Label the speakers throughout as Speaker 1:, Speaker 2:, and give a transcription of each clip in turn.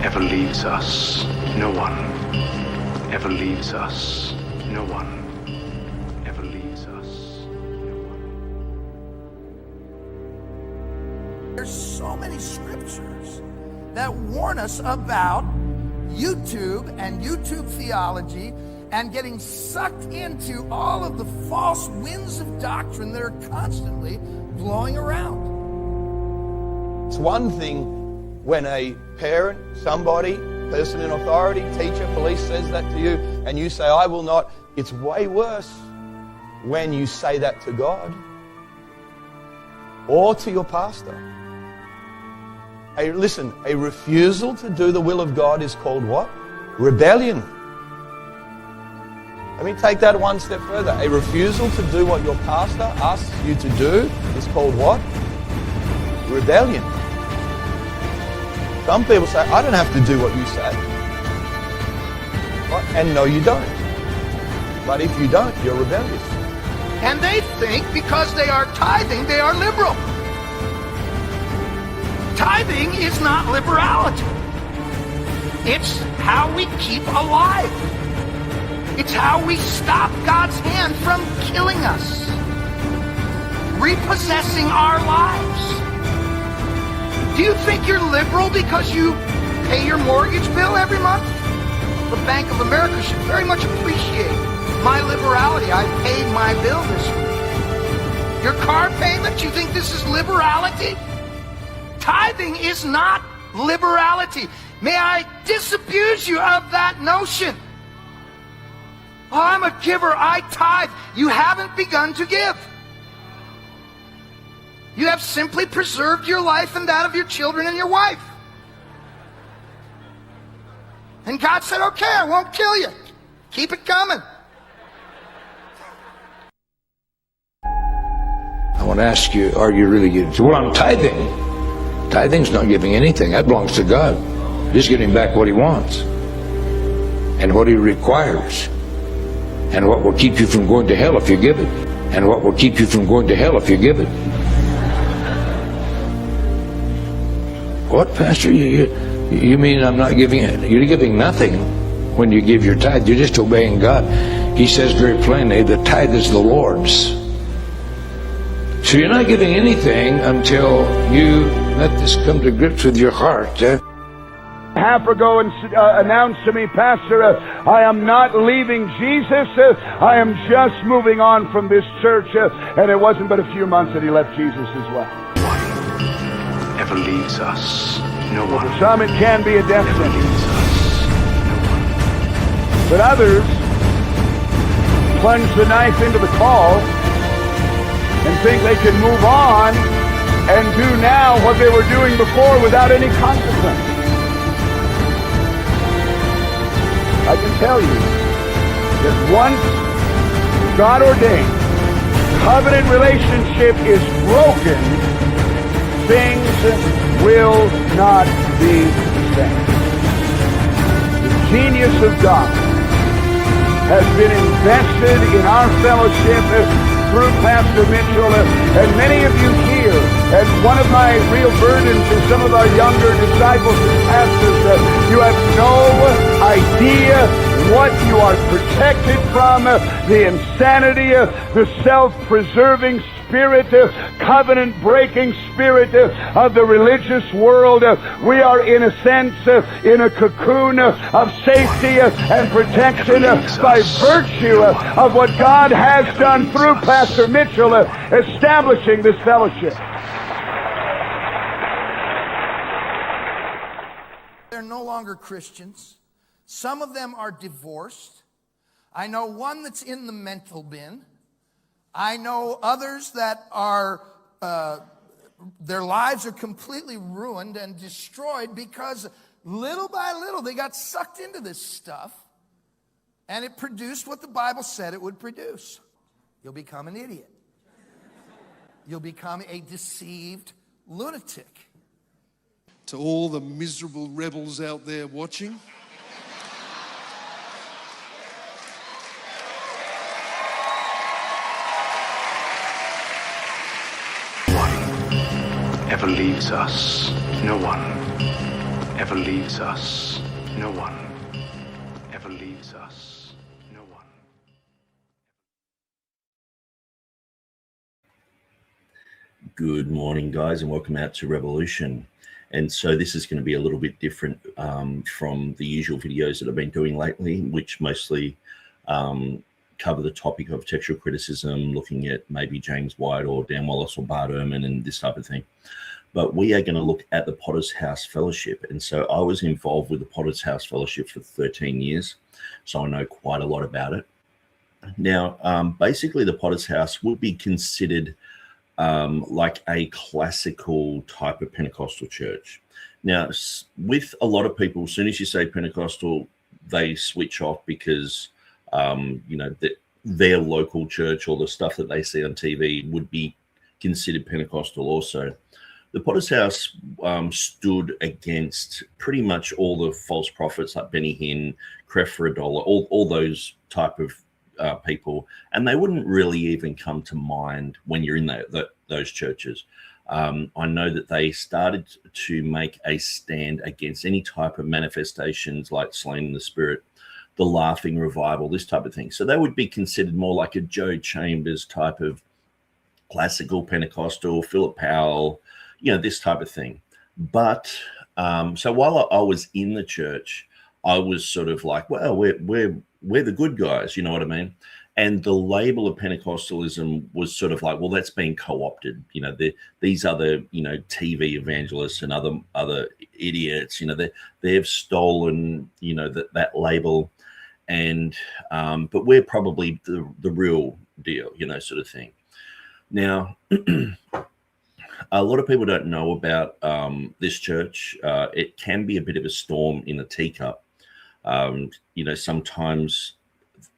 Speaker 1: ever leaves us. No one ever leaves us. No one ever leaves us. No one.
Speaker 2: There's so many scriptures that warn us about YouTube and YouTube theology and getting sucked into all of the false winds of doctrine that are constantly blowing around.
Speaker 3: It's one thing when a parent, somebody, person in authority, teacher, police says that to you and you say, I will not. It's way worse when you say that to God or to your pastor. Listen, a refusal to do the will of God is called what? Rebellion. Let me take that one step further. A refusal to do what your pastor asks you to do is called what? Rebellion. Some people say, I don't have to do what you say. What? And no, you don't. But if you don't, you're rebellious.
Speaker 2: And they think because they are tithing, they are liberal. Tithing is not liberality. It's how we keep alive. It's how we stop God's hand from killing us, repossessing our lives. Do you think you're liberal because you pay your mortgage bill every month? The Bank of America should very much appreciate my liberality. I paid my bill this week. Your car payment, you think this is liberality? Tithing is not liberality. May I disabuse you of that notion. Oh, I'm a giver, I tithe. You haven't begun to give. You have simply preserved your life and that of your children and your wife. And God said, okay, I won't kill you. Keep it coming.
Speaker 4: I want to ask you, are you really giving? Well, I'm tithing. Tithing's not giving anything. That belongs to God. He's getting back what he wants and what he requires and what will keep you from going to hell if you give it and what will keep you from going to hell if you give it. What, Pastor? You mean I'm not giving it? You're giving nothing when you give your tithe. You're just obeying God. He says very plainly, the tithe is the Lord's. So you're not giving anything until you let this come to grips with your heart.
Speaker 5: Half ago and announced to me, Pastor, I am not leaving Jesus. I am just moving on from this church. And it wasn't but a few months that he left Jesus as well.
Speaker 1: One ever leaves us. No one.
Speaker 5: For some it can be a death
Speaker 1: Never
Speaker 5: sentence.
Speaker 1: leaves us. No one.
Speaker 5: But others plunge the knife into the call and think they can move on and do now what they were doing before without any consequence. I can tell you that once God ordained covenant relationship is broken, things will not be the same. The genius of God has been invested in our fellowship through Pastor Mitchell and many of you here. And one of my real burdens is some of our younger disciples and pastors. You have no idea what you are protected from, the insanity, the self-preserving spirit, covenant-breaking spirit of the religious world. We are, in a sense, in a cocoon of safety and protection by virtue of what God has done through Pastor Mitchell, establishing this fellowship.
Speaker 2: They're no longer Christians. Some of them are divorced. I know one that's in the mental bin. I know others that are, their lives are completely ruined and destroyed because little by little they got sucked into this stuff and it produced what the Bible said it would produce. You'll become an idiot. You'll become a deceived lunatic.
Speaker 6: To all the miserable rebels out there watching,
Speaker 1: Ever leaves us. No one ever leaves us. No one ever leaves us. No one.
Speaker 7: Good morning, guys, and welcome out to Revolution. And so this is going to be a little bit different from the usual videos that I've been doing lately, which mostly cover the topic of textual criticism, looking at maybe James White or Dan Wallace or Bart Ehrman and this type of thing. But we are going to look at the Potter's House Fellowship. And so I was involved with the Potter's House Fellowship for 13 years, so I know quite a lot about it. Now, basically the Potter's House would be considered like a classical type of Pentecostal church. Now, with a lot of people, as soon as you say Pentecostal, they switch off because, you know, their local church or the stuff that they see on TV would be considered Pentecostal also. The Potter's House stood against pretty much all the false prophets like Benny Hinn, Cref for a Dollar, all those type of people, and they wouldn't really even come to mind when you're in those churches. I know that they started to make a stand against any type of manifestations like slain in the spirit, the laughing revival, this type of thing. So they would be considered more like a Joe Chambers type of classical Pentecostal, Philip Powell, you know, this type of thing. But so while I was in the church, I was sort of like, well, we're the good guys, you know what I mean? And the label of Pentecostalism was sort of like, well, that's been co-opted. You know, these other, you know, TV evangelists and other idiots, you know, they've stolen, you know, that label, and but we're probably the real deal, you know, sort of thing. Now, a lot of people don't know about this church. It can be a bit of a storm in a teacup. You know, sometimes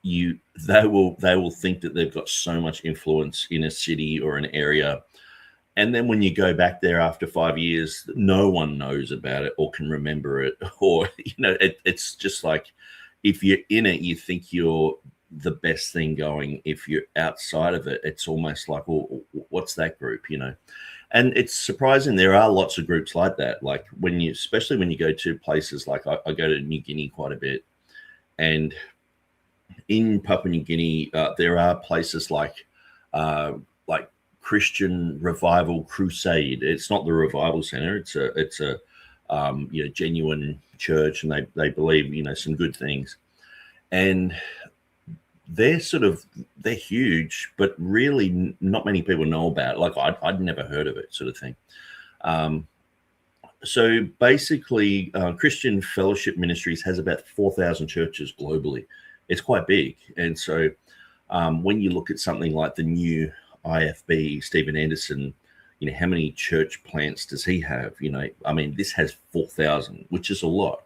Speaker 7: they will think that they've got so much influence in a city or an area, and then when you go back there after 5 years, no one knows about it or can remember it, or you know, it's just like if you're in it, you think you're the best thing going. If you're outside of it, it's almost like, well, what's that group, you know? And it's surprising. There are lots of groups like that. Like especially when you go to places like I go to New Guinea quite a bit, and in Papua New Guinea, there are places like Christian Revival Crusade. It's not the Revival Center. It's a you know, genuine church, and they believe, you know, some good things, and they're huge, but really not many people know about it. Like I'd never heard of it, sort of thing. So basically, Christian Fellowship Ministries has about 4,000 churches globally. It's quite big. And so when you look at something like the new IFB, Stephen Anderson, you know, how many church plants does he have? You know, I mean, this has 4,000, which is a lot.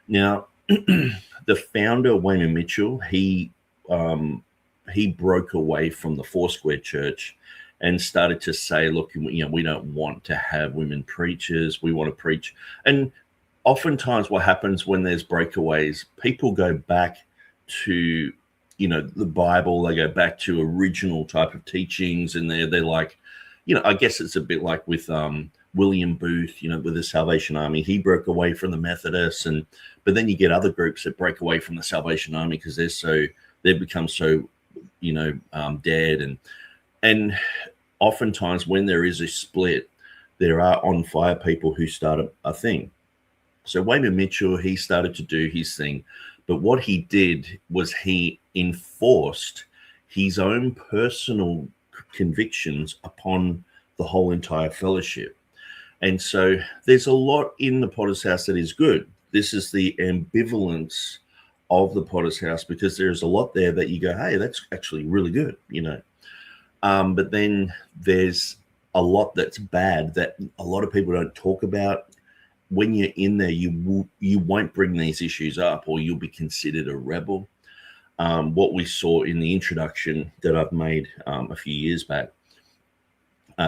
Speaker 7: Now, the founder, Wayman Mitchell, he broke away from the Foursquare Church and started to say, look, you know, we don't want to have women preachers. We want to preach. And oftentimes what happens when there's breakaways, people go back to, you know, the Bible. They go back to original type of teachings, and they're like, you know, I guess it's a bit like with William Booth, you know, with the Salvation Army. He broke away from the Methodists, but then you get other groups that break away from the Salvation Army because they've become so, you know, dead. And oftentimes when there is a split, there are on fire people who start a thing. So Wayman Mitchell, he started to do his thing. But what he did was he enforced his own personal convictions upon the whole entire fellowship. And so there's a lot in the Potter's House that is good. This is the ambivalence of the Potter's House, because there's a lot there that you go, hey, that's actually really good, you know. But then there's a lot that's bad that a lot of people don't talk about. When you're in there, you won't bring these issues up, or you'll be considered a rebel. What we saw in the introduction that I've made a few years back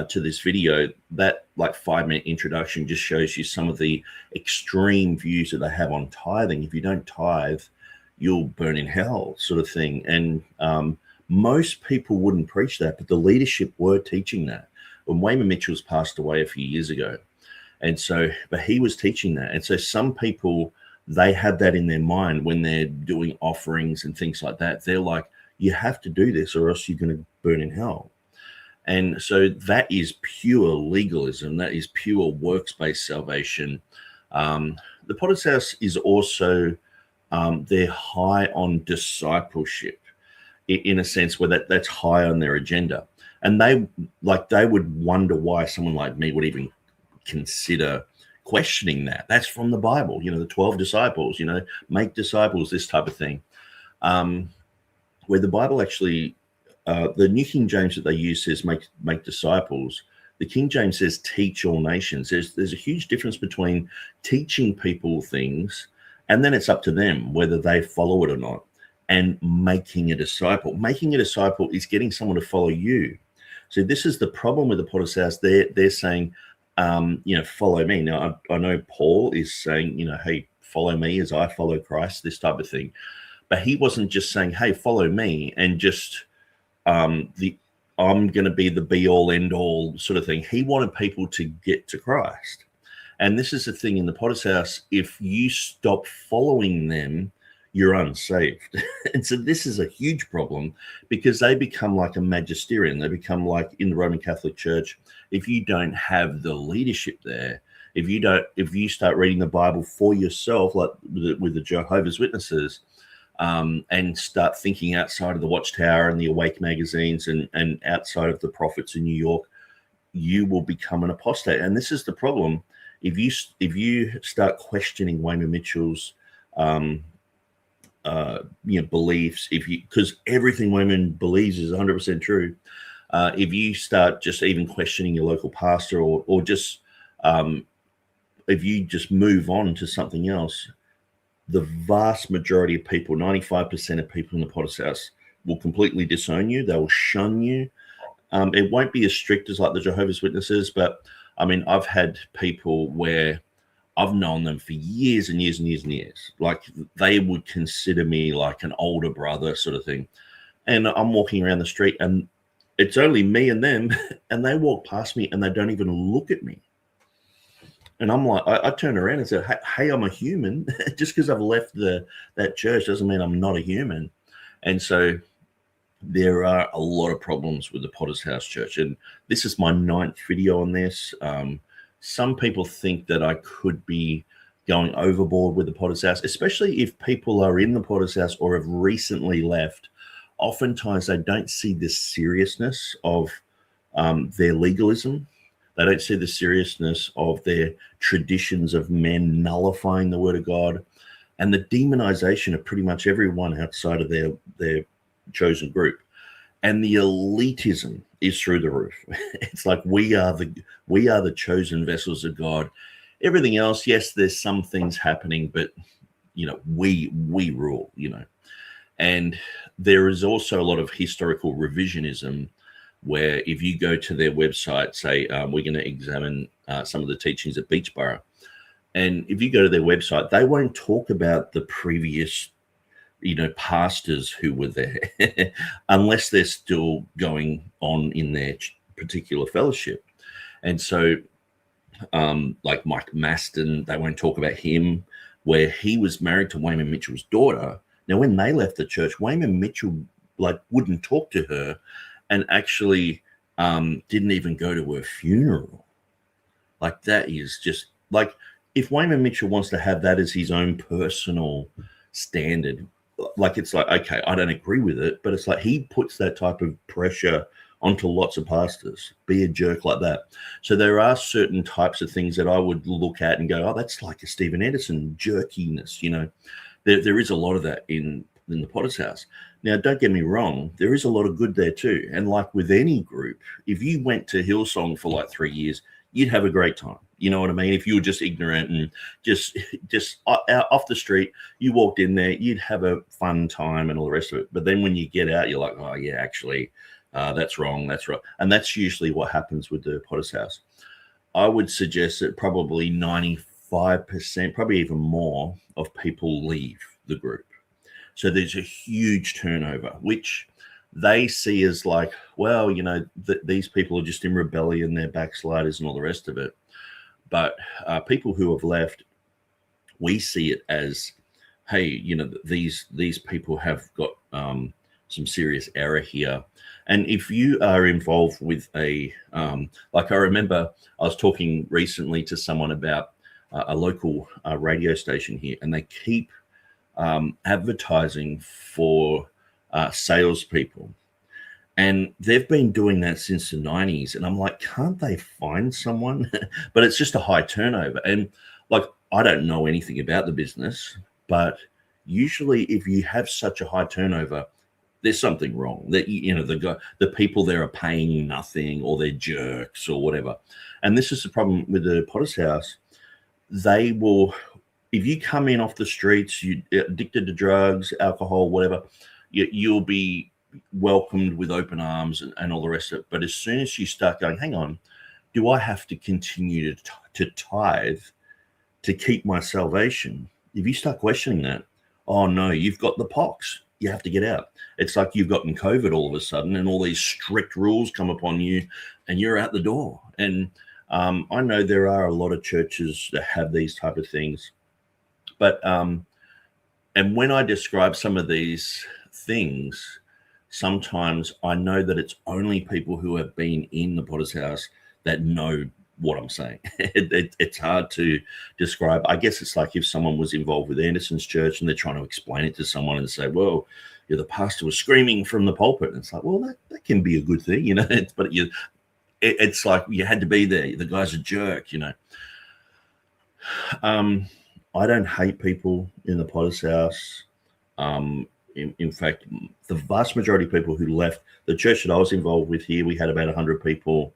Speaker 7: to this video, that like 5-minute introduction just shows you some of the extreme views that they have on tithing. If you don't tithe, you'll burn in hell, sort of thing. And most people wouldn't preach that, but the leadership were teaching that. When Wayman Mitchell's passed away a few years ago, And so, but he was teaching that. And so some people, they have that in their mind when they're doing offerings and things like that. They're like, you have to do this or else you're going to burn in hell. And so that is pure legalism. That is pure works-based salvation. The Potter's House is also, they're high on discipleship in a sense where that's high on their agenda. And they would wonder why someone like me would even consider questioning that. That's from the Bible, the 12 disciples, make disciples, this type of thing. Where the Bible actually, the New King James that they use says make disciples. The King James says teach all nations. There's a huge difference between teaching people things and then it's up to them whether they follow it or not, and making a disciple. Making a disciple is getting someone to follow you. So this is the problem with the Potter's House. They're saying, follow me. Now, I know Paul is saying, hey, follow me as I follow Christ, this type of thing. But he wasn't just saying, hey, follow me and just I'm going to be the be-all, end-all sort of thing. He wanted people to get to Christ. And this is the thing in the Potter's House. If you stop following them, you're unsaved. And so this is a huge problem because they become like a magisterium. They become like in the Roman Catholic Church. If you don't have the leadership there, if you start reading the Bible for yourself, like with the Jehovah's Witnesses, and start thinking outside of the Watchtower and the Awake magazines and outside of the prophets in New York, you will become an apostate. And this is the problem. If you start questioning Wayman Mitchell's beliefs, because everything Wayman believes is 100% true. If you start just even questioning your local pastor or just if you just move on to something else, the vast majority of people, 95% of people in the Potter's House, will completely disown you. They will shun you. It won't be as strict as like the Jehovah's Witnesses, but I mean, I've had people where I've known them for years and years and years and years. Like they would consider me like an older brother sort of thing. And I'm walking around the street and it's only me and them, and they walk past me and they don't even look at me. And I'm like, I turn around and say, hey, I'm a human. Just because I've left that church doesn't mean I'm not a human. And so there are a lot of problems with the Potter's House Church. And this is my 9th video on this. Some people think that I could be going overboard with the Potter's House, especially if people are in the Potter's House or have recently left. Oftentimes they don't see the seriousness of their legalism. They don't see the seriousness of their traditions of men nullifying the word of God and the demonization of pretty much everyone outside of their chosen group. And the elitism is through the roof. It's like we are the chosen vessels of God. Everything else, yes, there's some things happening, but we rule, And there is also a lot of historical revisionism where if you go to their website, say, we're going to examine some of the teachings at Beachborough. And if you go to their website, they won't talk about the previous, pastors who were there unless they're still going on in their particular fellowship. And so like Mike Maston, they won't talk about him, where he was married to Wayman Mitchell's daughter. Now, when they left the church, Wayman Mitchell wouldn't talk to her and actually didn't even go to her funeral. Like that is just like if Wayman Mitchell wants to have that as his own personal standard, like it's like, okay, I don't agree with it, but it's like he puts that type of pressure onto lots of pastors, be a jerk like that. So there are certain types of things that I would look at and go, oh, that's like a Stephen Anderson jerkiness, There is a lot of that in the Potter's House. Now, don't get me wrong, there is a lot of good there too. And like with any group, if you went to Hillsong for like 3 years, you'd have a great time. You know what I mean? If you were just ignorant and just out off the street, you walked in there, you'd have a fun time and all the rest of it. But then when you get out, you're like, oh yeah, actually, that's wrong. That's right. And that's usually what happens with the Potter's House. I would suggest that probably 95%, probably even more, of people leave the group. So there's a huge turnover, which they see as like, well, these people are just in rebellion, they're backsliders and all the rest of it. But people who have left, we see it as, hey, you know, these people have got some serious error here. And if you are involved with a, like I remember I was talking recently to someone about a local radio station here, and they keep advertising for salespeople. And they've been doing that since the 90s. And I'm like, can't they find someone? But it's just a high turnover. And like, I don't know anything about the business, but usually if you have such a high turnover, there's something wrong. That, you know, the people there are paying nothing, or they're jerks or whatever. And this is the problem with the Potter's House. They will, if you come in off the streets, you're addicted to drugs, alcohol, whatever, you'll be welcomed with open arms and all the rest of it. But as soon as you start going, hang on, do I have to continue to tithe to keep my salvation? If you start questioning that, oh no, you've got the pox, you have to get out. It's like you've gotten COVID all of a sudden, and all these strict rules come upon you, and you're out the door. And I know there are a lot of churches that have these type of things, but and when I describe some of these things, sometimes I know that it's only people who have been in the Potter's House that know what I'm saying. It's hard to describe. I guess it's like if someone was involved with Anderson's church and they're trying to explain it to someone and say, well, yeah, the pastor was screaming from the pulpit. And it's like, well, that can be a good thing, you know, but it's like you had to be there. The guy's a jerk, you know. I don't hate people in the Potter's House. In fact, the vast majority of people who left the church that I was involved with here, we had about 100 people.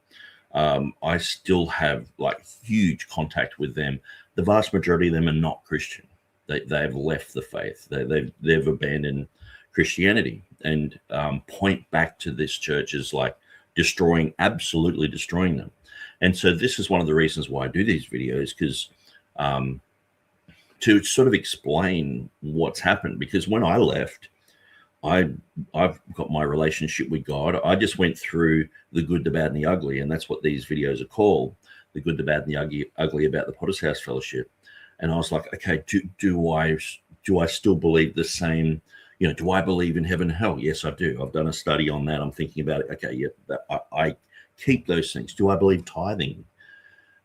Speaker 7: I still have like huge contact with them. The vast majority of them are not Christian. They've left the faith. They've abandoned Christianity, and point back to this church as like absolutely destroying them. And so this is one of the reasons why I do these videos, because to sort of explain what's happened. Because when I left, I've got my relationship with God. I just went through the good, the bad, and the ugly, and that's what these videos are called: the good, the bad, and the ugly about the Potter's House Fellowship. And I was like, okay, do I still believe the same? You know, do I believe in heaven and hell? Yes, I do. I've done a study on that. I'm thinking about it. Okay, yeah, I keep those things. Do I believe tithing?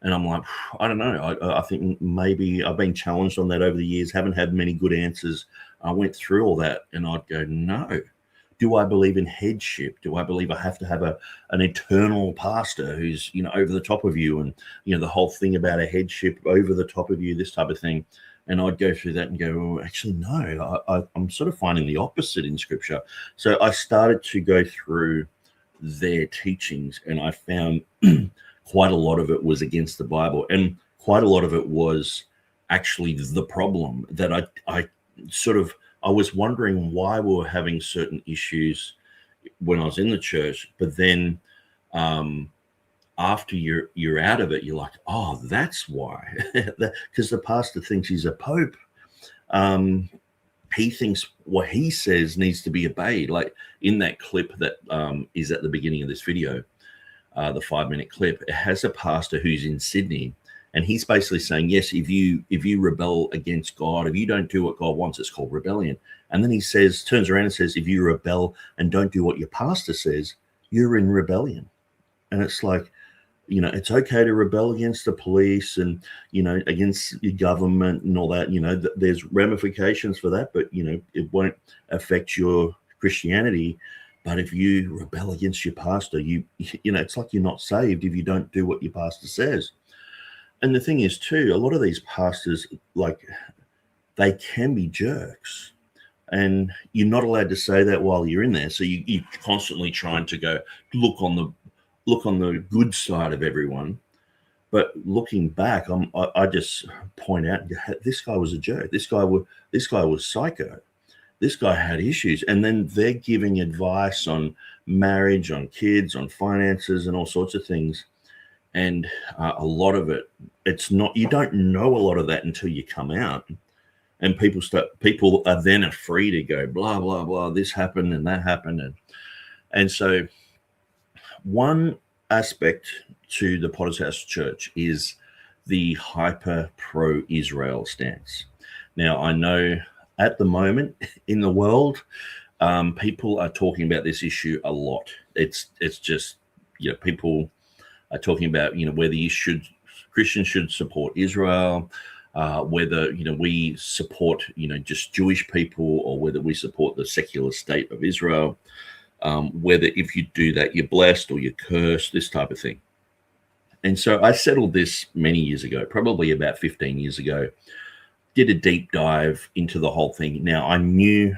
Speaker 7: And I'm like, I don't know. I think maybe I've been challenged on that over the years, haven't had many good answers. I went through all that, and I'd go, no. Do I believe in headship? Do I believe I have to have an eternal pastor who's, you know, over the top of you, and, you know, the whole thing about a headship over the top of you, this type of thing? And I'd go through that and go, well, actually, no, I'm sort of finding the opposite in Scripture. So I started to go through their teachings, and I found quite a lot of it was against the Bible, and quite a lot of it was actually the problem that I was wondering why we were having certain issues when I was in the church, but then after you're out of it, you're like, oh, that's why. Because the pastor thinks he's a pope. He thinks what he says needs to be obeyed. Like in that clip that is at the beginning of this video, the 5-minute clip, it has a pastor who's in Sydney, and he's basically saying, yes, if you rebel against God, if you don't do what God wants, it's called rebellion. And then he turns around and says, if you rebel and don't do what your pastor says, you're in rebellion. And it's like, you know, it's okay to rebel against the police and, you know, against your government and all that. You know, there's ramifications for that, but, you know, it won't affect your Christianity. But if you rebel against your pastor, you know, it's like you're not saved if you don't do what your pastor says. And the thing is, too, a lot of these pastors, like, they can be jerks. And you're not allowed to say that while you're in there. So you're constantly trying to go look on the good side of everyone. But looking back, I just point out, this guy was a jerk. This guy was psycho. This guy had issues. And then they're giving advice on marriage, on kids, on finances, and all sorts of things. And a lot of it, you don't know a lot of that until you come out. And people are then free to go, blah, blah, blah, this happened and that happened. And so one aspect to the Potter's House Church is the hyper pro-Israel stance. Now, I know at the moment in the world, people are talking about this issue a lot. It's just, people are talking about, whether Christians should support Israel, whether, we support, just Jewish people, or whether we support the secular state of Israel, whether if you do that, you're blessed or you're cursed, this type of thing. And so I settled this many years ago, probably about 15 years ago, did a deep dive into the whole thing. Now, I knew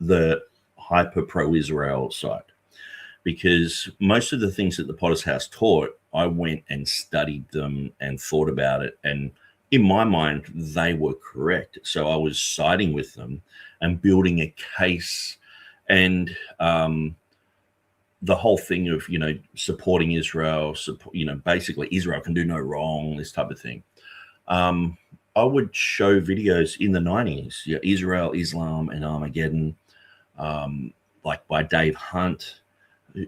Speaker 7: the hyper pro-Israel side, because most of the things that the Potter's House taught, I went and studied them and thought about it. And in my mind, they were correct. So I was siding with them and building a case. And the whole thing of, supporting Israel, basically Israel can do no wrong, this type of thing. I would show videos in the 90s, Israel, Islam, and Armageddon, like by Dave Hunt,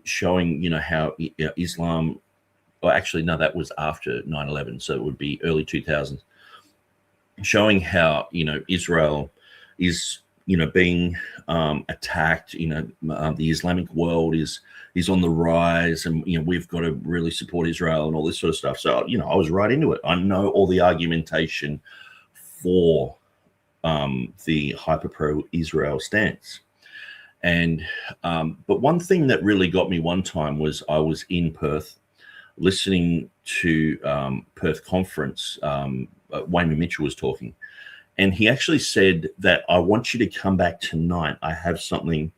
Speaker 7: showing, how Islam, or actually, no, that was after 9/11, so it would be early 2000s, showing how, Israel is, being attacked, the Islamic world is on the rise, and, we've got to really support Israel and all this sort of stuff. So, I was right into it. I know all the argumentation for the hyper pro-Israel stance. And but one thing that really got me one time was I was in Perth listening to Perth conference. Wayne Mitchell was talking, and he actually said that I want you to come back tonight. I have something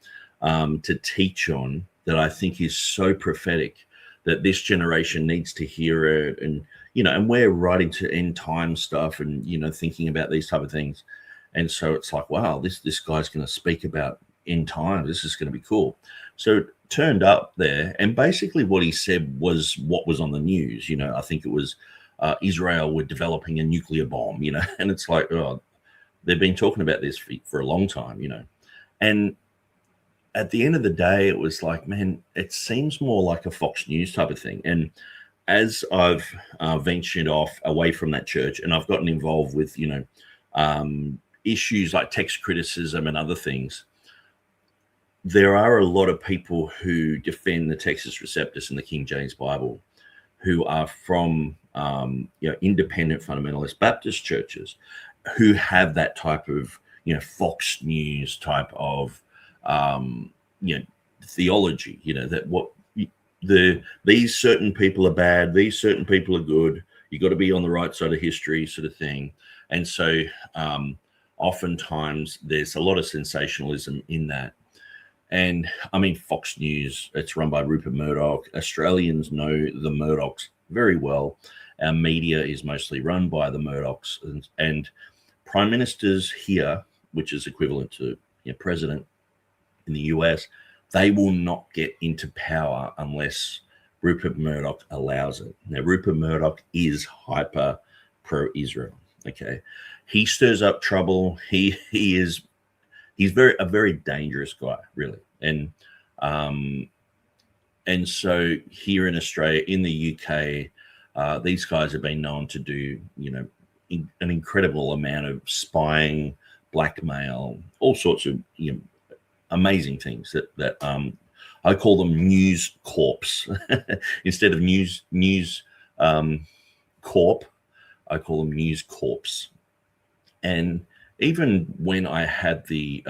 Speaker 7: to teach on that I think is so prophetic that this generation needs to hear it. And, and we're right into end time stuff and, thinking about these type of things. And so it's like, wow, this guy's going to speak about end time. This is going to be cool. So it turned up there, and basically what he said was what was on the news. I think it was Israel were developing a nuclear bomb, and it's like, oh, they've been talking about this for a long time, and at the end of the day, it was like, man, it seems more like a Fox News type of thing. And as I've ventured off away from that church, and I've gotten involved with, issues like text criticism and other things, there are a lot of people who defend the Textus Receptus and the King James Bible who are from, independent fundamentalist Baptist churches who have that type of, Fox News type of, theology, that what these certain people are bad, these certain people are good. You got to be on the right side of history, sort of thing. And so, oftentimes there's a lot of sensationalism in that. And I mean, Fox News, it's run by Rupert Murdoch. Australians know the Murdochs very well. Our media is mostly run by the Murdochs, and prime ministers here, which is equivalent to president in the US, they will not get into power unless Rupert Murdoch allows it. Now, Rupert Murdoch is hyper pro-Israel. Okay, he stirs up trouble. He's a very dangerous guy, really. And so here in Australia, in the UK, these guys have been known to do, an incredible amount of spying, blackmail, all sorts of, amazing things that I call them news corps. Instead of news corp, I call them news corps. And even when I had the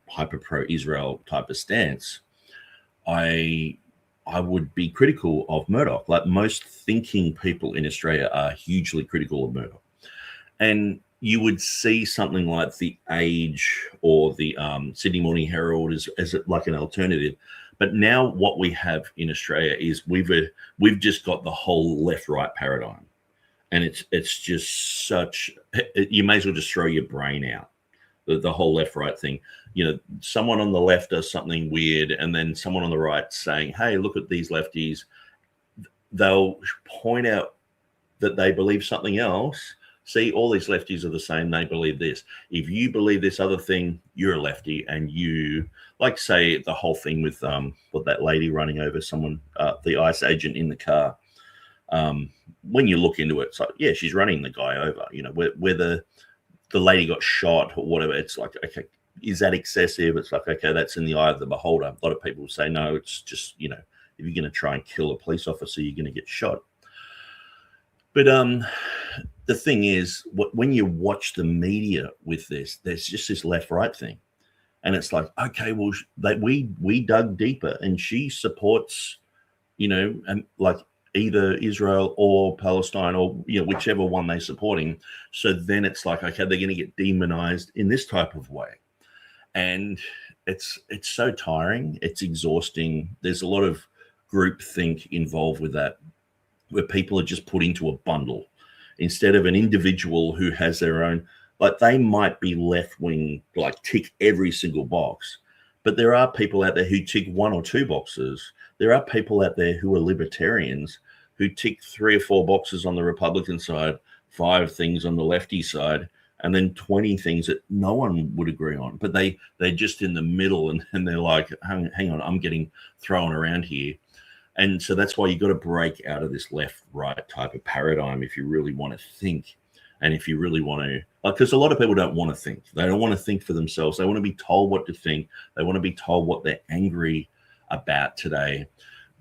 Speaker 7: hyper pro-Israel type of stance, I would be critical of Murdoch. Like most thinking people in Australia are hugely critical of Murdoch. And you would see something like the Age or the Sydney Morning Herald as like an alternative. But now what we have in Australia is we've just got the whole left-right paradigm. And it's just such, you may as well just throw your brain out, the whole left-right thing. Someone on the left does something weird, and then someone on the right saying, hey, look at these lefties. They'll point out that they believe something else. See, all these lefties are the same. They believe this. If you believe this other thing, you're a lefty. And you, like, say, the whole thing with that lady running over someone, the ICE agent in the car. when you look into it, it's like, yeah, she's running the guy over. You know, where the lady got shot or whatever, it's like, okay, is that excessive? It's like, okay, that's in the eye of the beholder. A lot of people say, no, it's just, you know, if you're going to try and kill a police officer, you're going to get shot. But the thing is, when you watch the media with this, there's just this left-right thing. And it's like, okay, well, we dug deeper, and she supports, you know, and like either Israel or Palestine, or, you know, whichever one they're supporting. So then it's like, okay, they're going to get demonized in this type of way. And it's so tiring. It's exhausting. There's a lot of groupthink involved with that, where people are just put into a bundle instead of an individual who has their own. Like, they might be left-wing, like tick every single box, but there are people out there who tick one or two boxes. There are people out there who are libertarians who tick 3 or 4 boxes on the Republican side, 5 things on the lefty side, and then 20 things that no one would agree on. But they're just in the middle, and they're like, hang on, I'm getting thrown around here. And so that's why you got to break out of this left-right type of paradigm if you really want to think. And if you really want to, because a lot of people don't want to think. They don't want to think for themselves. They want to be told what to think. They want to be told what they're angry about today.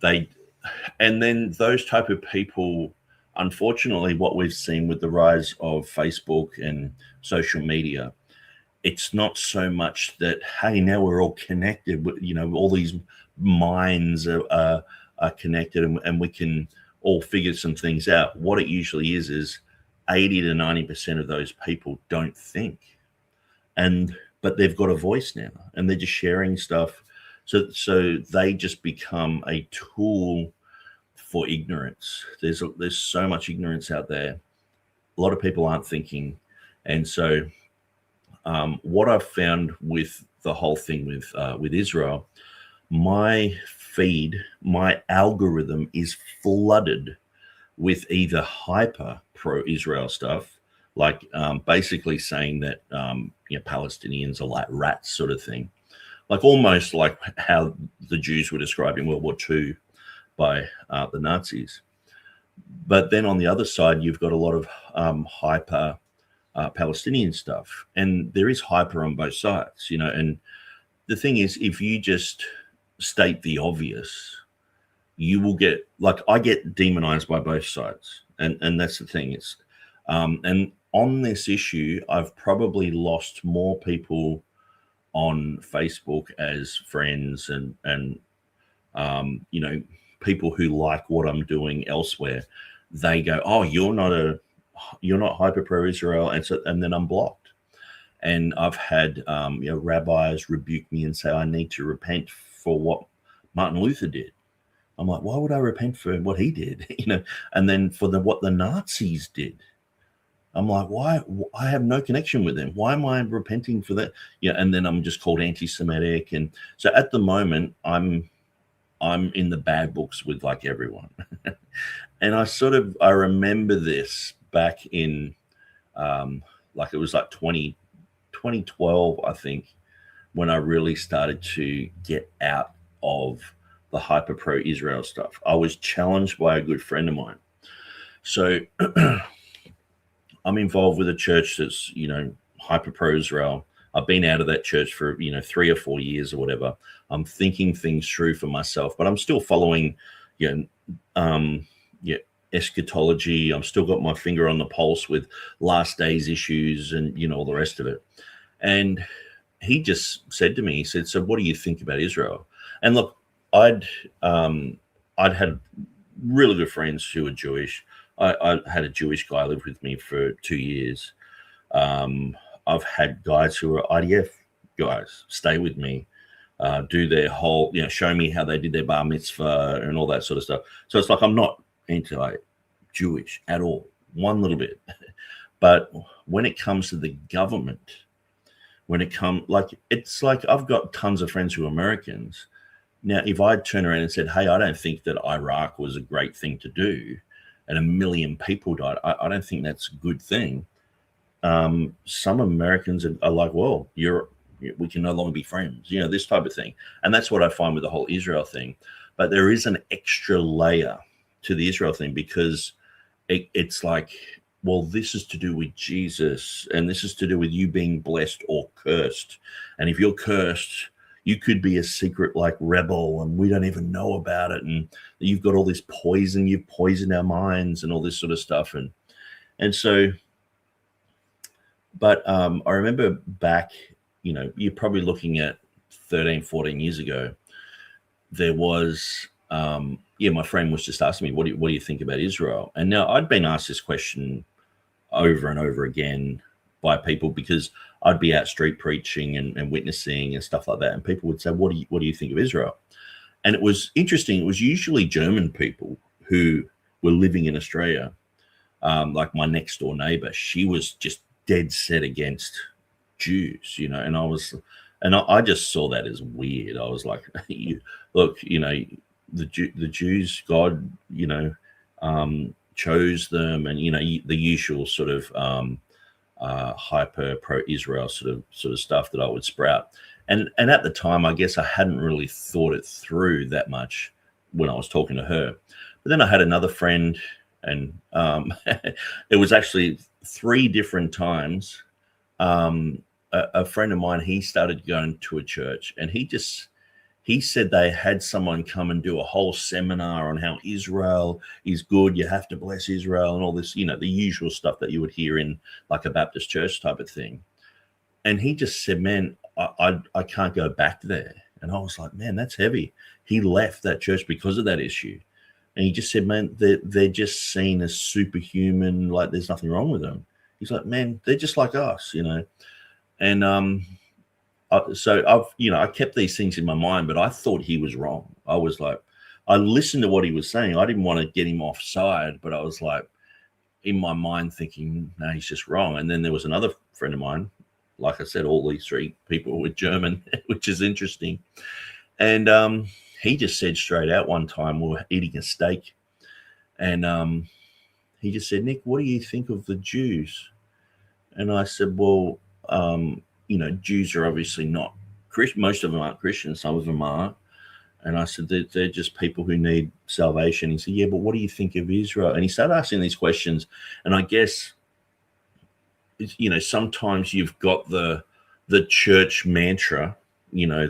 Speaker 7: And then those type of people, unfortunately, what we've seen with the rise of Facebook and social media, it's not so much that, hey, now we're all connected. You know, all these minds are connected, and we can all figure some things out. What it usually is 80 to 90% of those people don't think, but they've got a voice now, and they're just sharing stuff. So they just become a tool for ignorance. There's so much ignorance out there. A lot of people aren't thinking. And so what I've found with the whole thing with Israel, my feed, my algorithm is flooded with either hyper pro-Israel stuff, like basically saying that you know, Palestinians are like rats, sort of thing, like almost like how the Jews were described in World War II by the Nazis. But then on the other side, you've got a lot of hyper Palestinian stuff, and there is hyper on both sides, you know. And the thing is, if you just state the obvious, you will get, like, I get demonized by both sides. And that's the thing. It's and on this issue, I've probably lost more people on Facebook as friends and you know, people who like what I'm doing elsewhere. They go, oh, you're not hyper pro Israel, and then I'm blocked. And I've had you know, rabbis rebuke me and say I need to repent for what Martin Luther did. I'm like, why would I repent for what he did? You know, and then for what the Nazis did. I'm like, why? I have no connection with them. Why am I repenting for that? Yeah, and then I'm just called anti-Semitic. And so at the moment, I'm in the bad books with like everyone. And I remember this back in like it was like 2012, I think, when I really started to get out of the hyper pro Israel stuff. I was challenged by a good friend of mine. So I'm involved with a church that's, you know, hyper pro Israel. I've been out of that church for, you know, 3 or 4 years or whatever. I'm thinking things through for myself, but I'm still following, you know, eschatology. I'm still got my finger on the pulse with last days issues and, you know, all the rest of it. And he just said to me, he said, so what do you think about Israel? And look, I'd had really good friends who were Jewish. I had a Jewish guy live with me for 2 years. I've had guys who are IDF guys stay with me, do their whole, you know, show me how they did their bar mitzvah and all that sort of stuff. So it's like, I'm not anti-Jewish at all, one little bit. But when it comes to the government, it's like I've got tons of friends who are Americans. Now, if I turn around and said, hey, I don't think that Iraq was a great thing to do and 1 million people died, I don't think that's a good thing. Some Americans are like, well, we can no longer be friends, you know, this type of thing. And that's what I find with the whole Israel thing. But there is an extra layer the Israel thing, because it's like, well, this is to do with Jesus, and this is to do with you being blessed or cursed. And if you're cursed, you could be a secret like rebel, and we don't even know about it. And you've got all this poison, you've poisoned our minds and all this sort of stuff. And so, but I remember back, you know, you're probably looking at 13, 14 years ago, there was, my friend was just asking me, what do you think about Israel? And now I'd been asked this question over and over again by people, because I'd be out street preaching and witnessing and stuff like that, and people would say, what do you think of Israel? And it was interesting. It was usually German people who were living in Australia. Like my next door neighbor, she was just dead set against Jews, you know, and I just saw that as weird. I was like, look, you know, the Jews, God, you know, chose them, and, you know, the usual sort of hyper pro-Israel sort of stuff that I would sprout. And at the time, I guess I hadn't really thought it through that much when I was talking to her. But then I had another friend, and it was actually 3 different times. A friend of mine, he started going to a church, and he said they had someone come and do a whole seminar on how Israel is good. You have to bless Israel and all this, you know, the usual stuff that you would hear in like a Baptist church type of thing. And he just said, man, I can't go back there. And I was like, man, that's heavy. He left that church because of that issue. And he just said, man, they're just seen as superhuman, like there's nothing wrong with them. He's like, man, they're just like us, you know. And so I kept these things in my mind, but I thought he was wrong. I was like, I listened to what he was saying. I didn't want to get him offside, but I was like, in my mind thinking, no, he's just wrong. And then there was another friend of mine, like I said, all these 3 people were German, which is interesting. And he just said straight out one time, we were eating a steak, and he just said, Nick, what do you think of the Jews? And I said, well, you know, Jews are obviously not Christian. Most of them aren't Christian. Some of them are. And I said, they're just people who need salvation. He said, yeah, but what do you think of Israel? And he started asking these questions. And I guess, you know, sometimes you've got the church mantra, you know,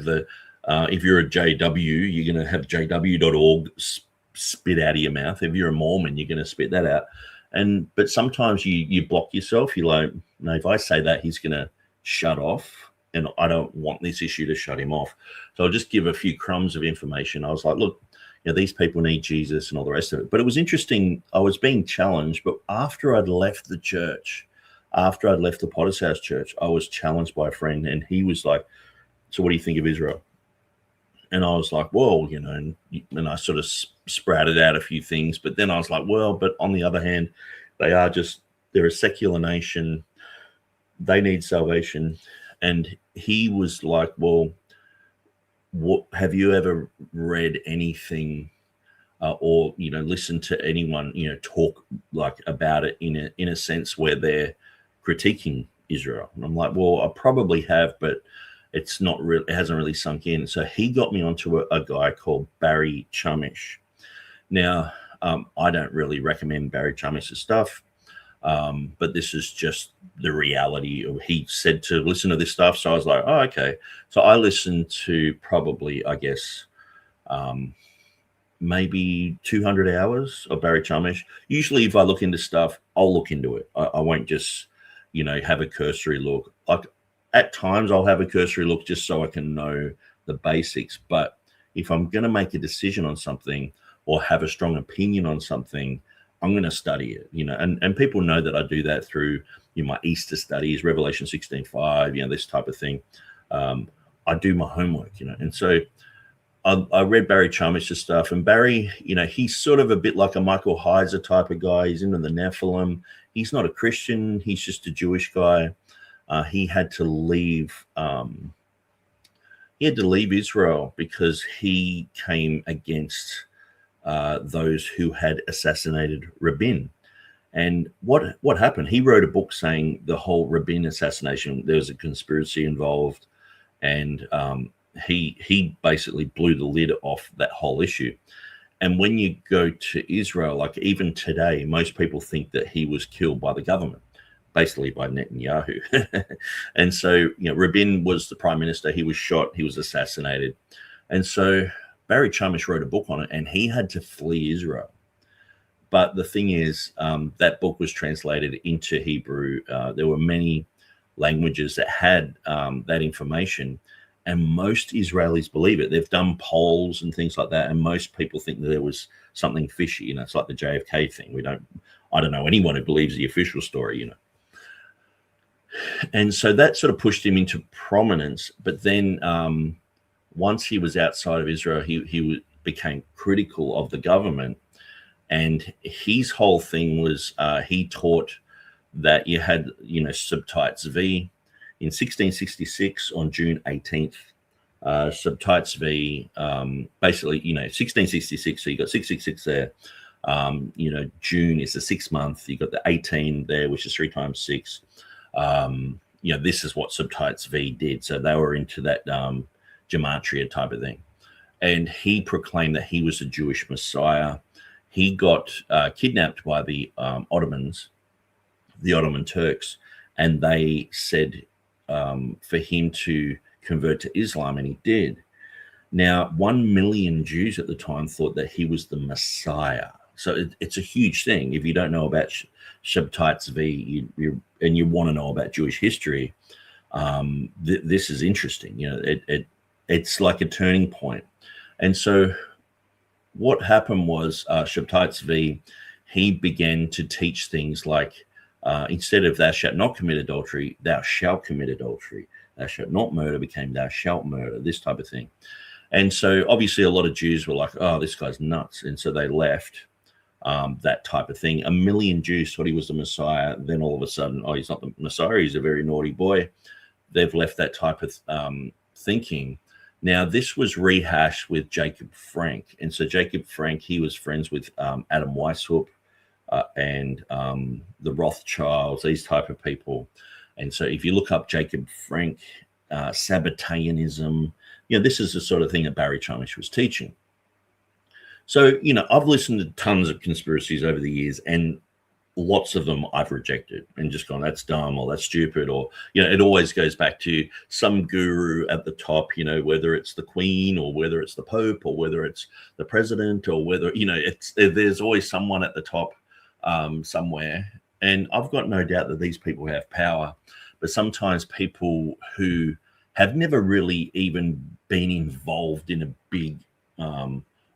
Speaker 7: if you're a JW, you're going to have jw.org spit out of your mouth. If you're a Mormon, you're going to spit that out. But sometimes you block yourself. You're like, no, if I say that, he's going to shut off, and I don't want this issue to shut him off. So I'll just give a few crumbs of information. I was like, look, you know, these people need Jesus and all the rest of it. But it was interesting. I was being challenged, but after I'd left the church, after I'd left the Potter's House Church, I was challenged by a friend, and he was like, so what do you think of Israel? And I was like, well, you know, and I sort of sprouted out a few things, but then I was like, well, but on the other hand, they're a secular nation. They need salvation. And he was like, well, what have you ever read anything or, you know, listened to anyone, you know, talk like about it in a sense where they're critiquing Israel? And I'm like, well, I probably have, but it's not really, it hasn't really sunk in. So he got me onto a guy called Barry Chumish. Now, I don't really recommend Barry Chumish's stuff. But this is just the reality. He said to listen to this stuff. So I was like, oh, okay. So I listened to probably, I guess, maybe 200 hours of Barry Chumish. Usually if I look into stuff, I'll look into it. I won't just, you know, have a cursory look. Like at times I'll have a cursory look just so I can know the basics. But if I'm going to make a decision on something or have a strong opinion on something, I'm going to study it, you know, and people know that I do that through, you know, my Easter studies, Revelation 16:5, you know, this type of thing. I do my homework, you know, and so I read Barry Chumish's stuff, and Barry, you know, he's sort of a bit like a Michael Heiser type of guy. He's into the Nephilim. He's not a Christian. He's just a Jewish guy. He had to leave. He had to leave Israel because he came against those who had assassinated Rabin. And what happened? He wrote a book saying the whole Rabin assassination, there was a conspiracy involved, and he basically blew the lid off that whole issue. And when you go to Israel, like even today, most people think that he was killed by the government, basically by Netanyahu. And so, Rabin was the prime minister. He was shot. He was assassinated. And so Barry Chumish wrote a book on it, and he had to flee Israel. But the thing is, that book was translated into Hebrew. There were many languages that had that information, and most Israelis believe it. They've done polls and things like that, and most people think that there was something fishy. It's like the JFK thing. I don't know anyone who believes the official story, And so that sort of pushed him into prominence. But then once he was outside of Israel, he became critical of the government. And his whole thing was he taught that you had, Subtites V. In 1666, on June 18th, Subtites V, basically, 1666, so you got 666 there. June is the 6th month. You got the 18 there, which is 3 times 6. This is what Subtites V did. So they were into that gematria type of thing. And he proclaimed that he was a Jewish Messiah. He got kidnapped by the Ottomans, the Ottoman Turks, and they said for him to convert to Islam, and he did. Now, 1 million Jews at the time thought that he was the Messiah. So it's a huge thing. If you don't know about Subtites V, and you want to know about Jewish history, this is interesting. It's like a turning point. And so what happened was Subtites V, he began to teach things like, instead of thou shalt not commit adultery, thou shalt commit adultery. Thou shalt not murder became thou shalt murder, this type of thing. And so obviously a lot of Jews were like, oh, this guy's nuts. And so they left that type of thing. 1 million Jews thought he was the Messiah. Then all of a sudden, oh, he's not the Messiah. He's a very naughty boy. They've left that type of thinking. Now, this was rehashed with Jacob Frank. And so Jacob Frank, he was friends with Adam Weishaupt and the Rothschilds, these type of people. And so if you look up Jacob Frank, Sabbateanism, this is the sort of thing that Barry Chumish was teaching. So, I've listened to tons of conspiracies over the years, and lots of them I've rejected and just gone, that's dumb or that's stupid, or, it always goes back to some guru at the top, whether it's the Queen or whether it's the Pope or whether it's the president or whether, there's always someone at the top somewhere. And I've got no doubt that these people have power, but sometimes people who have never really even been involved in a big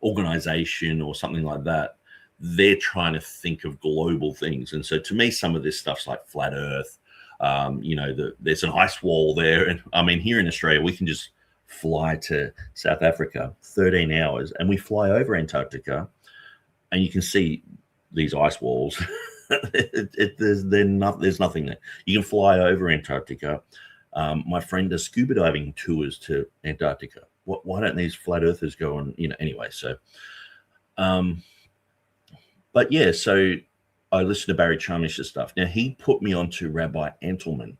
Speaker 7: organization or something like that, they're trying to think of global things. And so to me, some of this stuff's like flat earth. There's an ice wall there. And I mean, here in Australia, we can just fly to South Africa 13 hours and we fly over Antarctica and you can see these ice walls. There's nothing there. You can fly over Antarctica. My friend does scuba diving tours to Antarctica. Why don't these flat earthers go on, anyway? So, but yeah, so I listened to Barry Chumish's stuff. Now, he put me onto Rabbi Entelman,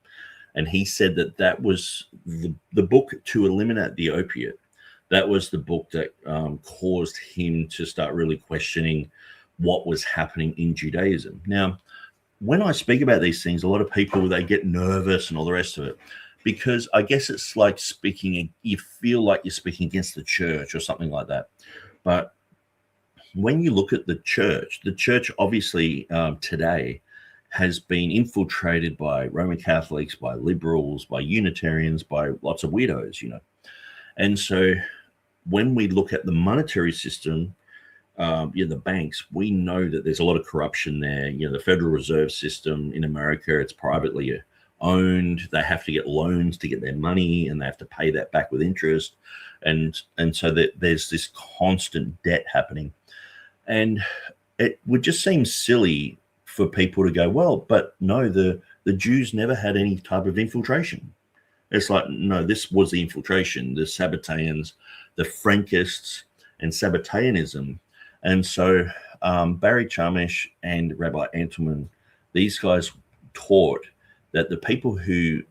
Speaker 7: and he said that was the book to eliminate the opiate. That was the book that caused him to start really questioning what was happening in Judaism. Now, when I speak about these things, a lot of people, they get nervous and all the rest of it, because I guess it's like you feel like you're speaking against the church or something like that. But when you look at the church obviously today has been infiltrated by Roman Catholics, by liberals, by Unitarians, by lots of weirdos, And so when we look at the monetary system, the banks, we know that there's a lot of corruption there. The Federal Reserve System in America, it's privately owned. They have to get loans to get their money, and they have to pay that back with interest. And so there's this constant debt happening. And it would just seem silly for people to go, well, but no, the Jews never had any type of infiltration. It's like, no, this was the infiltration, the Sabbateans, the Frankists, and Sabbateanism. And so Barry Chumish and Rabbi Entelman, these guys taught that the people who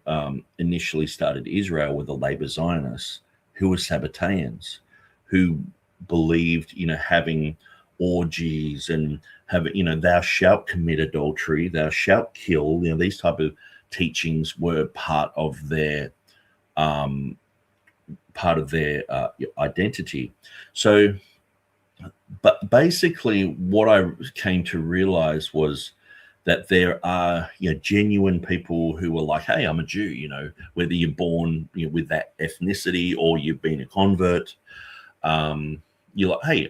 Speaker 7: initially started Israel were the labor Zionists, who were Sabbateans, who believed, having orgies and having, thou shalt commit adultery, thou shalt kill, these type of teachings were part of their identity. So, but basically what I came to realize was that there are genuine people who are like, hey, I'm a Jew, whether you're born with that ethnicity or you've been a convert, you're like, hey,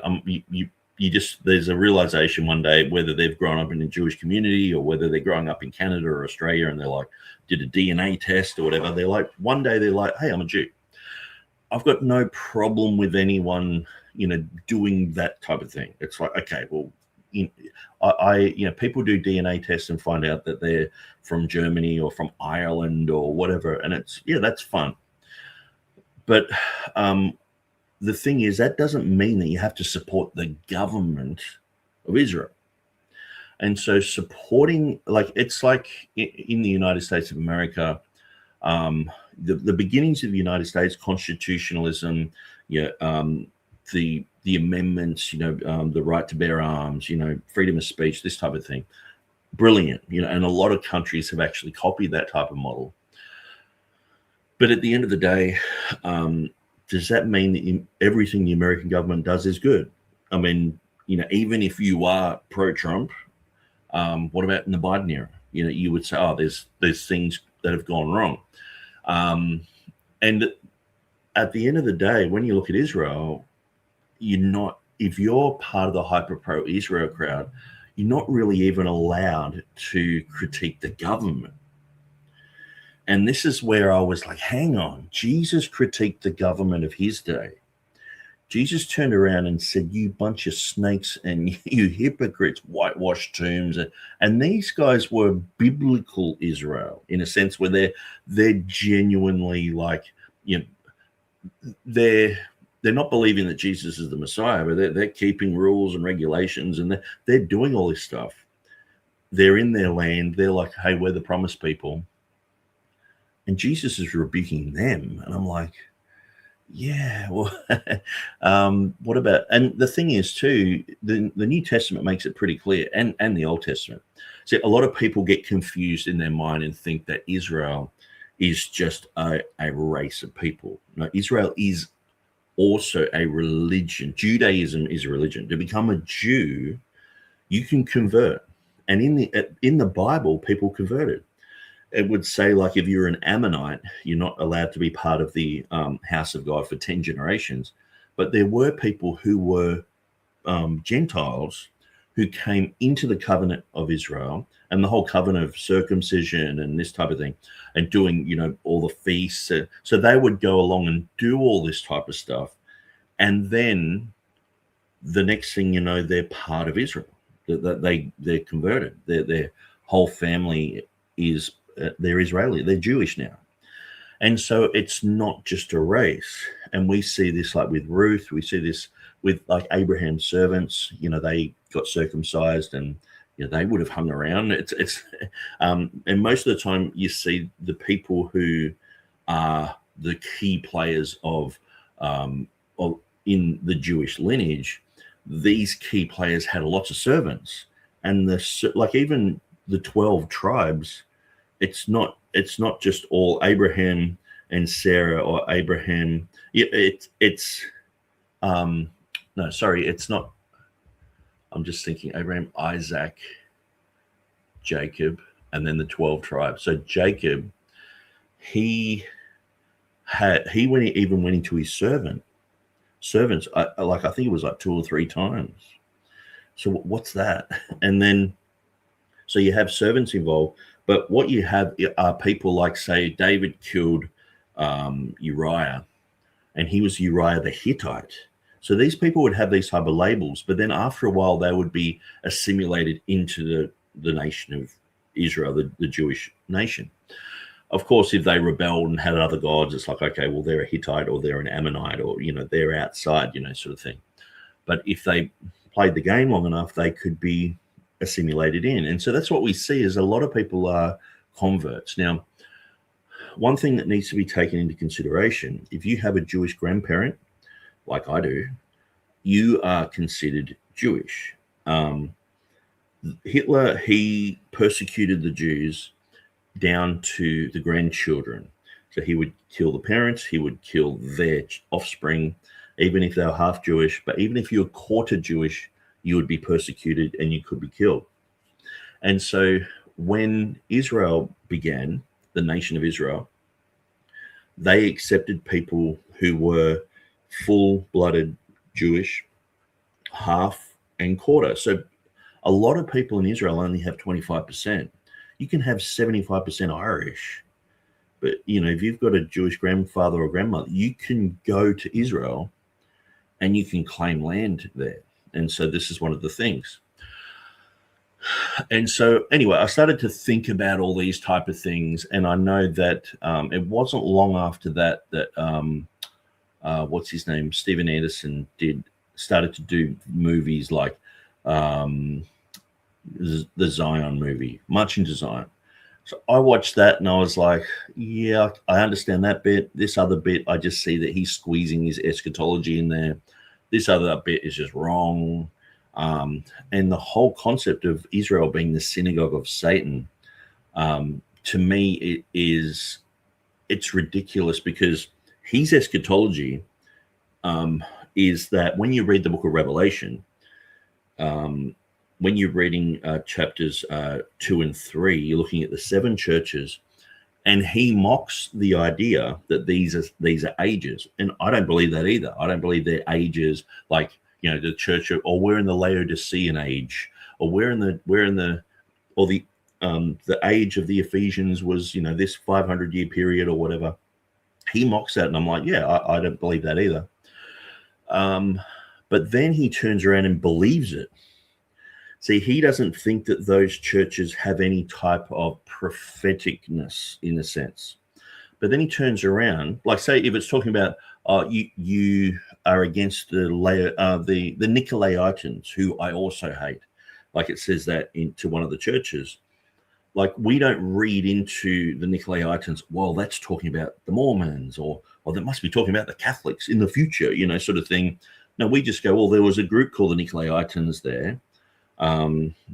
Speaker 7: you just, there's a realization one day, whether they've grown up in a Jewish community or whether they're growing up in Canada or Australia, and they're like, did a DNA test or whatever, they're like, one day they're like, hey, I'm a Jew. I've got no problem with anyone doing that type of thing. It's like, okay, well, people do DNA tests and find out that they're from Germany or from Ireland or whatever, and it's, that's fun. But the thing is, that doesn't mean that you have to support the government of Israel. And so supporting, it's like in the United States of America, the beginnings of the United States, constitutionalism, the amendments, the right to bear arms, freedom of speech, this type of thing. Brilliant, and a lot of countries have actually copied that type of model. But at the end of the day, does that mean that everything the American government does is good? I mean, even if you are pro-Trump, what about in the Biden era? You would say, oh, there's things that have gone wrong. And at the end of the day, when you look at Israel, if you're part of the hyper pro-Israel crowd, you're not really even allowed to critique the government. And this is where I was like, hang on, Jesus critiqued the government of his day. Jesus turned around and said, you bunch of snakes and you hypocrites, whitewashed tombs. And these guys were biblical Israel in a sense where they're genuinely like, they're not believing that Jesus is the Messiah, but they're keeping rules and regulations, and they're doing all this stuff. They're in their land. They're like, hey, we're the promised people. And Jesus is rebuking them. And I'm like, yeah, well, what about, and the thing is too, the New Testament makes it pretty clear, and the Old Testament. So a lot of people get confused in their mind and think that Israel is just a race of people. No, Israel is also a religion. Judaism is a religion. To become a Jew, you can convert. And in the Bible, people converted. It would say, like, if you're an Ammonite, you're not allowed to be part of the house of God for 10 generations. But there were people who were Gentiles who came into the covenant of Israel and the whole covenant of circumcision and this type of thing, and doing, all the feasts. So they would go along and do all this type of stuff. And then the next thing you know, they're part of Israel. They're converted. Their whole family is they're Israeli, they're Jewish now. And so it's not just a race. And we see this like with Ruth, we see this with like Abraham's servants, they got circumcised and they would have hung around. And most of the time you see the people who are the key players of in the Jewish lineage, these key players had lots of servants. And even the 12 tribes, it's not just all Abraham and Sarah or Abraham. It's not. I'm just thinking Abraham, Isaac, Jacob, and then the 12 tribes. So Jacob, he even went into his servants. I think it was like 2 or 3 times. So what's that? And then, so you have servants involved. But what you have are people like, say, David killed Uriah, and he was Uriah the Hittite. So these people would have these type of labels, but then after a while they would be assimilated into the nation of Israel, the Jewish nation. Of course, if they rebelled and had other gods, it's like, okay, well, they're a Hittite or they're an Ammonite or, they're outside, sort of thing. But if they played the game long enough, they could be assimilated in. And so that's what we see is a lot of people are converts. Now, one thing that needs to be taken into consideration, if you have a Jewish grandparent, like I do, you are considered Jewish. Hitler, he persecuted the Jews down to the grandchildren. So he would kill the parents, he would kill their offspring, even if they were half Jewish. But even if you were quarter Jewish, you would be persecuted and you could be killed. And so when Israel began, the nation of Israel, they accepted people who were full-blooded Jewish, half and quarter. So a lot of people in Israel only have 25%. You can have 75% Irish. But, you know, if you've got a Jewish grandfather or grandmother, you can go to Israel and you can claim land there. And so this is one of the things. And so, anyway, I started to think about all these type of things. And I know that it wasn't long after that what's his name? Steven Anderson started to do movies like the Zion movie, Marching to Zion. So I watched that and I was like, yeah, I understand that bit. This other bit, I just see that he's squeezing his eschatology in there. This other bit is just wrong. And the whole concept of Israel being the synagogue of Satan, to me, it's ridiculous, because his eschatology is that when you read the book of Revelation, when you're reading chapters 2 and 3, you're looking at the 7 churches, and he mocks the idea that these are ages. And I don't believe that either. I don't believe they're ages like, you know, the church, or we're in the Laodicean age, or the age of the Ephesians was, you know, this 500-year period or whatever. He mocks that, and I'm like, yeah, I don't believe that either. But then he turns around and believes it. See, he doesn't think that those churches have any type of propheticness in a sense. But then he turns around, like, say, if it's talking about you are against the Nicolaitans, who I also hate, like it says that into one of the churches. Like, we don't read into the Nicolaitans, well, that's talking about the Mormons, or that must be talking about the Catholics in the future, you know, sort of thing. No, we just go, well, there was a group called the Nicolaitans there.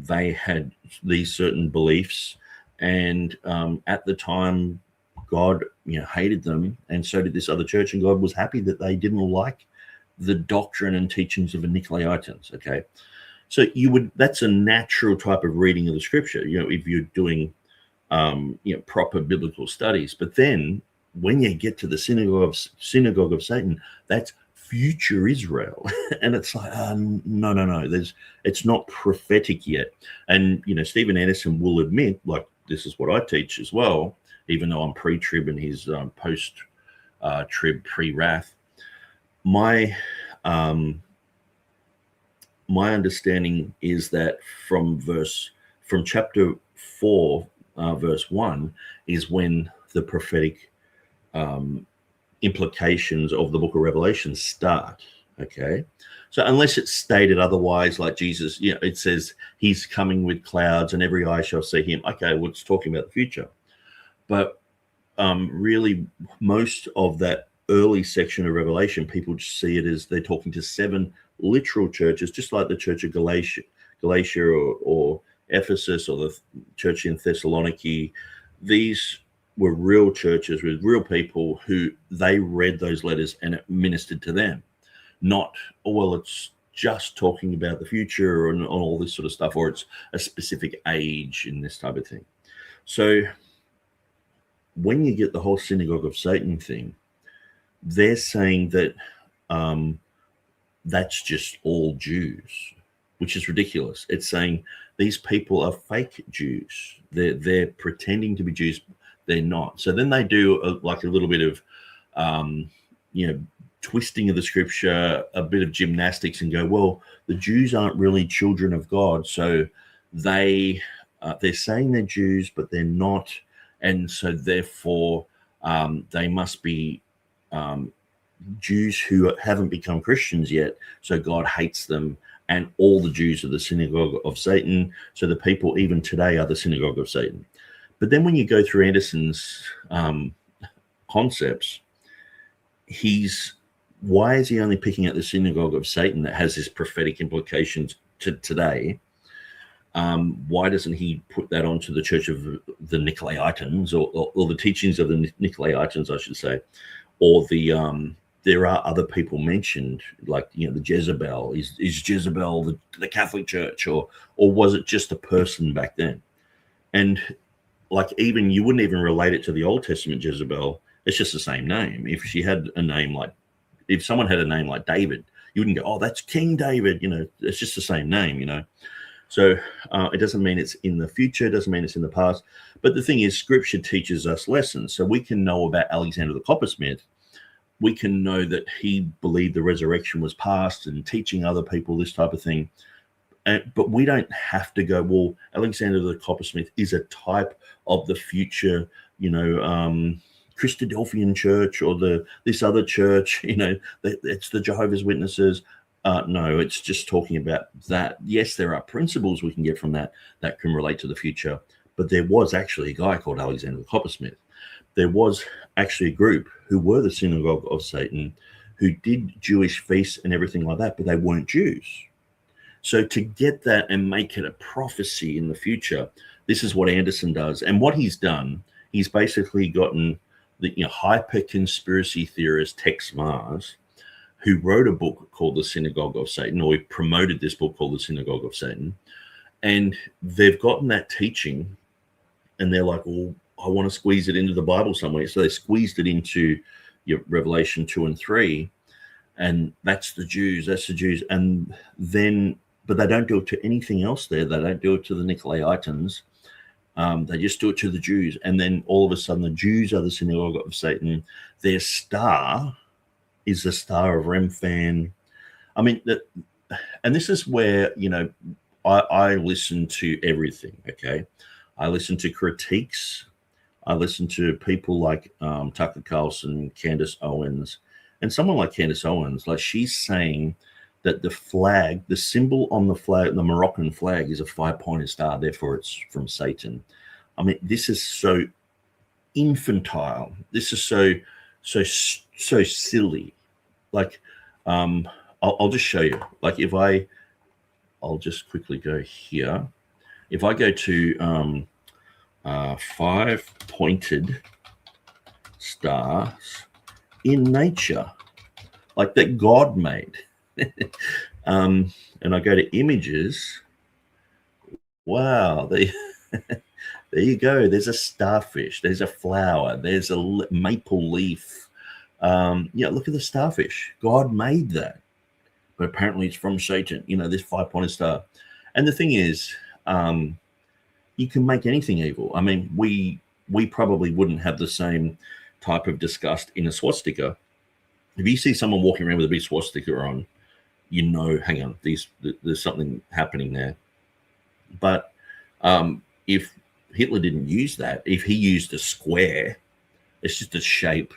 Speaker 7: They had these certain beliefs, and at the time, God, you know, hated them, and so did this other church, and God was happy that they didn't like the doctrine and teachings of the Nicolaitans. Okay, so that's a natural type of reading of the scripture, you know, if you're doing proper biblical studies. But then when you get to the synagogue of Satan, that's future Israel. And it's like, no, it's not prophetic yet. And, you know, Steven Anderson will admit, like, this is what I teach as well, even though I'm pre-trib and he's post-trib, pre-wrath. My understanding is that from chapter 4, verse 1 is when the prophetic implications of the book of Revelation start. Okay, so unless it's stated otherwise, like Jesus, you know, it says he's coming with clouds and every eye shall see him. Okay, well, it's talking about the future. But really, most of that early section of Revelation, people just see it as they're talking to 7 literal churches, just like the church of Galatia or Ephesus, or the church in Thessaloniki. These were real churches with real people who they read those letters and it ministered to them. Not, oh, well, it's just talking about the future and all this sort of stuff, or it's a specific age in this type of thing. So when you get the whole synagogue of Satan thing, they're saying that that's just all Jews, which is ridiculous. It's saying these people are fake Jews. They're pretending to be Jews. They're not. So then they do a little bit of, twisting of the scripture, a bit of gymnastics, and go, well, the Jews aren't really children of God. So they're saying they're Jews, but they're not. And so therefore they must be Jews who haven't become Christians yet. So God hates them, and all the Jews are the synagogue of Satan. So the people even today are the synagogue of Satan. But then when you go through Anderson's concepts, he's why is he only picking at the synagogue of Satan that has this prophetic implications to today? Why doesn't he put that onto the Church of the Nicolaitans, or the teachings of the Nicolaitans, I should say, or the there are other people mentioned, like, you know, the Jezebel. Is Jezebel the Catholic Church, or was it just a person back then? And like, even you wouldn't even relate it to the Old Testament Jezebel. It's just the same name. If she had a name like, if someone had a name like David, you wouldn't go, oh, that's King David. You know, it's just the same name, you know. So it doesn't mean it's in the future, it doesn't mean it's in the past. But the thing is, Scripture teaches us lessons. So we can know about Alexander the Coppersmith. We can know that he believed the resurrection was past and teaching other people this type of thing. But we don't have to go, well, Alexander the Coppersmith is a type of the future, you know, Christadelphian church, or this other church, you know, it's the Jehovah's Witnesses. No, it's just talking about that. Yes, there are principles we can get from that can relate to the future. But there was actually a guy called Alexander the Coppersmith. There was actually a group who were the synagogue of Satan, who did Jewish feasts and everything like that, but they weren't Jews. So to get that and make it a prophecy in the future, this is what Anderson does. And what he's done, he's basically gotten the hyper conspiracy theorist Texe Marrs, who wrote a book called The Synagogue of Satan, or he promoted this book called The Synagogue of Satan. And they've gotten that teaching, and they're like, well, I want to squeeze it into the Bible somewhere. So they squeezed it into Revelation 2 and 3, and that's the Jews. And then, but they don't do it to anything else there. They don't do it to the Nicolaitans. They just do it to the Jews. And then all of a sudden, the Jews are the synagogue of Satan. Their star is the star of Remphan. I mean, and this is where, you know, I listen to everything, okay? I listen to critiques. I listen to people like Tucker Carlson, Candace Owens, and someone like Candace Owens, like, she's saying that the flag, the symbol on the flag, the Moroccan flag, is a 5-pointed star, therefore it's from Satan. I mean, this is so infantile. This is so silly. Like, I'll just show you. Like, I'll just quickly go here. If I go to 5-pointed stars in nature, like that God made, and I go to images. Wow, there you go. There's a starfish. There's a flower. There's a maple leaf. Yeah, look at the starfish. God made that, but apparently it's from Satan. You know, this 5-pointed star. And the thing is, you can make anything evil. I mean, we probably wouldn't have the same type of disgust in a swastika. If you see someone walking around with a big swastika on, you know, hang on, there's something happening there. But if Hitler didn't use that, if he used a square, it's just a shape,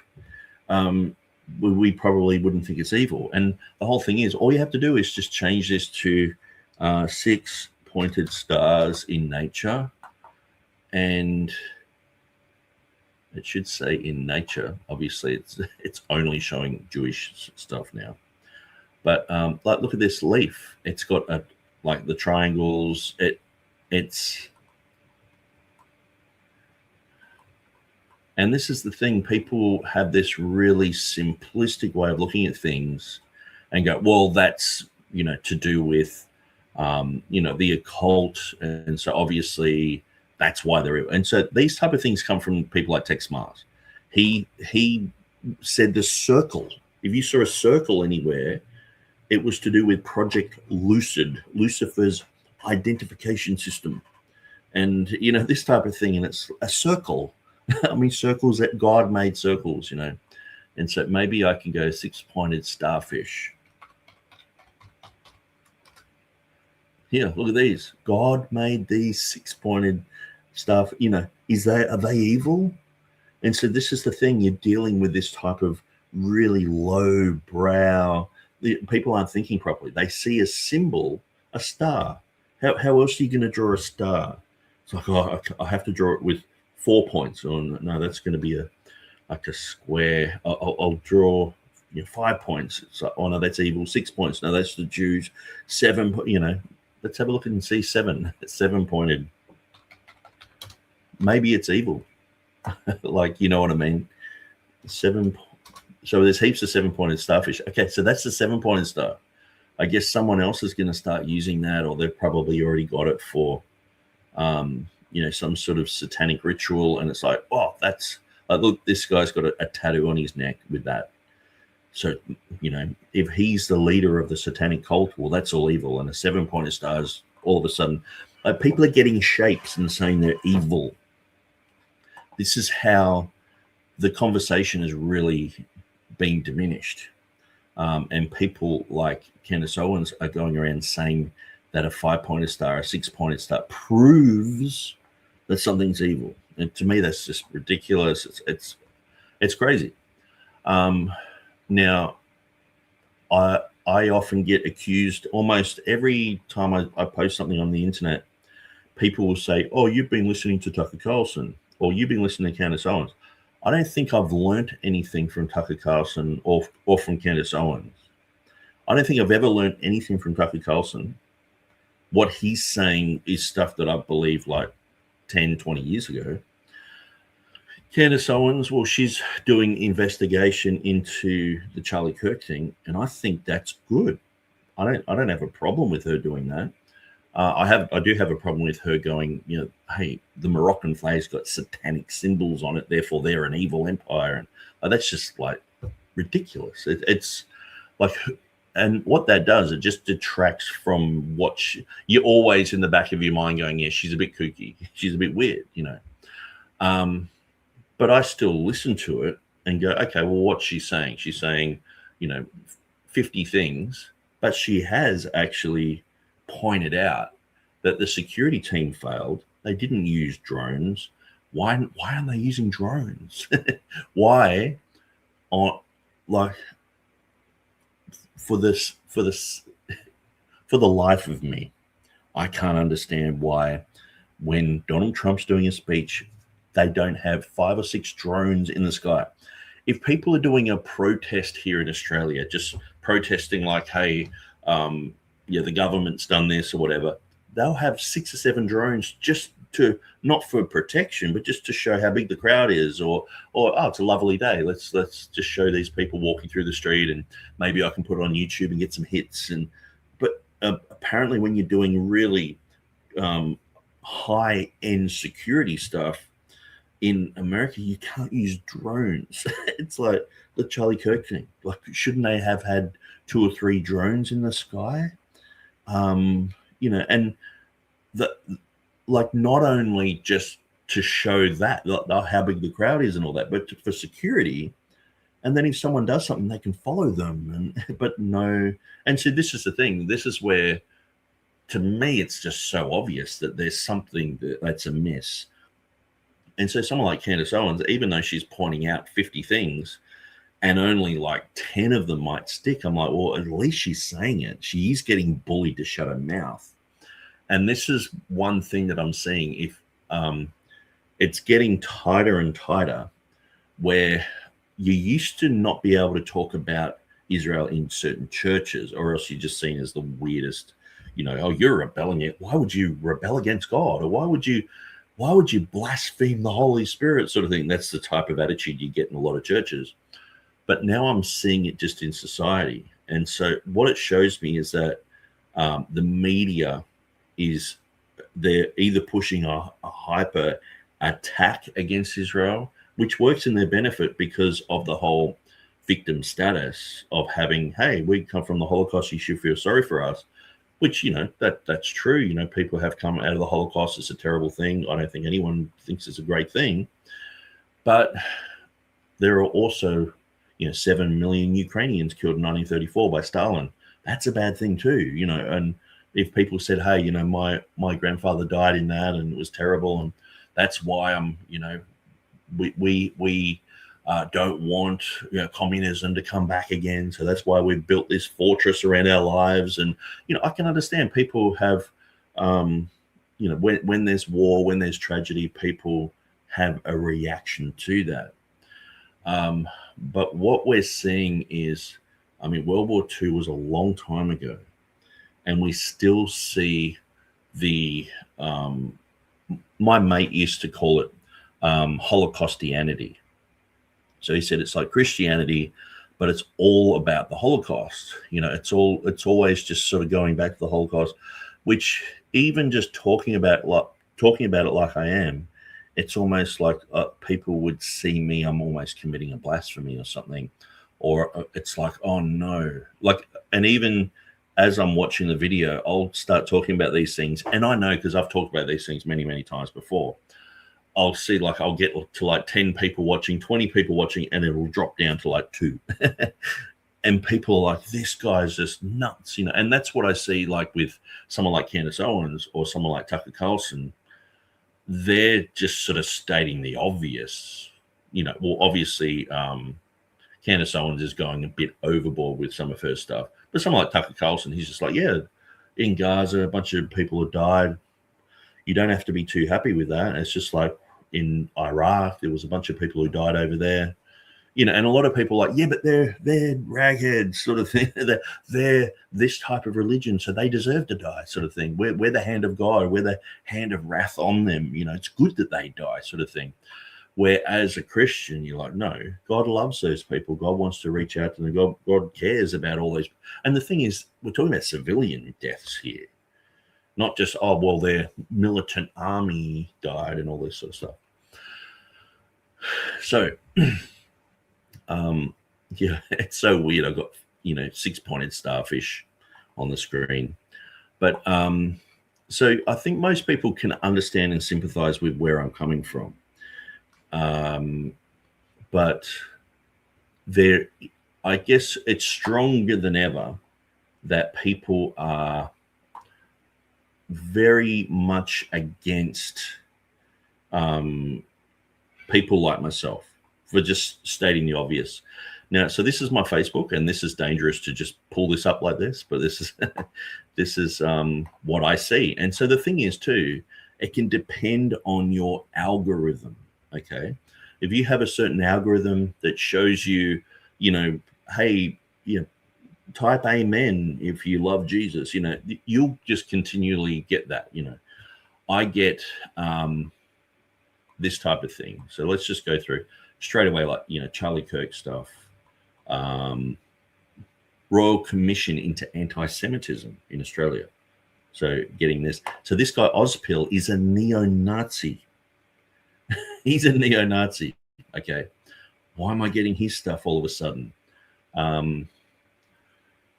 Speaker 7: we probably wouldn't think it's evil. And the whole thing is, all you have to do is just change this to 6-pointed stars in nature, and it should say in nature. Obviously, it's only showing Jewish stuff now. But like, look at this leaf. It's got like the triangles. It's and this is the thing. People have this really simplistic way of looking at things and go, well, that's, you know, to do with you know, the occult, and so obviously that's why they're. And so these type of things come from people like Texe Marrs. He said the circle. If you saw a circle anywhere, it was to do with Project Lucid, Lucifer's identification system, and you know, this type of thing. And it's a circle. I mean, circles, that God made circles, you know. And so maybe I can go 6-pointed starfish. Here, look at these. God made these 6-pointed stuff. You know, are they evil? And so this is the thing. You're dealing with this type of really low brow. People aren't thinking properly. They see a symbol, a star. How else are you going to draw a star? It's like, oh, I have to draw it with 4 points. Or no, that's going to be like a square. I'll draw 5 points. It's like, oh no, that's evil. 6 points. No, that's the Jews. 7. Let's have a look and see 7. It's 7-pointed. Maybe it's evil. Like, you know what I mean? 7. So there's heaps of 7-pointed starfish. Okay, so that's the 7-pointed star. I guess someone else is going to start using that, or they've probably already got it for, some sort of satanic ritual. And it's like, oh, that's look, this guy's got a tattoo on his neck with that. So, if he's the leader of the satanic cult, well, that's all evil. And a 7-pointed star is all of a sudden, people are getting shapes and saying they're evil. This is how the conversation is really being diminished. And people like Candace Owens are going around saying that a 5-pointed star, a 6-pointed star proves that something's evil. And to me, that's just ridiculous. It's crazy. Now, I often get accused almost every time I post something on the internet. People will say, oh, you've been listening to Tucker Carlson, or you've been listening to Candace Owens. I don't think I've learnt anything from Tucker Carlson or from Candace Owens. I don't think I've ever learnt anything from Tucker Carlson. What he's saying is stuff that I believed like 10, 20 years ago. Candace Owens, well, she's doing investigation into the Charlie Kirk thing, and I think that's good. I don't have a problem with her doing that. I do have a problem with her going, hey, the Moroccan flag's got satanic symbols on it, therefore they're an evil empire, and that's just like ridiculous. It's like, and what that does, it just detracts from what you're always in the back of your mind going, yeah, she's a bit kooky, she's a bit weird, But I still listen to it and go, okay, well, what's she saying? She's saying, 50 things, but she has actually pointed out that the security team failed. They didn't use drones. Why aren't they using drones? Why aren't, like, for the life of me, I can't understand why when Donald Trump's doing a speech, they don't have 5 or 6 drones in the sky. If people are doing a protest here in Australia, just protesting like, hey, the government's done this or whatever, they'll have 6 or 7 drones just to, not for protection, but just to show how big the crowd is, or oh, it's a lovely day. Let's just show these people walking through the street, and maybe I can put it on YouTube and get some hits. But apparently, when you're doing really high-end security stuff in America, you can't use drones. It's like the Charlie Kirk thing. Like, shouldn't they have had 2 or 3 drones in the sky? And not only just to show that, how big the crowd is and all that, but for security. And then if someone does something, they can follow them. But no. And so this is the thing. This is where, to me, it's just so obvious that there's something that's amiss. And so someone like Candace Owens, even though she's pointing out 50 things and only like 10 of them might stick, I'm like, well, at least she's saying it. She is getting bullied to shut her mouth. And this is one thing that I'm seeing. If it's getting tighter and tighter, where you used to not be able to talk about Israel in certain churches, or else you're just seen as the weirdest, oh, you're rebelling. Why would you rebel against God? Or why would you blaspheme the Holy Spirit, sort of thing? That's the type of attitude you get in a lot of churches. But now I'm seeing it just in society. And so what it shows me is that the media they're either pushing a hyper attack against Israel, which works in their benefit because of the whole victim status of having, hey, we come from the Holocaust, you should feel sorry for us. Which, that's true. People have come out of the Holocaust. It's a terrible thing. I don't think anyone thinks it's a great thing. But there are also, 7 million Ukrainians killed in 1934 by Stalin. That's a bad thing too, And if people said, hey, my grandfather died in that and it was terrible, and that's why I'm, we don't want communism to come back again. So that's why we've built this fortress around our lives. And, I can understand people have, when there's war, when there's tragedy, people have a reaction to that. But what we're seeing is, I mean, World War II was a long time ago, and we still see the, my mate used to call it Holocaustianity. So he said it's like Christianity, but it's all about the Holocaust. You know, it's always just sort of going back to the Holocaust, which even just talking about it like I am, it's almost like people would see me, I'm almost committing a blasphemy or something, or it's like, oh no, like, and even as I'm watching the video, I'll start talking about these things, and I know because I've talked about these things many, many times before. I'll see, like, I'll get to like 10 people watching, 20 people watching, and it will drop down to like 2. And people are like, this guy's just nuts, you know. And that's what I see, like, with someone like Candace Owens or someone like Tucker Carlson. They're just sort of stating the obvious, you know. Well, obviously, Candace Owens is going a bit overboard with some of her stuff. But someone like Tucker Carlson, he's just like, yeah, in Gaza, a bunch of people have died. You don't have to be too happy with that. It's just like in Iraq, there was a bunch of people who died over there. You know, and a lot of people are like, yeah, but they're ragheads sort of thing. They're this type of religion, so they deserve to die sort of thing. We're the hand of God. We're the hand of wrath on them. You know, it's good that they die sort of thing. Whereas a Christian, you're like, no, God loves those people. God wants to reach out to them. God cares about all those. And the thing is, we're talking about civilian deaths here. Not just, oh, well, their militant army died and all this sort of stuff. So, yeah, it's so weird. I've got, you know, 6-pointed starfish on the screen. But so I think most people can understand and sympathize with where I'm coming from. But there, I guess it's stronger than ever that people are very much against people like myself for just stating the obvious. Now, so this is my Facebook, and this is dangerous to just pull this up like this, but this is this is what I see. And so the thing is too, it can depend on your algorithm. Okay, if you have a certain algorithm that shows you, you know, hey, you know, type amen if you love Jesus, you know, you'll just continually get that. You know, I get this type of thing. So let's just go through straight away, like, you know, Charlie Kirk stuff, Royal Commission into Anti-Semitism in Australia. So getting this. So this guy Ozpil is a neo-Nazi. He's a neo-Nazi. Okay, why am I getting his stuff all of a sudden?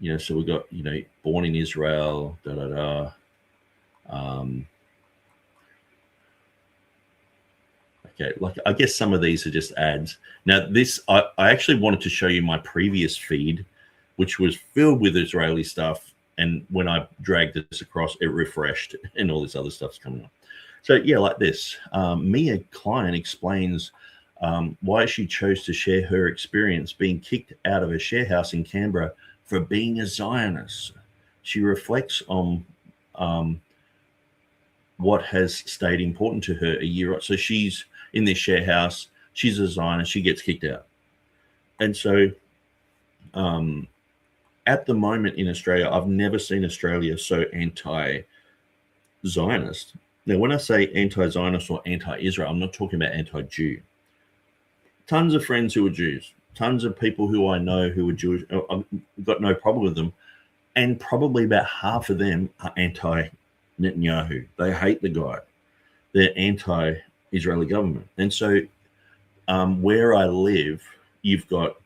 Speaker 7: You know, so we got, you know, born in Israel, okay, like, I guess some of these are just ads. Now, this, I actually wanted to show you my previous feed, which was filled with Israeli stuff. And when I dragged this across, it refreshed and all this other stuff's coming up. So, yeah, like this. Mia Klein explains why she chose to share her experience being kicked out of a share house in Canberra for being a Zionist. She reflects on what has stayed important to her a year. So she's in this share house. She's a Zionist. She gets kicked out. And so at the moment in Australia, I've never seen Australia so anti-Zionist. Now, when I say anti-Zionist or anti-Israel, I'm not talking about anti-Jew. Tons of friends who are Jews, tons of people who I know who are Jewish. I've got no problem with them. And probably about half of them are anti-Netanyahu. They hate the guy. They're anti-Israeli government. And so where I live, you've got,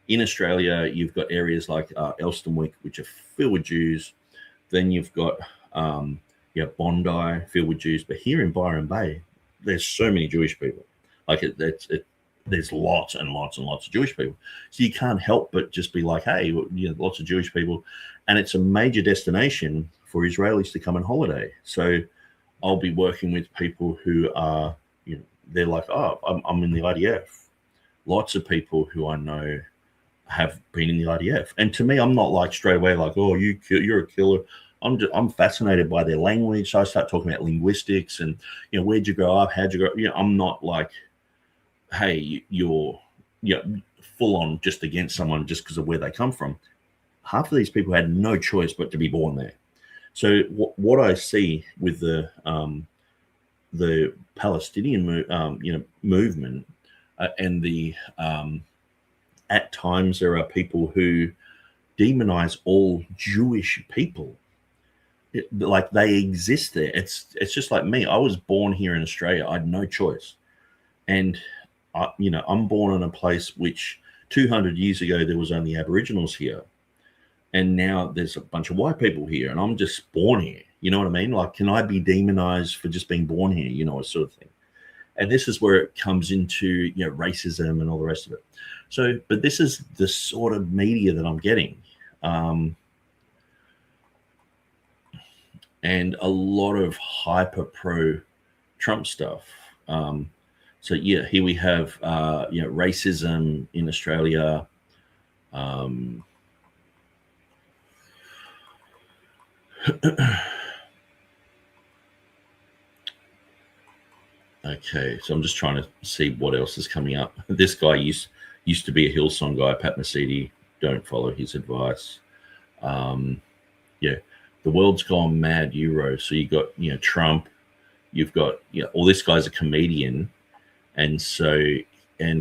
Speaker 7: in Australia, you've got areas like Elstonwick, which are filled with Jews. Then you've got Bondi, filled with Jews. But here in Byron Bay, there's so many Jewish people. Like there's lots and lots and lots of Jewish people. So you can't help but just be like, hey, you know, lots of Jewish people. And it's a major destination for Israelis to come on holiday. So I'll be working with people who are, you know, they're like, oh, I'm in the IDF. Lots of people who I know have been in the IDF. And to me, I'm not like straight away like, oh, you're a killer. I'm fascinated by their language. So I start talking about linguistics and, you know, where'd you grow up? How'd you grow up? You know, I'm not like, hey, you're full on just against someone just because of where they come from. Half of these people had no choice but to be born there. So what I see with the Palestinian movement and the at times there are people who demonize all Jewish people. Like they exist there. It's just like me. I was born here in Australia. I had no choice. And, I'm born in a place which 200 years ago, there was only Aboriginals here. And now there's a bunch of white people here. And I'm just born here. You know what I mean? Like, can I be demonized for just being born here? A sort of thing. And this is where it comes into, racism and all the rest of it. So, but this is the sort of media that I'm getting. And a lot of hyper pro Trump stuff. So here we have racism in Australia. Okay, so I'm just trying to see what else is coming up. This guy used to be a Hillsong guy, Pat Mesiti. Don't follow his advice. The world's gone mad, Euro. So you got Trump, you've got all this guy's a comedian, and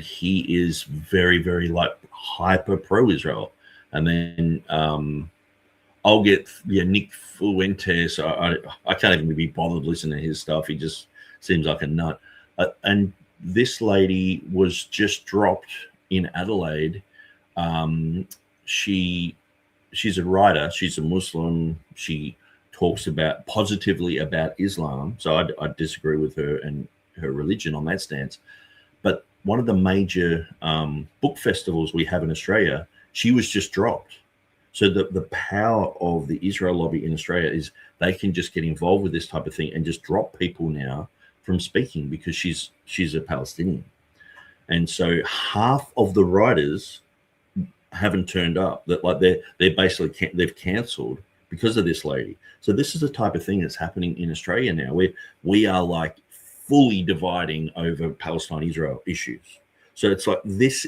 Speaker 7: he is very, very like hyper pro Israel. And then I'll get Nick Fuentes. I can't even be bothered listening to his stuff. He just seems like a nut. And this lady was just dropped in Adelaide. She's a writer. She's a Muslim. She talks positively about Islam. So I disagree with her and her religion on that stance. But one of the major book festivals we have in Australia, she was just dropped. So the power of the Israel lobby in Australia is they can just get involved with this type of thing and just drop people now from speaking because she's a Palestinian. And so half of the writers haven't turned up. That like they're basically they've cancelled because of this lady. So this is the type of thing that's happening in Australia now, where we are like fully dividing over Palestine-Israel issues. So it's like this,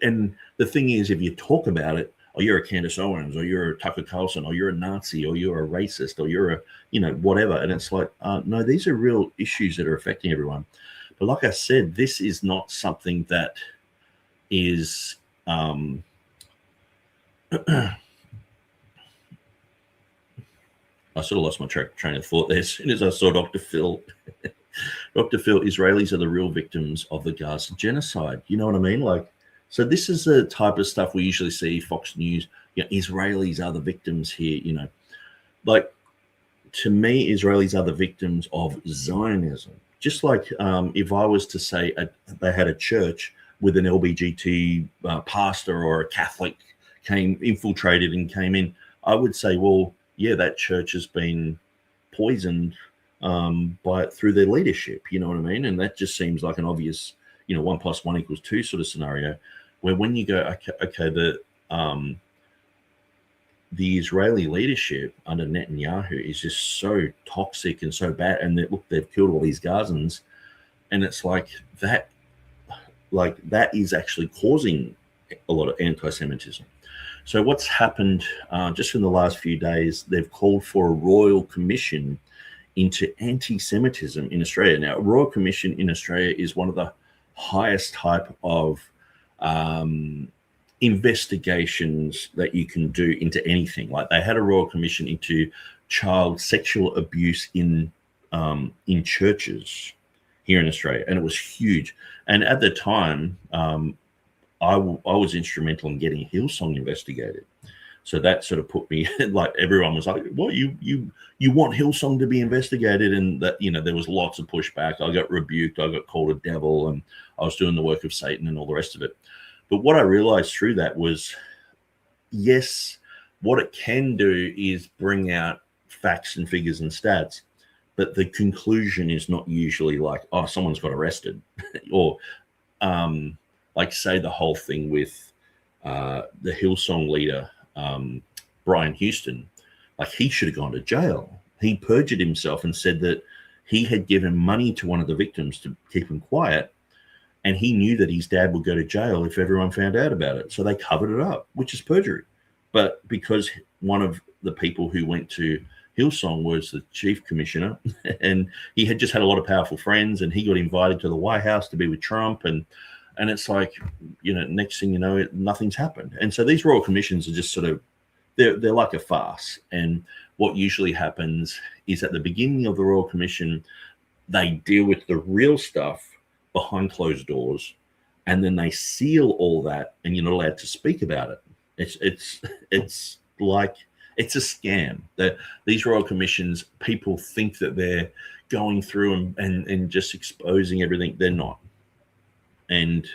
Speaker 7: and the thing is, if you talk about it, or you're a Candace Owens, or you're a Tucker Carlson, or you're a Nazi, or you're a racist, or you're a whatever, and it's like no, these are real issues that are affecting everyone. But like I said, this is not something that is I sort of lost my train of thought there as soon as I saw Dr. Phil. Dr. Phil, Israelis are the real victims of the Gaza genocide. You know what I mean? Like, so this is the type of stuff we usually see, Fox News. Israelis are the victims here, Like, to me, Israelis are the victims of Zionism. Just like if I was to say they had a church with an LBGT pastor or a Catholic infiltrated and came in, I would say, well, yeah, that church has been poisoned through their leadership. You know what I mean? And that just seems like an obvious, 1 + 1 = 2 sort of scenario, where when you go, okay, the Israeli leadership under Netanyahu is just so toxic and so bad, and they've killed all these Gazans, and it's like that is actually causing a lot of anti-Semitism. So what's happened just in the last few days, they've called for a royal commission into anti-Semitism in Australia. Now, a royal commission in Australia is one of the highest type of investigations that you can do into anything. Like they had a royal commission into child sexual abuse in churches here in Australia, and it was huge. And at the time, I was instrumental in getting Hillsong investigated. So that sort of put me, like everyone was like, well, you want Hillsong to be investigated? And that, there was lots of pushback. I got rebuked. I got called a devil, and I was doing the work of Satan and all the rest of it. But what I realized through that was, yes, what it can do is bring out facts and figures and stats. But the conclusion is not usually like, oh, someone's got arrested or like say the whole thing with the Hillsong leader, Brian Houston, like he should have gone to jail. He perjured himself and said that he had given money to one of the victims to keep him quiet. And he knew that his dad would go to jail if everyone found out about it. So they covered it up, which is perjury. But because one of the people who went to Hillsong was the chief commissioner, and he had just had a lot of powerful friends, and he got invited to the White House to be with Trump. And it's like, next thing you know, nothing's happened. And so these royal commissions are just sort of, they're like a farce. And what usually happens is at the beginning of the royal commission, they deal with the real stuff behind closed doors, and then they seal all that, and you're not allowed to speak about it. It's like, it's a scam. That these royal commissions, people think that they're going through and just exposing everything. They're not. And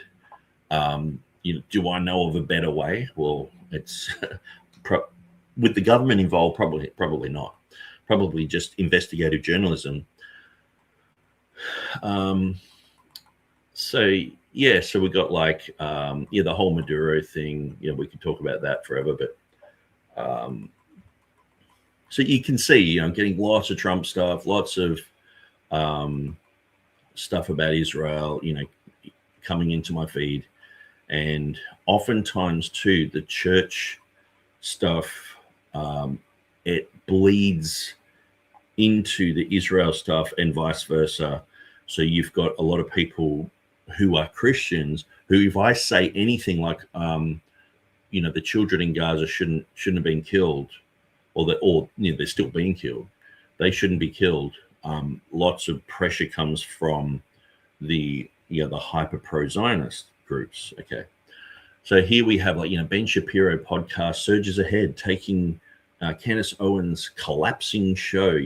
Speaker 7: do I know of a better way? Well, it's with the government involved, probably not. Probably just investigative journalism. So we got like the whole Maduro thing. We could talk about that forever, but so you can see, getting lots of Trump stuff, lots of stuff about Israel, coming into my feed, and oftentimes too the church stuff, it bleeds into the Israel stuff and vice versa. So you've got a lot of people who are Christians who, if I say anything like, the children in Gaza shouldn't have been killed, or they're still being killed, they shouldn't be killed. Lots of pressure comes from the hyper pro-Zionist groups. Okay, so here we have Ben Shapiro podcast surges ahead, taking Candace Owens' collapsing show.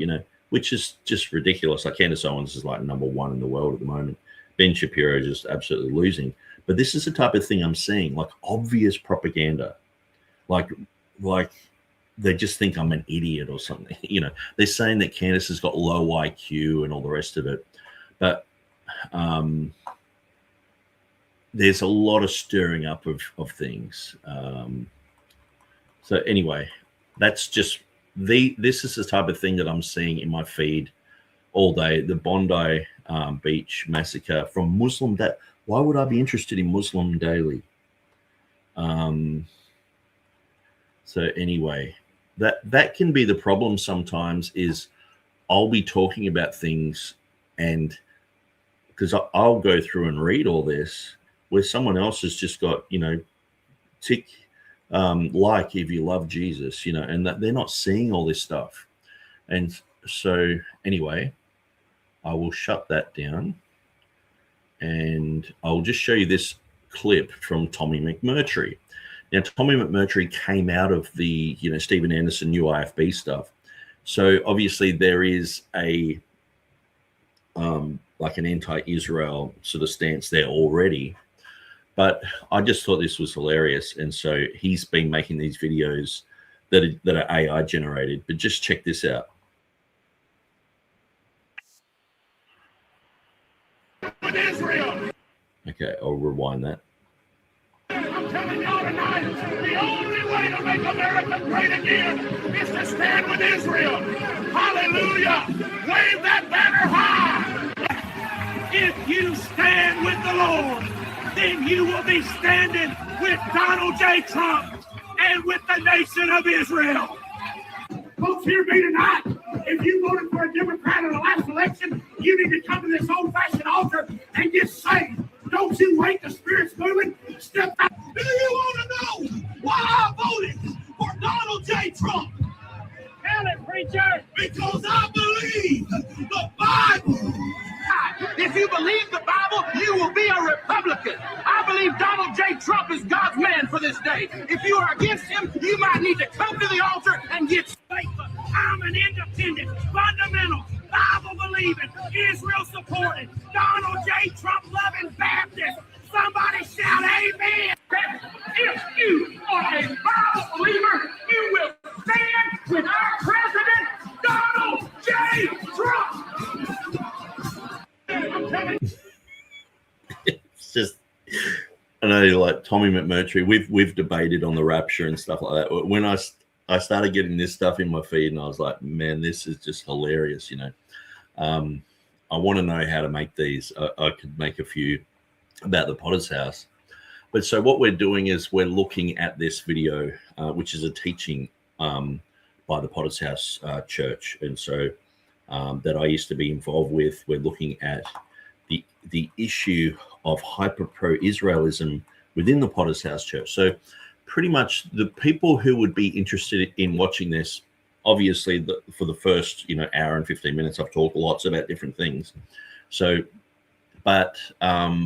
Speaker 7: Which is just ridiculous. Like Candace Owens is like #1 in the world at the moment. Ben Shapiro is just absolutely losing. But this is the type of thing I'm seeing, like obvious propaganda. Like they just think I'm an idiot or something. They're saying that Candace has got low IQ and all the rest of it. But there's a lot of stirring up of things. So anyway, that's just this is the type of thing that I'm seeing in my feed all day. The Bondi Beach massacre from Muslim. Why would I be interested in Muslim Daily? So anyway, that can be the problem sometimes. Is I'll be talking about things, and because I'll go through and read all this, where someone else has just got tick. Like if you love Jesus, and that they're not seeing all this stuff. And so anyway, I will shut that down, and I'll just show you this clip from Tommy McMurtry. Now, Tommy McMurtry came out of the, Stephen Anderson new IFB stuff. So obviously there is a like an anti-Israel sort of stance there already. But I just thought this was hilarious. And so he's been making these videos that are AI generated. But just check this out.
Speaker 5: With Israel.
Speaker 7: Okay, I'll rewind that.
Speaker 5: I'm telling y'all tonight, the only way to make America great again is to stand with Israel. Hallelujah. Wave that banner high. If you stand with the Lord, then you will be standing with Donald J. Trump and with the nation of Israel. Folks, hear me tonight. If you voted for a Democrat in the last election, you need to come to this old-fashioned altar and get saved. Don't you wait, the Spirit's moving. Step out. Do you want to know why I voted for Donald J. Trump? Tell it, preacher. Because I believe the Bible.
Speaker 2: If you believe the Bible, you will be a Republican. I believe Donald J. Trump is God's man for this day. If you are against him, you might need to come to the altar and get saved. I'm an independent, fundamental, Bible-believing, Israel-supporting, Donald J. Trump-loving Baptist. Somebody shout amen. If you are a Bible believer, you will stand with our president, Donald J. Trump.
Speaker 7: It's just, I know, like Tommy McMurtry, we've debated on the rapture and stuff like that. When I started getting this stuff in my feed, and I was like, man, this is just hilarious, I want to know how to make these. I could make a few about the Potter's House. But so what we're doing is we're looking at this video, which is a teaching by the Potter's House Church, and so that I used to be involved with. We're looking at the issue of hyper pro-Israelism within the Potter's House Church. So pretty much the people who would be interested in watching this, obviously for the first hour and 15 minutes, I've talked lots about different things. So, but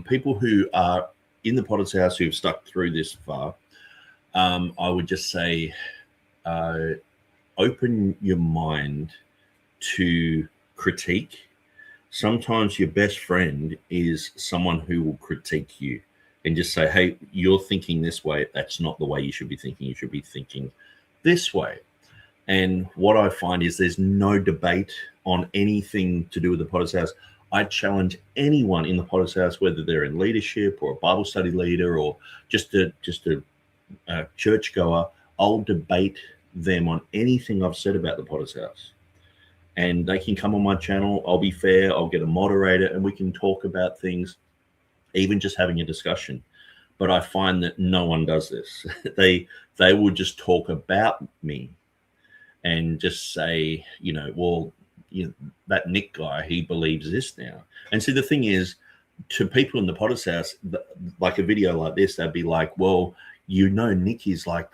Speaker 7: people who are in the Potter's House who've stuck through this far, I would just say, open your mind to critique. Sometimes your best friend is someone who will critique you and just say, hey, you're thinking this way. That's not the way you should be thinking. You should be thinking this way. And what I find is there's no debate on anything to do with the Potter's House. I challenge anyone in the Potter's House, whether they're in leadership or a Bible study leader or just a churchgoer, I'll debate them on anything I've said about the Potter's House. And they can come on my channel. I'll be fair. I'll get a moderator and we can talk about things, even just having a discussion. But I find that no one does this. They would just talk about me and just say, that Nick guy, he believes this now. And see, the thing is, to people in the Potter's House, like a video like this, they'd be like, well, Nick is like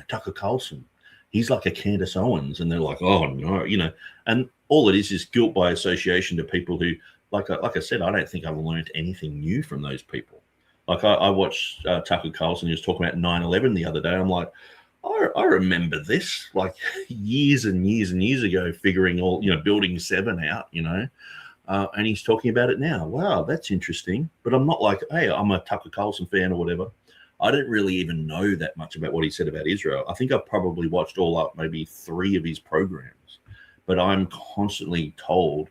Speaker 7: Tucker Carlson. He's like a Candace Owens. And they're like, oh, no, And all it is guilt by association to people who, like I said, I don't think I've learned anything new from those people. Like I watched Tucker Carlson, he was talking about 9/11 the other day. I'm like, I remember this like years and years and years ago, figuring all, building 7 out, and he's talking about it now. Wow, that's interesting. But I'm not like, hey, I'm a Tucker Carlson fan or whatever. I didn't really even know that much about what he said about Israel. I think I've probably watched all up maybe 3 of his programs, but I'm constantly told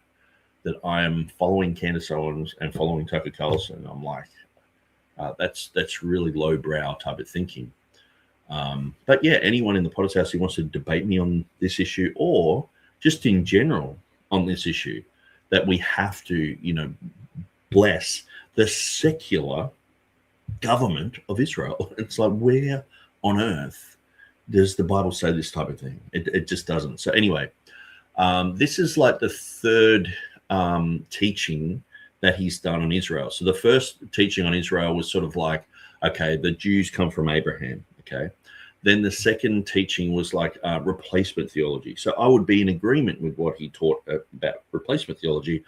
Speaker 7: that I am following Candace Owens and following Tucker Carlson. I'm like, that's really lowbrow type of thinking. But yeah, anyone in the Potter's House who wants to debate me on this issue or just in general on this issue, that we have to, bless the secular government of Israel. It's like, where on earth does the Bible say this type of thing? It just doesn't. So anyway, this is like the third teaching that he's done on Israel. So the first teaching on Israel was sort of like, okay, the Jews come from Abraham. Okay. Then the second teaching was like replacement theology. So I would be in agreement with what he taught about replacement theology.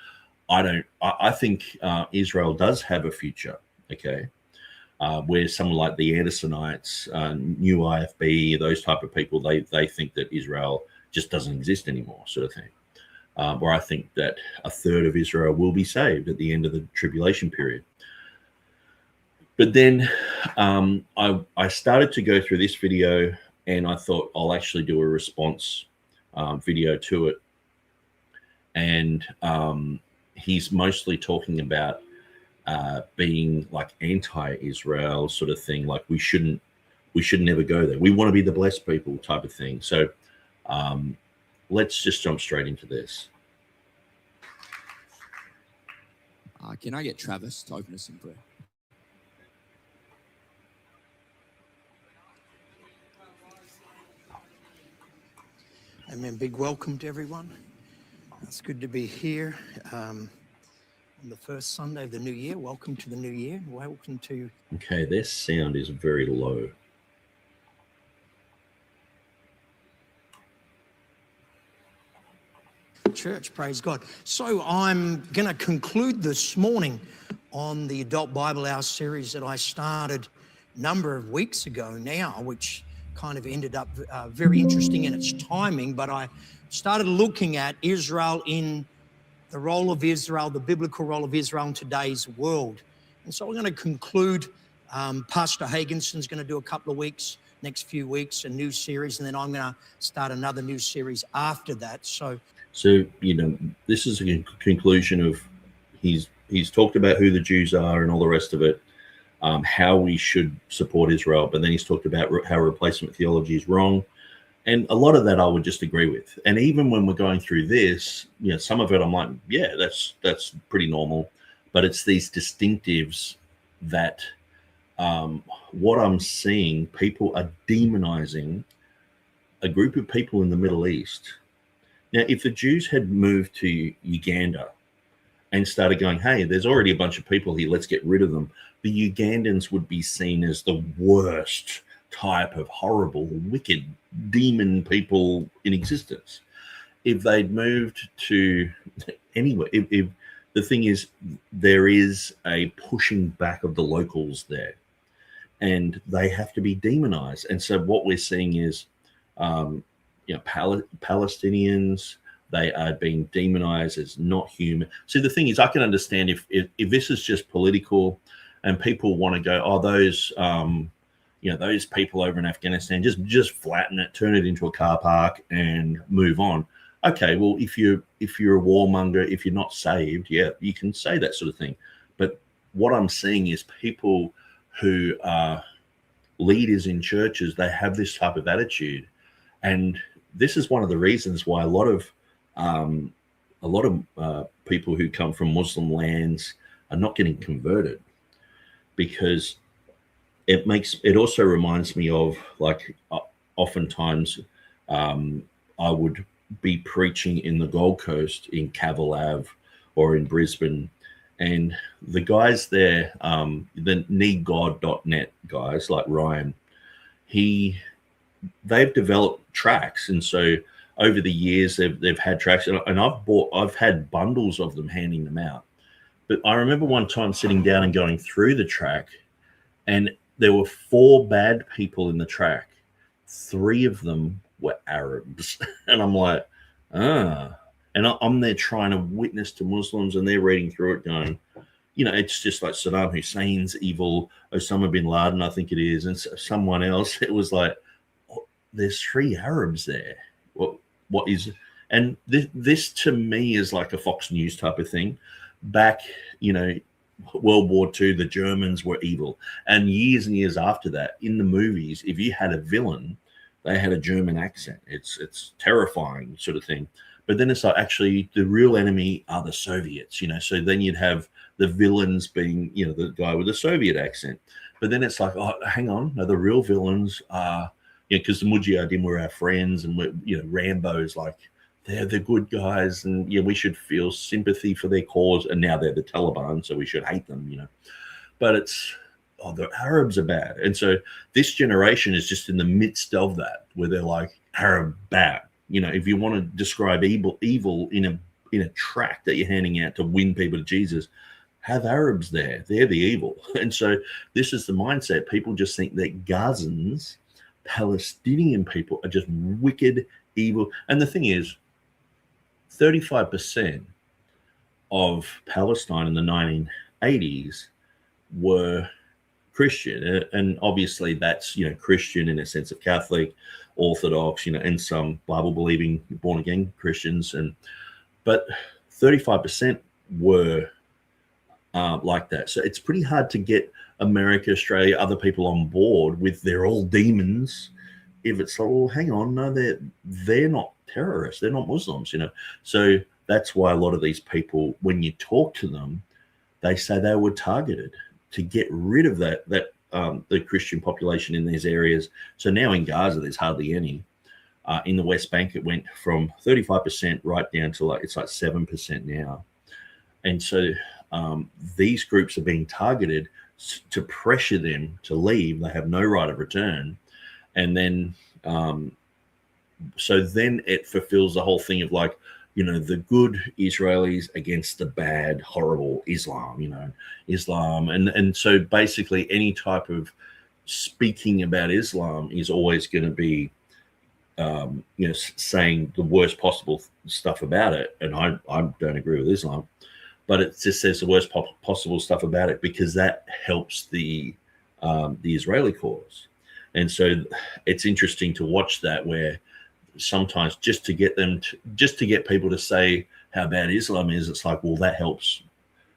Speaker 7: I think Israel does have a future. Okay. Where someone like the Andersonites, New IFB, those type of people, they think that Israel just doesn't exist anymore, sort of thing. Where I think that a third of Israel will be saved at the end of the tribulation period. But then I started to go through this video and I thought I'll actually do a response video to it. And he's mostly talking about being like anti-Israel sort of thing. Like we should never go there. We want to be the blessed people type of thing. So let's just jump straight into this.
Speaker 8: Can I get Travis to open us in prayer?
Speaker 2: Amen. Big welcome to everyone. It's good to be here on the first Sunday of the new year. Welcome to the new year. Welcome to...
Speaker 7: Okay, this sound is very low.
Speaker 2: Church, praise God. So I'm going to conclude this morning on the Adult Bible Hour series that I started a number of weeks ago now, which kind of ended up very interesting in its timing. But I started looking at Israel in the role of Israel, the biblical role of Israel in today's world. And so we're going to conclude. Pastor Higginson's going to do a couple of weeks, next few weeks, a new series, and then I'm going to start another new series after that. So
Speaker 7: this is a conclusion of he's talked about who the Jews are and all the rest of it, how we should support Israel, but then he's talked about how replacement theology is wrong. And a lot of that I would just agree with. And even when we're going through this, some of it I'm like, yeah, that's pretty normal. But it's these distinctives that what I'm seeing, people are demonizing a group of people in the Middle East. Now, if the Jews had moved to Uganda and started going, hey, there's already a bunch of people here, let's get rid of them, the Ugandans would be seen as the worst type of horrible, wicked, demon people in existence. If they'd moved to anywhere, if the thing is, there is a pushing back of the locals there, and they have to be demonized. And so what we're seeing is, Palestinians, they are being demonized as not human. See, the thing is, I can understand if this is just political and people want to go, oh, those those people over in Afghanistan, just flatten it, turn it into a car park and move on. Okay, well, if you're a warmonger, if you're not saved, yeah, you can say that sort of thing. But what I'm seeing is people who are leaders in churches, they have this type of attitude. And this is one of the reasons why a lot of people who come from Muslim lands are not getting converted, because it also reminds me of, like, oftentimes I would be preaching in the Gold Coast in Cavill or in Brisbane, and the guys there, the needgod.net guys like Ryan, they've developed tracks, and so over the years they've had tracks, and I've had bundles of them, handing them out. But I remember one time sitting down and going through the track, and there were 4 bad people in the track. 3 of them were Arabs, and I'm like, and I'm there trying to witness to Muslims, and they're reading through it going, it's just like Saddam Hussein's evil, Osama bin Laden, I think it is, and someone else. It was like, there's 3 Arabs there. What is, and this to me is like a Fox News type of thing. Back, World War II, the Germans were evil, and years after that, in the movies, if you had a villain, they had a German accent. It's terrifying sort of thing. But then it's like, actually, the real enemy are the Soviets, So then you'd have the villains being, the guy with a Soviet accent. But then it's like, oh, hang on, no, the real villains are, because the Mujahideen were our friends, and Rambo's like, they're the good guys, and we should feel sympathy for their cause. And now they're the Taliban, so we should hate them, But it's, the Arabs are bad. And so this generation is just in the midst of that, where they're like, Arab bad. If you want to describe evil in a tract that you're handing out to win people to Jesus, have Arabs there. They're the evil. And so this is the mindset. People just think that Gazans, Palestinian people, are just wicked, evil. And the thing is, 35% of Palestine in the 1980s were Christian, and obviously that's Christian in a sense of Catholic, Orthodox, and some Bible-believing born-again Christians, but 35% were like that. So it's pretty hard to get America, Australia, other people on board with they're all demons. If it's like, well, hang on, no, they're not terrorists, they're not Muslims, So that's why a lot of these people, when you talk to them, they say they were targeted to get rid of the Christian population in these areas. So now in Gaza, there's hardly any. In the West Bank, it went from 35% right down to it's like 7% now. And so these groups are being targeted to pressure them to leave. They have no right of return. And then, so then it fulfills the whole thing of the good Israelis against the bad, horrible Islam, Islam. And so basically any type of speaking about Islam is always going to be, saying the worst possible stuff about it. And I don't agree with Islam, but it just says the worst possible stuff about it because that helps the Israeli cause. And so it's interesting to watch that, where sometimes just to get people to say how bad Islam is, it's like, well, that helps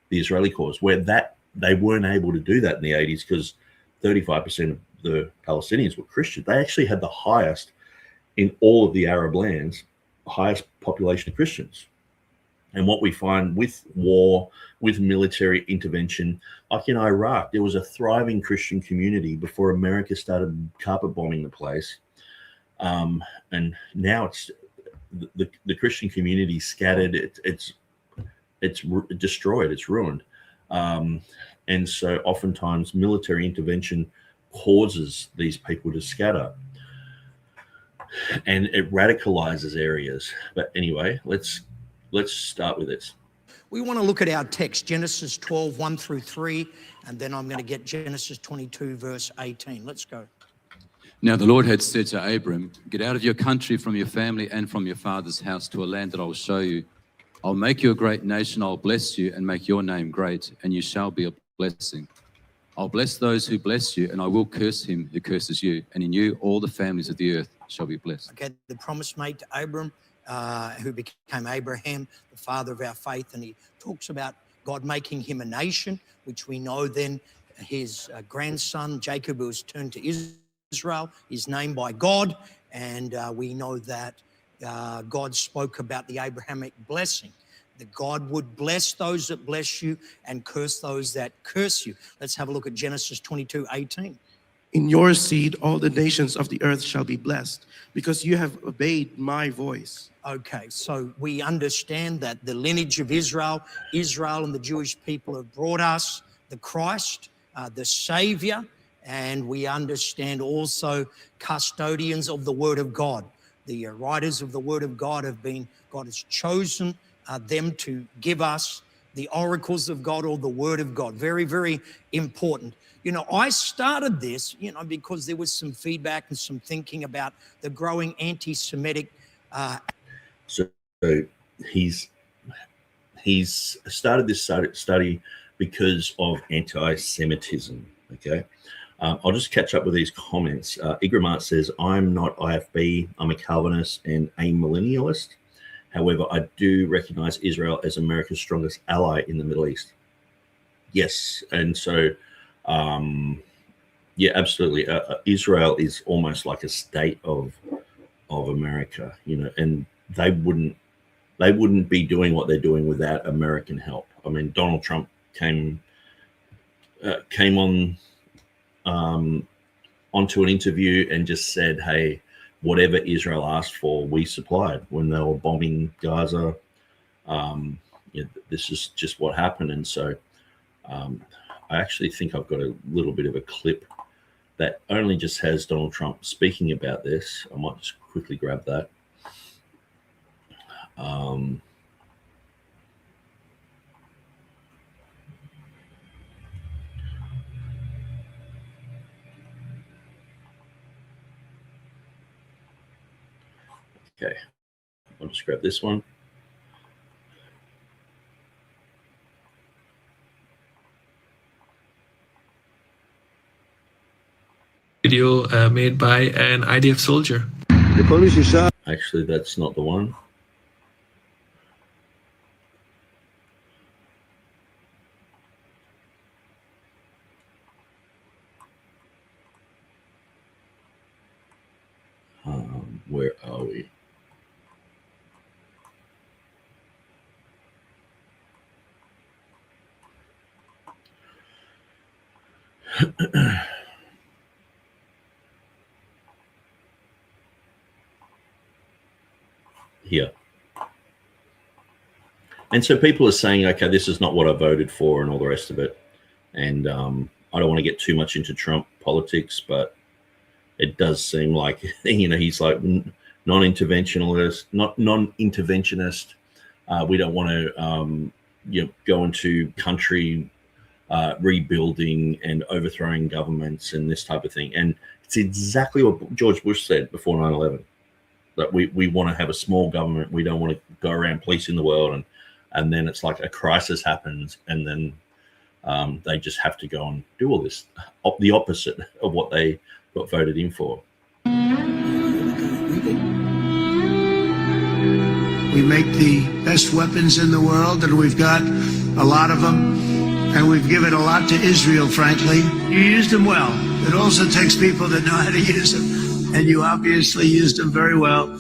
Speaker 7: the Israeli cause, where that they weren't able to do that in the 80s because 35% of the Palestinians were Christian. They actually had the highest in all of the Arab lands, highest population of Christians. And what we find with war, with military intervention, like in Iraq, there was a thriving Christian community before America started carpet bombing the place. And now it's the Christian community scattered. It's destroyed. It's ruined. And so oftentimes military intervention causes these people to scatter. And it radicalizes areas. But anyway, let's start with this.
Speaker 2: We want to look at our text, Genesis 12, 1 through 3, and then I'm going to get Genesis 22, verse 18. Let's go.
Speaker 9: Now the Lord had said to Abram, get out of your country, from your family, and from your father's house to a land that I will show you. I'll make you a great nation, I'll bless you and make your name great, and you shall be a blessing. I'll bless those who bless you, and I will curse him who curses you, and in you all the families of the earth shall be blessed.
Speaker 2: Okay, the promise made to Abram, who became Abraham, the father of our faith, and he talks about God making him a nation, which we know then his grandson Jacob, who was turned to Israel, is named by God, and we know that God spoke about the Abrahamic blessing, that God would bless those that bless you and curse those that curse you. Let's have a look at Genesis 22, 18.
Speaker 10: In your seed, all the nations of the earth shall be blessed, because you have obeyed my voice.
Speaker 2: Okay, so we understand that the lineage of Israel and the Jewish people have brought us the Christ, the Savior, and we understand also custodians of the Word of God. The writers of the Word of God God has chosen them to give us the oracles of God or the Word of God. Very, very important. You know, I started this, because there was some feedback and some thinking about the growing anti-Semitic.
Speaker 7: So he's started this study because of anti-Semitism. Okay, I'll just catch up with these comments. Igramart says, "I'm not IFB. I'm a Calvinist and a millennialist. However, I do recognize Israel as America's strongest ally in the Middle East." Yes, and so. Yeah, absolutely. Israel is almost like a state of America, and they wouldn't be doing what they're doing without American help. I mean, Donald Trump came on onto an interview and just said, "Hey, whatever Israel asked for, we supplied." When they were bombing Gaza, this is just what happened, and so. I actually think I've got a little bit of a clip that only just has Donald Trump speaking about this. I might just quickly grab that. Okay, I'll just grab this one.
Speaker 11: Video made by an IDF soldier.
Speaker 7: Actually, that's not the one. Where are we? Here. And so people are saying, okay, this is not what I voted for and all the rest of it. And I don't want to get too much into Trump politics, but it does seem like, he's like non-interventionist. We don't want to, go into country rebuilding and overthrowing governments and this type of thing. And it's exactly what George Bush said before 9/11. That we want to have a small government. We don't want to go around policing the world, and then it's like a crisis happens, and then they just have to go and do all this, the opposite of what they got voted in for.
Speaker 12: We make the best weapons in the world, and we've got a lot of them, and we've given a lot to Israel, frankly. You used them well. It also takes people that know how to use them. And you obviously used them very well.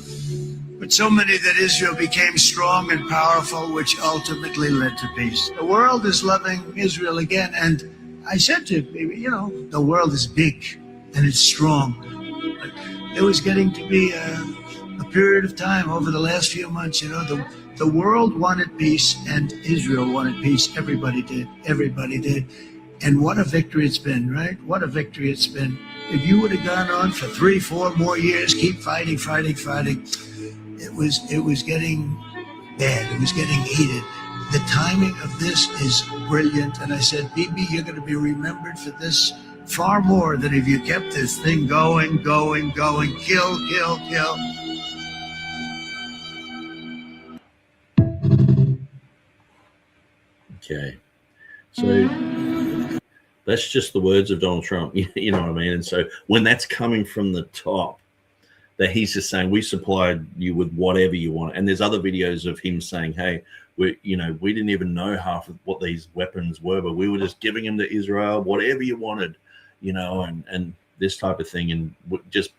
Speaker 12: But but so many that Israel became strong and powerful, which ultimately led to peace. The world is loving Israel again, and I said to him, the world is big and it's strong. But there was getting to be a period of time over the last few months, the world wanted peace and Israel wanted peace. Everybody did. Everybody did. And what a victory it's been, right? What a victory it's been. If you would have gone on for 3-4 more years, keep fighting, it was getting bad. It was getting heated. The timing of this is brilliant. And I said, Bibi, you're going to be remembered for this far more than if you kept this thing going, kill.
Speaker 7: Okay. So that's just the words of Donald Trump, you know what I mean? And so when that's coming from the top, that he's just saying, we supplied you with whatever you want. And there's other videos of him saying, hey, we didn't even know half of what these weapons were, but we were just giving them to Israel, whatever you wanted, and this type of thing. And just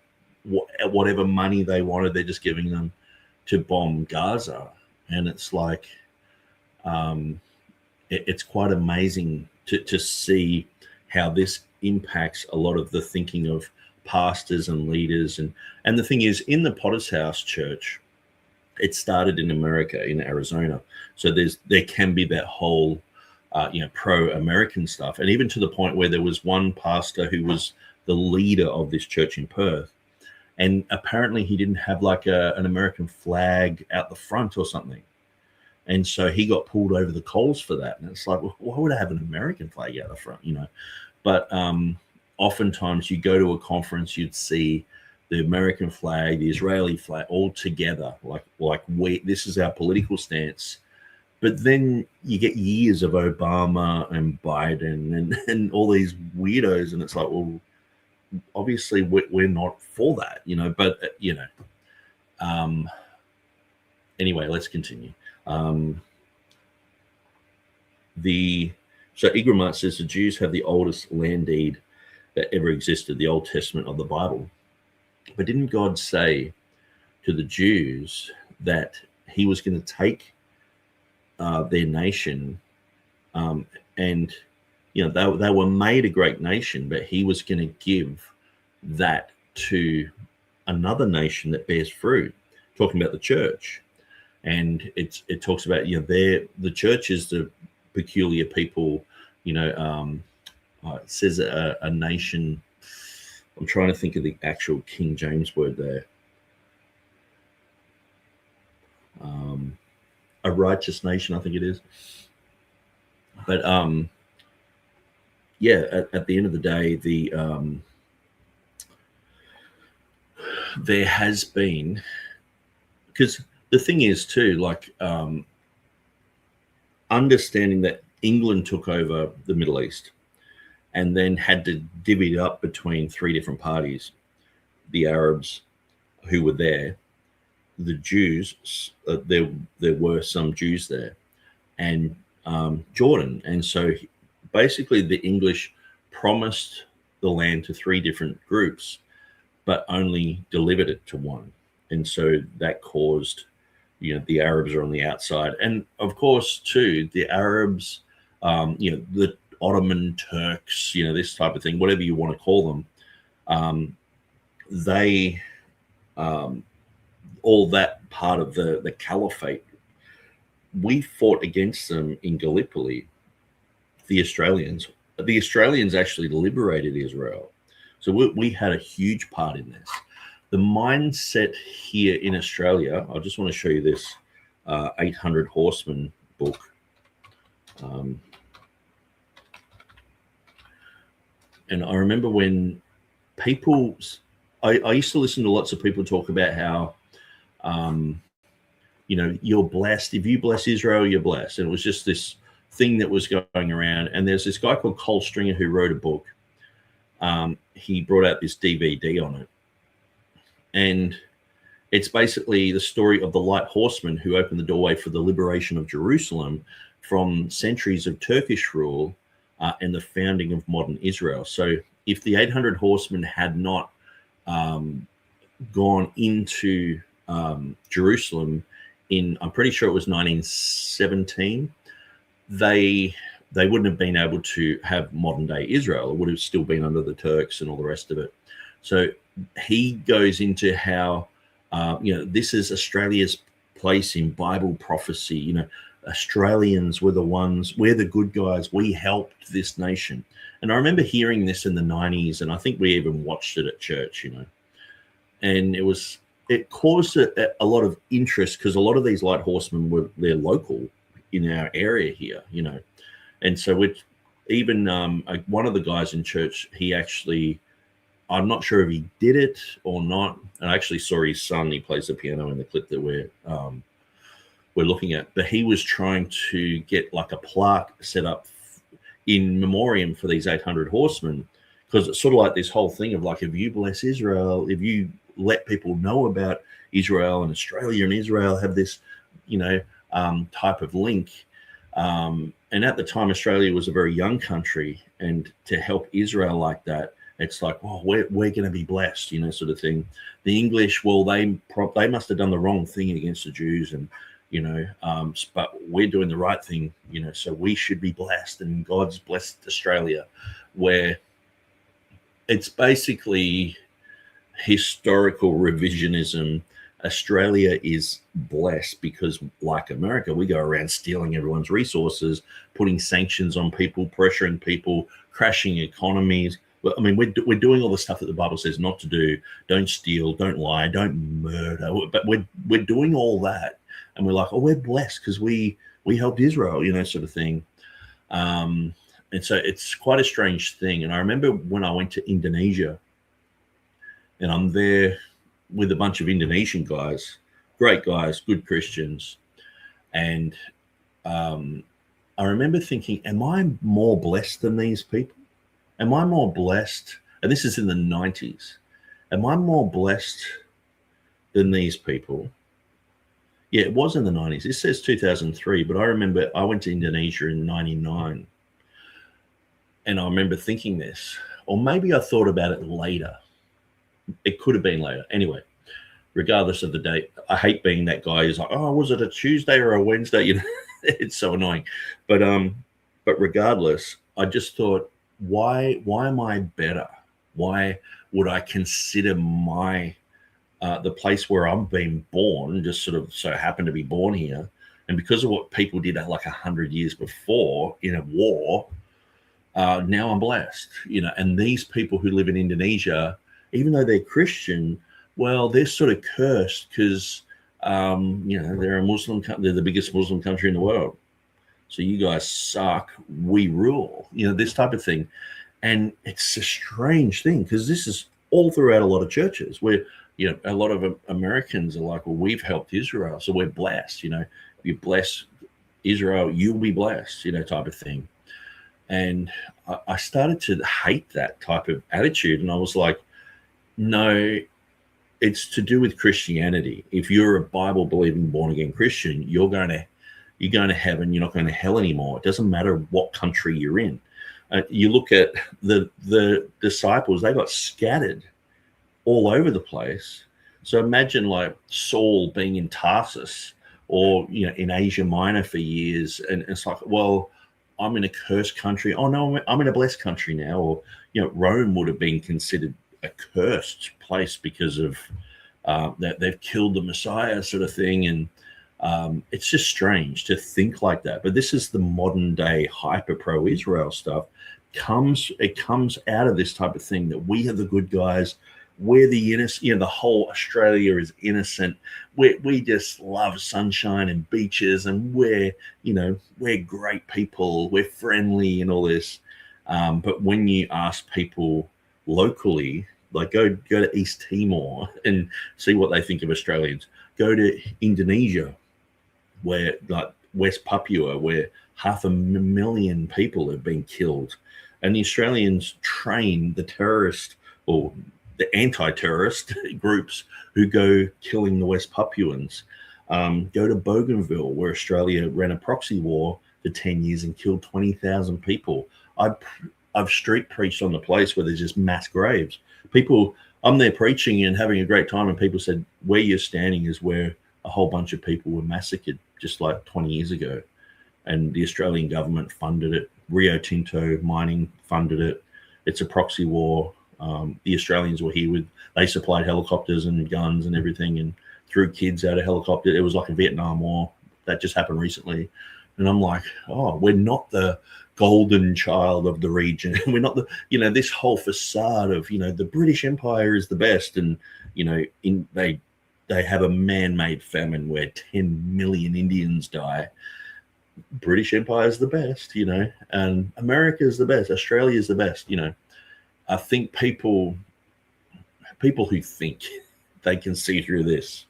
Speaker 7: whatever money they wanted, they're just giving them to bomb Gaza. And it's like, it's quite amazing to see how this impacts a lot of the thinking of pastors and leaders. And the thing is, in the Potter's House Church, it started in America, in Arizona. So there can be that whole, pro-American stuff. And even to the point where there was one pastor who was the leader of this church in Perth. And apparently he didn't have like an American flag out the front or something. And so he got pulled over the coals for that. And it's like, well, why would I have an American flag out the front, But oftentimes you go to a conference, you'd see the American flag, the Israeli flag, all together. Like this is our political stance. But then you get years of Obama and Biden and all these weirdos. And it's like, well, obviously we're not for that, But, anyway, let's continue. So Igramart says the Jews have the oldest land deed that ever existed, the Old Testament of the Bible. But didn't God say to the Jews that he was going to take their nation and, they were made a great nation, but he was going to give that to another nation that bears fruit, talking about the church. And it talks about, the church is the peculiar people, it says a nation. I'm trying to think of the actual King James word there. A righteous nation, I think it is. But at the end of the day, there has been, because the thing is too, understanding that England took over the Middle East and then had to divvy it up between 3 different parties, the Arabs who were there, the Jews, there were some Jews there, and Jordan. And so basically the English promised the land to 3 different groups, but only delivered it to one. And so that caused, the Arabs are on the outside. And of course, too, the Arabs, the Ottoman Turks, this type of thing, whatever you want to call them, they, all that part of the caliphate, we fought against them in Gallipoli, the Australians. The Australians actually liberated Israel. So we had a huge part in this. The mindset here in Australia, I just want to show you this 800 Horsemen book. And I remember when people, I used to listen to lots of people talk about how, you're blessed. If you bless Israel, you're blessed. And it was just this thing that was going around. And there's this guy called Cole Stringer who wrote a book. He brought out this DVD on it. And it's basically the story of the light horsemen who opened the doorway for the liberation of Jerusalem from centuries of Turkish rule and the founding of modern Israel. So if the 800 horsemen had not gone into Jerusalem in, I'm pretty sure it was 1917, they wouldn't have been able to have modern day Israel. It would have still been under the Turks and all the rest of it. So he goes into how, this is Australia's place in Bible prophecy. Australians were the ones, we're the good guys. We helped this nation. And I remember hearing this in the 90s, and I think we even watched it at church, and it caused a lot of interest because a lot of these light horsemen they're local in our area here, and so even one of the guys in church, he actually, I'm not sure if he did it or not. And I actually saw his son, he plays the piano in the clip that we're looking at, but he was trying to get like a plaque set up in memoriam for these 800 horsemen, because it's sort of like this whole thing of like, if you bless Israel, if you let people know about Israel, and Australia and Israel have this, type of link. And at the time, Australia was a very young country, and to help Israel like that, it's like, oh, we're going to be blessed, sort of thing. The English, well, they must have done the wrong thing against the Jews, and but we're doing the right thing, so we should be blessed, and God's blessed Australia, where it's basically historical revisionism. Australia is blessed because, like America, we go around stealing everyone's resources, putting sanctions on people, pressuring people, crashing economies. I mean, we're doing all the stuff that the Bible says not to do. Don't steal, don't lie, don't murder. But we're doing all that, and we're like, oh, we're blessed because we helped Israel, sort of thing. And so it's quite a strange thing. And I remember when I went to Indonesia, and I'm there with a bunch of Indonesian guys, great guys, good Christians. And I remember thinking, am I more blessed than these people? Am I more blessed? And this is in the 90s. Am I more blessed than these people? Yeah, it was in the 90s. This says 2003, but I remember I went to Indonesia in 99. And I remember thinking this, or maybe I thought about it later. It could have been later. Anyway, regardless of the date, I hate being that guy who's like, oh, was it a Tuesday or a Wednesday? It's so annoying. But regardless, I just thought, why am I better? Why would I consider my the place where I'm being born, just sort of so happen to be born here, and because of what people did like 100 years before in a war, now I'm blessed, and these people who live in Indonesia, even though they're Christian, well, they're sort of cursed because, they're a Muslim, they're the biggest Muslim country in the world. So you guys suck, we rule, this type of thing. And it's a strange thing because this is all throughout a lot of churches where, a lot of Americans are like, well, we've helped Israel, so we're blessed. If you bless Israel, you'll be blessed, type of thing. And I started to hate that type of attitude. And I was like, no, it's to do with Christianity. If you're a Bible-believing, born-again Christian, you're going to heaven. You're not going to hell anymore. It doesn't matter what country you're in. You look at the disciples; they got scattered all over the place. So imagine like Saul being in Tarsus or in Asia Minor for years, and it's like, well, I'm in a cursed country. Oh no, I'm in a blessed country now. Or Rome would have been considered a cursed place because of that they've killed the Messiah, sort of thing. And it's just strange to think like that. But this is the modern day hyper pro Israel stuff. It comes out of this type of thing that we are the good guys. We're the innocent, the whole Australia is innocent. We just love sunshine and beaches, and we're great people. We're friendly and all this. But when you ask people locally, like go to East Timor and see what they think of Australians. Go to Indonesia, where like West Papua, where 500,000 people have been killed, and the Australians train the terrorist or the anti-terrorist groups who go killing the West Papuans. Go to Bougainville, where Australia ran a proxy war for 10 years and killed 20,000 people. I've street preached on the place where there's just mass graves. People I'm there preaching and having a great time, and people said, where you're standing is where a whole bunch of people were massacred just like 20 years ago. And the Australian government funded it. Rio Tinto mining funded it. It's a proxy war. The Australians were here they supplied helicopters and guns and everything and threw kids out of helicopters. It was like a Vietnam War. That just happened recently. And I'm like, oh, we're not the golden child of the region. We're not this whole facade of, the British Empire is the best. And, they have a man-made famine where 10 million Indians die. British Empire is the best, and America is the best. Australia is the best, I think people who think they can see through this,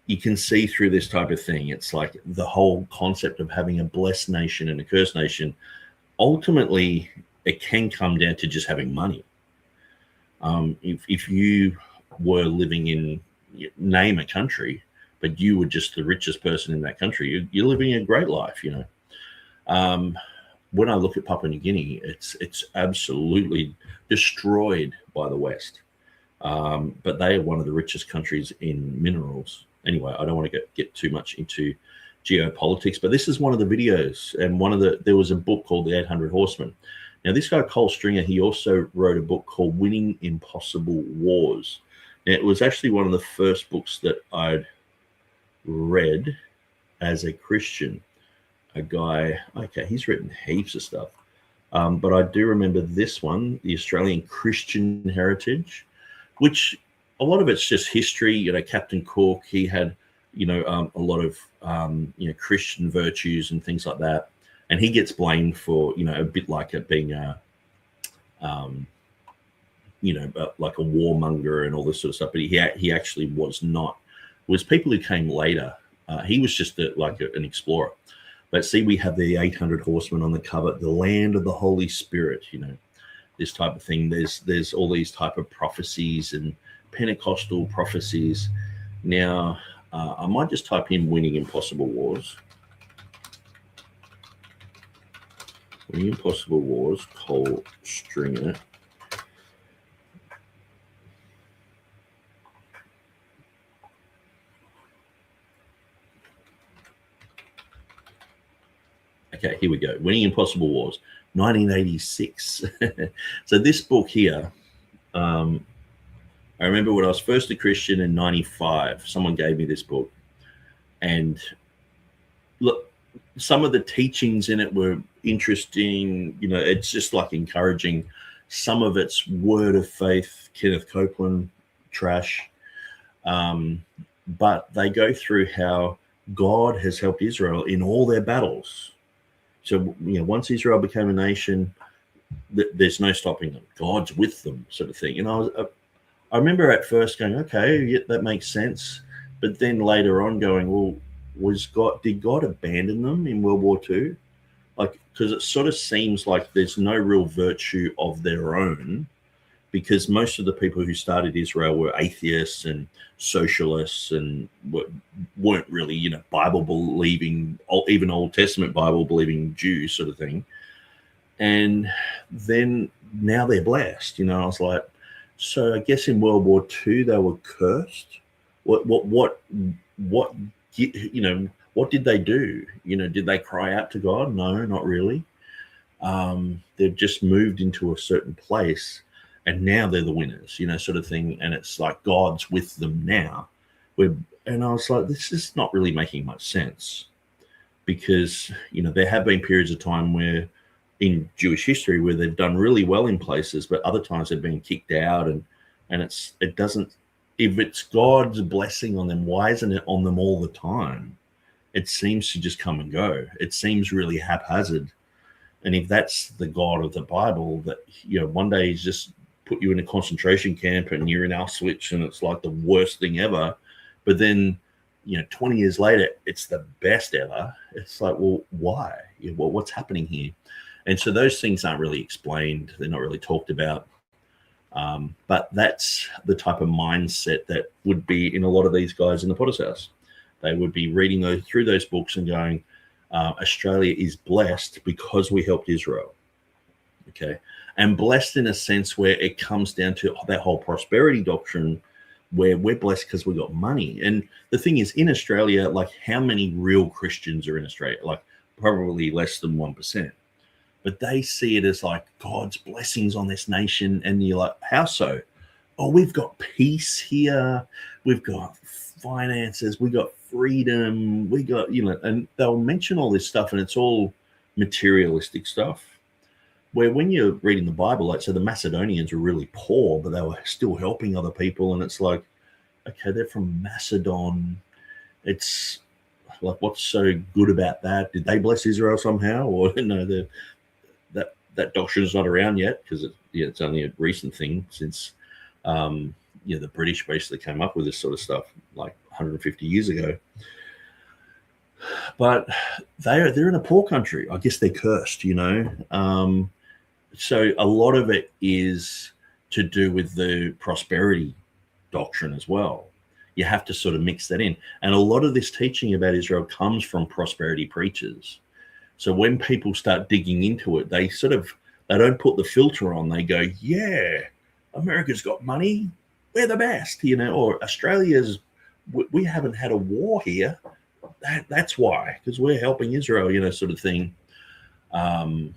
Speaker 7: you can see through this type of thing. It's like the whole concept of having a blessed nation and a cursed nation. Ultimately, it can come down to just having money. If you were living in, name a country, but you were just the richest person in that country, you're living a great life, When I look at Papua New Guinea, it's absolutely destroyed by the West. But they are one of the richest countries in minerals. Anyway, I don't want to get too much into geopolitics, but this is one of the videos, and there was a book called The 800 Horsemen. Now, this guy, Cole Stringer, he also wrote a book called Winning Impossible Wars. Now, it was actually one of the first books that I'd read as a Christian. A guy, okay, he's written heaps of stuff. But I do remember this one, The Australian Christian Heritage, which a lot of it's just history. Captain Cook, he had, a lot of, Christian virtues and things like that. And he gets blamed for, a bit like it being like a warmonger and all this sort of stuff. But he actually was not. It was people who came later. He was just an explorer. But see, we have the 800 horsemen on the cover, the land of the Holy Spirit, this type of thing. There's all these type of prophecies and Pentecostal prophecies. Now, I might just type in Winning Impossible Wars. Winning Impossible Wars, Cole Stringer. Okay, here we go. Winning Impossible Wars, 1986. So this book here, I remember when I was first a Christian in 95, someone gave me this book. And look, some of the teachings in it were interesting. It's just like encouraging. Some of it's word of faith, Kenneth Copeland, trash. But they go through how God has helped Israel in all their battles. So, once Israel became a nation, there's no stopping them. God's with them, sort of thing. And I remember at first going, okay, yeah, that makes sense. But then later on going, well, did God abandon them in World War II? Because it sort of seems like there's no real virtue of their own, because most of the people who started Israel were atheists and socialists and weren't really, Bible believing, even Old Testament Bible believing Jews, sort of thing. And then now they're blessed. I was like, so I guess in World War II they were cursed. What did they do? Did they cry out to God? No, not really. They've just moved into a certain place. And now they're the winners, sort of thing. And it's like God's with them now. And I was like, this is not really making much sense, because, there have been periods of time where in Jewish history where they've done really well in places, but other times they've been kicked out. And it doesn't, if it's God's blessing on them, why isn't it on them all the time? It seems to just come and go. It seems really haphazard. And if that's the God of the Bible, that, one day he's just put you in a concentration camp and you're in Auschwitz and it's like the worst thing ever, but then 20 years later it's the best ever. It's like, well, why? What's happening here? And so those things aren't really explained. They're not really talked about. But that's the type of mindset that would be in a lot of these guys in the Potter's House. They would be reading through those books and going, Australia is blessed because we helped Israel. Okay. And blessed in a sense where it comes down to that whole prosperity doctrine where we're blessed because we got money. And the thing is, in Australia, like, how many real Christians are in Australia? Like, probably less than 1%. But they see it as like God's blessings on this nation. And you're like, how so? Oh, we've got peace here. We've got finances. We got freedom. We got, and they'll mention all this stuff, and it's all materialistic stuff. Where when you're reading the Bible, like, so the Macedonians were really poor, but they were still helping other people. And it's like, okay, they're from Macedon. It's like, what's so good about that? Did they bless Israel somehow? Or no, that doctrine is not around yet, because it's only a recent thing since the British basically came up with this sort of stuff like 150 years ago. But they're in a poor country. I guess they're cursed, So a lot of it is to do with the prosperity doctrine as well. You have to sort of mix that in. And a lot of this teaching about Israel comes from prosperity preachers. So when people start digging into it, they don't put the filter on. They go, yeah, America's got money. We're the best, or Australia's, we haven't had a war here. That's why, because we're helping Israel, sort of thing. And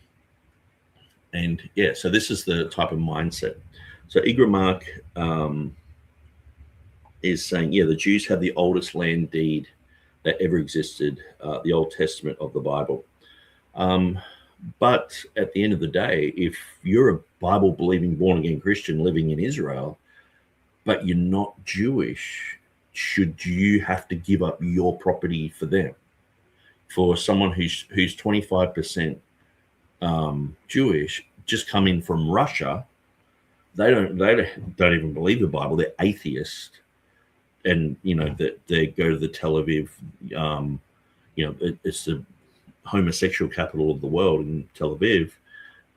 Speaker 7: yeah, so this is the type of mindset. So Igramark is saying, the Jews have the oldest land deed that ever existed, the Old Testament of the Bible. But at the end of the day, if you're a Bible-believing, born-again Christian living in Israel, but you're not Jewish, should you have to give up your property for them? For someone who's 25% Jewish, just coming from Russia, they don't even believe the Bible. They're atheist, and that they go to the Tel Aviv. It's the homosexual capital of the world in Tel Aviv,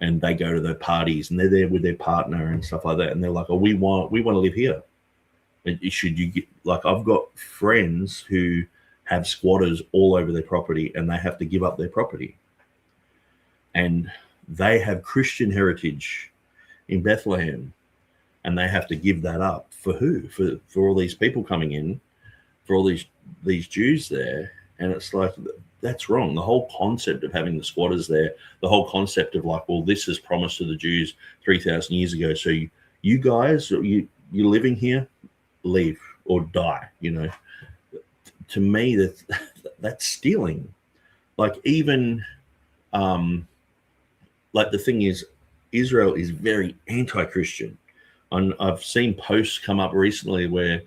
Speaker 7: and they go to their parties and they're there with their partner and stuff like that, and they're like, "Oh, we want to live here." And should you get, like, I've got friends who have squatters all over their property, and they have to give up their property, and they have Christian heritage in Bethlehem, and they have to give that up for who? For all these people coming in, for all these Jews there. And it's like, that's wrong. The whole concept of having the squatters there, the whole concept of like, well, this is promised to the Jews 3,000 years ago. So you guys, you're living here, leave or die. To me, that's stealing. Like, even like, the thing is, Israel is very anti-Christian. And I've seen posts come up recently where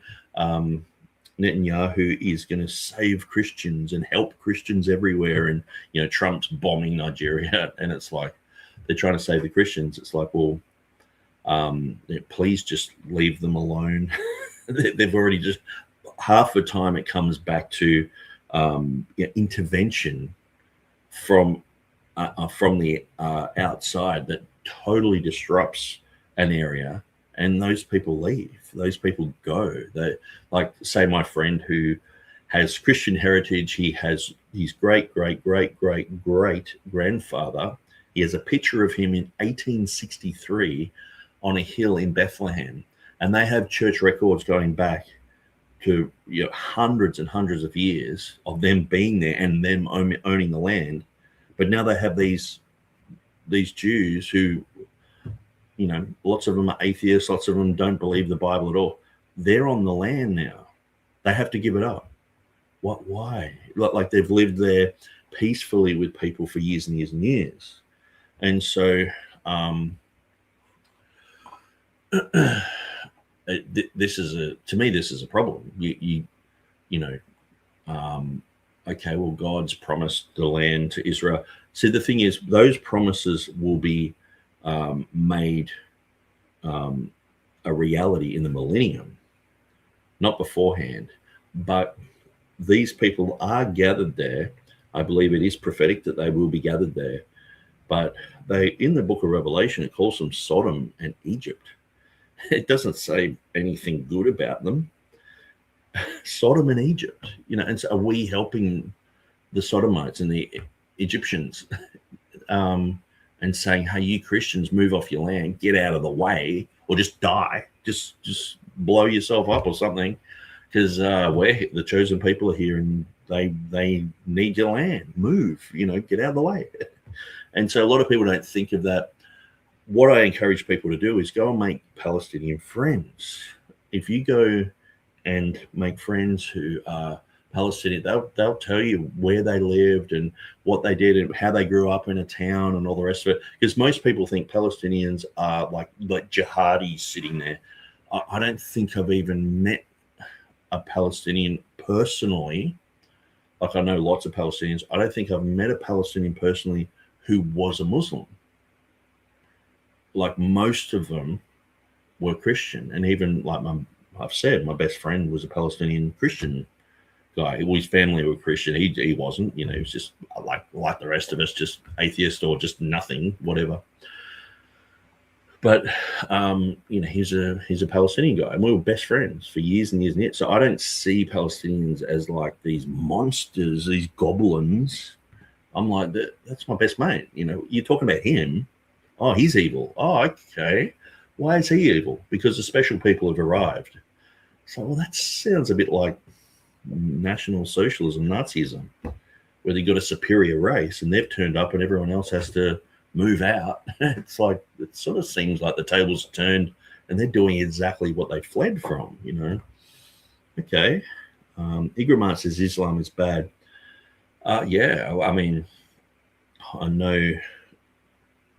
Speaker 7: Netanyahu is going to save Christians and help Christians everywhere. And, Trump's bombing Nigeria. And it's like, they're trying to save the Christians. It's like, well, please just leave them alone. They've already just, half the time it comes back to intervention from the outside that totally disrupts an area, and those people leave. Those people go. They, like, say, my friend who has Christian heritage. He has his great grandfather. He has a picture of him in 1863 on a hill in Bethlehem, and they have church records going back to hundreds and hundreds of years of them being there and them owning the land. But now they have these Jews who, lots of them are atheists, lots of them don't believe the Bible at all. They're on the land now. They have to give it up. What? Why? Like, they've lived there peacefully with people for years and years and years. And so this is a problem. Okay, well, God's promised the land to Israel. See, the thing is, those promises will be made a reality in the millennium, not beforehand. But these people are gathered there. I believe it is prophetic that they will be gathered there. But in the book of Revelation, it calls them Sodom and Egypt. It doesn't say anything good about them. Sodom and Egypt, and so are we helping the Sodomites and the Egyptians? and saying, hey, you Christians, move off your land, get out of the way, or just die, just blow yourself up or something, because we're the chosen people are here and they need your land. Move, get out of the way. And so a lot of people don't think of that. What I encourage people to do is go and make Palestinian friends. If you go and make friends who are Palestinian, they'll tell you where they lived and what they did and how they grew up in a town and all the rest of it. Because most people think Palestinians are like jihadis sitting there. I don't think I've even met a Palestinian personally. Like, I know lots of Palestinians. I don't think I've met a Palestinian personally who was a Muslim. Like, most of them were Christian. And even like I've said, my best friend was a Palestinian Christian guy. Well, his family were Christian. He wasn't, he was just like the rest of us, just atheist or just nothing, whatever. But he's a Palestinian guy, and we were best friends for years and years and years. So I don't see Palestinians as like these monsters, these goblins. I'm like, that's my best mate. You're talking about him. Oh, he's evil. Oh, okay. Why is he evil? Because the special people have arrived. So, well, that sounds a bit like National Socialism, Nazism, where they got a superior race and they've turned up and everyone else has to move out. It's like, it sort of seems like the tables turned and they're doing exactly what they fled from, Okay. Igramart says Islam is bad. Yeah, I mean, I know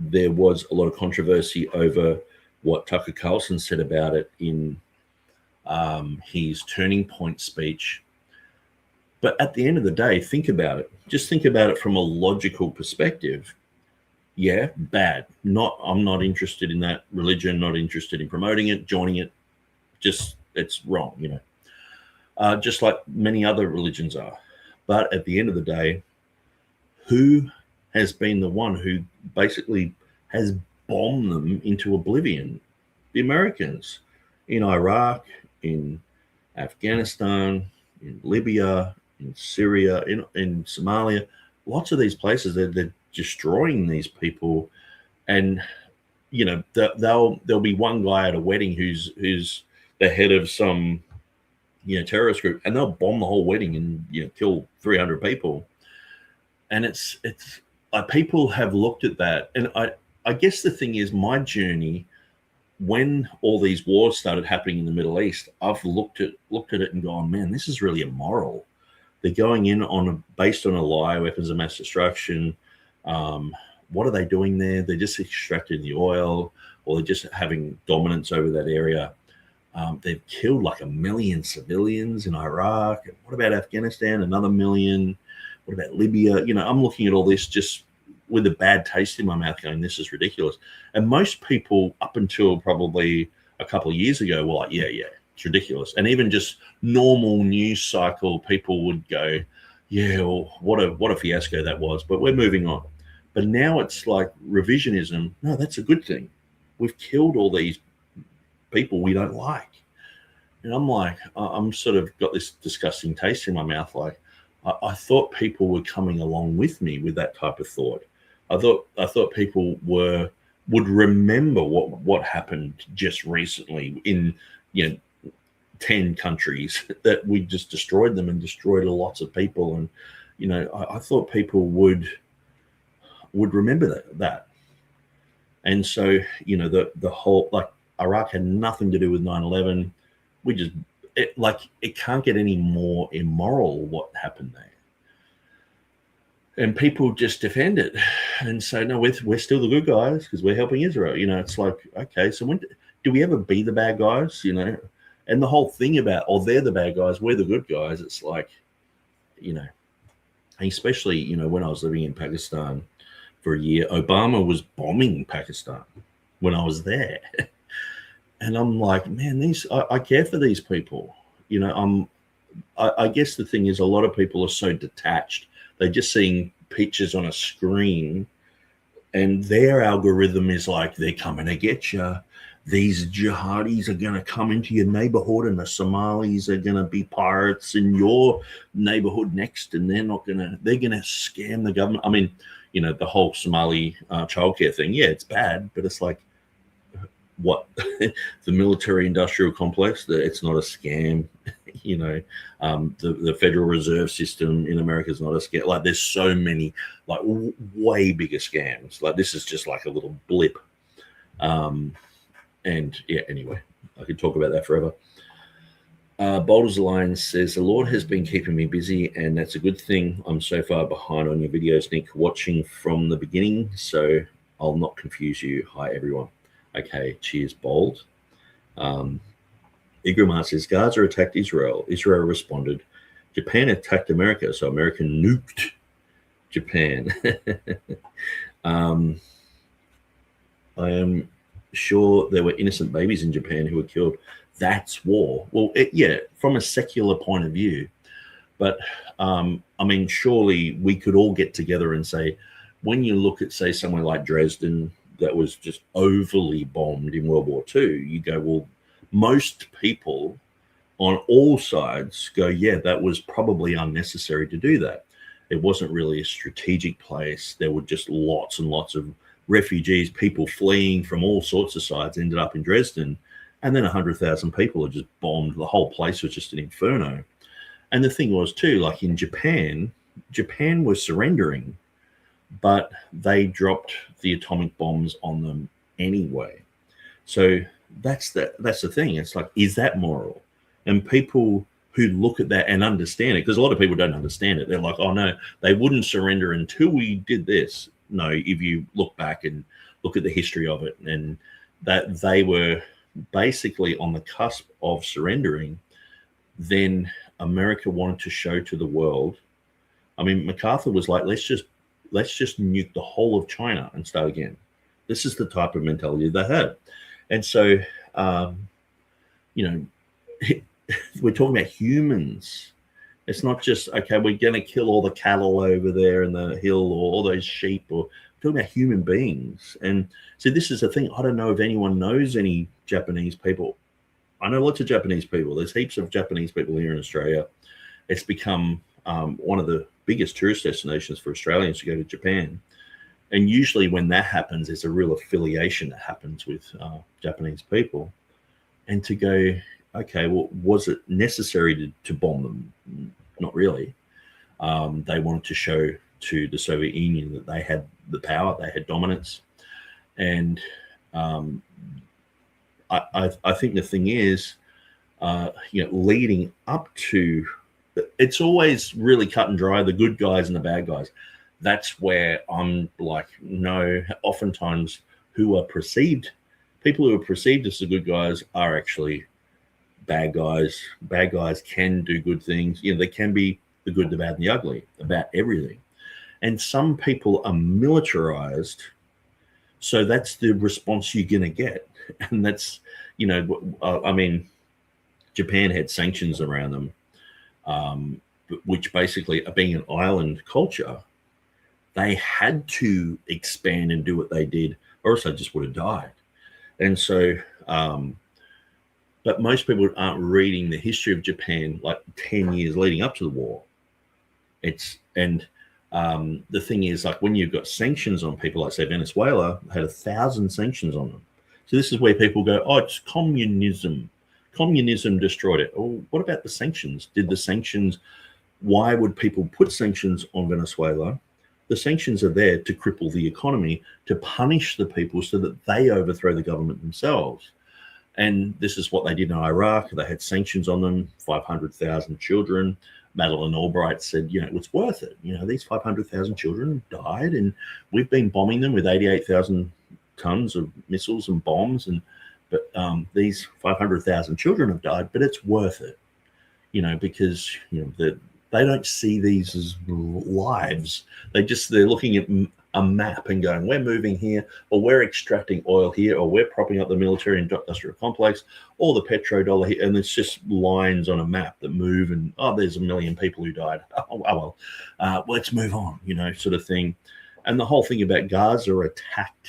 Speaker 7: there was a lot of controversy over what Tucker Carlson said about it in his Turning Point speech. But at the end of the day, think about it. Just think about it from a logical perspective. Yeah, bad. I'm not interested in that religion, not interested in promoting it, joining it. Just, it's wrong, just like many other religions are. But at the end of the day, who has been the one who basically has bombed them into oblivion? The Americans in Iraq, in Afghanistan, in Libya, in Syria, in Somalia, lots of these places, they're destroying these people. And, there'll be one guy at a wedding who's the head of some, terrorist group, and they'll bomb the whole wedding and, kill 300 people. And it's people have looked at that. And I guess the thing is, my journey, when all these wars started happening in the Middle East, I've looked at it and gone, man, this is really immoral. They're going in based on a lie, weapons of mass destruction. What are they doing there? They're just extracting the oil, or they're just having dominance over that area. They've killed like 1 million civilians in Iraq. What about Afghanistan? Another 1 million. What about Libya? I'm looking at all this just with a bad taste in my mouth going, this is ridiculous. And most people up until probably a couple of years ago were like, yeah, it's ridiculous. And even just normal news cycle, people would go, yeah, well, what a fiasco that was, but we're moving on. But now it's like revisionism. No, that's a good thing. We've killed all these people we don't like. And I'm like, I'm sort of got this disgusting taste in my mouth. Like, I thought people were coming along with me with that type of thought. I thought people would remember what happened just recently in 10 countries, that we just destroyed them and destroyed lots of people. And I thought people would remember that. And so the whole, like, Iraq had nothing to do with 9/11. It can't get any more immoral what happened there. And people just defend it and say, no, we're still the good guys because we're helping Israel. It's like, okay, so when do we ever be the bad guys? And the whole thing about, they're the bad guys, we're the good guys. It's like, especially, when I was living in Pakistan for a year, Obama was bombing Pakistan when I was there. And I'm like, man, I care for these people. I guess the thing is, a lot of people are so detached. They're just seeing pictures on a screen, and their algorithm is like, they're coming to get you. These jihadis are going to come into your neighborhood, and the Somalis are going to be pirates in your neighborhood next, and they're going to scam the government. I mean, you know, the whole Somali childcare thing. Yeah, it's bad, but it's like, what? The military-industrial complex, it's not a scam. You know, the Federal Reserve System in America is not a scam. Like, there's so many, like, way bigger scams. Like, this is just like a little blip. And yeah, anyway, I could talk about that forever. Boulder's Alliance says, the Lord has been keeping me busy, and that's a good thing. I'm so far behind on your videos, Nick, watching from the beginning, so I'll not confuse you. Hi, everyone. Okay, cheers, Bold. Igramar says, Gaza attacked Israel. Israel responded. Japan attacked America, so America nuked Japan. I am sure there were innocent babies in Japan who were killed. That's war. Well, yeah, from a secular point of view. But, I mean, surely we could all get together and say, when you look at, say, somewhere like Dresden that was just overly bombed in World War II, you go, well, most people on all sides go, yeah, that was probably unnecessary to do that. It wasn't really a strategic place. There were just lots and lots of refugees, people fleeing from all sorts of sides, ended up in Dresden. And then 100,000 people are just bombed. The whole place was just an inferno. And the thing was, too, like in Japan was surrendering, but they dropped the atomic bombs on them anyway. So that's the thing. It's like, is that moral? And people who look at that and understand it, because a lot of people don't understand it. They're like, oh, no, they wouldn't surrender until we did this. No, if you look back and look at the history of it, and that they were basically on the cusp of surrendering, then America wanted to show to the world. I mean, MacArthur was like, let's just nuke the whole of China and start again. This is the type of mentality they had. And so, you know, we're talking about humans. It's not just, okay, we're going to kill all the cattle over there in the hill or all those sheep, or we're talking about human beings. And so this is the thing. I don't know if anyone knows any Japanese people. I know lots of Japanese people. There's heaps of Japanese people here in Australia. It's become one of the biggest tourist destinations for Australians to go to Japan. And usually when that happens, there's a real affiliation that happens with Japanese people. And to go, okay, well, was it necessary to bomb them? Not really. They wanted to show to the Soviet Union that they had the power, they had dominance. And I think the thing is, you know, leading up to, it's always really cut and dry, the good guys and the bad guys. That's where I'm like, no, oftentimes people who are perceived as the good guys are actually bad guys. Bad guys can do good things. You know, they can be the good, the bad, and the ugly about everything. And some people are militarized. So that's the response you're going to get. And that's, you know, I mean, Japan had sanctions around them, which basically, being an island culture, they had to expand and do what they did, or else they just would have died. And so, but most people aren't reading the history of Japan like 10 years leading up to the war. The thing is, like, when you've got sanctions on people, like say Venezuela had 1,000 sanctions on them. So this is where people go, oh, it's communism. Communism destroyed it. Oh, what about the sanctions? Why would people put sanctions on Venezuela? The sanctions are there to cripple the economy, to punish the people so that they overthrow the government themselves. And this is what they did in Iraq. They had sanctions on them, 500,000 children. Madeleine Albright said, you know, it's worth it. You know, these 500,000 children died, and we've been bombing them with 88,000 tons of missiles and bombs. But these 500,000 children have died, but it's worth it, you know, because, you know, they don't see these as lives. They're looking at a map and going, we're moving here, or we're extracting oil here, or we're propping up the military industrial complex, or the petrodollar here. And it's just lines on a map that move, and, oh, there's 1 million people who died. Well, let's move on, you know, sort of thing. And the whole thing about Gaza attacked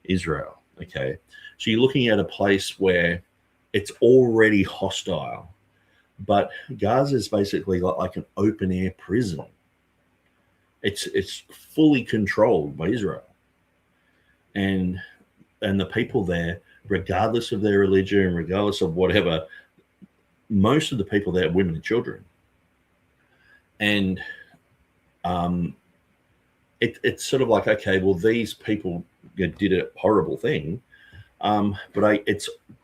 Speaker 7: Israel, okay? So you're looking at a place where it's already hostile, but Gaza is basically like an open-air prison. It's fully controlled by Israel, and the people there, regardless of their religion, regardless of whatever, most of the people there are women and children. And it's sort of like, okay, well, these people did a horrible thing, but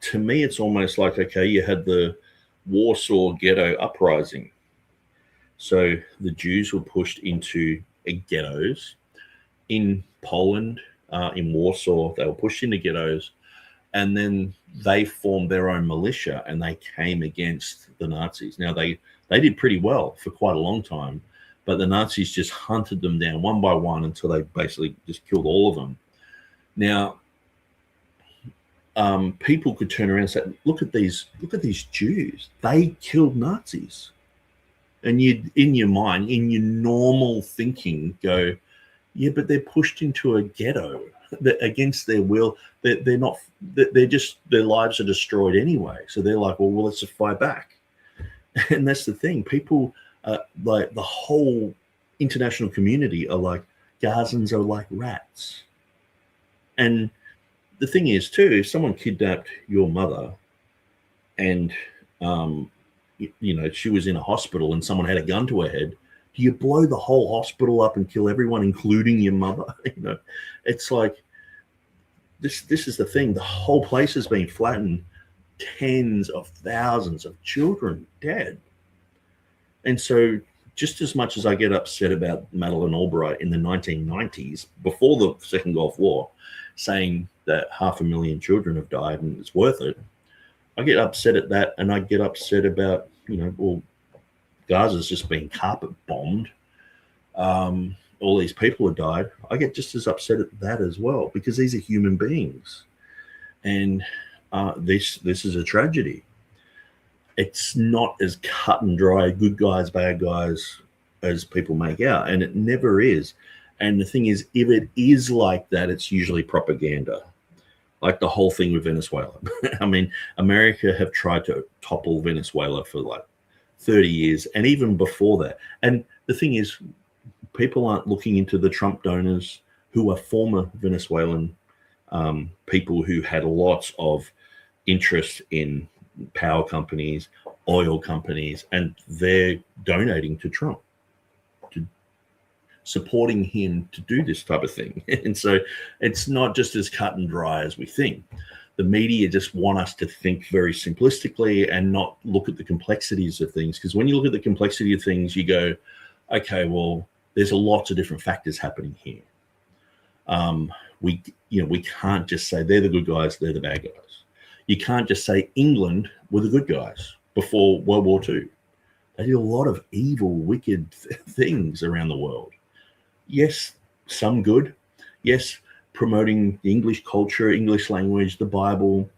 Speaker 7: to me, it's almost like, okay, you had the Warsaw Ghetto Uprising. So the Jews were pushed into ghettos in Poland, in Warsaw. They were pushed into ghettos, and then they formed their own militia and they came against the Nazis. Now, they did pretty well for quite a long time, but the Nazis just hunted them down one by one until they basically just killed all of them. Now, people could turn around and say, look at these Jews. They killed Nazis. And you'd, in your mind, in your normal thinking, go, yeah, but they're pushed into a ghetto against their will. They're not. They're just, their lives are destroyed anyway. So they're like, well, let's just fight back. And that's the thing. People, like the whole international community, are like, Gazans are like rats. And the thing is, too, if someone kidnapped your mother, and she was in a hospital and someone had a gun to her head, do you blow the whole hospital up and kill everyone, including your mother? It's like, this is the thing. The whole place has been flattened. Tens of thousands of children dead. And so just as much as I get upset about Madeleine Albright in the 1990s, before the Second Gulf War, saying that 500,000 children have died and it's worth it, I get upset at that, and I get upset about, well, Gaza's just been carpet bombed. All these people have died. I get just as upset at that as well, because these are human beings, and this is a tragedy. It's not as cut and dry, good guys, bad guys, as people make out, and it never is. And the thing is, if it is like that, it's usually propaganda. Like the whole thing with Venezuela. I mean, America have tried to topple Venezuela for like 30 years, and even before that. And the thing is, people aren't looking into the Trump donors who are former Venezuelan people who had lots of interest in power companies, oil companies, and they're donating to Trump, supporting him to do this type of thing. And so it's not just as cut and dry as we think. The media just want us to think very simplistically and not look at the complexities of things. Because when you look at the complexity of things, you go, okay, well, there's lots of different factors happening here. We can't just say they're the good guys, they're the bad guys. You can't just say England were the good guys before World War II. They did a lot of evil, wicked things around the world. Yes, some good. Yes, promoting the English culture, English language, the Bible,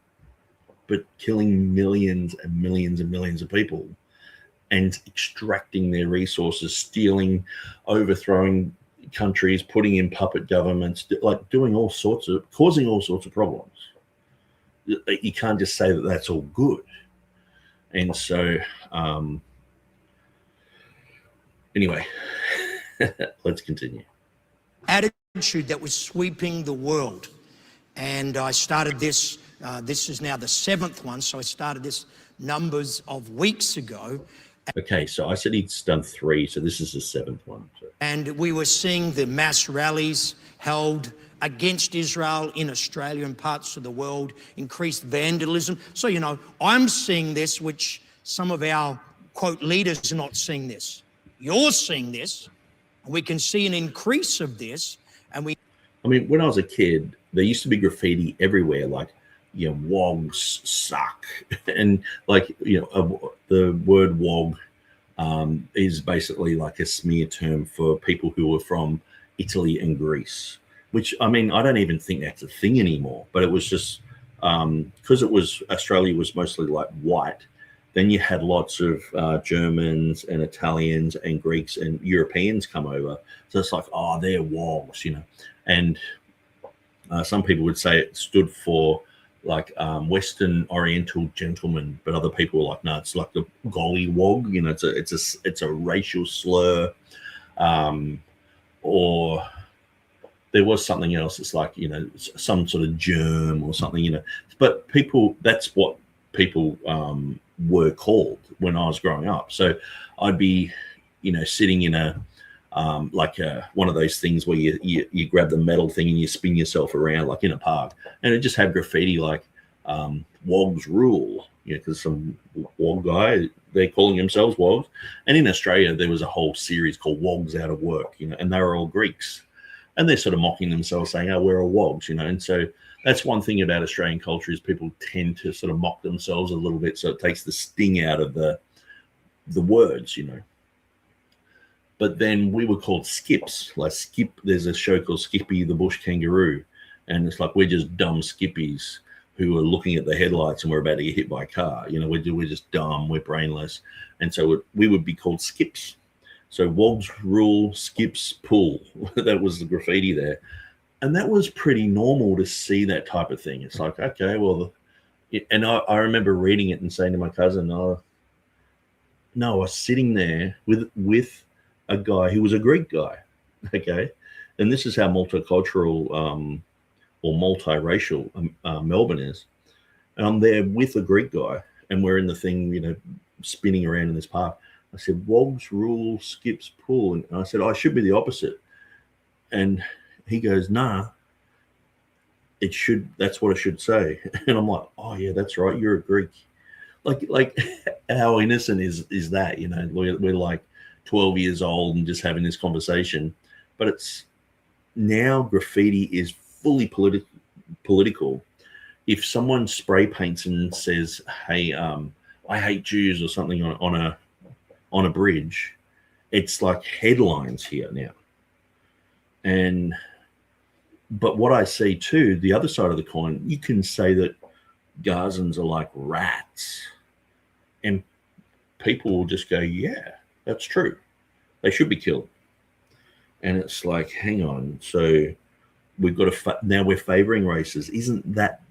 Speaker 7: but killing millions and millions and millions of people and extracting their resources, stealing, overthrowing countries, putting in puppet governments, like doing all sorts of, causing all sorts of problems. You can't just say that that's all good. And so, anyway, let's continue.
Speaker 2: Attitude that was sweeping the world. And I started this, this is now the 7th one, so I started this numbers of weeks ago.
Speaker 7: Okay, so I said he's done 3, so this is the 7th one. So.
Speaker 2: And we were seeing the mass rallies held against Israel in Australia and parts of the world, increased vandalism. So, I'm seeing this, which some of our, quote, leaders are not seeing this. You're seeing this. We can see an increase of this. And
Speaker 7: when I was a kid, there used to be graffiti everywhere, like, wogs suck. And the word wog is basically like a smear term for people who are from Italy and Greece, which, I don't even think that's a thing anymore. But it was just because Australia was mostly like white. Then you had lots of Germans and Italians and Greeks and Europeans come over. So it's like, oh, they're wogs, And some people would say it stood for like Western Oriental gentlemen, but other people were like, no, it's like the gollywog. It's a racial slur. or there was something else. It's like, some sort of germ or something, but that's what people were called when I was growing up. So I'd be, sitting in a, one of those things where you grab the metal thing and you spin yourself around like in a park, and it just had graffiti like Wogs rule, because some Wog guy, they're calling themselves Wogs. And in Australia, there was a whole series called Wogs Out of Work, and they were all Greeks. And they're sort of mocking themselves, saying, oh, we're all Wogs, And so that's one thing about Australian culture is people tend to sort of mock themselves a little bit, so it takes the sting out of the words, But then we were called Skips. Like there's a show called Skippy the Bush Kangaroo, and it's like we're just dumb skippies who are looking at the headlights and we're about to get hit by a car. We're just dumb, we're brainless, and so we would be called Skips. So Wogs rule, Skips pull. That was the graffiti there, and that was pretty normal to see that type of thing. It's like, okay, well, and I remember reading it and saying to my cousin, "Oh, no, I was sitting there with a guy who was a Greek guy, okay, and this is how multicultural or multiracial Melbourne is. And I'm there with a Greek guy, and we're in the thing, spinning around in this park. I said, Wogs rule, Skips pull. And I said, I should be the opposite. And he goes, nah, that's what I should say. And I'm like, oh yeah, that's right, you're a Greek. Like how innocent is that, we're like 12 years old and just having this conversation. But it's now graffiti is fully political. If someone spray paints and says, hey, I hate Jews or something on a bridge, it's like headlines here now. But what I see too, the other side of the coin, you can say that Gazans are like rats, and people will just go, yeah, that's true, they should be killed. And it's like, hang on, so we've got to now we're favoring races. Isn't that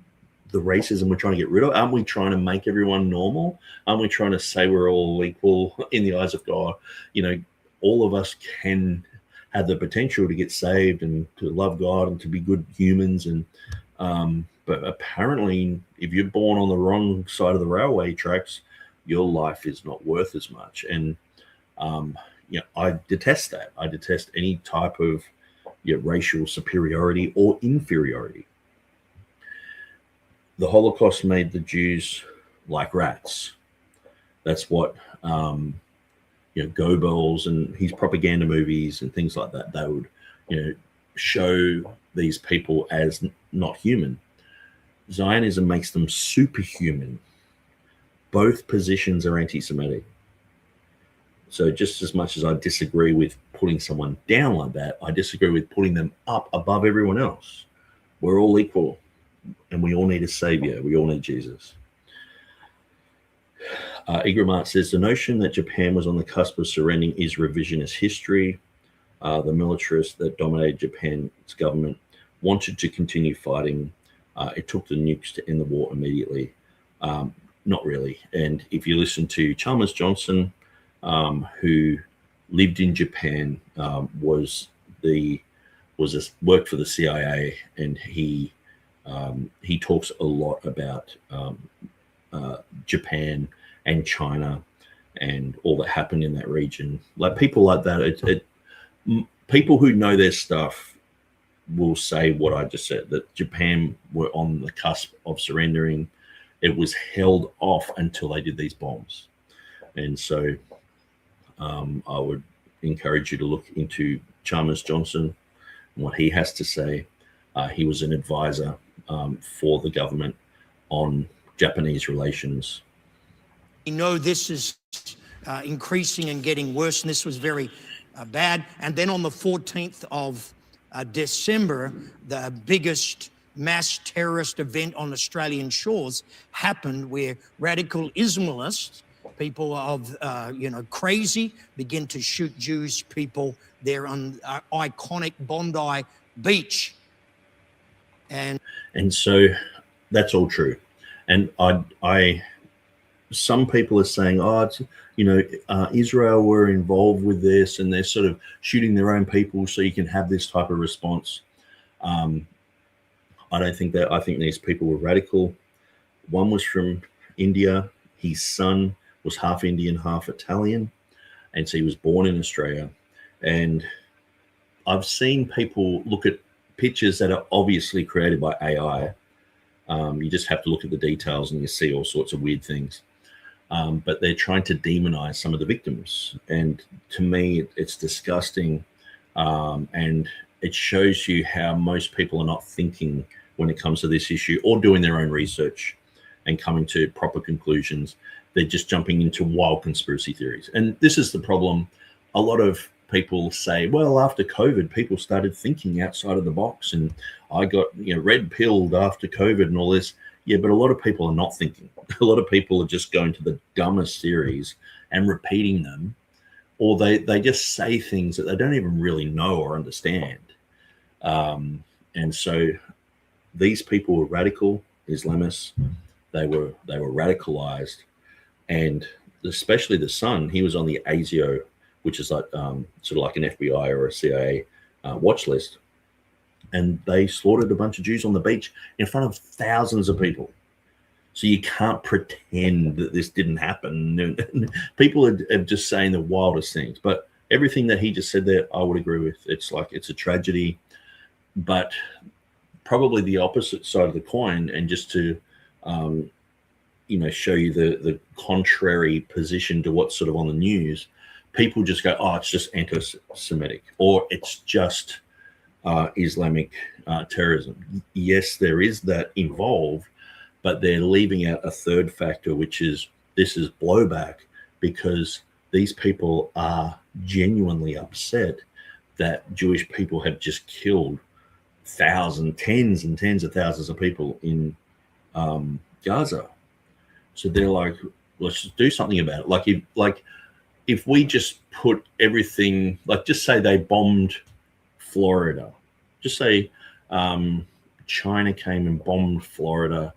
Speaker 7: the racism we're trying to get rid of? Aren't we trying to make everyone normal? Aren't we trying to say we're all equal in the eyes of God? All of us can have the potential to get saved and to love God and to be good humans. And but apparently, if you're born on the wrong side of the railway tracks, your life is not worth as much. And I detest that. I detest any type of racial superiority or inferiority. The Holocaust made the Jews like rats. That's what Goebbels and his propaganda movies and things like that, they would show these people as not human. Zionism makes them superhuman. Both positions are anti-Semitic. So just as much as I disagree with putting someone down like that, I disagree with putting them up above everyone else. We're all equal, and we all need a savior. We all need Jesus. Igramart says, the notion that Japan was on the cusp of surrendering is revisionist history. The militarists that dominated Japan's government wanted to continue fighting. It took the nukes to end the war immediately. Not really. And if you listen to Chalmers Johnson, who lived in Japan, worked for the CIA, and he talks a lot about Japan and China and all that happened in that region. Like people like that, people who know their stuff will say what I just said, that Japan were on the cusp of surrendering. It was held off until they did these bombs. And so I would encourage you to look into Chalmers Johnson and what he has to say. He was an advisor for the government on Japanese relations.
Speaker 2: We know this is increasing and getting worse, and this was very bad. And then on the 14th of December, the biggest mass terrorist event on Australian shores happened, where radical Islamists, people of, crazy, begin to shoot Jewish people there on iconic Bondi Beach. And
Speaker 7: so that's all true. And some people are saying, oh, it's, Israel were involved with this and they're sort of shooting their own people so you can have this type of response. I don't think that. I think these people were radical. One was from India. His son was half Indian, half Italian. And so he was born in Australia. And I've seen people look at pictures that are obviously created by AI. You just have to look at the details and you see all sorts of weird things. But they're trying to demonize some of the victims. And to me, it's disgusting. And it shows you how most people are not thinking when it comes to this issue or doing their own research and coming to proper conclusions. They're just jumping into wild conspiracy theories. And this is the problem. A lot of people say, well, after COVID, people started thinking outside of the box and I got red pilled after COVID and all this. Yeah, but a lot of people are not thinking. A lot of people are just going to the dumbest theories and repeating them, or they just say things that they don't even really know or understand. And so these people were radical Islamists. They were radicalized, and especially the son, he was on the ASIO, which is like sort of like an FBI or a CIA watch list. And they slaughtered a bunch of Jews on the beach in front of thousands of people. So you can't pretend that this didn't happen. People are just saying the wildest things. But everything that he just said there, I would agree with. It's like it's a tragedy, but probably the opposite side of the coin. And just to, show you the contrary position to what's sort of on the news, people just go, oh, it's just anti-Semitic, or it's just Islamic terrorism. Yes, there is that involved, but they're leaving out a third factor, which is this is blowback, because these people are genuinely upset that Jewish people have just killed tens and tens of thousands of people in Gaza. So they're like, let's just do something about it. If we just put everything, just say they bombed Florida, just say China came and bombed Florida,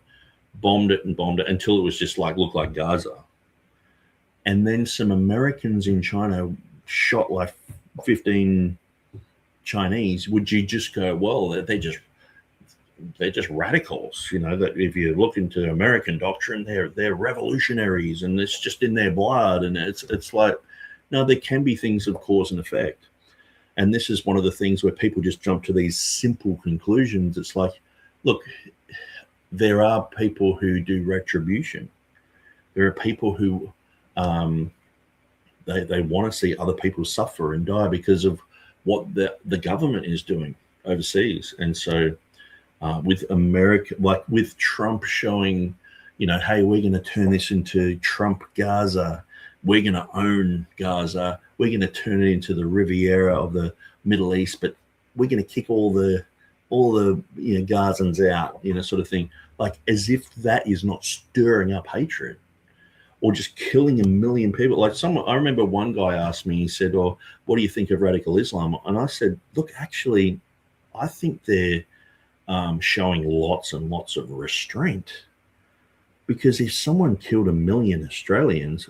Speaker 7: bombed it until it was just looked like Gaza. And then some Americans in China shot 15 Chinese. Would you just go, well, they're just radicals, that if you look into American doctrine, they're revolutionaries and it's just in their blood. And it's like, no, there can be things of cause and effect. And this is one of the things where people just jump to these simple conclusions. It's like, look, there are people who do retribution. There are people who they want to see other people suffer and die because of what the government is doing overseas. And so with America, with Trump showing, hey, we're going to turn this into Trump Gaza. We're going to own Gaza. We're going to turn it into the Riviera of the Middle East, but we're going to kick all the Gazans out, sort of thing. As if that is not stirring up hatred or just killing a million people. I remember one guy asked me, he said, oh, what do you think of radical Islam? And I said, look, actually, I think they're showing lots and lots of restraint, because if someone killed 1 million Australians,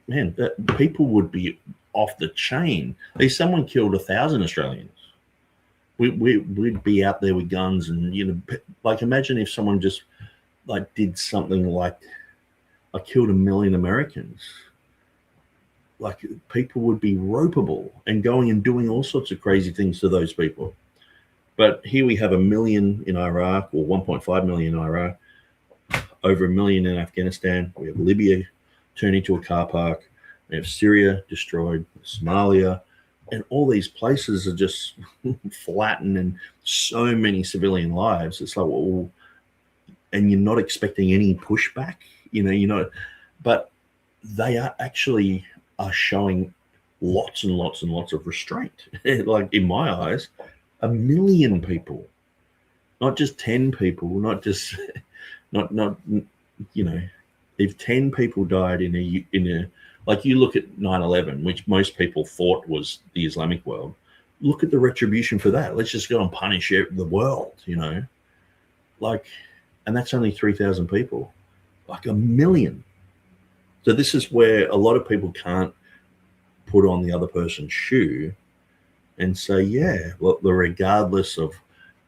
Speaker 7: man, that people would be off the chain. If someone killed 1,000 Australians, we'd be out there with guns and imagine if someone just did something like I killed 1 million Americans. People would be ropeable and going and doing all sorts of crazy things to those people. But here we have 1 million in Iraq, or 1.5 million in Iraq, over 1 million in Afghanistan. We have Libya turned into a car park. We have Syria destroyed, Somalia, and all these places are just flattened, and so many civilian lives. It's like, well, and you're not expecting any pushback, but they are actually showing lots and lots and lots of restraint. In my eyes, 1 million people, not just 10 people, not just if 10 people died in a you look at 9/11, which most people thought was the Islamic world. Look at the retribution for that. Let's just go and punish the world, and that's only 3,000 people. 1 million. So this is where a lot of people can't put on the other person's shoe and say, yeah, well, regardless of,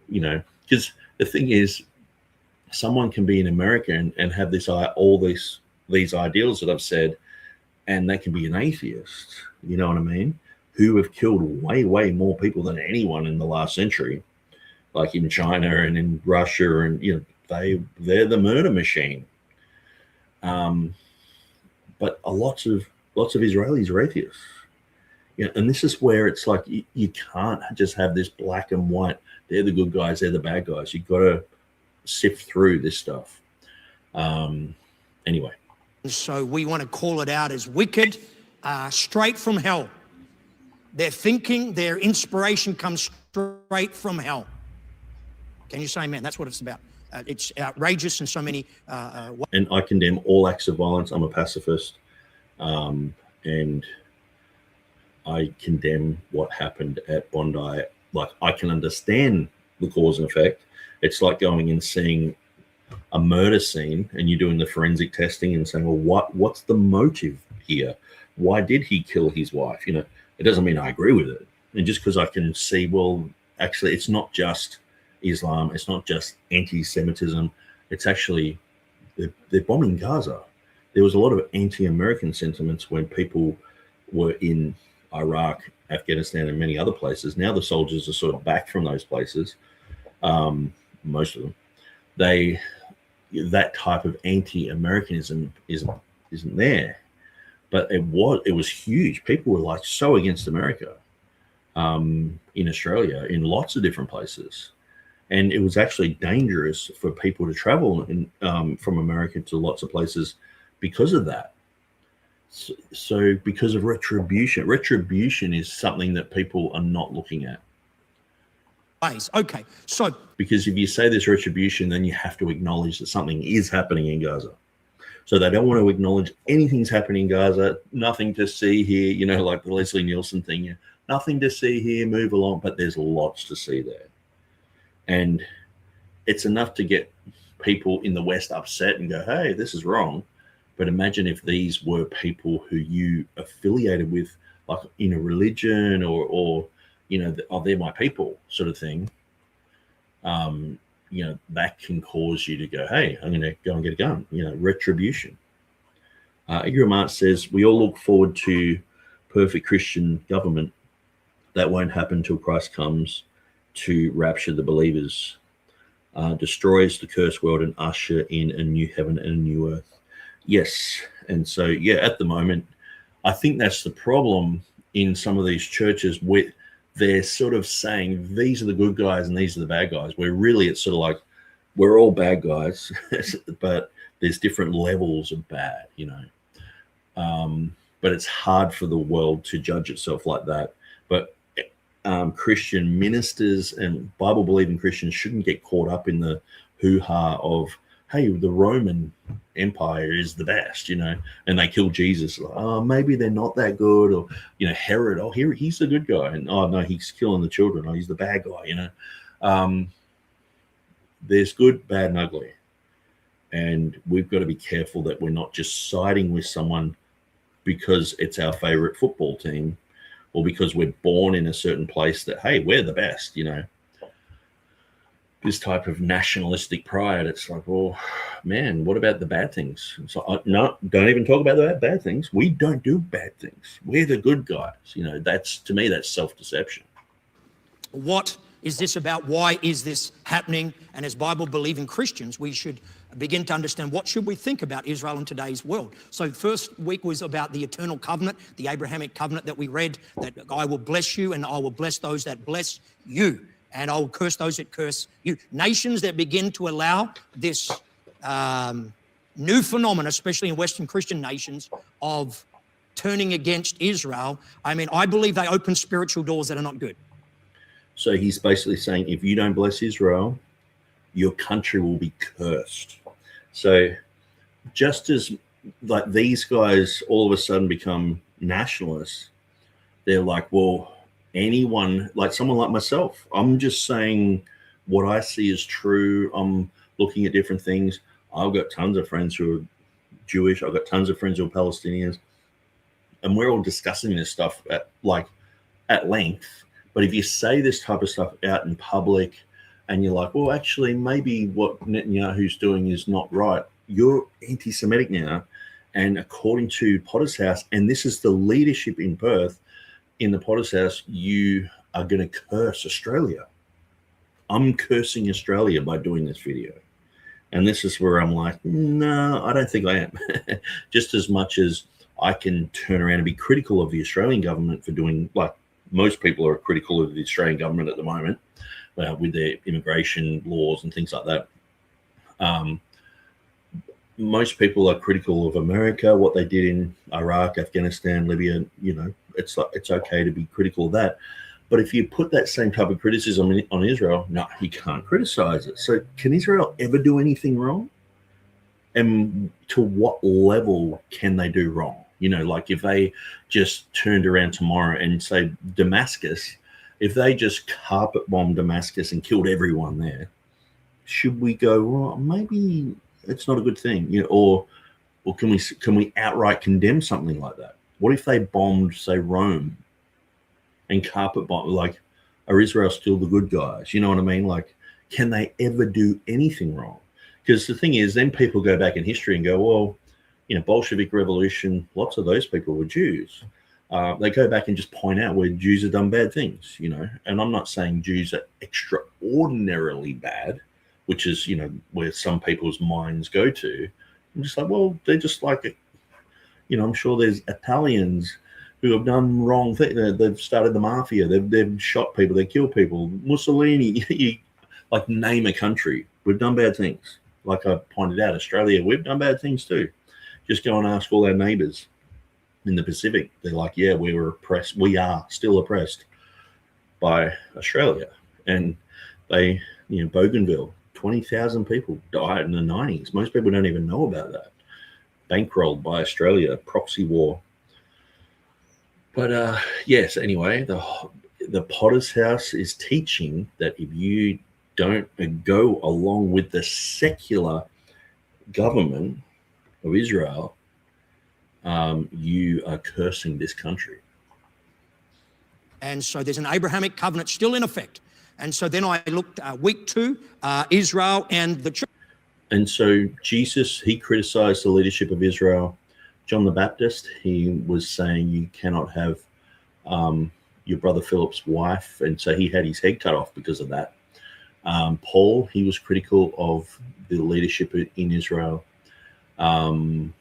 Speaker 7: because the thing is, someone can be in America and have all these ideals that I've said, and they can be an atheist, you know what I mean, who have killed way, way more people than anyone in the last century, like in China and in Russia, and they're the murder machine. But lots of Israelis are atheists. And this is where it's like you can't just have this black and white. They're the good guys, they're the bad guys. You've got to sift through this stuff. Anyway.
Speaker 2: So we want to call it out as wicked, straight from hell. Their thinking, their inspiration comes straight from hell. Can you say amen? That's what it's about. It's outrageous in so many...
Speaker 7: and I condemn all acts of violence. I'm a pacifist. And I condemn what happened at Bondi. Like, I can understand the cause and effect. It's like going and seeing a murder scene and you're doing the forensic testing and saying, well, what's the motive here? Why did he kill his wife? It doesn't mean I agree with it. And just because I can see, well, actually, it's not just Islam. It's not just anti-Semitism. It's actually, they're bombing Gaza. There was a lot of anti-American sentiments when people were in Iraq, Afghanistan, and many other places. Now the soldiers are sort of back from those places, most of them. That type of anti-Americanism isn't there. But it was huge. People were like so against America in Australia, in lots of different places. And it was actually dangerous for people to travel from America to lots of places because of that. So because of retribution. Retribution is something that people are not looking at.
Speaker 2: Okay, so...
Speaker 7: Because if you say there's retribution, then you have to acknowledge that something is happening in Gaza. So they don't want to acknowledge anything's happening in Gaza, nothing to see here, like the Leslie Nielsen thing, nothing to see here, move along, but there's lots to see there. And it's enough to get people in the West upset and go, hey, this is wrong. But imagine if these were people who you affiliated with, like in a religion or they're my people sort of thing. That can cause you to go, hey, I'm going to go and get a gun, retribution. Everhard says, we all look forward to perfect Christian government. That won't happen till Christ comes to rapture the believers, destroys the cursed world and usher in a new heaven and a new earth. Yes. And so, at the moment, I think that's the problem in some of these churches where they're sort of saying these are the good guys and these are the bad guys, where really it's sort of like we're all bad guys, but there's different levels of bad, but it's hard for the world to judge itself like that. But Christian ministers and Bible-believing Christians shouldn't get caught up in the hoo-ha of, hey, the Roman Empire is the best, and they kill Jesus. Maybe they're not that good. Or, Herod, he's the good guy. And, no, he's killing the children. He's the bad guy, There's good, bad, and ugly. And we've got to be careful that we're not just siding with someone because it's our favorite football team or because we're born in a certain place that, hey, we're the best, This type of nationalistic pride, it's like, well, man, what about the bad things? So, no, don't even talk about the bad things. We don't do bad things. We're the good guys. That's, to me, that's self-deception.
Speaker 2: What is this about? Why is this happening? And as Bible-believing Christians, we should begin to understand what should we think about Israel in today's world. So first week was about the eternal covenant, the Abrahamic covenant that we read, that I will bless you and I will bless those that bless you. And I will curse those that curse you. Nations that begin to allow this new phenomenon, especially in Western Christian nations, of turning against Israel, I believe they open spiritual doors that are not good.
Speaker 7: So he's basically saying, if you don't bless Israel, your country will be cursed. So just as like these guys all of a sudden become nationalists, they're like, well, anyone, like someone like myself, I'm just saying what I see is true. I'm looking at different things. I've got tons of friends who are Jewish. I've got tons of friends who are Palestinians, and we're all discussing this stuff at length. But if you say this type of stuff out in public, and you're like, well, actually, maybe what Netanyahu's doing is not right, you're anti-Semitic now. And according to Potter's House, and this is the leadership in Perth, in the Potter's House, you are going to curse Australia. I'm cursing Australia by doing this video. And this is where I'm like, no, I don't think I am. Just as much as I can turn around and be critical of the Australian government for doing, like most people are critical of the Australian government at the moment, with their immigration laws and things like that. Most people are critical of America, what they did in Iraq, Afghanistan, Libya. It's okay to be critical of that. But if you put that same type of criticism on Israel, no, you can't criticize it. So can Israel ever do anything wrong? And to what level can they do wrong? Like if they just turned around tomorrow and say Damascus, if they just carpet bombed Damascus and killed everyone there, should we go, well, maybe it's not a good thing, or can we outright condemn something like that? What if they bombed, say, Rome and carpet bomb? Like, are Israel still the good guys? You know what I mean? Like, can they ever do anything wrong? Because the thing is, then people go back in history and go, well, Bolshevik revolution, lots of those people were Jews. They go back and just point out where Jews have done bad things, and I'm not saying Jews are extraordinarily bad, which is, where some people's minds go to. I'm just like, well, they're just like it. I'm sure there's Italians who have done wrong things. They've started the mafia. They've shot people. They killed people. Mussolini, like name a country. We've done bad things. Like I pointed out, Australia, we've done bad things too. Just go and ask all our neighbors in the Pacific. They're like, yeah, we were oppressed. We are still oppressed by Australia. And they, Bougainville, 20,000 people died in the 90s. Most people don't even know about that. Bankrolled by Australia, proxy war. But yes, anyway, the Potter's House is teaching that if you don't go along with the secular government of Israel, you are cursing this country.
Speaker 13: And so there's an Abrahamic covenant still in effect. And so then I looked week 2, Israel and the church.
Speaker 7: And so Jesus, he criticized the leadership of Israel. John the Baptist, he was saying you cannot have your brother Philip's wife. And so he had his head cut off because of that. Paul, he was critical of the leadership in Israel. What on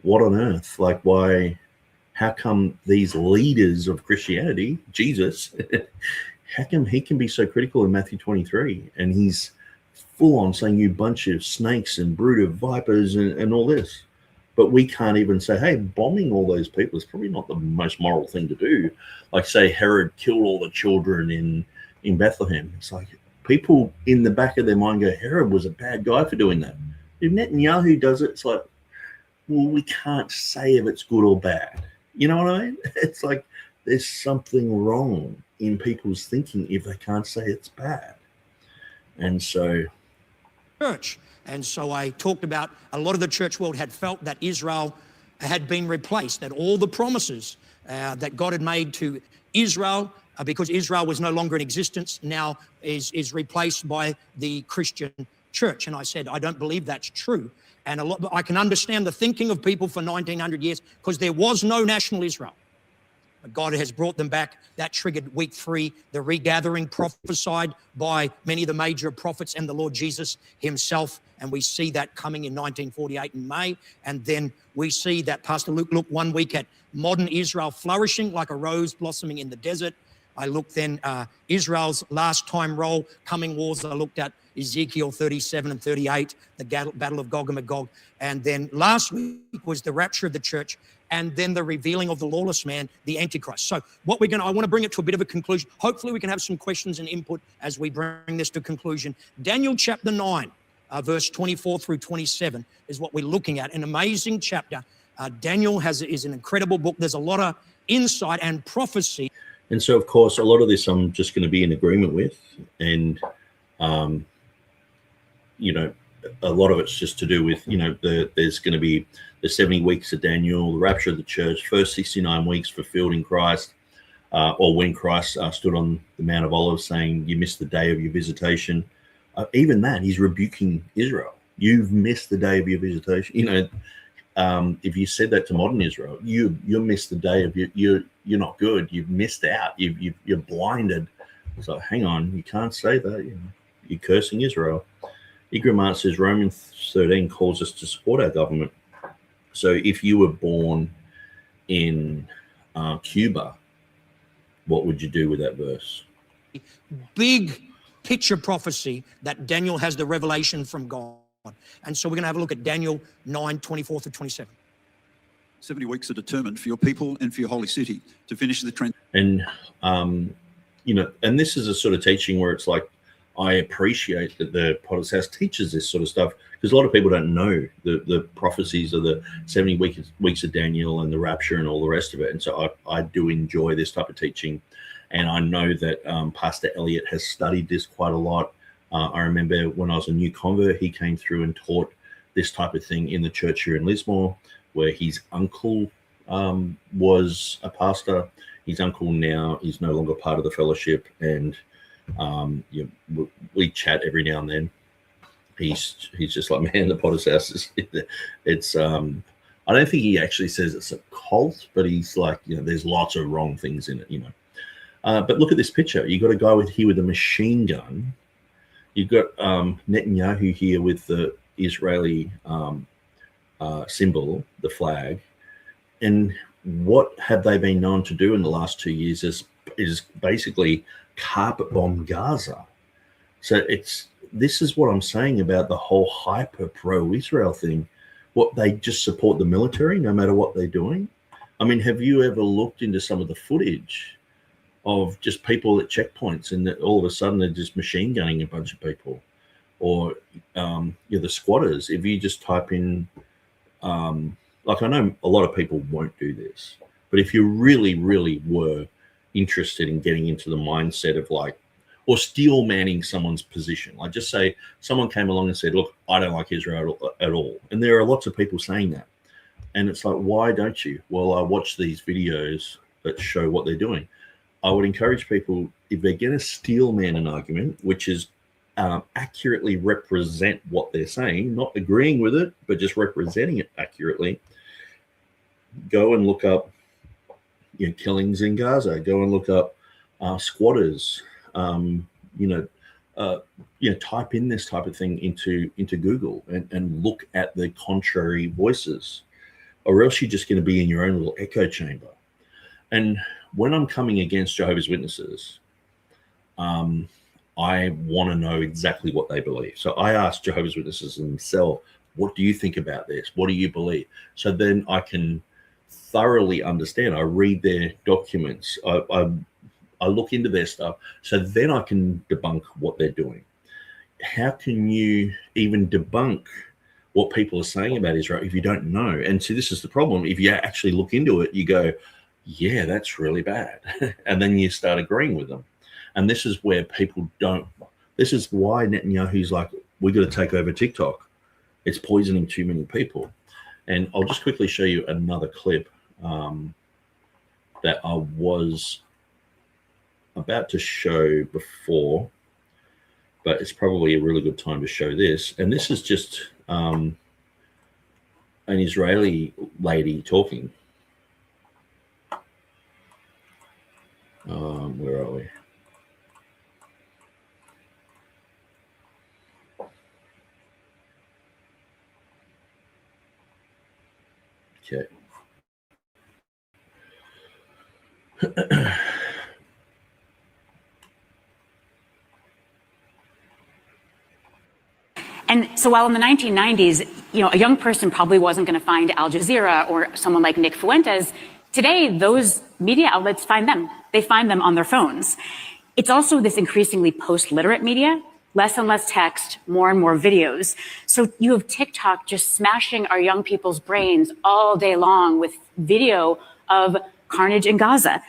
Speaker 7: earth? Like, why? How come these leaders of Christianity, Jesus, how come he can be so critical in Matthew 23? And he's full on saying, you bunch of snakes and brood of vipers and all this. But we can't even say, hey, bombing all those people is probably not the most moral thing to do. Like, say, Herod killed all the children in Bethlehem. It's like people in the back of their mind go, Herod was a bad guy for doing that. If Netanyahu does it, it's like, well, we can't say if it's good or bad. You know what I mean? It's like there's something wrong in people's thinking if they can't say it's bad. And so...
Speaker 13: church. And so I talked about a lot of the church world had felt that Israel had been replaced, that all the promises that God had made to Israel, because Israel was no longer in existence, now is replaced by the Christian church. And I said, I don't believe that's true. And I can understand the thinking of people for 1900 years because there was no national Israel. But God has brought them back. That triggered week 3, the regathering prophesied by many of the major prophets and the Lord Jesus himself. And we see that coming in 1948 in May. And then we see that, Pastor Luke looked 1 week at modern Israel flourishing like a rose blossoming in the desert. I looked then Israel's last time role, coming wars. I looked at Ezekiel 37 and 38, the battle of Gog and Magog. And then last week was the rapture of the church, and then the revealing of the lawless man, the Antichrist. So what I want to bring it to a bit of a conclusion. Hopefully we can have some questions and input as we bring this to conclusion. Daniel chapter 9, verse 24 through 27 is what we're looking at. An amazing chapter. Daniel is an incredible book. There's a lot of insight and prophecy.
Speaker 7: And so, of course, a lot of this I'm just going to be in agreement with. And, a lot of it's just to do with, there's going to be the 70 weeks of Daniel, the rapture of the church, first 69 weeks fulfilled in Christ, or when Christ stood on the Mount of Olives saying, you missed the day of your visitation. Even that, he's rebuking Israel. You've missed the day of your visitation. If you said that to modern Israel, you missed the day of you're not good. You've missed out. You're blinded. It's like, hang on, you can't say that. You're cursing Israel. Igramart says Romans 13 calls us to support our government. So if you were born in Cuba, what would you do with that verse?
Speaker 13: Big picture prophecy that Daniel has the revelation from God. And so we're going to have a look at Daniel 9, 24 through 27.
Speaker 14: 70 weeks are determined for your people and for your holy city to finish the trend.
Speaker 7: And, and this is a sort of teaching where it's like, I appreciate that the Potter's House teaches this sort of stuff, because a lot of people don't know the prophecies of the 70 weeks of Daniel and the rapture and all the rest of it. And so I do enjoy this type of teaching. And I know that Pastor Elliott has studied this quite a lot. I remember when I was a new convert, he came through and taught this type of thing in the church here in Lismore, where his uncle was a pastor. His uncle now is no longer part of the fellowship, and we chat every now and then. He's just like, man, the Potter's House is it's I don't think he actually says it's a cult, but he's like, there's lots of wrong things in it, But look at this picture. You got a guy here with a machine gun. You've got Netanyahu here with the Israeli symbol, the flag. And what have they been known to do in the last 2 years is basically carpet bomb Gaza. So this is what I'm saying about the whole hyper pro-Israel thing. What, they just support the military no matter what they're doing? I mean, have you ever looked into some of the footage of just people at checkpoints and all of a sudden they're just machine gunning a bunch of people? Or the squatters, if you just type in, like, I know a lot of people won't do this, but if you really, really were interested in getting into the mindset of like, or steel manning someone's position, like just say someone came along and said, look, I don't like Israel at all. And there are lots of people saying that. And it's like, why don't you? Well, I watch these videos that show what they're doing. I would encourage people, if they're going to steel man an argument, which is accurately represent what they're saying, not agreeing with it, but just representing it accurately, go and look up killings in Gaza. Go and look up squatters. Type in this type of thing into Google and look at the contrary voices, or else you're just going to be in your own little echo chamber. And when I'm coming against Jehovah's Witnesses, I want to know exactly what they believe. So I ask Jehovah's Witnesses themselves, what do you think about this? What do you believe? So then I can thoroughly understand. I read their documents. I look into their stuff. So then I can debunk what they're doing. How can you even debunk what people are saying about Israel if you don't know? And so this is the problem. If you actually look into it, you go, yeah, that's really bad. And then you start agreeing with them. And this is where people don't. This is why Netanyahu's like, we got to take over TikTok. It's poisoning too many people. And I'll just quickly show you another clip that I was about to show before, but it's probably a really good time to show this. And this is just an Israeli lady talking. Where are we? Okay.
Speaker 15: And so while in the 1990s, a young person probably wasn't going to find Al Jazeera or someone like Nick Fuentes, today those media outlets find them. They find them on their phones. It's also this increasingly post-literate media, less and less text, more and more videos. So you have TikTok just smashing our young people's brains all day long with video of carnage in Gaza.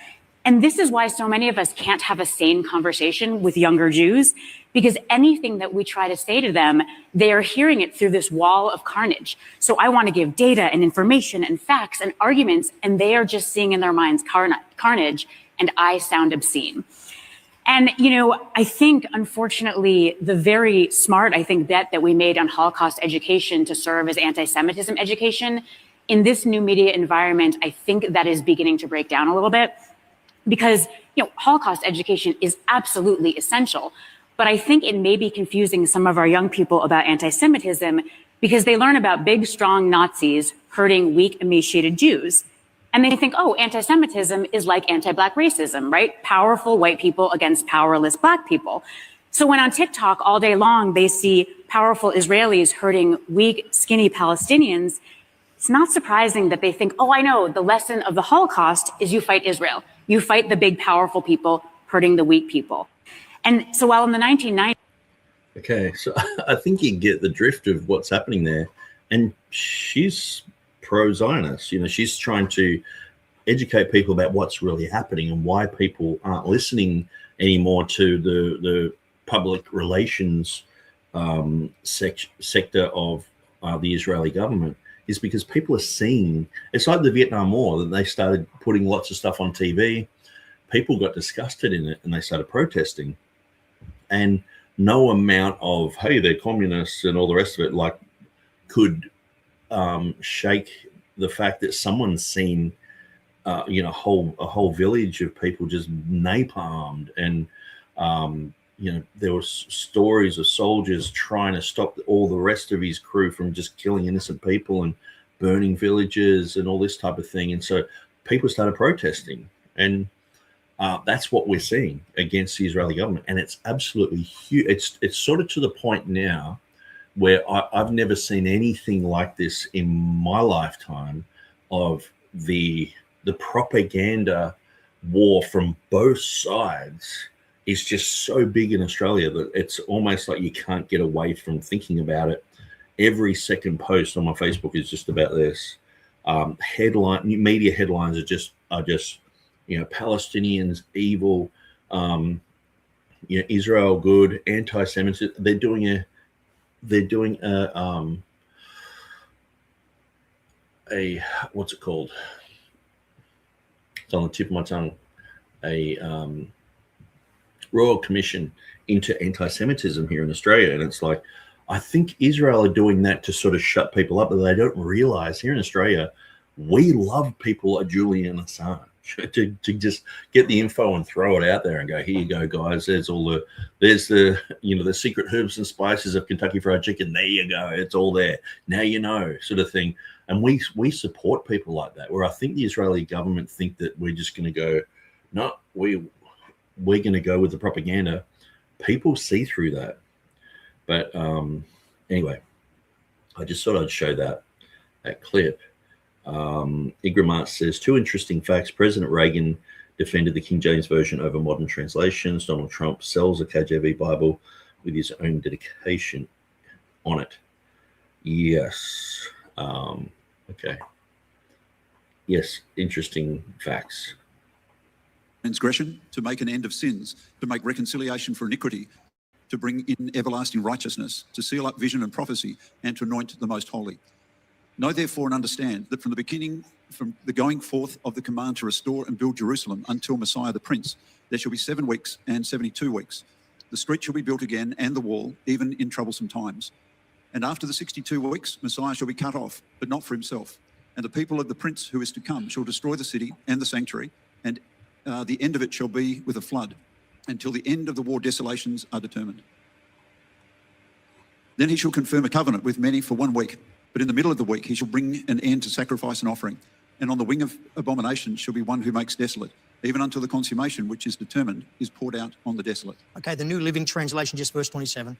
Speaker 15: And this is why so many of us can't have a sane conversation with younger Jews, because anything that we try to say to them, they are hearing it through this wall of carnage. So I want to give data and information and facts and arguments, and they are just seeing in their minds carnage, and I sound obscene. And, you know, I think, unfortunately, the very smart, bet that we made on Holocaust education to serve as anti-Semitism education, in this new media environment, I think that is beginning to break down a little bit, because, you know, Holocaust education is absolutely essential. But I think it may be confusing some of our young people about anti-Semitism because they learn about big, strong Nazis hurting weak, emaciated Jews. And they think, oh, anti-Semitism is like anti-Black racism, right? Powerful white people against powerless Black people. So when on TikTok all day long they see powerful Israelis hurting weak, skinny Palestinians, it's not surprising that they think, oh, I know, the lesson of the Holocaust is you fight Israel. You fight the big, powerful people hurting the weak people. And so while in the 1990s...
Speaker 7: Okay, so I think you get the drift of what's happening there. And she's pro-Zionist. You know, she's trying to educate people about what's really happening and why people aren't listening anymore to the public relations sector of the Israeli government, is because people are seeing... It's like the Vietnam War, that they started putting lots of stuff on TV. People got disgusted in it and they started protesting. And no amount of, hey, they're communists and all the rest of it, like, could shake the fact that someone's seen, you know, a whole village of people just napalmed. And, you know, there were stories of soldiers trying to stop all the rest of his crew from just killing innocent people and burning villages and all this type of thing. And so people started protesting. And that's what we're seeing against the Israeli government, and it's absolutely huge. It's sort of to the point now where I've never seen anything like this in my lifetime, of the propaganda war from both sides is just so big in Australia that it's almost like you can't get away from thinking about it. Every second post on my Facebook is just about this. Media headlines are just. You know, Palestinians evil, you know, Israel good, anti-Semitism. They're doing a what's it called? It's on the tip of my tongue. A royal commission into anti-Semitism here in Australia, and it's like, I think Israel are doing that to sort of shut people up, but they don't realize here in Australia we love people like Julian Assange. To just get the info and throw it out there and go, here you go, guys. There's the you know, the secret herbs and spices of Kentucky Fried Chicken. There you go. It's all there. Now you know, sort of thing. And we support people like that. Where I think the Israeli government think that we're just going to go, no, we're going to go with the propaganda. People see through that. But anyway, I just thought I'd show that clip. Igramart says, 2 interesting facts. President Reagan defended the King James Version over modern translations. Donald Trump sells a KJV Bible with his own dedication on it. Yes. Okay. Yes, interesting facts.
Speaker 14: Transgression, to make an end of sins, to make reconciliation for iniquity, to bring in everlasting righteousness, to seal up vision and prophecy, and to anoint the most holy. Know therefore and understand that from the beginning, from the going forth of the command to restore and build Jerusalem until Messiah the Prince, there shall be 7 weeks and 72 weeks. The street shall be built again and the wall, even in troublesome times. And after the 62 weeks, Messiah shall be cut off, but not for himself. And the people of the Prince who is to come shall destroy the city and the sanctuary, and the end of it shall be with a flood, until the end of the war desolations are determined. Then he shall confirm a covenant with many for 1 week. But in the middle of the week, he shall bring an end to sacrifice and offering. And on the wing of abomination shall be one who makes desolate, even until the consummation which is determined is poured out on the desolate.
Speaker 13: Okay, the New Living Translation, just verse 27.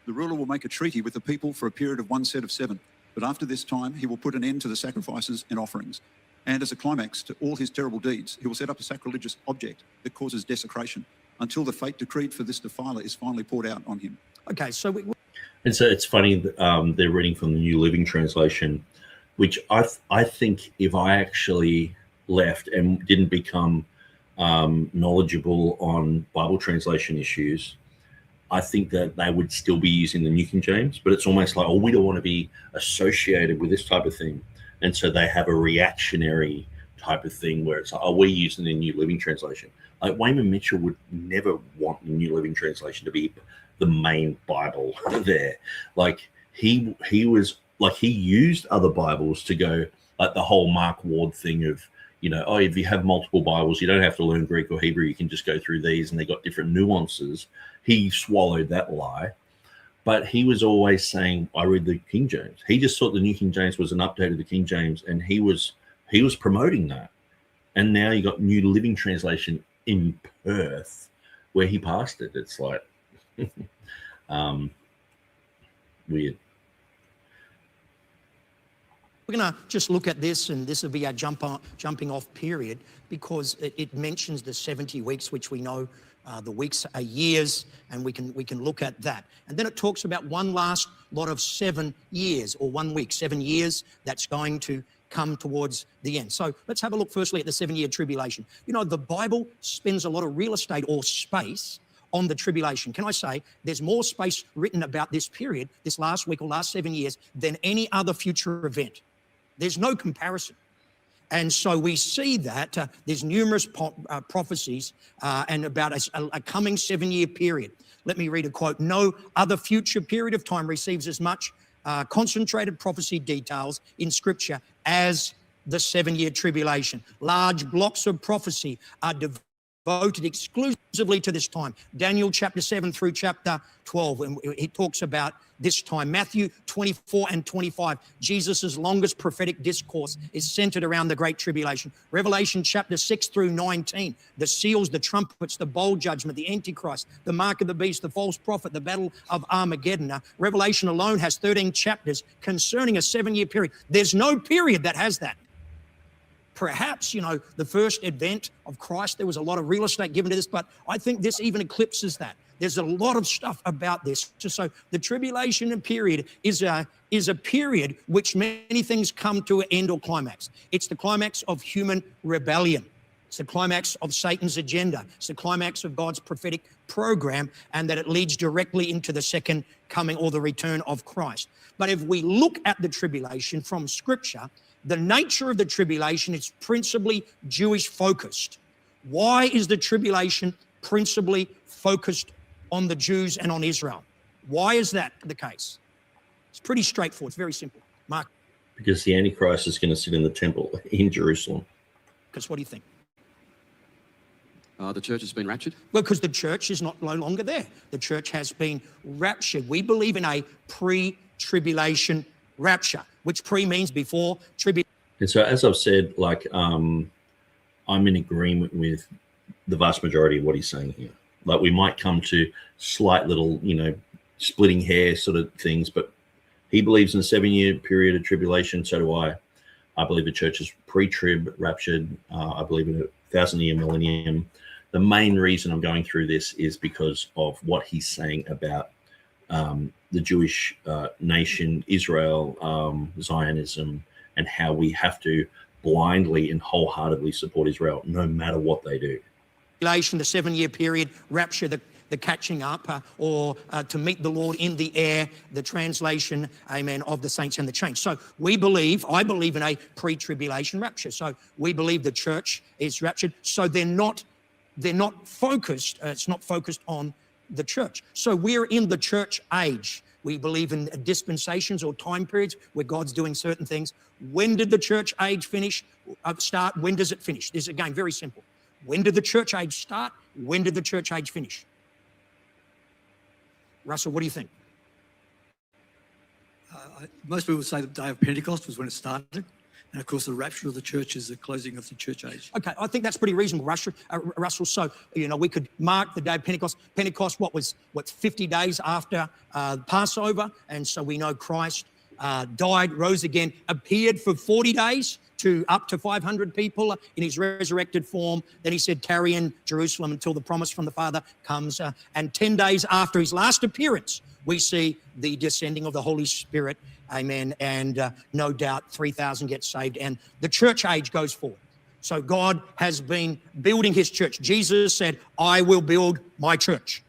Speaker 14: The ruler will make a treaty with the people for a period of 1 set of 7. But after this time, he will put an end to the sacrifices and offerings. And as a climax to all his terrible deeds, he will set up a sacrilegious object that causes desecration until the fate decreed for this defiler is finally poured out on him.
Speaker 13: Okay, so...
Speaker 7: And so it's funny that they're reading from the New Living Translation, which I think if I actually left and didn't become knowledgeable on Bible translation issues, I think that they would still be using the New King James, but it's almost like, oh, we don't want to be associated with this type of thing. And so they have a reactionary type of thing where it's like, oh, we're using the New Living Translation. Like Wayman Mitchell would never want the New Living Translation to be the main Bible there. Like he was like, he used other Bibles to go, like the whole Mark Ward thing of, you know, oh, if you have multiple Bibles, you don't have to learn Greek or Hebrew. You can just go through these and they got different nuances. He swallowed that lie. But he was always saying, I read the King James. He just thought the New King James was an update of the King James, and he was promoting that. And now you got New Living Translation in Perth where he passed it. It's like weird.
Speaker 13: We're going to just look at this, and this will be our jumping off period, because it mentions the 70 weeks, which we know the weeks are years, and we can look at that. And then it talks about one last lot of 7 years, or 1 week, 7 years, that's going to come towards the end. So let's have a look firstly at the 7-year tribulation. You know, the Bible spends a lot of real estate or space on the tribulation. Can I say there's more space written about this period, this last week or last 7 years, than any other future event. There's no comparison. And so we see that there's numerous prophecies and about a coming 7-year period. Let me read a quote. No other future period of time receives as much concentrated prophecy details in Scripture as the 7-year tribulation. Large blocks of prophecy are devoted exclusively to this time. Daniel chapter 7 through chapter 12, and he talks about this time. Matthew 24 and 25, Jesus' longest prophetic discourse is centered around the Great Tribulation. Revelation chapter 6 through 19, the seals, the trumpets, the bowl judgment, the Antichrist, the mark of the beast, the false prophet, the battle of Armageddon. Revelation alone has 13 chapters concerning a 7-year period. There's no period that has that. Perhaps, you know, the first advent of Christ, there was a lot of real estate given to this, but I think this even eclipses that. There's a lot of stuff about this. So the tribulation period is a period which many things come to an end or climax. It's the climax of human rebellion. It's the climax of Satan's agenda. It's the climax of God's prophetic program, and that it leads directly into the second coming or the return of Christ. But if we look at the tribulation from Scripture, the nature of the tribulation is principally Jewish focused. Why is the tribulation principally focused on the Jews and on Israel? Why is that the case? It's pretty straightforward. It's very simple. Mark?
Speaker 7: Because the Antichrist is going to sit in the temple in Jerusalem.
Speaker 13: Because what do you think?
Speaker 9: The church has been raptured?
Speaker 13: Well, because the church is no longer there. The church has been raptured. We believe in a pre-tribulation rapture, which pre means before tribulation.
Speaker 7: And so, as I've said, like, I'm in agreement with the vast majority of what he's saying here. Like, we might come to slight little, you know, splitting hair sort of things, but he believes in a 7-year period of tribulation. So do I. I believe the church is pre-trib, raptured. I believe in a 1,000-year millennium. The main reason I'm going through this is because of what he's saying about the Jewish nation, Israel, Zionism, and how we have to blindly and wholeheartedly support Israel no matter what they do.
Speaker 13: The 7-year period, rapture, the catching up, or to meet the Lord in the air, the translation, amen, of the saints and the change. So I believe in a pre-tribulation rapture. So we believe the church is raptured. So they're not focused, it's not focused on the church. So we're in the church age. We believe in dispensations or time periods where God's doing certain things. When did the church age start? When does it finish? This is, again, very simple. When did the church age start? When did the church age finish? Russell, what do you think?
Speaker 16: Most people would say the day of Pentecost was when it started. And of course, the rapture of the church is the closing of the church age.
Speaker 13: Okay, I think that's pretty reasonable, Russell. So, you know, we could mark the day of Pentecost. Pentecost, what's 50 days after Passover? And so we know Christ died, rose again, appeared for 40 days to up to 500 people in his resurrected form. Then he said, tarry in Jerusalem until the promise from the Father comes. And 10 days after his last appearance, we see the descending of the Holy Spirit. Amen. And no doubt 3,000 get saved, and the church age goes forward. So God has been building his church. Jesus said, I will build my church.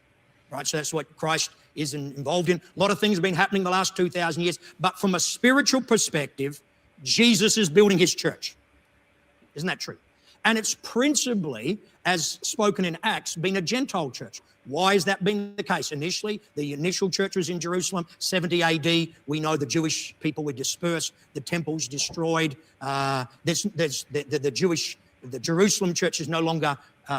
Speaker 13: right? So that's what Christ is involved in. A lot of things have been happening the last 2,000 years, but from a spiritual perspective, Jesus is building his church. Isn't that true? And it's principally, as spoken in Acts, been a Gentile church. Why has that been the case? Initially, the initial church was in Jerusalem, 70 AD. We know the Jewish people were dispersed, the temples destroyed. The Jerusalem church is no longer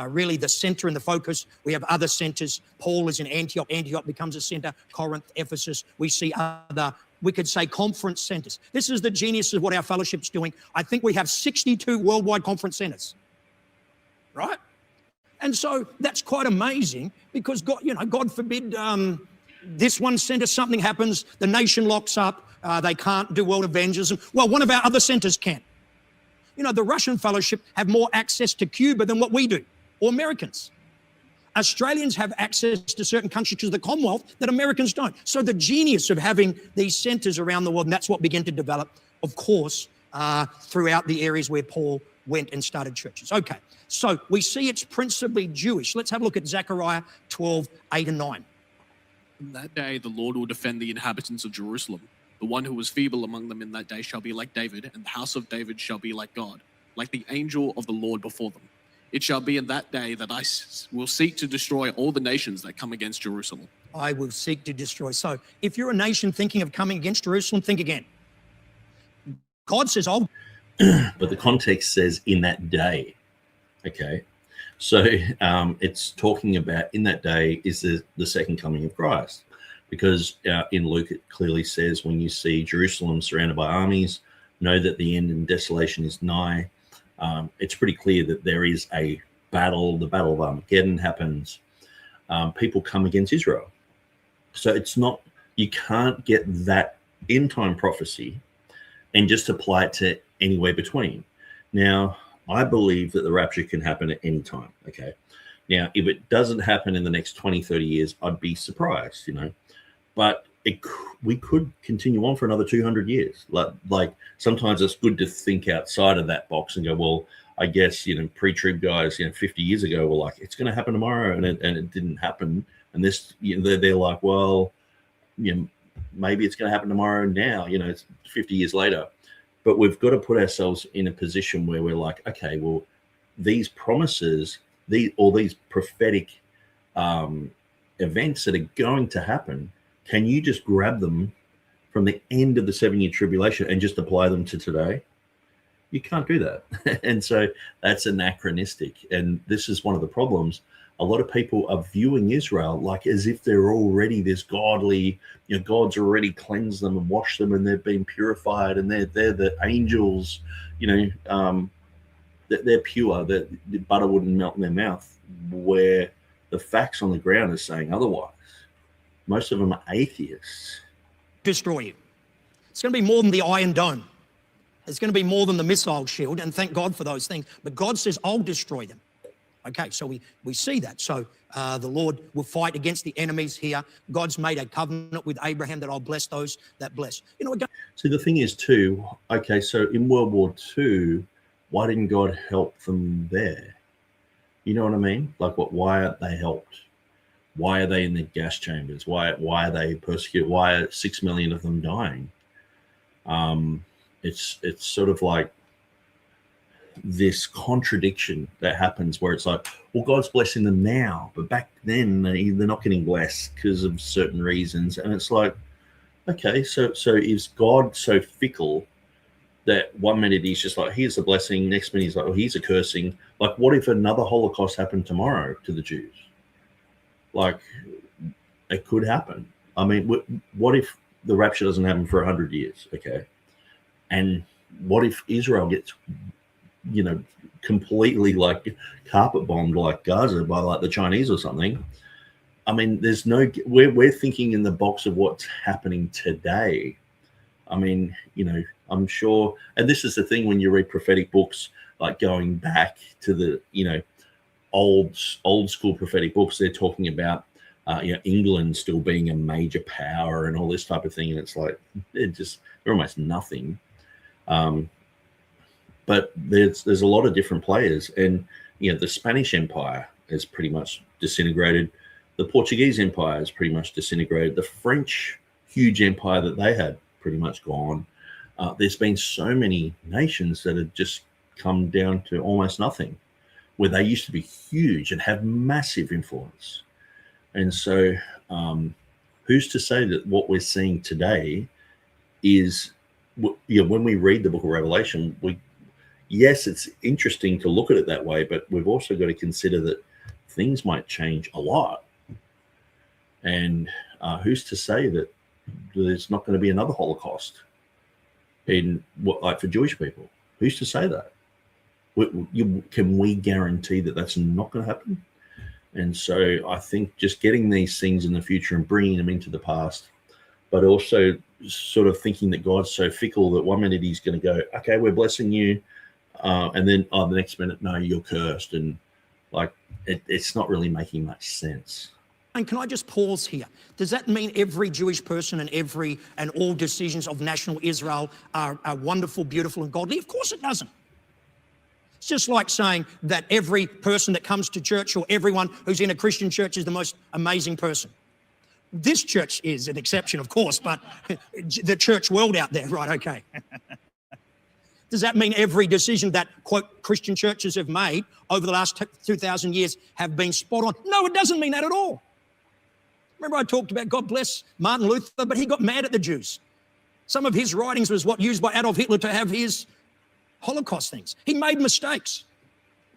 Speaker 13: really the center and the focus. We have other centers. Paul is in Antioch. Antioch becomes a center. Corinth, Ephesus. We see other, we could say, conference centers. This is the genius of what our fellowship's doing. I think we have 62 worldwide conference centers, right? And so that's quite amazing because God, God forbid this one center, something happens, the nation locks up, they can't do world evangelism. Well, one of our other centers can. The Russian fellowship have more access to Cuba than what we do, or Americans. Australians have access to certain countries of the Commonwealth that Americans don't. So the genius of having these centers around the world, and that's what began to develop, of course, throughout the areas where Paul went and started churches. Okay, so we see it's principally Jewish. Let's have a look at Zechariah 12, 8 and 9.
Speaker 17: In that day, the Lord will defend the inhabitants of Jerusalem. The one who was feeble among them in that day shall be like David, and the house of David shall be like God, like the angel of the Lord before them. It shall be in that day that I will seek to destroy all the nations that come against Jerusalem.
Speaker 13: I will seek to destroy. So if you're a nation thinking of coming against Jerusalem, think again. God says, oh.
Speaker 7: But the context says in that day. Okay. So it's talking about in that day is the second coming of Christ. Because in Luke, it clearly says, when you see Jerusalem surrounded by armies, know that the end and desolation is nigh. It's pretty clear that there is a battle. The Battle of Armageddon happens. People come against Israel. So it's not, you can't get that end time prophecy and just apply it to anywhere between. Now, I believe that the rapture can happen at any time. Okay. Now, if it doesn't happen in the next 20, 30 years, I'd be surprised, But we could continue on for another 200 years. Like sometimes it's good to think outside of that box and go, well, I guess, pre-trib guys, 50 years ago were like, it's going to happen tomorrow. And it didn't happen. And this, they're like, well, maybe it's going to happen tomorrow now, it's 50 years later. But we've got to put ourselves in a position where we're like, okay, well, these promises, these prophetic events that are going to happen, can you just grab them from the end of the 7-year tribulation and just apply them to today? You can't do that. And so that's anachronistic. And this is one of the problems. A lot of people are viewing Israel like as if they're already this godly, God's already cleansed them and washed them and they've been purified and they're the angels, they're pure, the butter wouldn't melt in their mouth, where the facts on the ground are saying otherwise. Most of them are atheists.
Speaker 13: Destroy you. It's going to be more than the Iron Dome. It's going to be more than the missile shield, and thank God for those things. But God says, I'll destroy them. Okay, so we see that. So the Lord will fight against the enemies here. God's made a covenant with Abraham that I'll bless those that bless.
Speaker 7: See, the thing is too, okay, so in World War II, why didn't God help them there? You know what I mean? Like, why aren't they helped? Why are they in the gas chambers? Why are they persecuted? Why are 6 million of them dying? It's sort of like this contradiction that happens where it's like, well, God's blessing them now, but back then they're not getting blessed because of certain reasons. And it's like, okay, so is God so fickle that 1 minute he's just like, here's a blessing, next minute he's like, oh, here's a cursing. Like, what if another Holocaust happened tomorrow to the Jews? Like, it could happen. I mean, what if the rapture doesn't happen for 100 years? Okay. And what if Israel gets, completely like carpet bombed like Gaza by like the Chinese or something? I mean, we're thinking in the box of what's happening today. I mean, I'm sure, and this is the thing when you read prophetic books, like going back to the, old school prophetic books, they're talking about, England still being a major power and all this type of thing. And it's like, they're almost nothing. But there's a lot of different players, and the Spanish Empire is pretty much disintegrated. The Portuguese Empire has pretty much disintegrated. The French huge empire that they had pretty much gone. There's been so many nations that have just come down to almost nothing, where they used to be huge and have massive influence. And so who's to say that what we're seeing today is, when we read the book of Revelation, yes, it's interesting to look at it that way, but we've also got to consider that things might change a lot. And who's to say that there's not going to be another Holocaust like for Jewish people? Who's to say that? Can we guarantee that that's not going to happen? And so I think just getting these things in the future and bringing them into the past, but also sort of thinking that God's so fickle that one minute he's going to go, okay, we're blessing you, and then the next minute, no, you're cursed. And like it's not really making much sense.
Speaker 13: And can I just pause here? Does that mean every Jewish person and all decisions of national Israel are wonderful, beautiful, and godly? Of course it doesn't. It's just like saying that every person that comes to church or everyone who's in a Christian church is the most amazing person. This church is an exception, of course, but the church world out there, right, okay. Does that mean every decision that, quote, Christian churches have made over the last 2,000 years have been spot on? No, it doesn't mean that at all. Remember I talked about, God bless Martin Luther, but he got mad at the Jews. Some of his writings was used by Adolf Hitler to have his Holocaust things. He made mistakes,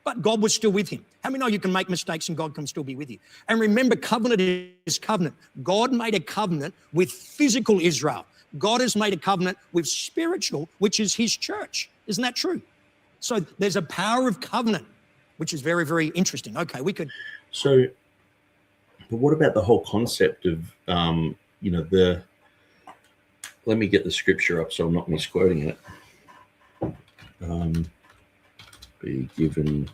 Speaker 13: but God was still with him. How many know you can make mistakes and God can still be with you? And remember, covenant is covenant. God made a covenant with physical Israel. God has made a covenant with spiritual, which is his church. Isn't that true? So there's a power of covenant, which is very, very interesting. Okay, we could...
Speaker 7: So... But what about the whole concept of, let me get the scripture up so I'm not misquoting it. Be given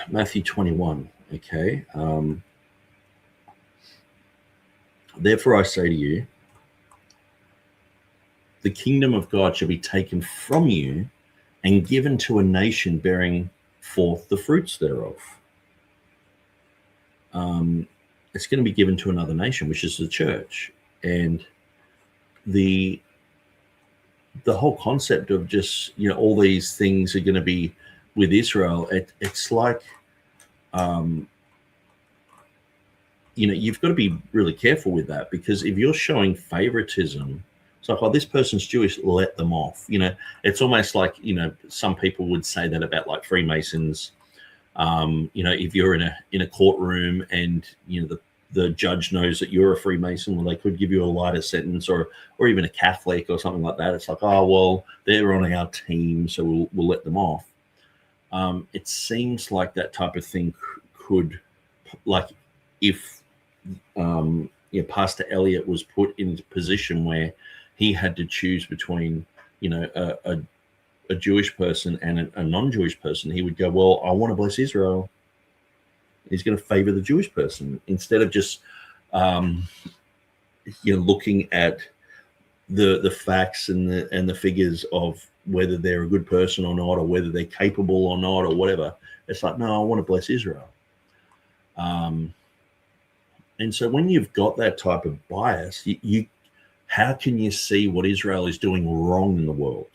Speaker 7: Matthew 21, okay. Therefore I say to you, the kingdom of God shall be taken from you and given to a nation bearing forth the fruits thereof. It's going to be given to another nation, which is the church. And the whole concept of just, all these things are going to be with Israel, it's like, you've got to be really careful with that, because if you're showing favoritism, it's like, oh, this person's Jewish, let them off. It's almost like, some people would say that about like Freemasons. If you're in a courtroom and, the judge knows that you're a Freemason, well, they could give you a lighter sentence, or even a Catholic or something like that. It's like, oh, well, they're on our team, so we'll let them off. It seems like that type of thing could, like, if Pastor Elliott was put in a position where he had to choose between, a Jewish person and a non-Jewish person, he would go, well, I want to bless Israel. He's going to favor the Jewish person instead of just, looking at the facts and the figures of whether they're a good person or not, or whether they're capable or not, or whatever. It's like, no, I want to bless Israel. And so when you've got that type of bias, how can you see what Israel is doing wrong in the world?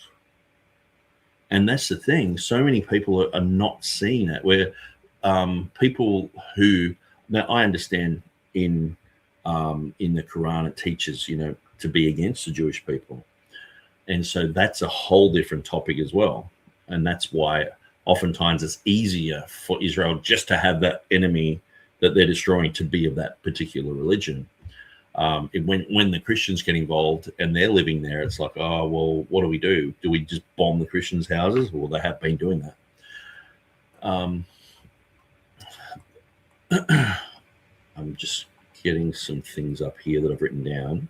Speaker 7: And that's the thing. So many people are not seeing it, where people who, now I understand in the Quran, it teaches, to be against the Jewish people. And so that's a whole different topic as well. And that's why oftentimes it's easier for Israel just to have that enemy that they're destroying to be of that particular religion. When the Christians get involved and they're living there, it's like, oh, well, what do? Do we just bomb the Christians' houses? Well, they have been doing that. I'm just getting some things up here that I've written down.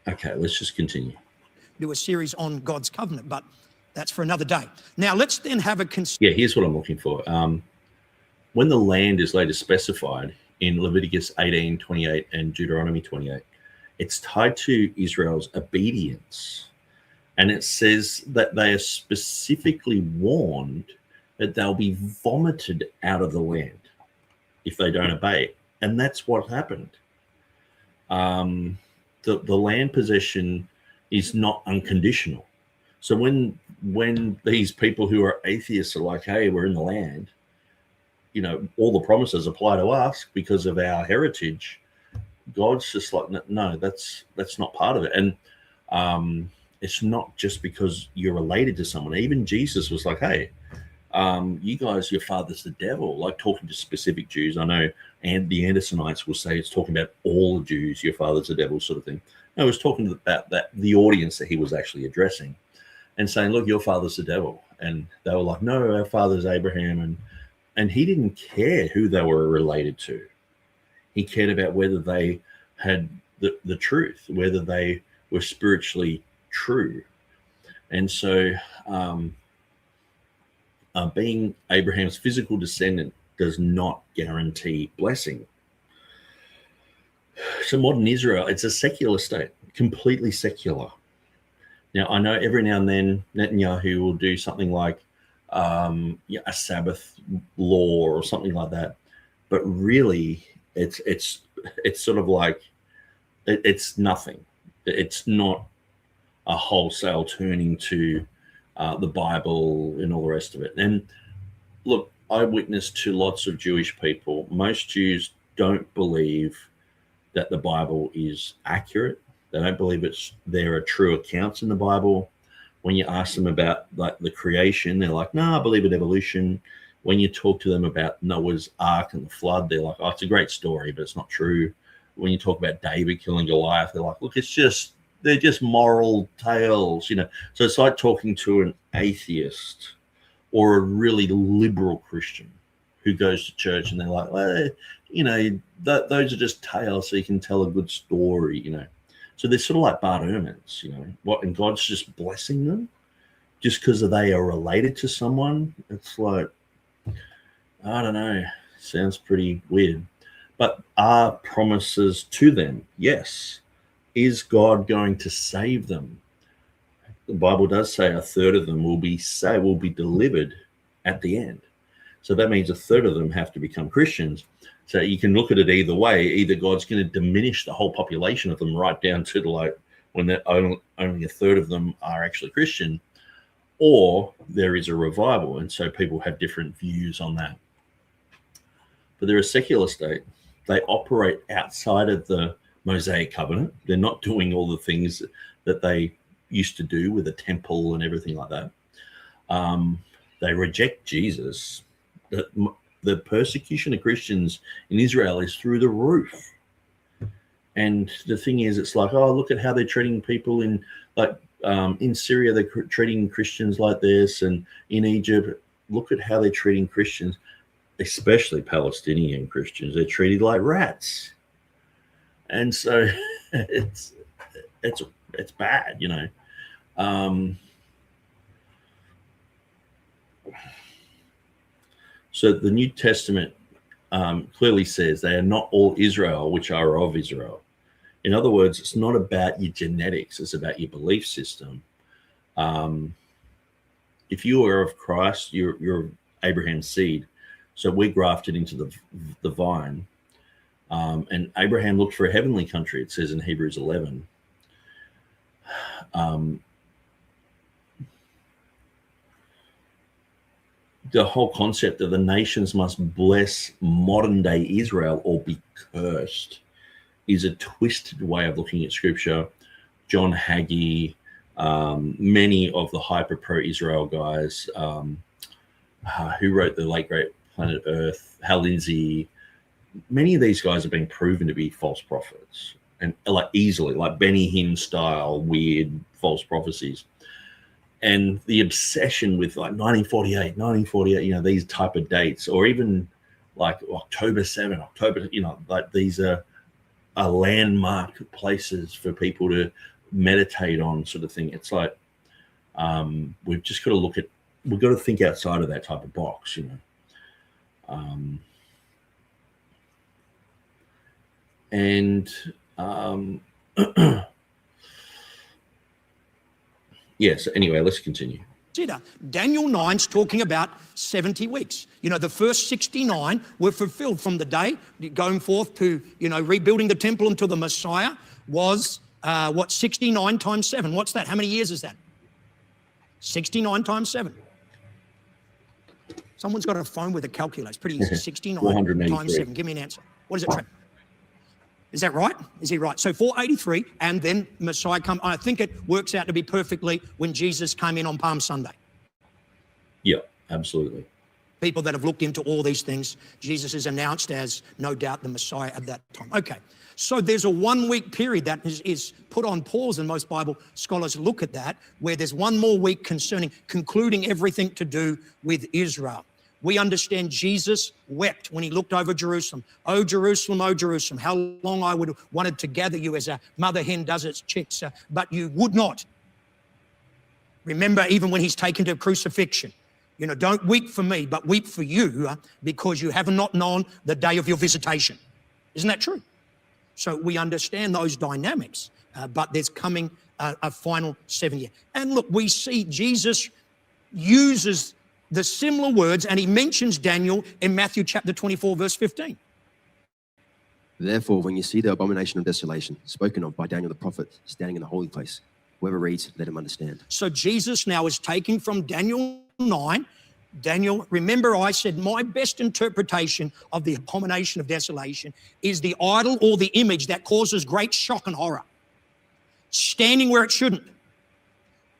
Speaker 7: Okay, let's just continue.
Speaker 13: Do a series on God's covenant, but that's for another day. Now, let's then have a...
Speaker 7: Yeah, here's what I'm looking for. when the land is later specified in Leviticus 18:28 and Deuteronomy 28, it's tied to Israel's obedience. And it says that they are specifically warned that they'll be vomited out of the land if they don't obey it. And that's what happened. The land possession is not unconditional. So when these people who are atheists are like, hey, we're in the land, you know, all the promises apply to us because of our heritage, God's just like, no, that's not part of it. And it's not just because you're related to someone. Even Jesus was like, hey, you guys, your father's the devil, like talking to specific Jews. I know, and the Andersonites will say it's talking about all Jews, your father's the devil sort of thing. No, it was talking about the audience that he was actually addressing and saying, look, your father's the devil. And they were like, no, our father's Abraham. And he didn't care who they were related to. He cared about whether they had the truth, whether they were spiritually true. And so being Abraham's physical descendant does not guarantee blessing. So modern Israel, it's a secular state, completely secular. Now, I know every now and then Netanyahu will do something like a Sabbath law or something like that, but really it's sort of like it's nothing. It's not a wholesale turning to the Bible and all the rest of it. And look, I witnessed to lots of Jewish people. Most Jews don't believe that the Bible is accurate. They don't believe there are true accounts in the Bible. When you ask them about like the creation, they're like, no, I believe in evolution. When you talk to them about Noah's Ark and the flood, they're like, oh, it's a great story, but it's not true. When you talk about David killing Goliath, they're like, look, they're just moral tales, you know. So it's like talking to an atheist or a really liberal Christian who goes to church and they're like, well, you know, those are just tales so you can tell a good story, you know. So they're sort of like Bart Ehrmans, you know, and God's just blessing them just because they are related to someone. It's like, I don't know, sounds pretty weird. But are promises to them? Yes. Is God going to save them? The Bible does say a third of them will be saved, will be delivered at the end. So that means a third of them have to become Christians. So you can look at it either way. Either God's going to diminish the whole population of them right down to like when only a third of them are actually Christian, or there is a revival. And so people have different views on that. But they're a secular state. They operate outside of the Mosaic covenant. They're not doing all the things that they used to do with a temple and everything like that. They reject Jesus. The persecution of Christians in Israel is through the roof. And the thing is, it's like, oh, look at how they're treating people in Syria, they're treating Christians like this, and in Egypt, look at how they're treating Christians, especially Palestinian Christians. They're treated like rats. And so it's bad, you know. So the New Testament clearly says they are not all Israel which are of Israel. In other words, it's not about your genetics, it's about your belief system. If you are of Christ, you're Abraham's seed. So we're grafted into the vine. And Abraham looked for a heavenly country, it says in Hebrews 11. The whole concept of the nations must bless modern day Israel or be cursed is a twisted way of looking at scripture. John Hagee, many of the hyper pro-Israel guys who wrote the late great Planet Earth, Hal Lindsey, many of these guys have been proven to be false prophets, and like easily, like Benny Hinn style weird false prophecies. And the obsession with like 1948, you know, these type of dates, or even like October 7, you know, like these are landmark places for people to meditate on, sort of thing. It's like we've just got to we've got to think outside of that type of box, you Yes, anyway, let's continue.
Speaker 13: Daniel 9's talking about 70 weeks. You know, the first 69 were fulfilled from the day going forth to, you know, rebuilding the temple until the Messiah was, 69 times 7. What's that? How many years is that? 69 times 7. Someone's got a phone with a calculator. It's pretty easy. 69 times 7. Give me an answer. What is it, Trent? Is that right? Is he right? So 483, and then Messiah come. I think it works out to be perfectly when Jesus came in on Palm Sunday.
Speaker 7: Yeah, absolutely.
Speaker 13: People that have looked into all these things, Jesus is announced as no doubt the Messiah at that time. Okay, so there's a 1 week period that is put on pause, and most Bible scholars look at that, where there's one more week concluding everything to do with Israel. We understand Jesus wept when he looked over Jerusalem. Oh, Jerusalem, how long I would have wanted to gather you as a mother hen does its chicks, but you would not. Remember, even when he's taken to crucifixion, you know, don't weep for me, but weep for you because you have not known the day of your visitation. Isn't that true? So we understand those dynamics, but there's coming a final 7 year. And look, we see Jesus uses the similar words, and he mentions Daniel in Matthew chapter 24, verse 15.
Speaker 18: Therefore, when you see the abomination of desolation spoken of by Daniel the prophet standing in the holy place, whoever reads, let him understand.
Speaker 13: So Jesus now is taking from Daniel 9. Daniel, remember I said my best interpretation of the abomination of desolation is the idol or the image that causes great shock and horror, standing where it shouldn't.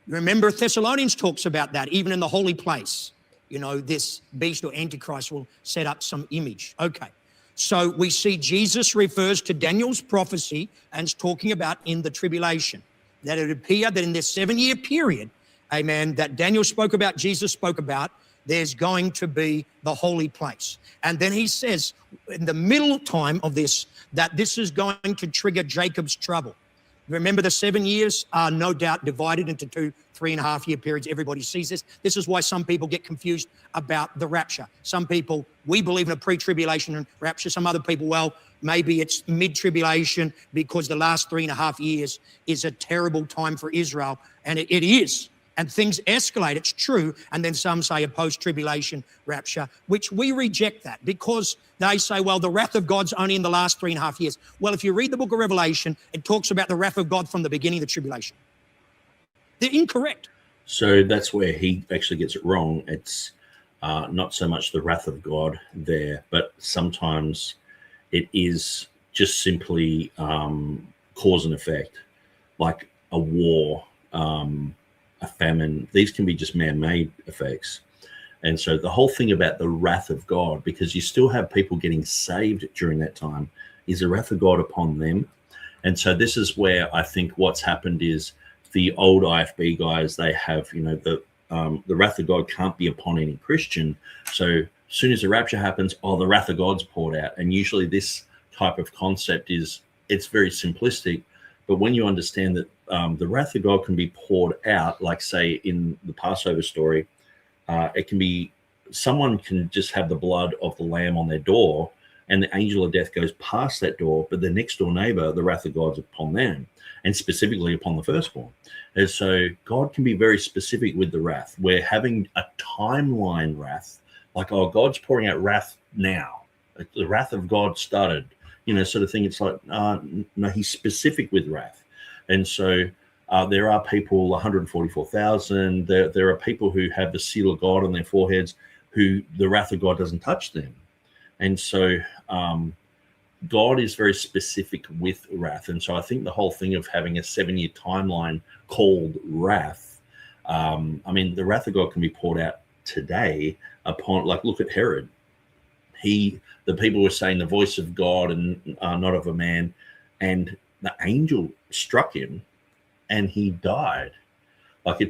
Speaker 13: Remember Thessalonians talks about that, even in the holy place. You know, this beast or antichrist will set up some image. Okay, so we see Jesus refers to Daniel's prophecy and is talking about in the tribulation, that it appear that in this 7 year period, amen, that Daniel spoke about, Jesus spoke about, there's going to be the holy place. And then he says in the middle time of this, that this is going to trigger Jacob's trouble. Remember, the 7 years are no doubt divided into 2 3.5 year periods. Everybody sees this. This is why some people get confused about the rapture. Some people, we believe in a pre-tribulation rapture. Some other people, well, maybe it's mid-tribulation because the last 3.5 years is a terrible time for Israel. And it is. And things escalate, it's true. And then some say a post-tribulation rapture, which we reject that because they say, well, the wrath of God's only in the last 3.5 years. Well, if you read the book of Revelation, it talks about the wrath of God from the beginning of the tribulation. They're incorrect.
Speaker 7: So that's where he actually gets it wrong. It's not so much the wrath of God there, but sometimes it is just simply cause and effect, like a war, a famine. These can be just man-made effects. And so the whole thing about the wrath of God, because you still have people getting saved during that time, is the wrath of God upon them. And so this is where I think what's happened is the old IFB guys, they have, you know, the wrath of God can't be upon any Christian. So as soon as the rapture happens, oh, the wrath of God's poured out. And usually this type of concept it's very simplistic. But when you understand that the wrath of God can be poured out, like say in the Passover story, it can be, someone can just have the blood of the lamb on their door and the angel of death goes past that door, but the next door neighbor, the wrath of God's upon them, and specifically upon the firstborn. And so God can be very specific with the wrath. We're having a timeline wrath, like, oh, God's pouring out wrath now. The wrath of God started, you know, sort of thing. It's like, no, he's specific with wrath. And so there are people, 144,000, there are people who have the seal of God on their foreheads who the wrath of God doesn't touch them. And so God is very specific with wrath. And so I think the whole thing of having a 7 year timeline called wrath, I mean, the wrath of God can be poured out today upon, like, look at Herod. The people were saying the voice of God and not of a man, and the angel struck him and he died. Like,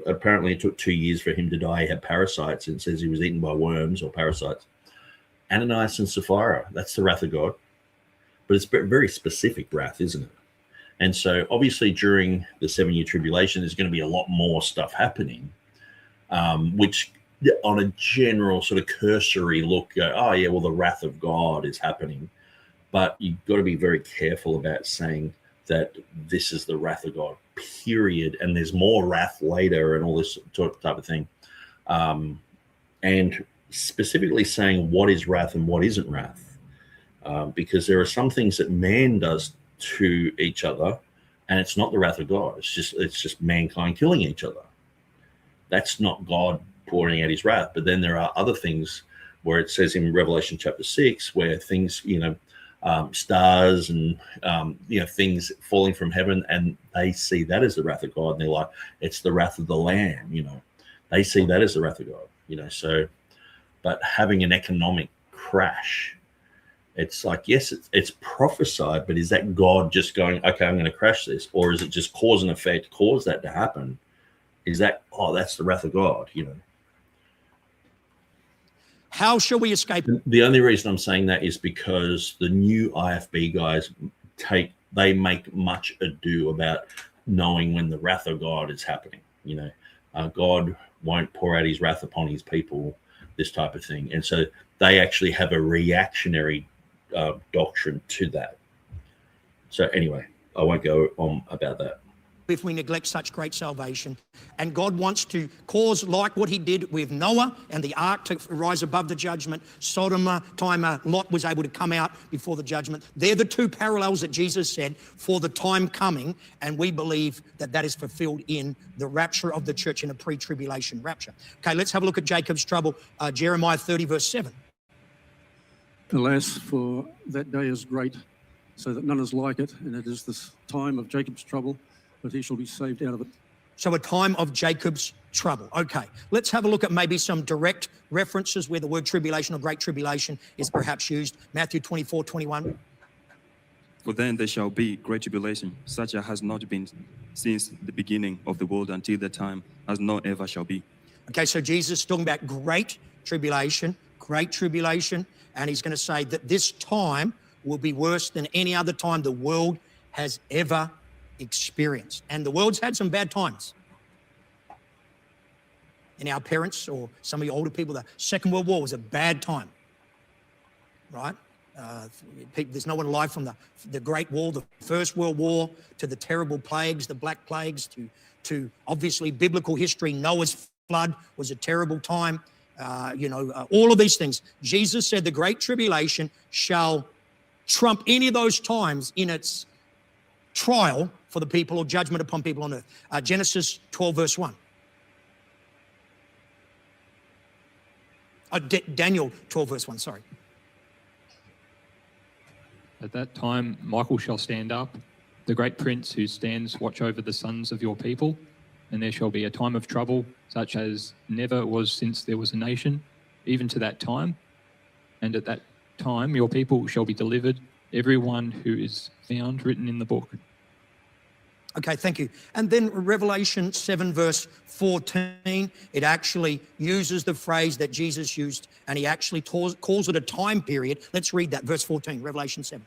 Speaker 7: apparently it took 2 years for him to die. He had parasites, and it says he was eaten by worms or parasites. Ananias and Sapphira, that's the wrath of God. But it's very specific wrath, isn't it? And so obviously during the 7 year tribulation, there's going to be a lot more stuff happening, which on a general sort of cursory look, go, oh yeah, well the wrath of God is happening. But you've got to be very careful about saying that this is the wrath of God, period. And there's more wrath later and all this type of thing. And specifically saying what is wrath and what isn't wrath. Because there are some things that man does to each other, and it's not the wrath of God. It's just mankind killing each other. That's not God pouring out his wrath. But then there are other things where it says in Revelation chapter 6, where things, stars and things falling from heaven, and they see that as the wrath of God, and they're like, it's the wrath of the Lamb. They see that as the wrath of God. So, but having an economic crash, it's like, yes, it's prophesied, but is that God just going, okay, I'm going to crash this, or is it just cause and effect, cause that to happen? Is that, that's the wrath of God?
Speaker 13: How shall we escape?
Speaker 7: The only reason I'm saying that is because the new IFB guys they make much ado about knowing when the wrath of God is happening. God won't pour out his wrath upon his people, this type of thing. And so they actually have a reactionary doctrine to that. So anyway, I won't go on about that.
Speaker 13: If we neglect such great salvation, and God wants to cause, like what he did with Noah and the ark, to rise above the judgment. Sodom, Lot was able to come out before the judgment. They're the two parallels that Jesus said for the time coming, and we believe that that is fulfilled in the rapture of the church, in a pre-tribulation rapture. Okay, let's have a look at Jacob's trouble. Jeremiah 30 verse 7.
Speaker 19: Alas, for that day is great, so that none is like it, and it is this time of Jacob's trouble, but he shall be saved out of it.
Speaker 13: So a time of Jacob's trouble. Okay, let's have a look at maybe some direct references where the word tribulation or great tribulation is perhaps used. Matthew 24:21.
Speaker 20: For then there shall be great tribulation, such as has not been since the beginning of the world until that time, as no ever shall be.
Speaker 13: Okay, so Jesus is talking about great tribulation, and he's going to say that this time will be worse than any other time the world has ever experience. And the world's had some bad times. In our parents or some of you older people, the Second World War was a bad time, right? There's no one alive from the Great War, the First World War, to the terrible plagues, the Black Plagues, to obviously biblical history. Noah's flood was a terrible time. All of these things. Jesus said the Great Tribulation shall trump any of those times in its trial for the people, or judgment upon people on earth. Genesis 12 verse 1. Daniel 12 verse 1, sorry.
Speaker 21: At that time, Michael shall stand up, the great prince who stands watch over the sons of your people, and there shall be a time of trouble, such as never was since there was a nation, even to that time. And at that time, your people shall be delivered, everyone who is found written in the book.
Speaker 13: Okay, thank you. And then Revelation 7 verse 14, it actually uses the phrase that Jesus used, and he actually calls it a time period. Let's read that, verse 14, Revelation 7.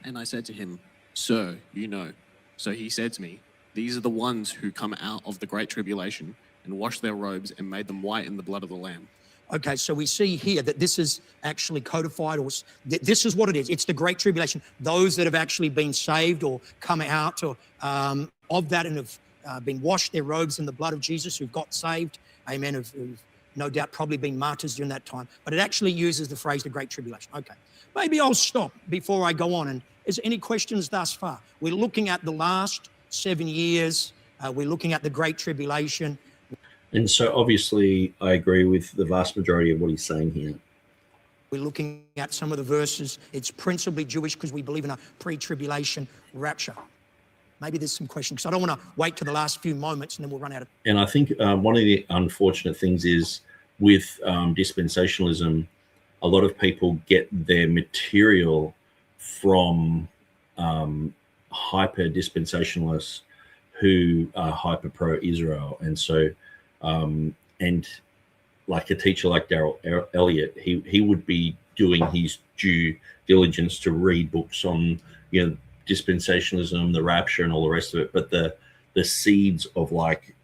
Speaker 17: And I said to him, Sir, you know. So he said to me, These are the ones who come out of the great tribulation and washed their robes and made them white in the blood of the Lamb.
Speaker 13: Okay, so we see here that this is actually codified, or this is what it is. It's the Great Tribulation. Those that have actually been saved or come out or, of that and have been washed their robes in the blood of Jesus, who've got saved, amen, who've no doubt probably been martyrs during that time. But it actually uses the phrase the Great Tribulation. Okay, maybe I'll stop before I go on. And is there any questions thus far? We're looking at the last 7 years. We're looking at the Great Tribulation.
Speaker 7: And so obviously I agree with the vast majority of what he's saying here.
Speaker 13: We're looking at some of the verses. It's principally Jewish because we believe in a pre-tribulation rapture. Maybe there's some questions, because I don't want to wait to the last few moments and then we'll run out of...
Speaker 7: And I think one of the unfortunate things is with dispensationalism, a lot of people get their material from hyper-dispensationalists who are hyper-pro-Israel. And so... and like a teacher like Darrell Elliott, he would be doing his due diligence to read books on, dispensationalism, the rapture, and all the rest of it. But the the seeds of like,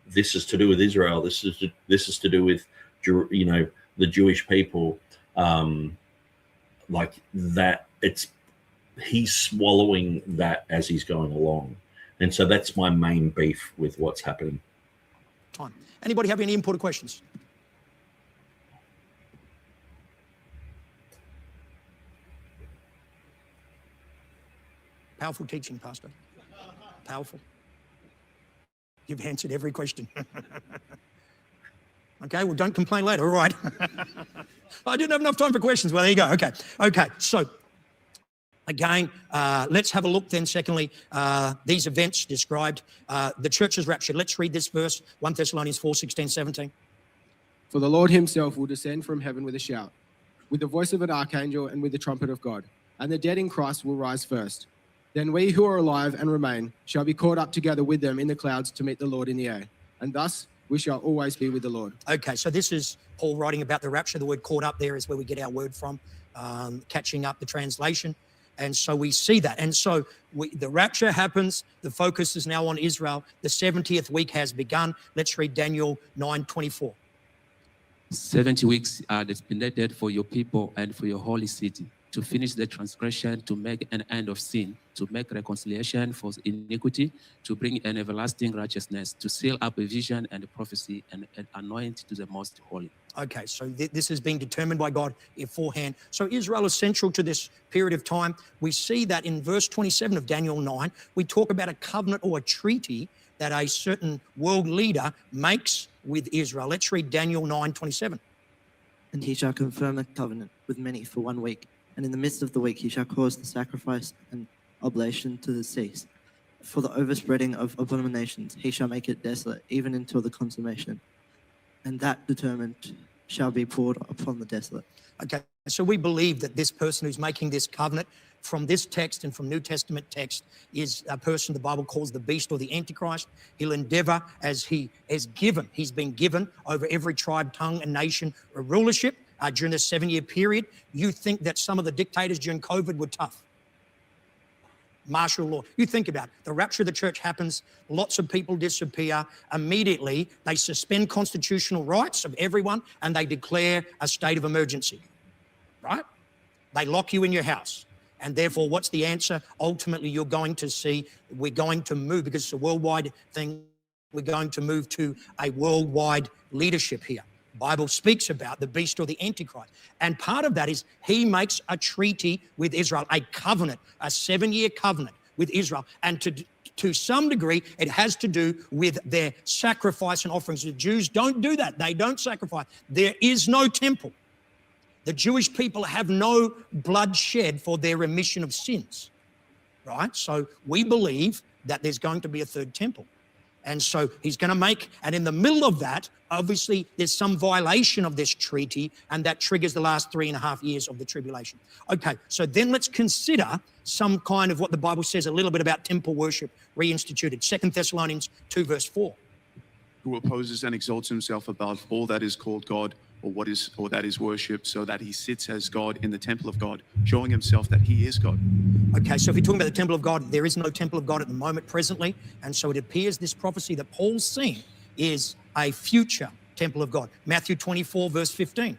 Speaker 7: this is to do with Israel, this is to do with, you know, the Jewish people, like that. He's swallowing that as he's going along, and so that's my main beef with what's happening.
Speaker 13: Time. Anybody have any input or questions? Powerful teaching, Pastor. Powerful. You've answered every question. Okay, well, don't complain later. All right. I didn't have enough time for questions. Well, there you go. Okay. So, again, let's have a look then, secondly, these events described. The church is raptured. Let's read this verse, 1 Thessalonians 4, 16, 17.
Speaker 3: For the Lord himself will descend from heaven with a shout, with the voice of an archangel and with the trumpet of God, and the dead in Christ will rise first. Then we who are alive and remain shall be caught up together with them in the clouds to meet the Lord in the air, and thus we shall always be with the Lord. Okay, so this is Paul writing about the rapture. The word caught up there is where we get our word from, catching up the translation. And so we see that. And so the rapture happens. The focus is now on Israel. The 70th week has begun. Let's read Daniel 9:24.
Speaker 22: 70 weeks are designated for your people and for your holy city, to finish the transgression, to make an end of sin, to make reconciliation for iniquity, to bring an everlasting righteousness, to seal up a vision and a prophecy, and anoint to the most holy. Okay, so this has been determined by God beforehand. So Israel is central to this period of time. We see that in verse 27 of Daniel 9, we talk about a covenant or a treaty that a certain world leader makes with Israel. Let's read Daniel 9:27.
Speaker 23: And he shall confirm the covenant with many for 1 week. And in the midst of the week he shall cause the sacrifice and oblation to cease. For the overspreading of abominations he shall make it desolate, even until the consummation. And that determined shall be poured upon the desolate.
Speaker 13: Okay, so we believe that this person who's making this covenant from this text and from New Testament text is a person the Bible calls the beast or the Antichrist. He'll endeavor as he is given. He's been given over every tribe, tongue, and nation a rulership during this 7-year period. You think that some of the dictators during COVID were tough. Martial law. You think about it. The rapture of the church happens. Lots of people disappear. Immediately, they suspend constitutional rights of everyone and they declare a state of emergency, right? They lock you in your house. And therefore, what's the answer? Ultimately, you're going to see we're going to move, because it's a worldwide thing, we're going to move to a worldwide leadership here. The Bible speaks about the beast or the Antichrist. And part of that is he makes a treaty with Israel, a covenant, a 7-year covenant with Israel. And to some degree, it has to do with their sacrifice and offerings. The Jews don't do that. They don't sacrifice. There is no temple. The Jewish people have no blood shed for their remission of sins, right? So we believe that there's going to be a third temple. And so he's going to make, and in the middle of that, obviously there's some violation of this treaty, and that triggers the last 3.5 years of the tribulation. Okay, so then let's consider some kind of what the Bible says a little bit about temple worship reinstituted. 2 Thessalonians 2 verse 4.
Speaker 24: Who opposes and exalts himself above all that is called God or that is worshipped, so that he sits as God in the temple of God, showing himself that he is God.
Speaker 13: Okay, so if you're talking about the temple of God, there is no temple of God at the moment presently, and so it appears this prophecy that Paul's seeing is a future temple of God. Matthew 24 verse 15.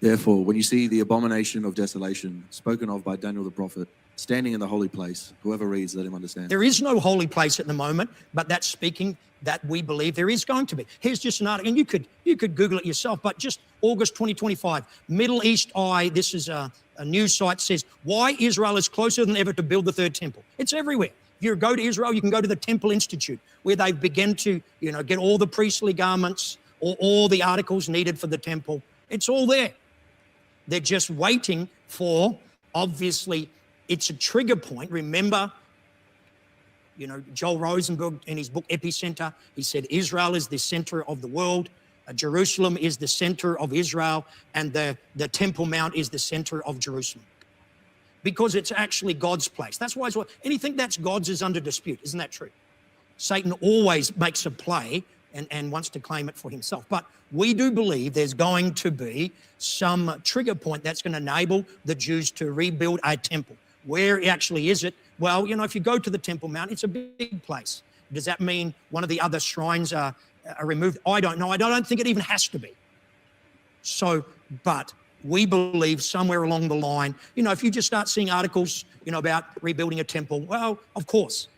Speaker 25: Therefore, when you see the abomination of desolation spoken of by Daniel the prophet, standing in the holy place, whoever reads, let him understand.
Speaker 13: There is no holy place at the moment, but that's speaking that we believe there is going to be. Here's just an article, and you could Google it yourself, but just August 2025, Middle East Eye, this is a news site, says, why Israel is closer than ever to build the third temple. It's everywhere. If you go to Israel, you can go to the Temple Institute, where they've begun to, get all the priestly garments or all the articles needed for the temple. It's all there. They're just waiting for, obviously, it's a trigger point. Remember, Joel Rosenberg in his book Epicenter, he said Israel is the center of the world, Jerusalem is the center of Israel, and the Temple Mount is the center of Jerusalem. Because it's actually God's place. That's why anything that's God's is under dispute. Isn't that true? Satan always makes a play and wants to claim it for himself. But we do believe there's going to be some trigger point that's going to enable the Jews to rebuild a temple. Where actually is it? Well, if you go to the Temple Mount, it's a big place. Does that mean one of the other shrines are removed? I don't know. I don't think it even has to be. So, but we believe somewhere along the line, you know, if you just start seeing articles, you know, about rebuilding a temple, well, of course.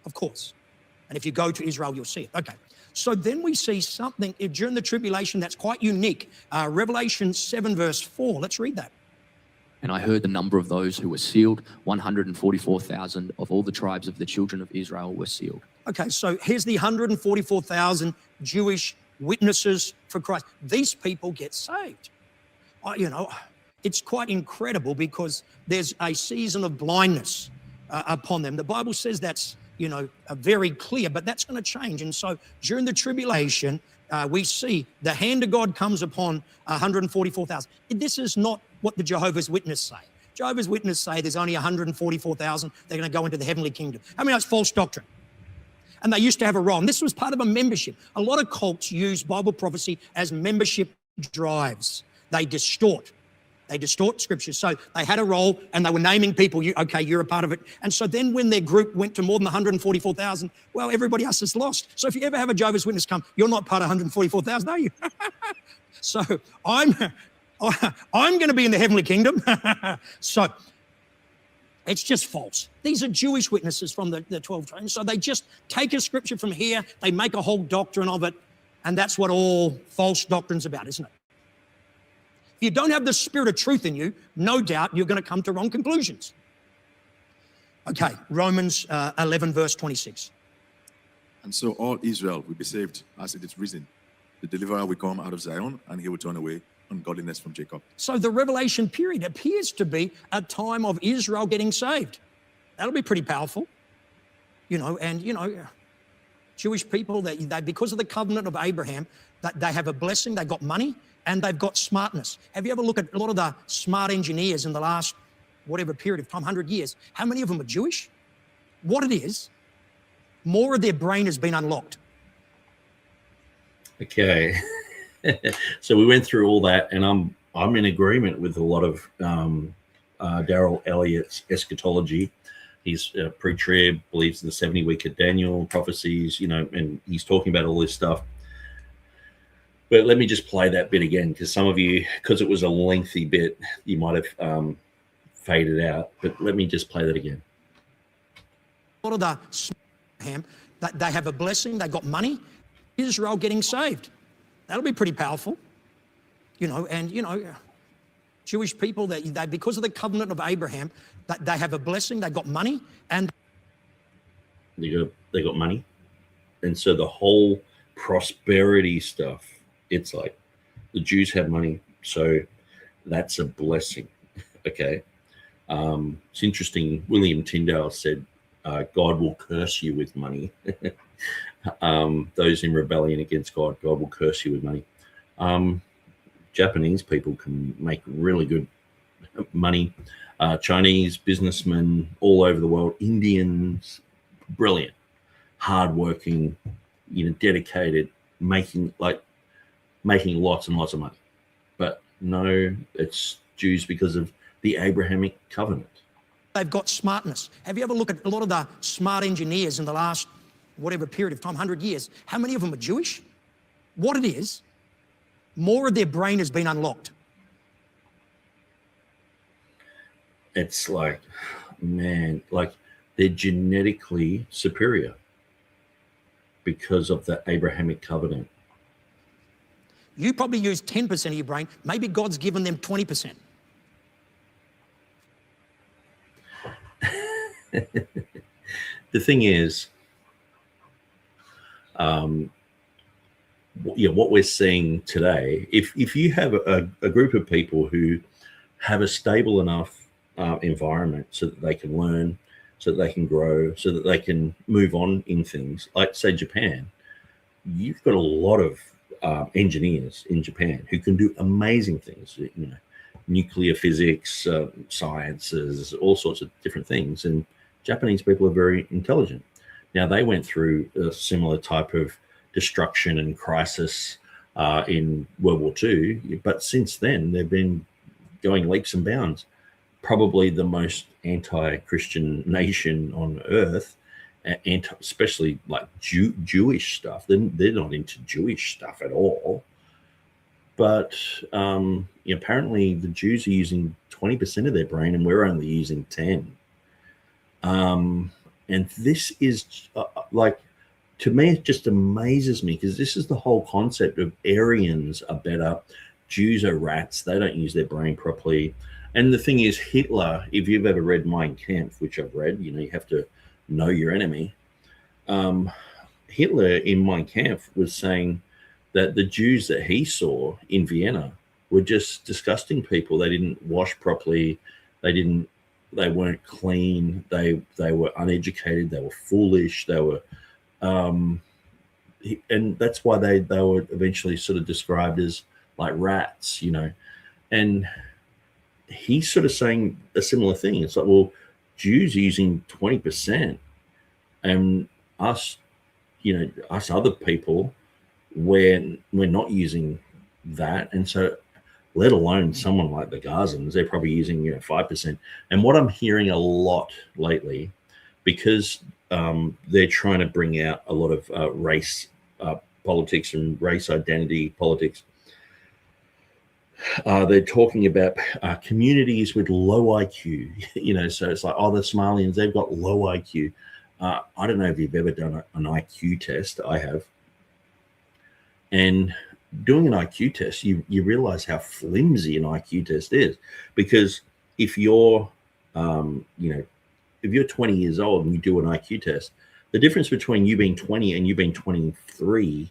Speaker 13: And if you go to Israel, you'll see it. Okay. So then we see something during the tribulation that's quite unique. Revelation 7 verse 4. Let's read that.
Speaker 1: And I heard the number of those who were sealed, 144,000 of all the tribes of the children of Israel were sealed.
Speaker 13: Okay, so here's the 144,000 Jewish witnesses for Christ. These people get saved. You know, it's quite incredible because there's a season of blindness upon them. The Bible says that's, you know, very clear, but that's going to change. And so during the tribulation, we see the hand of God comes upon 144,000. This is not what the Jehovah's Witnesses say. Jehovah's Witnesses say there's only 144,000. They're going to go into the heavenly kingdom. I mean, that's false doctrine. And they used to have a role. And this was part of a membership. A lot of cults use Bible prophecy as membership drives. They distort scripture. So they had a role and they were naming people, okay, you're a part of it. And so then when their group went to more than 144,000, well, everybody else is lost. So if you ever have a Jehovah's Witness come, you're not part of 144,000, are you? So I'm going to be in the heavenly kingdom. So it's just false. These are Jewish witnesses from the 12 tribes. So they just take a scripture from here, they make a whole doctrine of it, and that's what all false doctrine's about, isn't it? If you don't have the spirit of truth in you, no doubt you're going to come to wrong conclusions. Okay, Romans 11 verse 26.
Speaker 4: And so all Israel will be saved as it is written. The deliverer will come out of Zion and he will turn away ungodliness from Jacob.
Speaker 13: So the Revelation period appears to be a time of Israel getting saved. That'll be pretty powerful. You know, and you know, Jewish people, they because of the covenant of Abraham, that they have a blessing, they've got money, and they've got smartness. Have you ever looked at a lot of the smart engineers in the last whatever period of time, 100 years? How many of them are Jewish? What it is, more of their brain has been unlocked.
Speaker 7: Okay. So we went through all that, and I'm in agreement with a lot of Darrell Elliott's eschatology. He's pre-trib, believes in the 70-week of Daniel prophecies, you know, and he's talking about all this stuff. But let me just play that bit again, because some of you, because it was a lengthy bit, you might have faded out. But let me just play that again.
Speaker 13: A lot of the they have a blessing, they got money, Israel getting saved. That'll be pretty powerful. You know, and you know, Jewish people, they because of the covenant of Abraham, they have a blessing, they got money, and
Speaker 7: they got money. And so the whole prosperity stuff, it's like the Jews have money, so that's a blessing. Okay. It's interesting. William Tyndale said, God will curse you with money. Those in rebellion against God, God will curse you with money. Japanese people can make really good money. Chinese businessmen all over the world, Indians, brilliant, hardworking, you know, dedicated, making lots and lots of money. But no, it's Jews because of the Abrahamic covenant.
Speaker 13: They've got smartness. Have you ever looked at a lot of the smart engineers in the last whatever period of time, 100 years? How many of them are Jewish? What it is, more of their brain has been unlocked.
Speaker 7: It's like, man, like they're genetically superior because of the Abrahamic covenant.
Speaker 13: You probably use 10% of your brain. Maybe God's given them 20%.
Speaker 7: The thing is, what we're seeing today, if you have a group of people who have a stable enough environment so that they can learn, so that they can grow, so that they can move on in things, like say Japan, you've got a lot of engineers in Japan who can do amazing things, you know, nuclear physics, sciences, all sorts of different things. And Japanese people are very intelligent. Now, they went through a similar type of destruction and crisis in World War II, but since then they've been going leaps and bounds. Probably the most anti-Christian nation on earth, and especially like Jewish stuff. They're not into Jewish stuff at all. But apparently the Jews are using 20% of their brain, and we're only using 10. And this is to me, it just amazes me, because this is the whole concept of Aryans are better, Jews are rats, they don't use their brain properly. And the thing is, Hitler, if you've ever read Mein Kampf, which I've read, you have to know your enemy. Hitler in Mein Kampf was saying that the Jews that he saw in Vienna were just disgusting people. They didn't wash properly. They weren't clean. They were uneducated. They were foolish. They were, and that's why they were eventually sort of described as like rats, and he's sort of saying a similar thing. It's like, well, Jews using 20%, and us, us other people, we're not using that. And so, let alone someone like the Gazans, they're probably using 5%. And what I'm hearing a lot lately, because they're trying to bring out a lot of race politics and race identity politics. They're talking about communities with low IQ, so it's like, the Somalians, they've got low IQ. I don't know if you've ever done an IQ test. I have. And doing an IQ test, you realize how flimsy an IQ test is, because if you're, if you're 20 years old and you do an IQ test, the difference between you being 20 and you being 23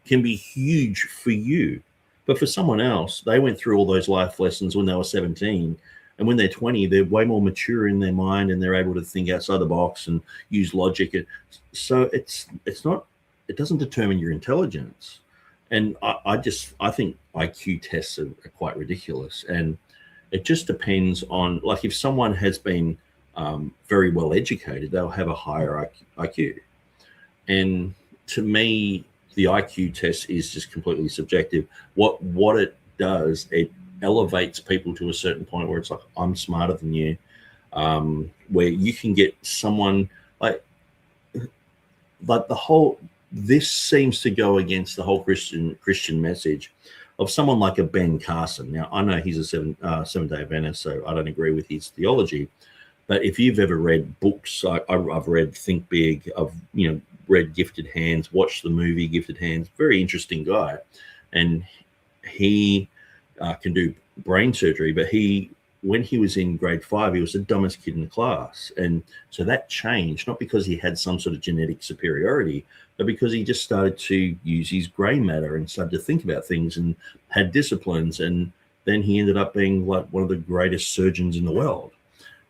Speaker 7: can be huge for you. But for someone else, they went through all those life lessons when they were 17. And when they're 20, they're way more mature in their mind, and they're able to think outside the box and use logic. So it doesn't determine your intelligence. And I think IQ tests are quite ridiculous. And it just depends on, like, if someone has been very well educated, they'll have a higher IQ. And to me, the IQ test is just completely subjective. What it does, it elevates people to a certain point where it's like, I'm smarter than you, where you can get someone like the whole, this seems to go against the whole Christian message of someone like a Ben Carson. Now, I know he's a Seventh-day Adventist, so I don't agree with his theology. But if you've ever read books, I've read Think Big, I've read Gifted Hands, watched the movie Gifted Hands. Very interesting guy, and he can do brain surgery. But when he was in grade 5, he was the dumbest kid in the class, and so that changed, not because he had some sort of genetic superiority, but because he just started to use his grey matter and started to think about things and had disciplines, and then he ended up being like one of the greatest surgeons in the world.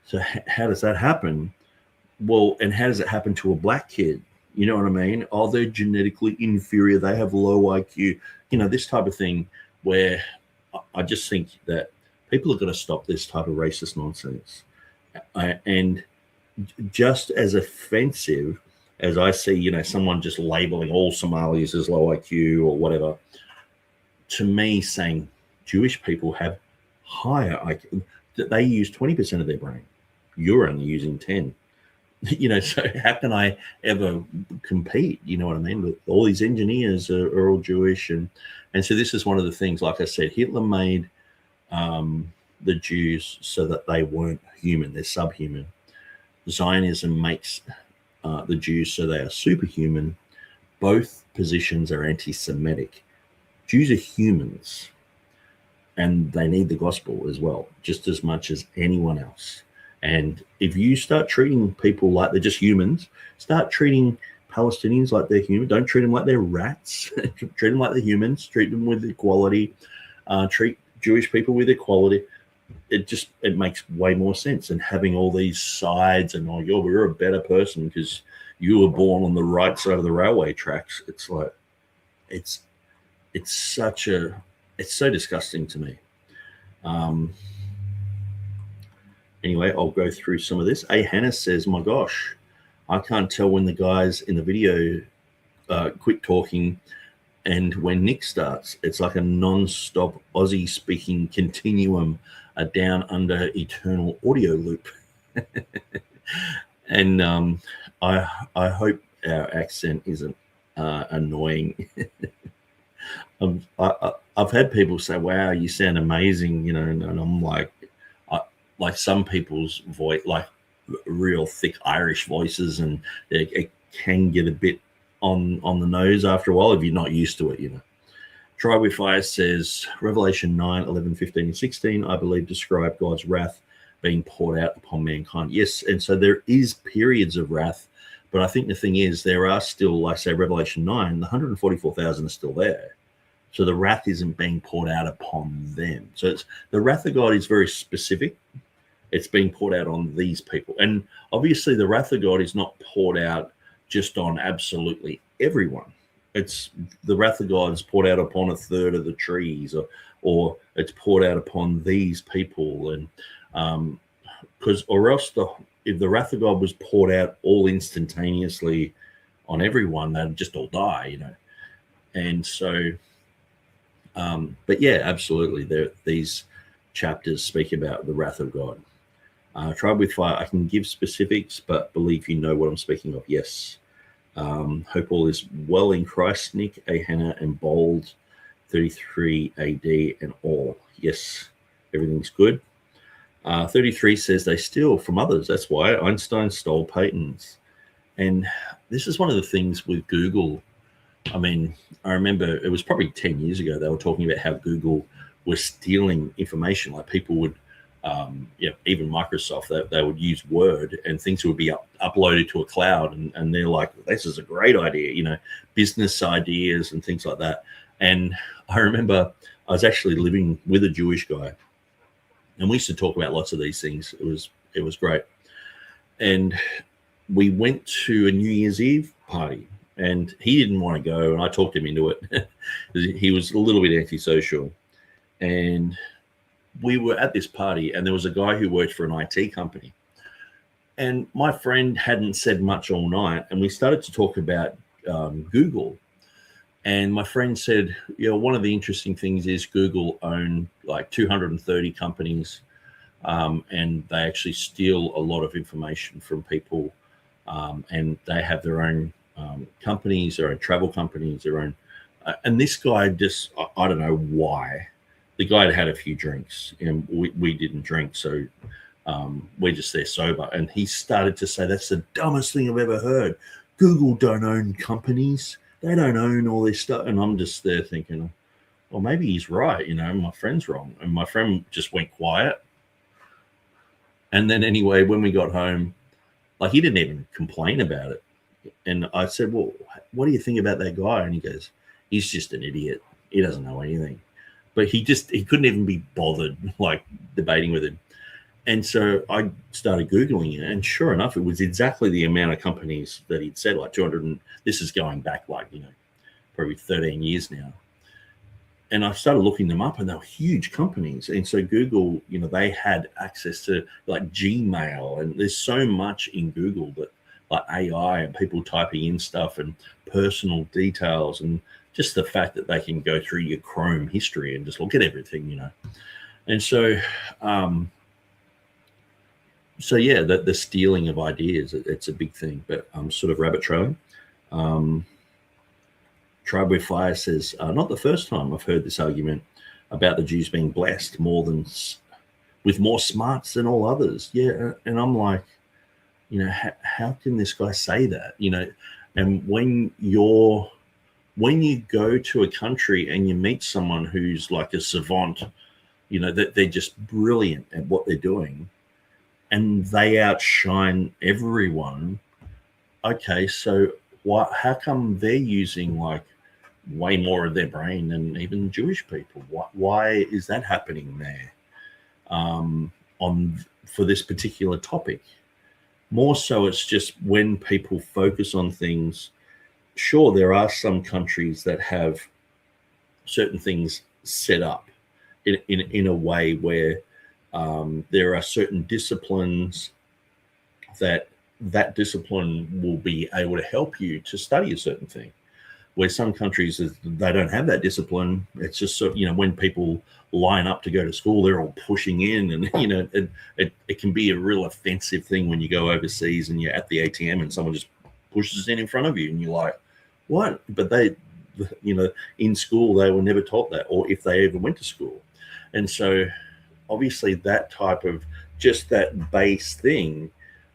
Speaker 7: So how does that happen? Well, and how does it happen to a black kid? You know what I mean? Oh, they're genetically inferior. They have low IQ. This type of thing, where I just think that people have got to stop this type of racist nonsense. And just as offensive as I see, someone just labeling all Somalis as low IQ or whatever, to me, saying Jewish people have higher IQ, that they use 20% of their brain. You're only using 10. So how can I ever compete? You know what I mean? But all these engineers are all Jewish, and so this is one of the things. Like I said, Hitler made the Jews so that they weren't human; they're subhuman. Zionism makes the Jews so they are superhuman. Both positions are anti-Semitic. Jews are humans, and they need the gospel as well, just as much as anyone else. And if you start treating people like they're just humans, start treating Palestinians like they're human. Don't treat them like they're rats. Treat them like they're humans. Treat them with equality. Treat Jewish people with equality. It makes way more sense than having all these sides and, you're a better person because you were born on the right side of the railway tracks. It's like, it's so disgusting to me. Anyway, I'll go through some of this. A. Hannah says, my gosh, I can't tell when the guys in the video quit talking and when Nick starts. It's like a non-stop Aussie speaking continuum, a down under eternal audio loop. And I hope our accent isn't annoying. I've had people say, "Wow, you sound amazing," you know, and I'm like some people's voice, like real thick Irish voices, and it can get a bit on the nose after a while if you're not used to it, you know. Try with Fire says Revelation 9, 11, 15, and 16, I believe, describe God's wrath being poured out upon mankind. Yes, and so there is periods of wrath, but I think the thing is there are still, like say Revelation 9, the 144,000 are still there. So the wrath isn't being poured out upon them. So it's the wrath of God is very specific. It's being poured out on these people. And obviously the wrath of God is not poured out just on absolutely everyone. It's the wrath of God is poured out upon a third of the trees, or it's poured out upon these people. And because or else if the wrath of God was poured out all instantaneously on everyone, they'd just all die, you know. And so but yeah, absolutely, these chapters speak about the wrath of God. Tribe with Fire, I can give specifics, but believe you know what I'm speaking of. Yes. Hope all is well in Christ, Nick, A. Hannah, and Bold, 33 AD and all. Yes, everything's good. 33 says they steal from others. That's why Einstein stole patents. And this is one of the things with Google. I mean, I remember it was probably 10 years ago, they were talking about how Google was stealing information. Like people would, even Microsoft, they would use Word and things would be uploaded to a cloud. And they're like, this is a great idea, you know, business ideas and things like that. And I remember I was actually living with a Jewish guy, and we used to talk about lots of these things. It was great. And we went to a New Year's Eve party. And he didn't want to go, and I talked him into it. He was a little bit antisocial. And we were at this party, and there was a guy who worked for an IT company. And my friend hadn't said much all night, and we started to talk about Google. And my friend said, you know, one of the interesting things is Google own like 230 companies, and they actually steal a lot of information from people, and they have their own companies, their own travel companies, their own, and this guy just, I don't know why. The guy had had a few drinks, and we didn't drink, so we're just there sober. And he started to say, that's the dumbest thing I've ever heard. Google don't own companies. They don't own all this stuff. And I'm just there thinking, well, maybe he's right, you know, my friend's wrong. And my friend just went quiet. And then anyway, when we got home, like he didn't even complain about it. And I said, well, what do you think about that guy? And he goes, he's just an idiot. He doesn't know anything. But he couldn't even be bothered, like, debating with him. And so I started Googling it. And sure enough, it was exactly the amount of companies that he'd said, like 200. And this is going back, like, you know, probably 13 years now. And I started looking them up, and they were huge companies. And so Google, you know, they had access to, like, Gmail. And there's so much in Google that, like AI and people typing in stuff and personal details, and just the fact that they can go through your Chrome history and just look at everything, you know. And so, yeah, the stealing of ideas, it's a big thing, but I'm sort of rabbit trailing. Tribe with Fire says, not the first time I've heard this argument about the Jews being blessed with more smarts than all others. Yeah, and I'm like, you know, how can this guy say that? You know, and when you go to a country and you meet someone who's like a savant, you know, that they're just brilliant at what they're doing, and they outshine everyone. Okay, so how come they're using like way more of their brain than even Jewish people? Why is that happening there for this particular topic? More so, it's just when people focus on things. Sure, there are some countries that have certain things set up in a way where there are certain disciplines that discipline will be able to help you to study a certain thing. where some countries, they don't have that discipline. It's just sort of, you know, when people line up to go to school, they're all pushing in, and you know, it can be a real offensive thing when you go overseas and you're at the ATM and someone just pushes in front of you, and you're like, what? But they, you know, in school they were never taught that, or if they ever went to school. And so obviously that type of, just that base thing,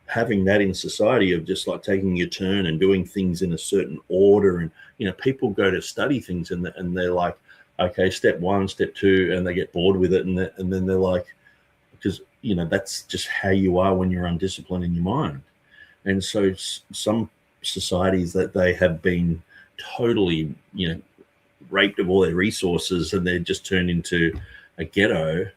Speaker 7: having that in society of just like taking your turn and doing things in a certain order, and you know, people go to study things and they're like, okay, step 1, step 2, and they get bored with it, and then they're like, because you know, that's just how you are when you're undisciplined in your mind. And so some societies that they have been totally, you know, raped of all their resources, and they're just turned into a ghetto,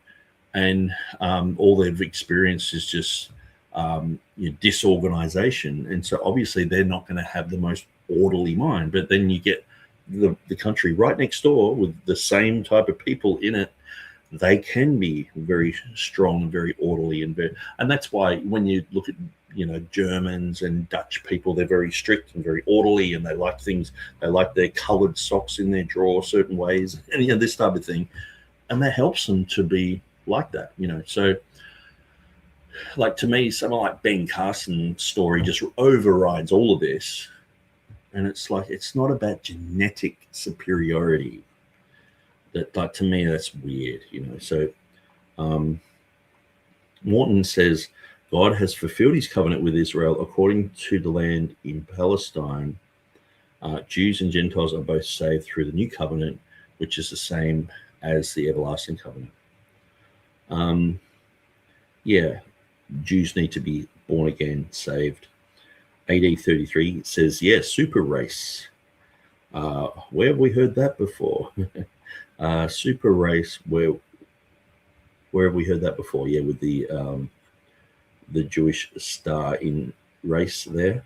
Speaker 7: and all they've experienced is just you know, disorganization. And so obviously they're not going to have the most orderly mind. But then you get the country right next door with the same type of people in it, they can be very strong and very orderly, and that's why when you look at, you know, Germans and Dutch people, they're very strict and very orderly, and they like things, they like their colored socks in their drawer certain ways, and you know, this type of thing, and that helps them to be like that, you know. So like, to me, someone like Ben Carson's story just overrides all of this, and it's like, it's not about genetic superiority. That, like, to me, that's weird, you know. So Morton says, God has fulfilled his covenant with Israel according to the land in Palestine. Jews and Gentiles are both saved through the new covenant, which is the same as the everlasting covenant. Yeah, Jews need to be born again, saved. AD 33 says, yes, super race. Where have we heard that before? Super race, where have we heard that before? Yeah, with the Jewish star in race there.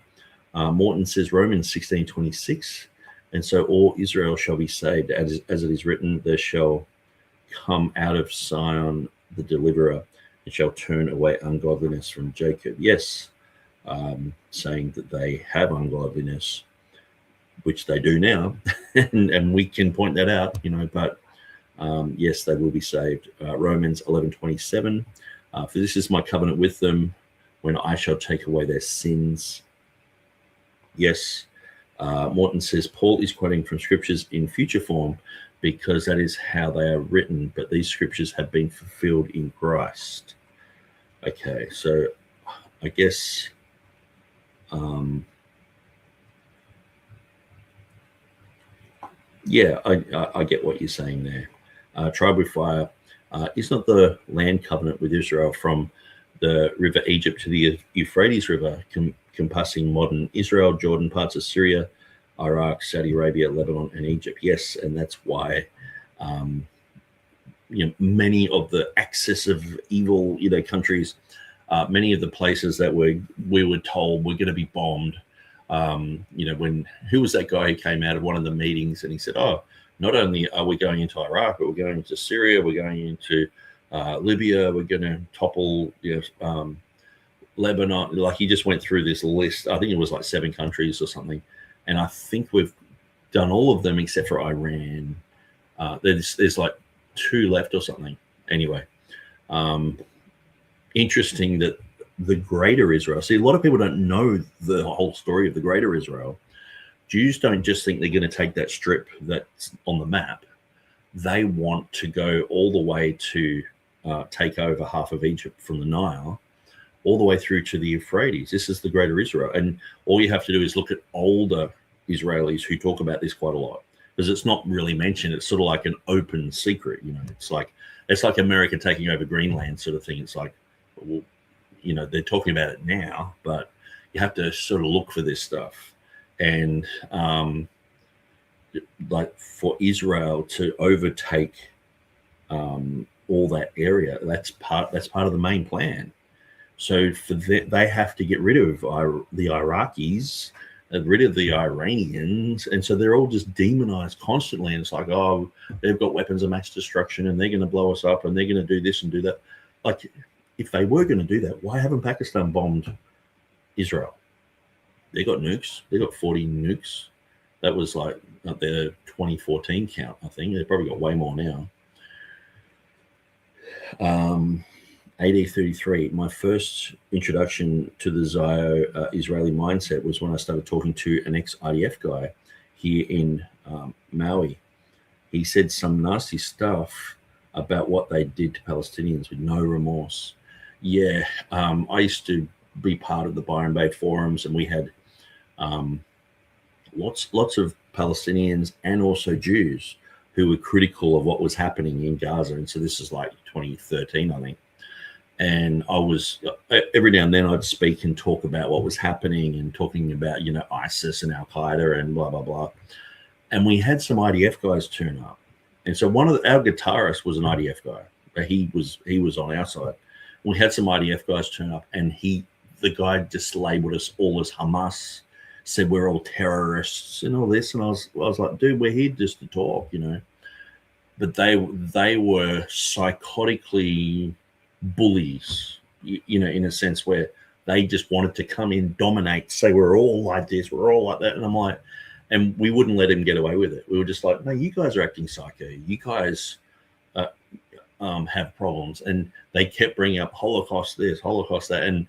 Speaker 7: Morton says Romans 16:26, and so all Israel shall be saved, as it is written, there shall come out of Zion the deliverer, and shall turn away ungodliness from Jacob. Yes, saying that they have ungodliness, which they do now, and we can point that out, you know, but yes, they will be saved. Romans 11:27, for this is my covenant with them when I shall take away their sins. Yes, Morton says Paul is quoting from scriptures in future form because that is how they are written, but these scriptures have been fulfilled in Christ. Okay, so I guess yeah, I get what you're saying there. Tribe with fire is not the land covenant with Israel from the river Egypt to the Euphrates River, compassing modern Israel, Jordan, parts of Syria, Iraq, Saudi Arabia, Lebanon, and Egypt. Yes, and that's why you know, many of the axis of evil, you know, countries, many of the places that we were told were going to be bombed. You know, who was that guy who came out of one of the meetings and he said, oh, not only are we going into Iraq, but we're going into Syria, we're going into Libya, we're going to topple, you know, Lebanon. Like, he just went through this list. I think it was like 7 countries or something. And I think we've done all of them except for Iran. There's like 2 left or something. Anyway, interesting that the Greater Israel. See, a lot of people don't know the whole story of the Greater Israel. Jews don't just think they're going to take that strip that's on the map. They want to go all the way to take over half of Egypt from the Nile, all the way through to the Euphrates. This is the Greater Israel. And all you have to do is look at older Israelis who talk about this quite a lot, because it's not really mentioned. It's sort of like an open secret, you know. It's like America taking over Greenland sort of thing. It's like, well, you know, they're talking about it now, but you have to sort of look for this stuff. And like, for Israel to overtake all that area, that's part of the main plan. So for they have to get rid of the Iraqis, rid of the Iranians, and so they're all just demonized constantly. And it's like, oh, they've got weapons of mass destruction, and they're going to blow us up, and they're going to do this and do that. Like, if they were going to do that, why haven't Pakistan bombed Israel? They got nukes. They got 40 nukes. That was like at their 2014 count, I think. They've probably got way more now. AD 33, my first introduction to the Israeli mindset was when I started talking to an ex-IDF guy here in Maui. He said some nasty stuff about what they did to Palestinians with no remorse. Yeah, I used to be part of the Byron Bay forums, and we had lots of Palestinians and also Jews who were critical of what was happening in Gaza. And so this is like 2013, I think. And I was, every now and then I'd speak and talk about what was happening and talking about, you know, ISIS and Al-Qaeda and blah, blah, blah. And we had some IDF guys turn up. And so our guitarist was an IDF guy, but he was on our side. We had some IDF guys turn up, and the guy just labeled us all as Hamas, said we're all terrorists and all this. And I was like, dude, we're here just to talk, you know. But they were psychotically bullies, you know, in a sense where they just wanted to come in, dominate, say we're all like this, we're all like that. And I'm like, and we wouldn't let him get away with it. We were just like, no, you guys are acting psycho. You guys have problems. And they kept bringing up Holocaust this, Holocaust that. And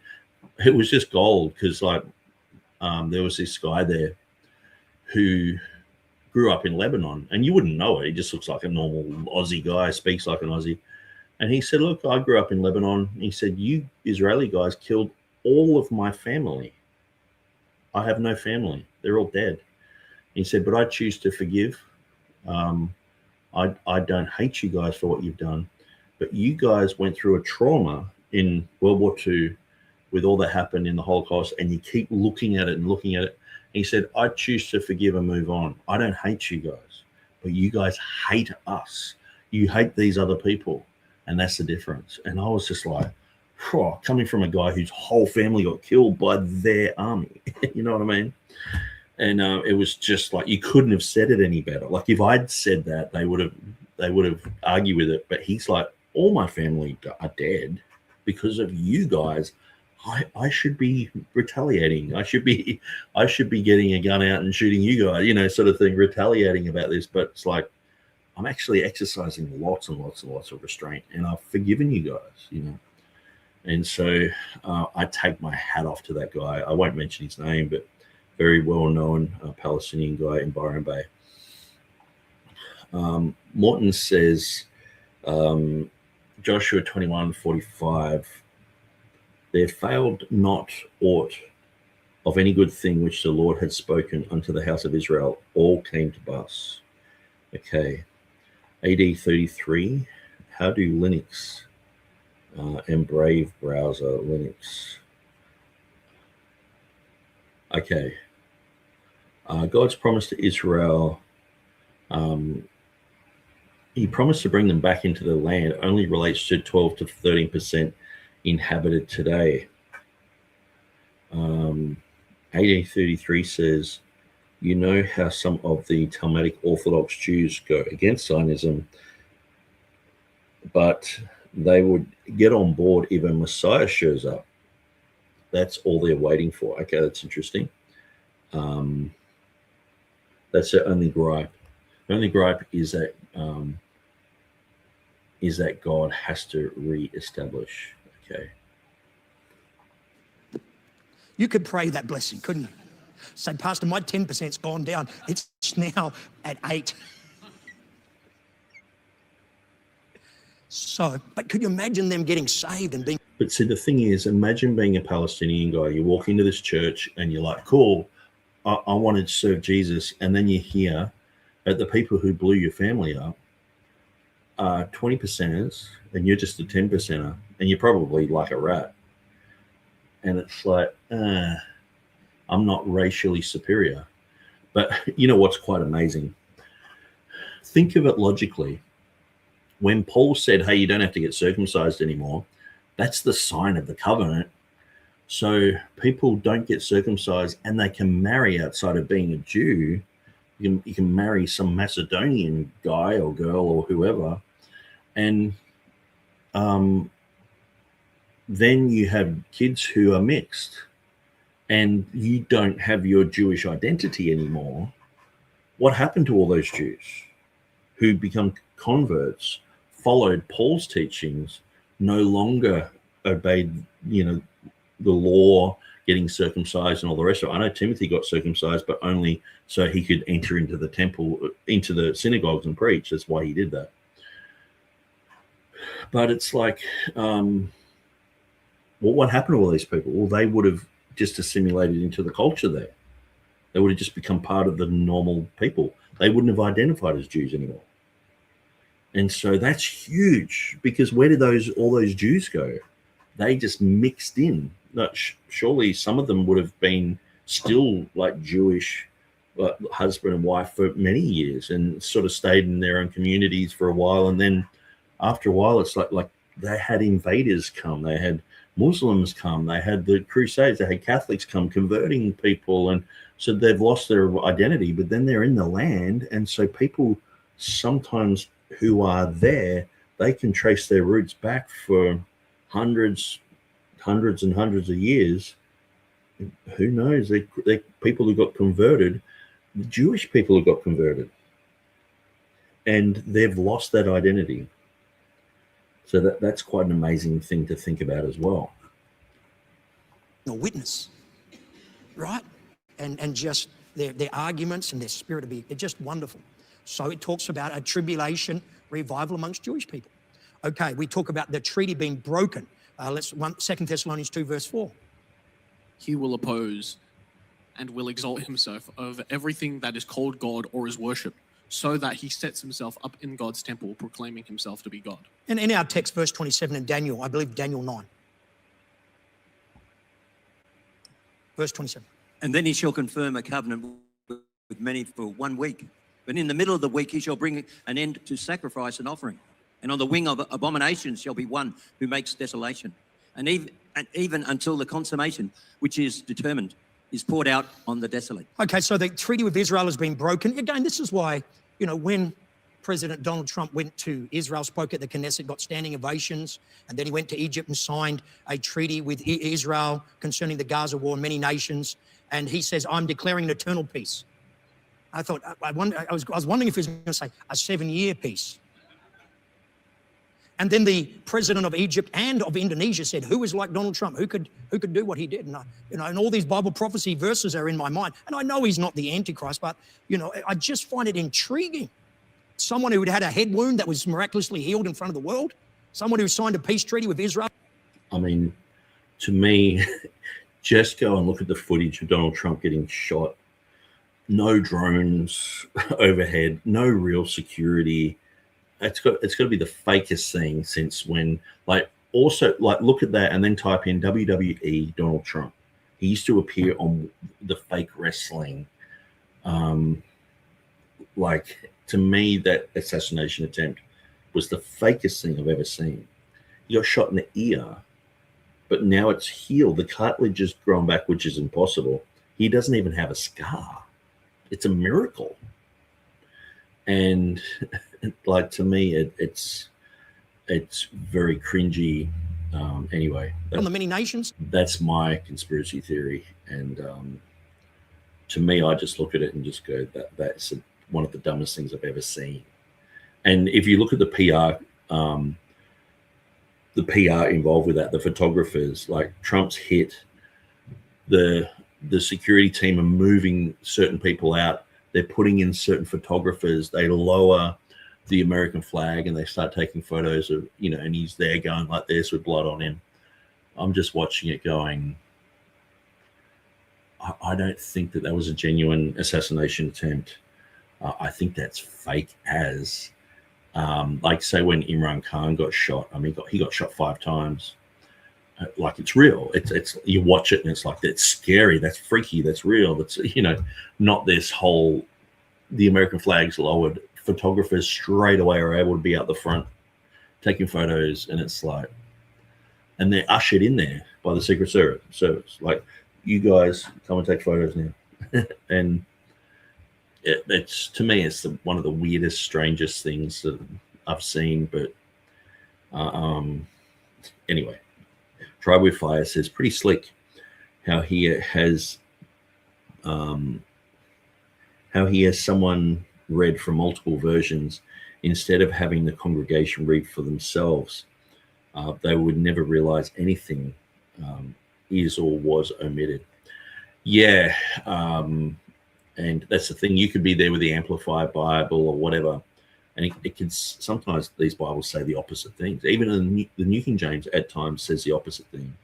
Speaker 7: it was just gold because, like, there was this guy there who grew up in Lebanon, and you wouldn't know it. He just looks like a normal Aussie guy, speaks like an Aussie. And he said, look, I grew up in Lebanon. He said, you Israeli guys killed all of my family. I have no family. They're all dead. He said, but I choose to forgive. I don't hate you guys for what you've done, but you guys went through a trauma in World War II with all that happened in the Holocaust, and you keep looking at it and looking at it. He said, I choose to forgive and move on. I don't hate you guys, but you guys hate us. You hate these other people, and that's the difference. And I was just like, coming from a guy whose whole family got killed by their army, you know what I mean? And it was just like, you couldn't have said it any better. Like if I'd said that, they would have argued with it. But he's like, all my family are dead because of you guys. I should be retaliating. I should be getting a gun out and shooting you guys, you know, sort of thing, retaliating about this. But it's like, I'm actually exercising lots and lots and lots of restraint, and I've forgiven you guys, you know. And so I take my hat off to that guy. I won't mention his name, but very well-known Palestinian guy in Byron Bay. Morton says, Joshua 21:45, there failed not aught of any good thing which the Lord had spoken unto the house of Israel. All came to pass. Okay. AD 33, how do Linux and Brave browser Linux? Okay. God's promise to Israel, he promised to bring them back into the land, only relates to 12 to 13% inhabited today. AD 33 says, you know how some of the Talmudic Orthodox Jews go against Zionism, but they would get on board if a Messiah shows up. That's all they're waiting for. Okay, that's interesting. That's their only gripe. The only gripe is that God has to re-establish. Okay.
Speaker 13: You could pray that blessing, couldn't you? Say, Pastor, my 10%'s gone down. It's now at 8. So, but could you imagine them getting saved and being...
Speaker 7: But see, the thing is, imagine being a Palestinian guy. You walk into this church and you're like, cool, I want to serve Jesus. And then you hear that the people who blew your family up are 20%ers and you're just a 10%er and you're probably like a rat. And it's like, I'm not racially superior. But you know what's quite amazing? Think of it logically. When Paul said, hey, you don't have to get circumcised anymore, that's the sign of the covenant. So people don't get circumcised and they can marry outside of being a Jew. You can marry some Macedonian guy or girl or whoever. And then you have kids who are mixed and you don't have your Jewish identity anymore. what happened to all those Jews who become converts, followed Paul's teachings, no longer obeyed, the law, getting circumcised and all the rest of it? I know Timothy got circumcised, but only so he could enter into the temple, into the synagogues and preach. That's why he did that. But it's like, what happened to all these people? Well, they would have just assimilated into the culture there. They would have just become part of the normal people. They wouldn't have identified as Jews anymore. And so that's huge, because where did all those Jews go? They just mixed in. Surely some of them would have been still like Jewish husband and wife for many years and sort of stayed in their own communities for a while. And then after a while, it's like they had invaders come, they had Muslims come, they had the Crusades, they had Catholics come converting people. And so they've lost their identity, but then they're in the land. And so people sometimes who are there, they can trace their roots back for hundreds and hundreds of years. Who knows? They people who got converted, the Jewish people who got converted, and they've lost that identity. So that's quite an amazing thing to think about as well.
Speaker 13: A witness, right? And just their arguments and their spirit of being, they're just wonderful. So it talks about a tribulation revival amongst Jewish people. Okay, we talk about the treaty being broken. 2 Thessalonians 2 verse 4.
Speaker 17: He will oppose and will exalt himself over everything that is called God or is worshipped, so that he sets himself up in God's temple, proclaiming himself to be God.
Speaker 13: And in our text, verse 27 in Daniel, I believe Daniel 9. Verse 27.
Speaker 5: And then he shall confirm a covenant with many for 1 week. But in the middle of the week he shall bring an end to sacrifice and offering. And on the wing of abominations shall be one who makes desolation. And even until the consummation, which is determined, is poured out on the desolate.
Speaker 13: Okay, so the treaty with Israel has been broken. Again, this is why, when President Donald Trump went to Israel, spoke at the Knesset, got standing ovations, and then he went to Egypt and signed a treaty with Israel concerning the Gaza war and many nations. And he says, I'm declaring an eternal peace. I thought, I was wondering if he was going to say a 7-year peace. And then the president of Egypt and of Indonesia said, who is like Donald Trump? Who could do what he did? And and all these Bible prophecy verses are in my mind. And I know he's not the Antichrist, but I just find it intriguing. Someone who had a head wound that was miraculously healed in front of the world, someone who signed a peace treaty with Israel.
Speaker 7: I mean, to me, just go and look at the footage of Donald Trump getting shot. No drones overhead, no real security. It's got to be the fakest thing since when, look at that and then type in WWE Donald Trump. He used to appear on the fake wrestling. To me, that assassination attempt was the fakest thing I've ever seen. He got shot in the ear, but now it's healed. The cartilage has grown back, which is impossible. He doesn't even have a scar. It's a miracle. And to me, it's very cringy. Anyway,
Speaker 13: on the many nations.
Speaker 7: That's my conspiracy theory. And to me, I just look at it and just go, that's one of the dumbest things I've ever seen. And if you look at the PR involved with that, the photographers, like Trump's hit, the security team are moving certain people out. They're putting in certain photographers. They lower the American flag and they start taking photos of, and he's there going like this with blood on him. I'm just watching it going, I don't think that was a genuine assassination attempt. I think that's fake as, say when Imran Khan got shot, he got shot 5 times. It's real. It's you watch it and it's like, that's scary, that's freaky, that's real. That's, not this whole, the American flag's lowered. Photographers straight away are able to be out the front taking photos, and it's like, and they're ushered in there by the Secret Service. So it's like, you guys come and take photos now. And it's, to me, it's one of the weirdest, strangest things that I've seen. But anyway, Try with Fire says, pretty slick how he has how he has someone read from multiple versions instead of having the congregation read for themselves. They would never realize anything is or was omitted. Yeah, and that's the thing. You could be there with the Amplified Bible or whatever, and it can sometimes these Bibles say the opposite things. Even the New King James at times says the opposite thing.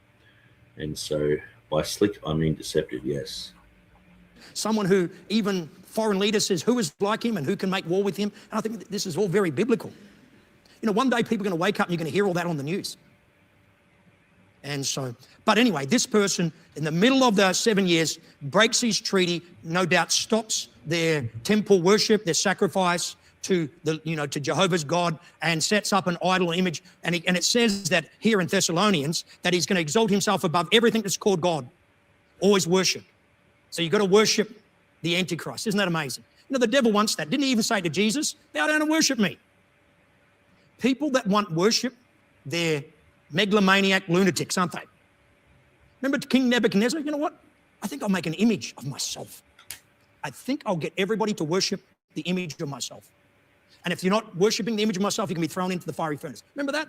Speaker 7: And so by slick, I mean deceptive, yes.
Speaker 13: Someone who even foreign leaders says who is like him and who can make war with him. And I think this is all very biblical. You know, one day people are going to wake up and you're going to hear all that on the news. And so, but anyway, this person in the middle of the 7 years breaks his treaty, no doubt stops their temple worship, their sacrifice to to Jehovah's God, and sets up an idol image. And it says that here in Thessalonians that he's going to exalt himself above everything that's called God. Always worship. So you've got to worship the Antichrist. Isn't that amazing? You know, the devil wants that. Didn't he even say to Jesus, bow down and worship me? People that want worship, they're megalomaniac lunatics, aren't they? Remember King Nebuchadnezzar? You know what? I think I'll make an image of myself. I think I'll get everybody to worship the image of myself. And if you're not worshiping the image of myself, you can be thrown into the fiery furnace. Remember that?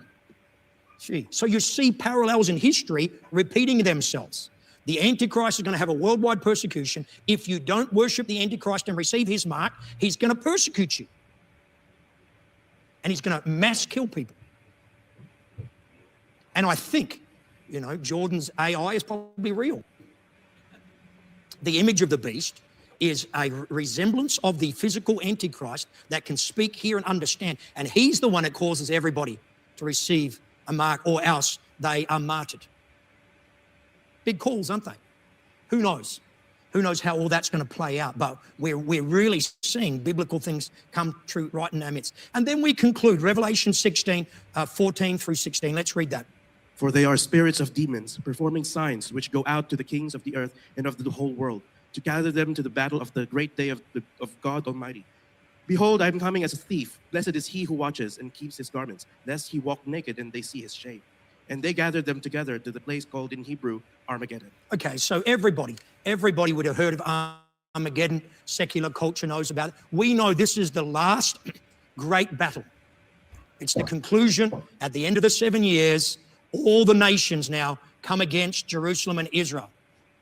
Speaker 13: Gee. So you see parallels in history repeating themselves. The Antichrist is going to have a worldwide persecution. If you don't worship the Antichrist and receive his mark, he's going to persecute you. And he's going to mass kill people. And I think, Jordan's AI is probably real. The image of the beast is a resemblance of the physical Antichrist that can speak, hear, and understand. And he's the one that causes everybody to receive a mark, or else they are martyred. Big calls, aren't they? Who knows? Who knows how all that's going to play out? But we're really seeing biblical things come true right in our midst. And then we conclude Revelation 16, 14 through 16. Let's read that.
Speaker 6: For they are spirits of demons, performing signs which go out to the kings of the earth and of the whole world, to gather them to the battle of the great day of God Almighty. Behold, I am coming as a thief. Blessed is he who watches and keeps his garments, lest he walk naked and they see his shame. And they gathered them together to the place called in Hebrew Armageddon.
Speaker 13: Okay, so everybody would have heard of Armageddon. Secular culture knows about it. We know this is the last great battle. It's the conclusion at the end of the 7 years. All the nations now come against Jerusalem and Israel.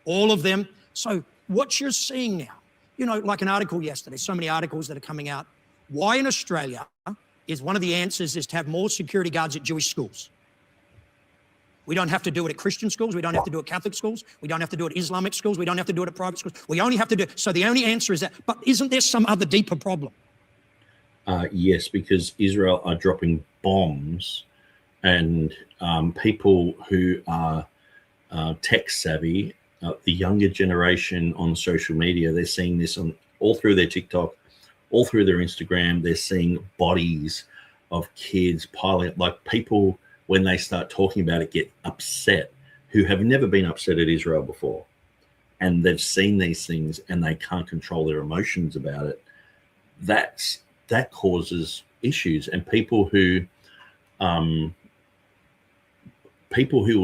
Speaker 13: All of them. So what you're seeing now, like an article yesterday, so many articles that are coming out. Why in Australia is one of the answers is to have more security guards at Jewish schools. We don't have to do it at Christian schools. We don't have to do it at Catholic schools. We don't have to do it at Islamic schools. We don't have to do it at private schools. We only have to do it. So the only answer is that. But isn't there some other deeper problem?
Speaker 7: Yes, because Israel are dropping bombs, and people who are tech savvy, the younger generation on social media, they're seeing this all through their TikTok, all through their Instagram. They're seeing bodies of kids piling up, like people, when they start talking about it, get upset, who have never been upset at Israel before. And they've seen these things and they can't control their emotions about it. That causes issues. And people who will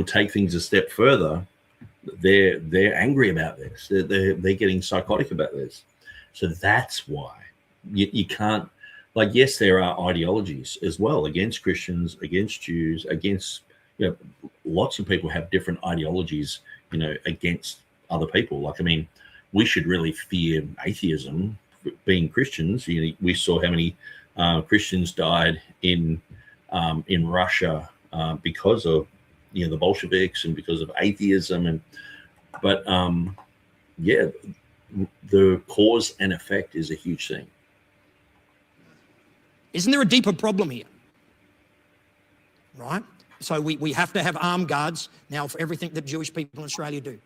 Speaker 7: take things a step further, they're angry about this. They're getting psychotic about this. So that's why you can't. Like, yes, there are ideologies as well against Christians, against Jews, against, lots of people have different ideologies, against other people. Like, I mean, we should really fear atheism, being Christians. We saw how many Christians died in Russia because of, the Bolsheviks and because of atheism. But the cause and effect is a huge thing.
Speaker 13: Isn't there a deeper problem here? Right? So we have to have armed guards now for everything that Jewish people in Australia do.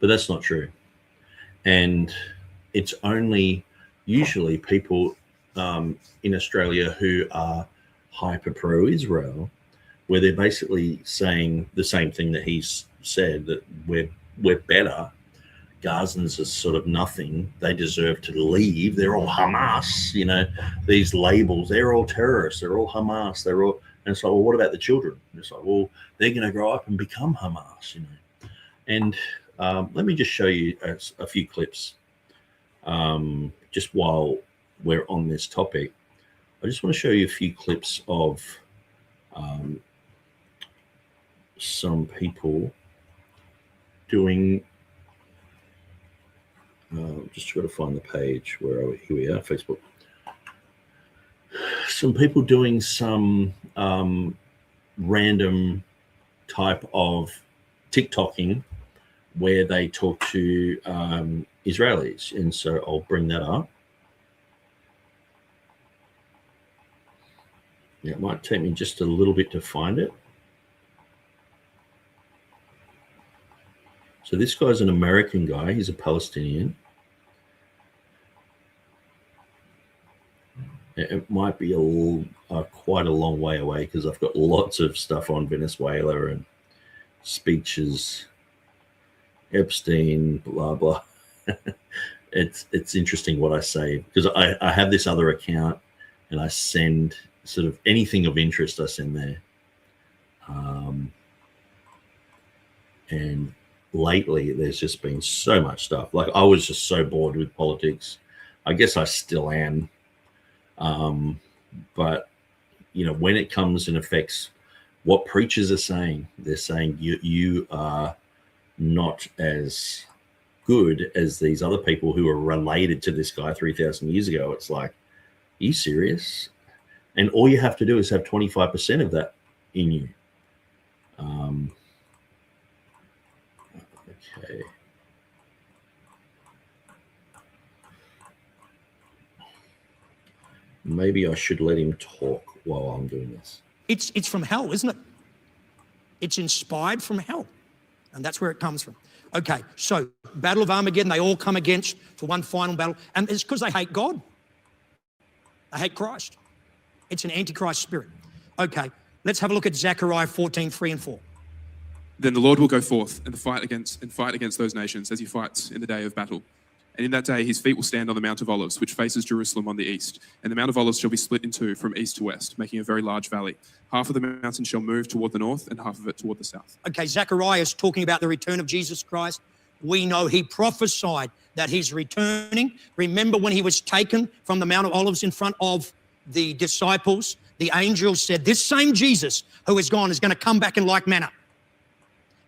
Speaker 7: But that's not true. And it's only usually people in Australia who are hyper pro-Israel, where they're basically saying the same thing that he's said, that we're better. Gazans are sort of nothing. They deserve to leave. They're all Hamas, these labels. They're all terrorists. They're all Hamas. And it's like, well, what about the children? And it's like, well, they're going to grow up and become Hamas, And Let me just show you a few clips. Just while we're on this topic, I just want to show you a few clips of some people doing. Just got to find the page. Here we are, Facebook. Some people doing some random type of TikToking where they talk to Israelis. And so I'll bring that up. Yeah, it might take me just a little bit to find it. So this guy's an American guy. He's a Palestinian. It might be quite a long way away because I've got lots of stuff on Venezuela and speeches, Epstein, blah, blah. It's interesting what I say because I have this other account and I send sort of anything of interest I send there. And lately there's just been so much stuff. Like I was just so bored with politics. I guess I still am. But you know, when it comes and affects what preachers are saying, they're saying you are not as good as these other people who are related to this guy 3,000 years ago. It's like, are you serious? And all you have to do is have 25% of that in you. Okay. Maybe I should let him talk while I'm doing this.
Speaker 13: It's from hell, isn't it? It's inspired from hell. And that's where it comes from. Okay, so Battle of Armageddon, they all come against for one final battle. And it's because they hate God. They hate Christ. It's an antichrist spirit. Okay, let's have a look at Zechariah 14:3 and 4.
Speaker 20: Then the Lord will go forth and fight against those nations as he fights in the day of battle. And in that day his feet will stand on the Mount of Olives, which faces Jerusalem on the east. And the Mount of Olives shall be split in two from east to west, making a very large valley. Half of the mountain shall move toward the north and half of it toward the south. Okay, Zechariah is talking about the return of Jesus Christ. We know he prophesied that he's returning. Remember when he was taken from the Mount of Olives in front of the disciples, the angels said, this same Jesus who is gone is going to come back in like manner.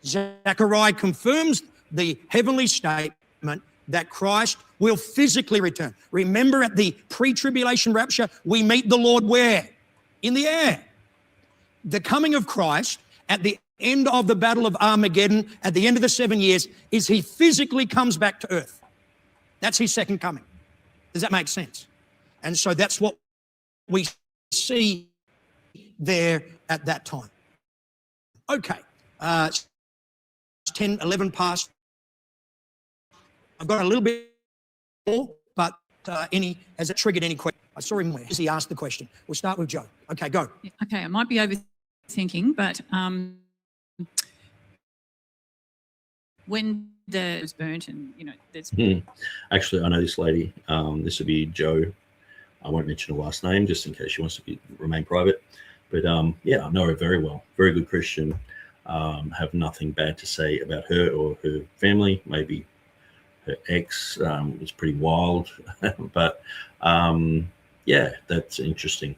Speaker 20: Zechariah confirms the heavenly statement that Christ will physically return. Remember at the pre-tribulation rapture, we meet the Lord where? In the air. The coming of Christ at the end of the Battle of Armageddon, at the end of the 7 years, is he physically comes back to earth. That's his second coming. Does that make sense? And so that's what we see there at that time. Okay, it's 10, 11 past. I've got a little bit more, but has it triggered any question? I saw him where he asked the question. We'll start with Joe. Okay, go.
Speaker 2: Okay, I might be overthinking, but when the was burnt and, you know, there's...
Speaker 7: Actually, I know this lady. This would be Joe. I won't mention her last name just in case she wants to remain private. But yeah, I know her very well. Very good Christian. Have nothing bad to say about her or her family. Maybe her ex was pretty wild. But yeah, that's interesting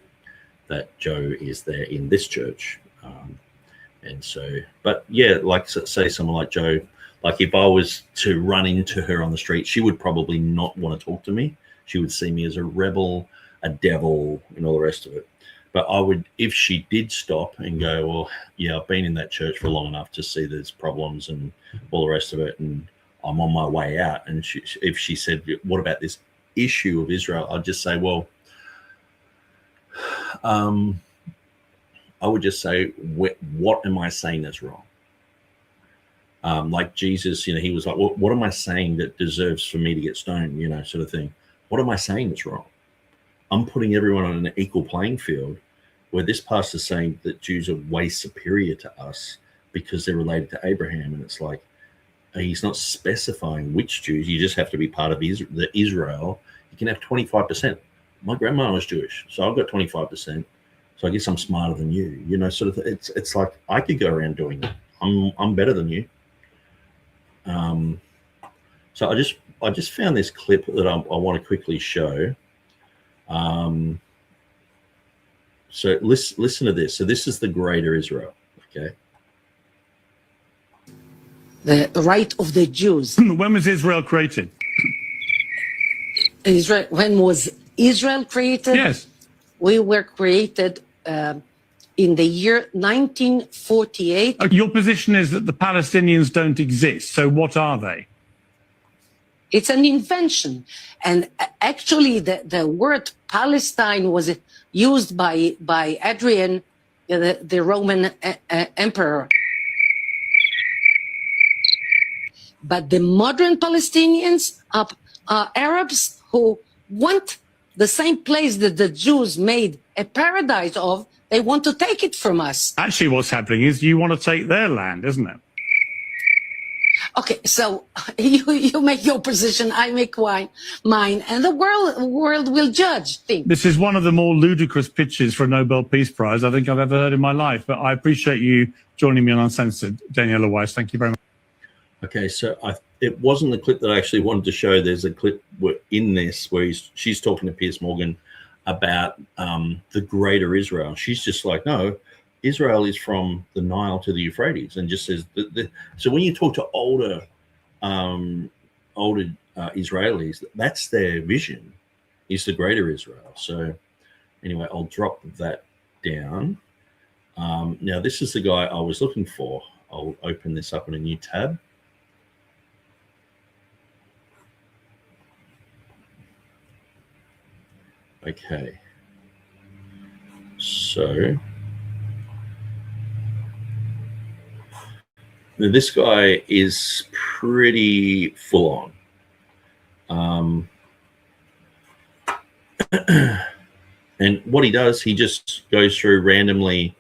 Speaker 7: that Joe is there in this church. And so, but yeah, like say someone like Joe, like if I was to run into her on the street, she would probably not want to talk to me. She would see me as a rebel, a devil, and all the rest of it. But I would, if she did stop and go, well, yeah, I've been in that church for long enough to see there's problems and all the rest of it, and I'm on my way out. And if she said, what about this issue of Israel? I'd just say, well, I would just say, what am I saying that's wrong? Like Jesus, you know, he was like, well, what am I saying that deserves for me to get stoned, you know, sort of thing. What am I saying that's wrong? I'm putting everyone on an equal playing field where this pastor's saying that Jews are way superior to us because they're related to Abraham. And it's like, he's not specifying which Jews. You just have to be part of the Israel. You can have 25%. My grandma was Jewish, so I've got 25%. So I guess I'm smarter than you, you know, sort of. It's like I could go around doing it. I'm better than you. So I just found this clip that I want to quickly show. So listen to this. So this is the Greater Israel. Okay.
Speaker 8: The right of the Jews.
Speaker 10: When was Israel created?
Speaker 8: Israel. When was Israel created?
Speaker 10: Yes.
Speaker 8: We were created in the year 1948.
Speaker 10: Your position is that the Palestinians don't exist. So what are they?
Speaker 8: It's an invention. And actually, the word Palestine was used by Adrian, the Roman emperor. But the modern Palestinians are Arabs who want the same place that the Jews made a paradise of. They want to take it from us.
Speaker 10: Actually, what's happening is you want to take their land, isn't it?
Speaker 8: Okay, so you make your position, I make mine, and the world will judge things.
Speaker 10: This is one of the more ludicrous pitches for a Nobel Peace Prize I think I've ever heard in my life. But I appreciate you joining me on Uncensored, Daniela Weiss. Thank you very much.
Speaker 7: Okay, so it wasn't the clip that I actually wanted to show. There's a clip in this where she's talking to Piers Morgan about the Greater Israel. She's just like, no, Israel is from the Nile to the Euphrates, and just says so when you talk to older Israelis, that's their vision, is the Greater Israel. So anyway, I'll drop that down. Now this is the guy I was looking for. I'll open this up in a new tab. Okay, so now this guy is pretty full on. And what he does, he just goes through randomly,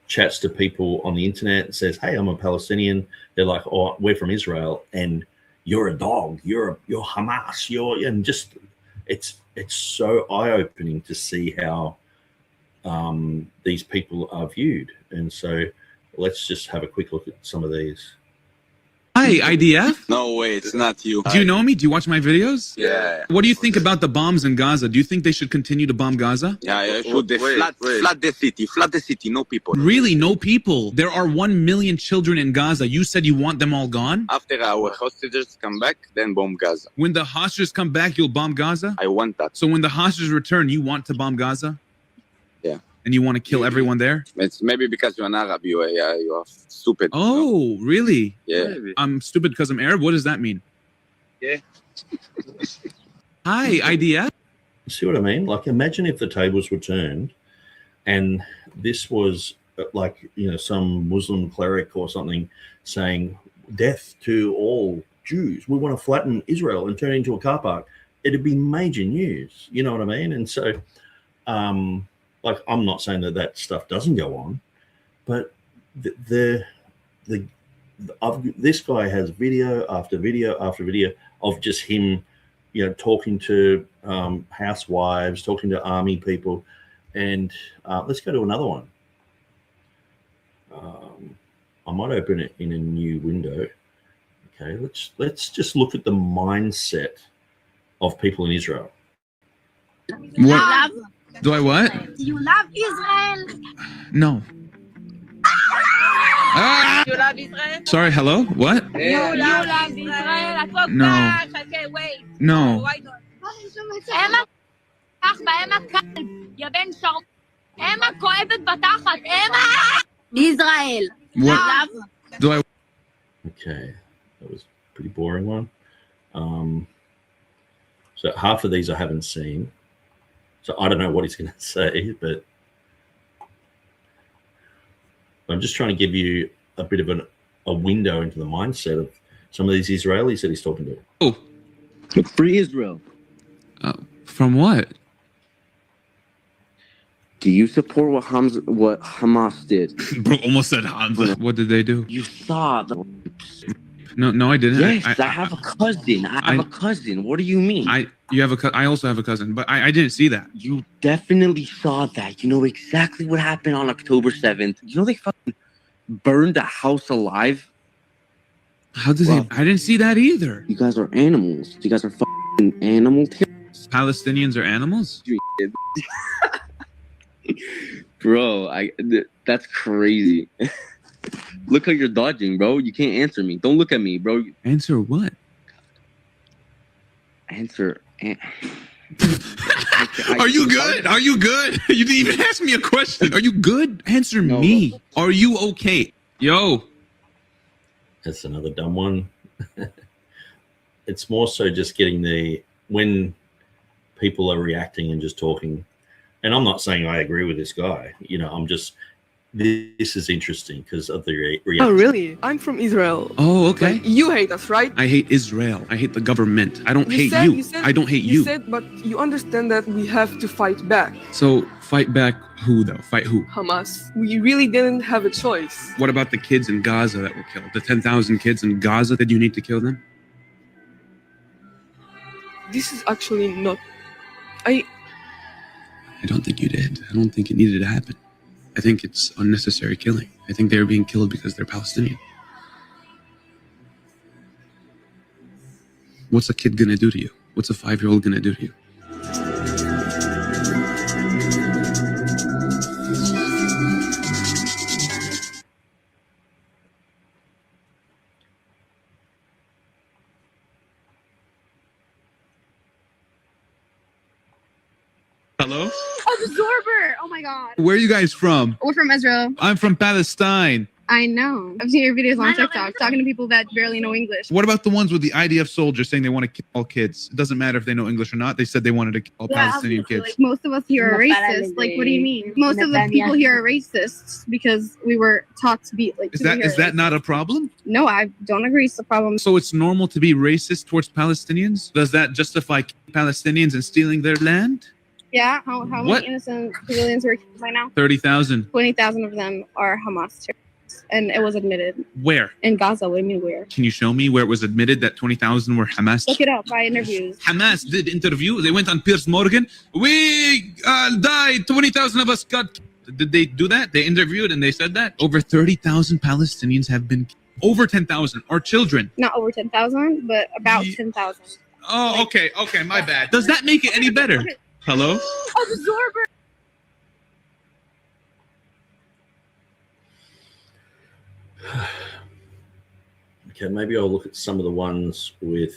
Speaker 7: chats to people on the internet and says, hey, I'm a Palestinian. They're like, oh, we're from Israel, and you're a dog, you're Hamas, and just it's so eye-opening to see how these people are viewed. And so let's just have a quick look at some of these.
Speaker 11: Hi, IDF?
Speaker 12: No way, it's not you.
Speaker 11: Do you know me? Do you watch my videos?
Speaker 12: Yeah.
Speaker 11: What do you think about the bombs in Gaza? Do you think they should continue to bomb Gaza?
Speaker 12: Yeah, should they flood the city, no people.
Speaker 11: Really, no people? There are 1 million children in Gaza. You said you want them all gone?
Speaker 12: After our hostages come back, then bomb Gaza.
Speaker 11: When the hostages come back, you'll bomb Gaza?
Speaker 12: I want that.
Speaker 11: So when the hostages return, you want to bomb Gaza?
Speaker 12: Yeah.
Speaker 11: And you want to kill everyone there?
Speaker 12: It's maybe because you're an Arab, you are stupid.
Speaker 11: Oh, really?
Speaker 12: Yeah.
Speaker 11: I'm stupid because I'm Arab? What does that mean?
Speaker 12: Yeah.
Speaker 11: Hi, IDF?
Speaker 7: See what I mean? Like, imagine if the tables were turned and this was like, some Muslim cleric or something saying death to all Jews. We want to flatten Israel and turn it into a car park. It'd be major news. You know what I mean? And so, like, I'm not saying that stuff doesn't go on, but this guy has video after video after video of just him, talking to housewives, talking to army people, and let's go to another one. I might open it in a new window. Okay, let's just look at the mindset of people in Israel.
Speaker 11: What? Do I what?
Speaker 15: Do you love Israel?
Speaker 11: No.
Speaker 15: You love Israel?
Speaker 11: Sorry, hello? What?
Speaker 15: You love Israel?
Speaker 11: No.
Speaker 15: Okay, wait.
Speaker 11: No.
Speaker 15: Why not? Israel.
Speaker 11: What? Do I?
Speaker 7: Okay, that was a pretty boring one. So half of these I haven't seen. So I don't know what he's going to say, but I'm just trying to give you a bit of a window into the mindset of some of these Israelis that he's talking to.
Speaker 11: Oh,
Speaker 26: free Israel.
Speaker 11: From what?
Speaker 26: Do you support what Hamas did?
Speaker 11: Bro, almost said Hamza. What did they do?
Speaker 26: You saw the.
Speaker 11: No, I didn't.
Speaker 26: Yes, I have a cousin. I have a cousin. What do you mean?
Speaker 11: I also have a cousin, but I didn't see that.
Speaker 26: You definitely saw that. You know exactly what happened on October 7th. You know they fucking burned the house alive.
Speaker 11: How does he? I didn't see that either.
Speaker 26: You guys are animals. You guys are fucking animal terrorists.
Speaker 11: Palestinians are animals?
Speaker 26: Bro, that's crazy. Look how you're dodging, bro. You can't answer me. Don't look at me, bro.
Speaker 11: Answer what?
Speaker 26: Answer.
Speaker 11: Are you good? Are you good? You didn't even ask me a question. Are you good? Answer me. Are you okay? Yo.
Speaker 7: That's another dumb one. It's more so just getting when people are reacting and just talking. And I'm not saying I agree with this guy. You know, I'm just, this is interesting because of the reaction.
Speaker 9: Oh, really? I'm from Israel.
Speaker 11: Oh, okay.
Speaker 9: Like, you hate us, right?
Speaker 11: I hate Israel. I hate the government. I don't hate you. I don't hate you.
Speaker 9: You said, but you understand that we have to fight back.
Speaker 11: So fight back who though? Fight who?
Speaker 9: Hamas. We really didn't have a choice.
Speaker 11: What about the kids in Gaza that were killed? The 10,000 kids in Gaza, did you need to kill them?
Speaker 9: This is actually not...
Speaker 11: I don't think you did. I don't think it needed to happen. I think it's unnecessary killing. I think they're being killed because they're Palestinian. What's a kid gonna do to you? What's a 5-year-old gonna do to you? Hello?
Speaker 14: Absorber! Oh my god.
Speaker 11: Where are you guys from?
Speaker 14: We're from Israel.
Speaker 11: I'm from Palestine.
Speaker 14: I know. I've seen your videos on TikTok talking to people that barely know English.
Speaker 11: What about the ones with the IDF soldiers saying they want to kill all kids? It doesn't matter if they know English or not. They said they wanted to kill all Palestinian kids.
Speaker 14: Like, most of us here are racist. Like, what do you mean? Most of the people here are racists because we were taught to be like.
Speaker 11: Is that not a problem?
Speaker 14: No, I don't agree. It's a problem.
Speaker 11: So it's normal to be racist towards Palestinians? Does that justify Palestinians and stealing their land?
Speaker 14: Yeah. How many innocent civilians were killed by now?
Speaker 11: 30,000.
Speaker 14: 20,000 of them are Hamas terrorists. And it was admitted.
Speaker 11: Where?
Speaker 14: In Gaza. What do you mean where?
Speaker 11: Can you show me where it was admitted that 20,000 were Hamas?
Speaker 14: Look it up by interviews.
Speaker 11: Hamas did interview. They went on Piers Morgan. We died. 20,000 of us got killed. Did they do that? They interviewed and they said that? Over 30,000 Palestinians have been killed. Over 10,000 are children.
Speaker 14: Not over 10,000, but about 10,000.
Speaker 11: Oh, okay. Okay, my bad. Does that make it any better? Hello?
Speaker 14: Absorber!
Speaker 7: Okay, maybe I'll look at some of the ones with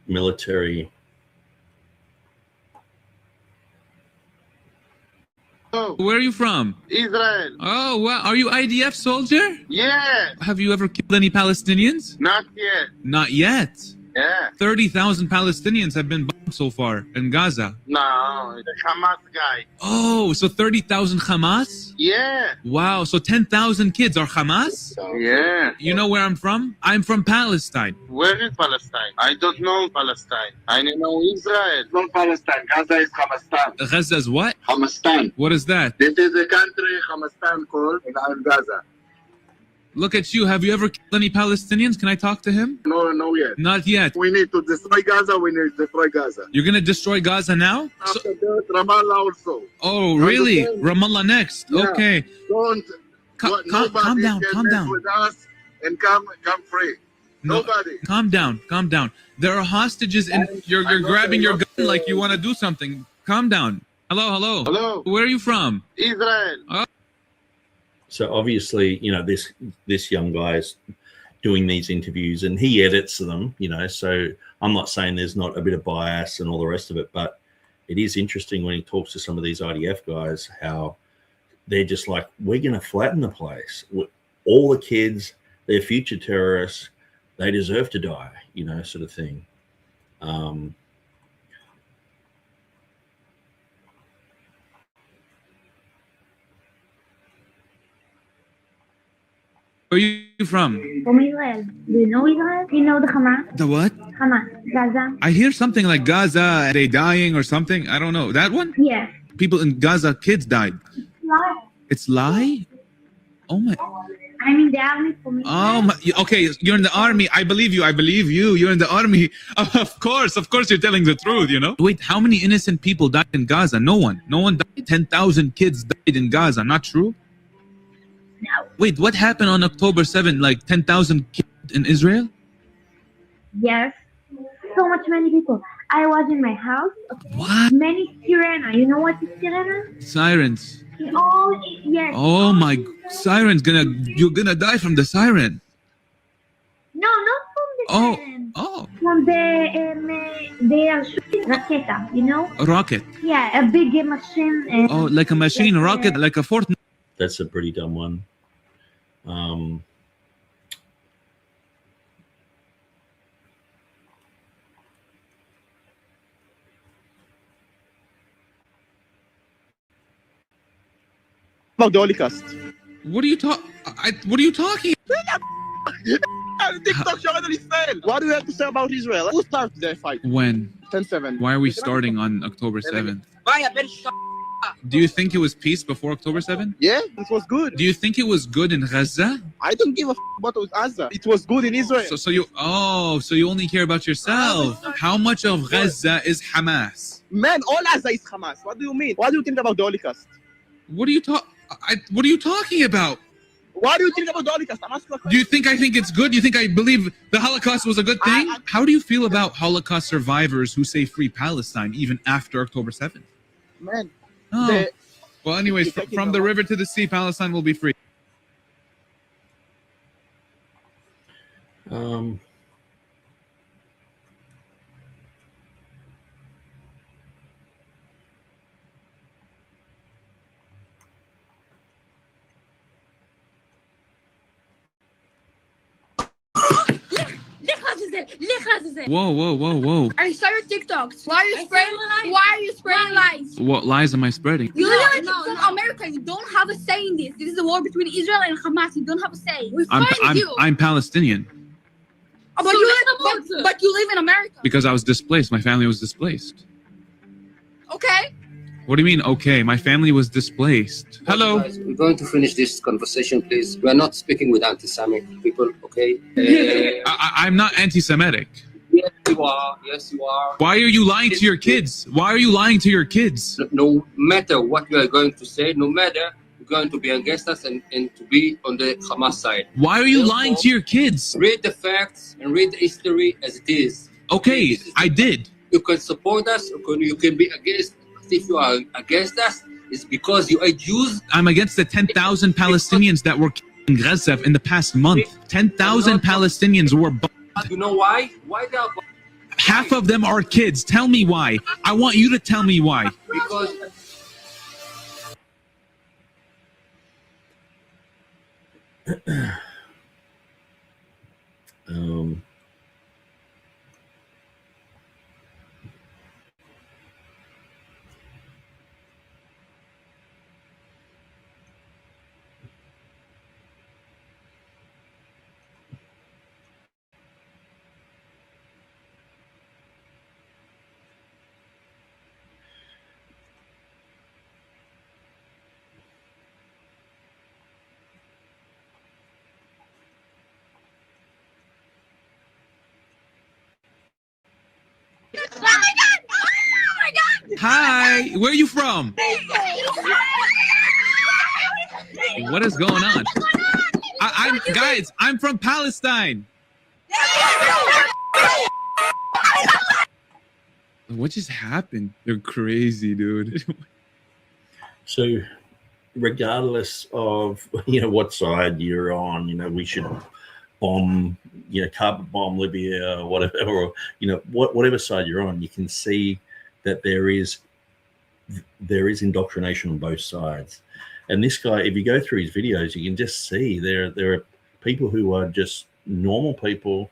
Speaker 7: military.
Speaker 12: Oh.
Speaker 11: Where are you from?
Speaker 12: Israel.
Speaker 11: Oh, wow. Are you IDF soldier?
Speaker 12: Yeah.
Speaker 11: Have you ever killed any Palestinians?
Speaker 12: Not yet.
Speaker 11: Not yet.
Speaker 12: Yeah.
Speaker 11: 30,000 Palestinians have been bombed so far in Gaza.
Speaker 12: No, the Hamas guy.
Speaker 11: Oh, so 30,000 Hamas?
Speaker 12: Yeah.
Speaker 11: Wow, so 10,000 kids are Hamas?
Speaker 12: Yeah.
Speaker 11: You know where I'm from? I'm from Palestine.
Speaker 12: Where is Palestine? I don't know Palestine. I know Israel. Not Palestine. Gaza is Hamastan.
Speaker 11: Gaza is what?
Speaker 12: Hamastan.
Speaker 11: What is that?
Speaker 12: This is the country Hamastan called in Gaza.
Speaker 11: Look at you. Have you ever killed any Palestinians? Can I talk to him?
Speaker 12: No yet.
Speaker 11: Not yet.
Speaker 12: We need to destroy Gaza. We need to destroy Gaza.
Speaker 11: You're going to destroy Gaza now?
Speaker 12: After that, Ramallah also.
Speaker 11: Oh, really? Ramallah next.
Speaker 12: Yeah.
Speaker 11: Okay.
Speaker 12: Don't.
Speaker 11: Calm down. Calm down.
Speaker 12: With us and come free.
Speaker 11: No,
Speaker 12: Nobody.
Speaker 11: Calm down. Calm down. There are hostages and you're grabbing your gun like you want to do something. Calm down. Hello.
Speaker 12: Hello.
Speaker 11: Where are you from?
Speaker 12: Israel.
Speaker 11: Oh.
Speaker 7: So obviously, you know, this young guy's doing these interviews and he edits them, you know, so I'm not saying there's not a bit of bias and all the rest of it, but it is interesting when he talks to some of these IDF guys, how they're just like, we're going to flatten the place. All the kids, they're future terrorists. They deserve to die, you know, sort of thing.
Speaker 11: Where are you from?
Speaker 16: From Israel. Do you know Israel? Do you know the Hamas?
Speaker 11: The what?
Speaker 16: Hamas. Gaza.
Speaker 11: I hear something like Gaza, are they dying or something? I don't know. That one?
Speaker 16: Yes.
Speaker 11: People in Gaza, kids died.
Speaker 16: Lie.
Speaker 11: It's lie? Oh my.
Speaker 16: I'm in the army from Israel.
Speaker 11: Oh my. Okay, you're in the army. I believe you. You're in the army. Of course you're telling the truth, you know? Wait, how many innocent people died in Gaza? No one. No one died. 10,000 kids died in Gaza. Not true?
Speaker 16: now.
Speaker 11: Wait, what happened on October 7? Like 10,000 killed in Israel?
Speaker 16: Yes, so many people. I was in my house. Okay.
Speaker 11: What?
Speaker 16: Many sirena. You know what is sirena?
Speaker 11: Sirens.
Speaker 16: Oh, yes.
Speaker 11: Oh my, siren's you're gonna die from the siren.
Speaker 16: No, not from the
Speaker 11: Oh,
Speaker 16: siren.
Speaker 11: oh.
Speaker 16: From they are shooting rocket, you know?
Speaker 11: A rocket.
Speaker 16: Yeah, a big machine.
Speaker 11: Oh, like a machine, a rocket, like a Fortnite.
Speaker 7: That's a pretty dumb one.
Speaker 3: About the Holocaust.
Speaker 11: What are you What are you talking?
Speaker 3: TikTok showing Israel. What do you have to say about Israel? Who started the fight?
Speaker 11: When?
Speaker 3: 10-7.
Speaker 11: Why are we starting on October 7th? Do you think it was peace before October 7th?
Speaker 3: Yeah, it was good.
Speaker 11: Do you think it was good in Gaza?
Speaker 3: I don't give a about Gaza. It was good in Israel.
Speaker 11: So you only care about yourself. How much of Gaza is Hamas?
Speaker 3: Man, all Gaza is Hamas. What do you mean? What do you think about the Holocaust?
Speaker 11: What are you talking about?
Speaker 3: What do you think about the Holocaust? I'm asking.
Speaker 11: Do you think I think it's good? Do you think I believe the Holocaust was a good thing? How do you feel about Holocaust survivors who say free Palestine even after October 7th?
Speaker 3: Man.
Speaker 11: Oh. Well, anyways, from the river to the sea, Palestine will be free. Whoa.
Speaker 15: I saw your TikToks. Why are you spreading lies?
Speaker 11: What lies am I spreading?
Speaker 15: You live in America. You don't have a say in this. This is a war between Israel and Hamas. You don't have a say. We find you.
Speaker 11: I'm Palestinian
Speaker 15: But you live in America.
Speaker 11: because I was displaced. My family was displaced.
Speaker 15: Okay.
Speaker 11: What do you mean, okay? My family was displaced. Hello?
Speaker 18: Guys, we're going to finish this conversation, please. We are not speaking with anti-Semitic people, okay?
Speaker 11: I'm not anti-Semitic.
Speaker 18: Yes, you are. Yes, you are.
Speaker 11: Why are you lying to your kids? Why are you lying to your kids?
Speaker 18: No matter what you are going to say, no matter you're going to be against us and to be on the Hamas side.
Speaker 11: Why are you lying to your kids?
Speaker 18: Read the facts and read the history as it is.
Speaker 11: Okay, I did.
Speaker 18: You can support us, or you can be against. If you are against us, it's because you are Jews.
Speaker 11: I'm against the 10,000 Palestinians that were killed in Gaza in the past month. 10,000 Palestinians were bombed.
Speaker 18: You know why? Why they are bombed?
Speaker 11: Half of them are kids. Tell me why. I want you to tell me why.
Speaker 18: Because
Speaker 11: Hi, where are you from? What is going on? I'm from Palestine. What just happened? They're crazy, dude.
Speaker 7: So, regardless of what side you're on, we should bomb, carpet bomb Libya or whatever, or whatever side you're on. You can see that there is indoctrination on both sides. And this guy, if you go through his videos, you can just see there are people who are just normal people,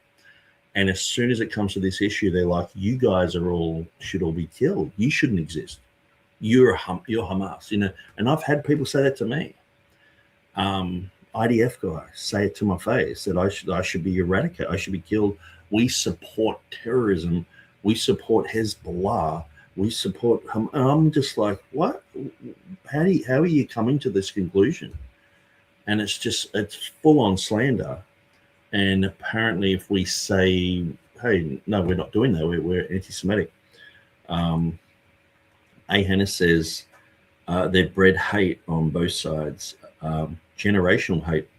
Speaker 7: and as soon as it comes to this issue, they're like, you guys should all be killed. You shouldn't exist. You're Hamas, and I've had people say that to me. IDF guys say it to my face that I should be eradicated. I should be killed. We support terrorism. We support Hezbollah. We support him. And I'm just like, what? How are you coming to this conclusion? And it's full on slander. And apparently, if we say, hey, no, we're not doing that, we're anti-Semitic. Ahana says they've bred hate on both sides. generational hate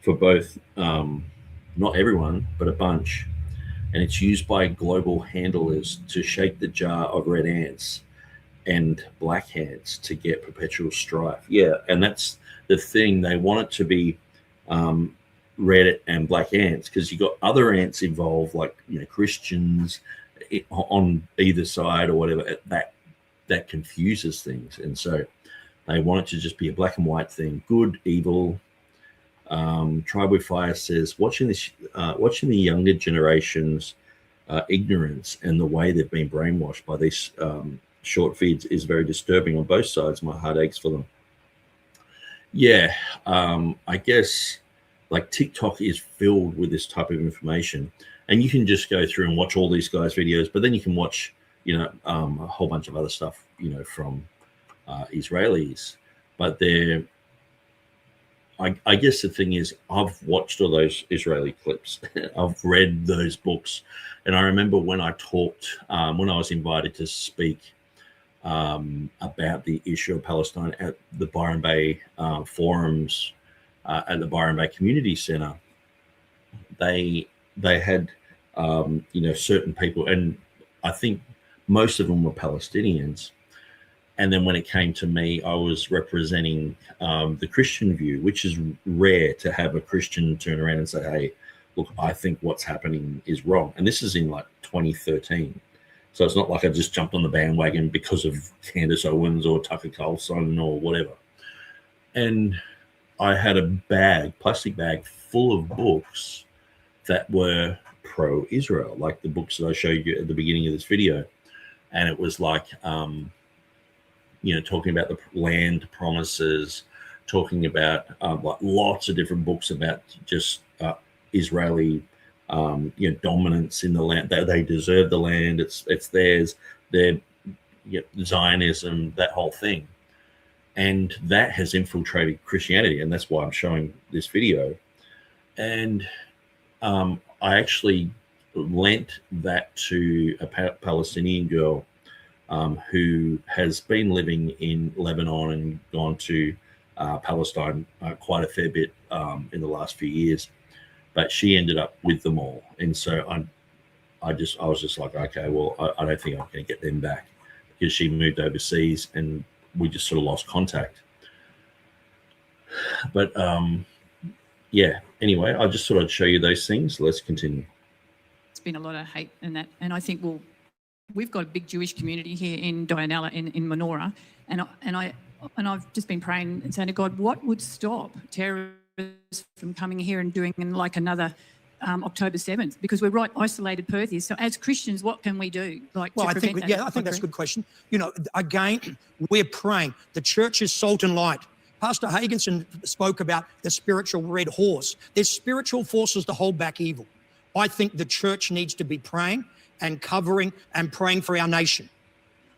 Speaker 7: for both, not everyone, but a bunch. And it's used by global handlers to shake the jar of red ants and black ants to get perpetual strife. Yeah, and that's the thing. They want it to be red and black ants because you got other ants involved, like Christians on either side or whatever. That confuses things, and so they want it to just be a black and white thing: good, evil. Tribe with Fire says, watching the younger generations' ignorance and the way they've been brainwashed by these short feeds is very disturbing on both sides. My heart aches for them. Yeah, I guess like TikTok is filled with this type of information, and you can just go through and watch all these guys' videos, but then you can watch, a whole bunch of other stuff, from Israelis. But they're, I guess the thing is, I've watched all those Israeli clips. I've read those books, and I remember when I talked, when I was invited to speak about the issue of Palestine at the Byron Bay forums at the Byron Bay Community Center. They had certain people, and I think most of them were Palestinians. And then when it came to me, I was representing the Christian view, which is rare to have a Christian turn around and say, hey, look, I think what's happening is wrong. And this is in like 2013. So it's not like I just jumped on the bandwagon because of Candace Owens or Tucker Carlson or whatever. And I had a plastic bag full of books that were pro-Israel, like the books that I showed you at the beginning of this video. And it was like, talking about the land promises, talking about like lots of different books about just Israeli, dominance in the land. They deserve the land. It's theirs. Their Zionism, that whole thing, and that has infiltrated Christianity, and that's why I'm showing this video. And I actually lent that to a Palestinian girl who has been living in Lebanon and gone to Palestine quite a fair bit in the last few years, but she ended up with them all. And so I was just like, okay, well, I don't think I'm going to get them back, because she moved overseas and we just sort of lost contact. But yeah, anyway, I just thought I'd show you those things. Let's continue.
Speaker 2: It's been a lot of hate in that, and I think we've got a big Jewish community here in Dianella, in Menorah, and I've just been praying and saying to God, what would stop terrorists from coming here and doing like another October 7th? Because we're right isolated Perth is. So as Christians, what can we do? I think
Speaker 13: that's a good question. Again, we're praying. The church is salt and light. Pastor Higginson spoke about the spiritual red horse. There's spiritual forces to hold back evil. I think the church needs to be praying and covering and praying for our nation.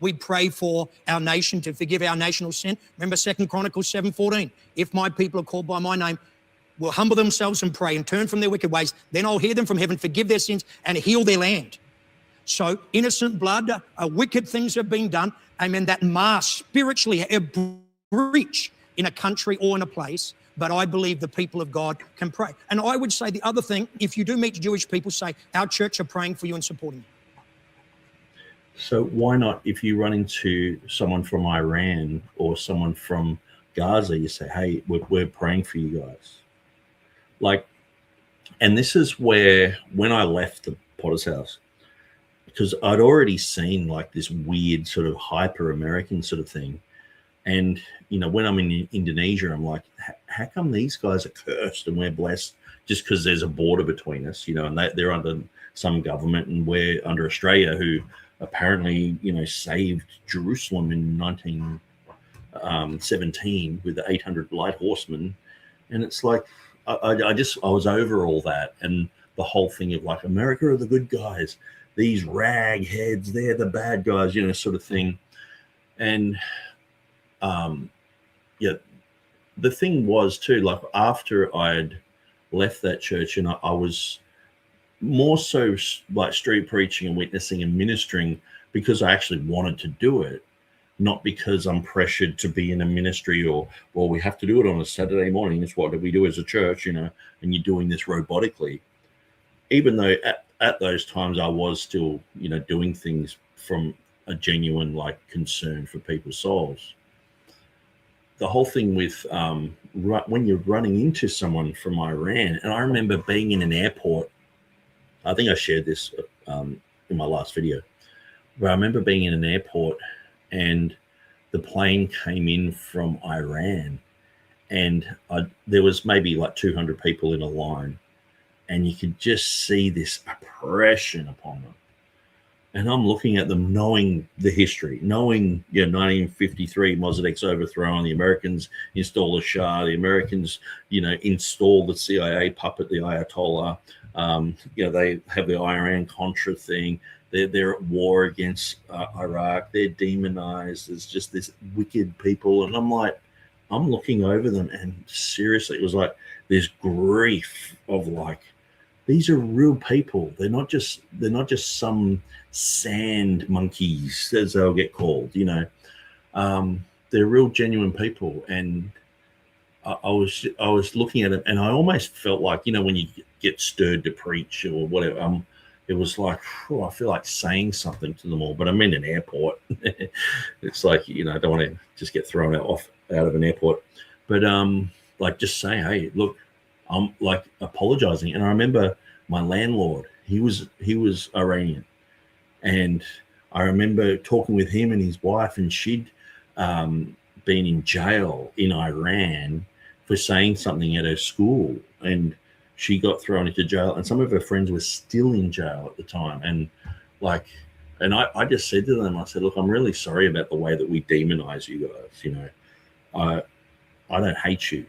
Speaker 13: We pray for our nation to forgive our national sin. Remember 2 Chronicles 7:14. If my people are called by my name, will humble themselves and pray and turn from their wicked ways, then I'll hear them from heaven, forgive their sins and heal their land. So innocent blood, wicked things have been done. Amen. That mass spiritually a breach in a country or in a place. But I believe the people of God can pray. And I would say the other thing, if you do meet Jewish people, say, our church are praying for you and supporting you.
Speaker 7: So why not, if you run into someone from Iran or someone from Gaza, you say, hey, we're praying for you guys. And this is where, when I left the Potter's House, because I'd already seen like this weird sort of hyper-American sort of thing. And, when I'm in Indonesia, I'm like, how come these guys are cursed and we're blessed just because there's a border between us, and they're under some government and we're under Australia, who apparently, saved Jerusalem in 1917 with the 800 light horsemen. And it's like, I was over all that. And the whole thing of like, America are the good guys. These rag heads, they're the bad guys, sort of thing. And, the thing was too, like after I'd left that church and I was more so like street preaching and witnessing and ministering because I actually wanted to do it. not because I'm pressured to be in a ministry or, well, we have to do it on a Saturday morning. It's what we do as a church, you know, and you're doing this robotically. Even though at those times I was still, you know, doing things from a genuine, like, concern for people's souls. The whole thing with when you're running into someone from Iran, and I remember being in an airport, I think I shared this in my last video, where I remember being in an airport and the plane came in from Iran, and there was maybe like 200 people in a line, and you could just see this oppression upon them. And I'm looking at them, knowing the history, knowing, 1953, Mossadeq's overthrown, the Americans install the Shah, the Americans, install the CIA puppet, the Ayatollah. They have the Iran-Contra thing. They're at war against Iraq. They're demonized. There's just this wicked people. And I'm looking over them, and seriously, it was like this grief of like, these are real people. They're not just some sand monkeys, as they'll get called. They're real, genuine people. And I was looking at it, and I almost felt like, when you get stirred to preach or whatever, it was like, I feel like saying something to them all. But I'm in an airport. It's like, I don't want to just get thrown out of an airport. But like, just saying, hey, look, I'm like apologizing. And I remember my landlord, he was Iranian, and I remember talking with him and his wife, and she'd been in jail in Iran for saying something at her school, and she got thrown into jail, and some of her friends were still in jail at the time. And I just said to them, I said, look, I'm really sorry about the way that we demonize you guys. I don't hate you.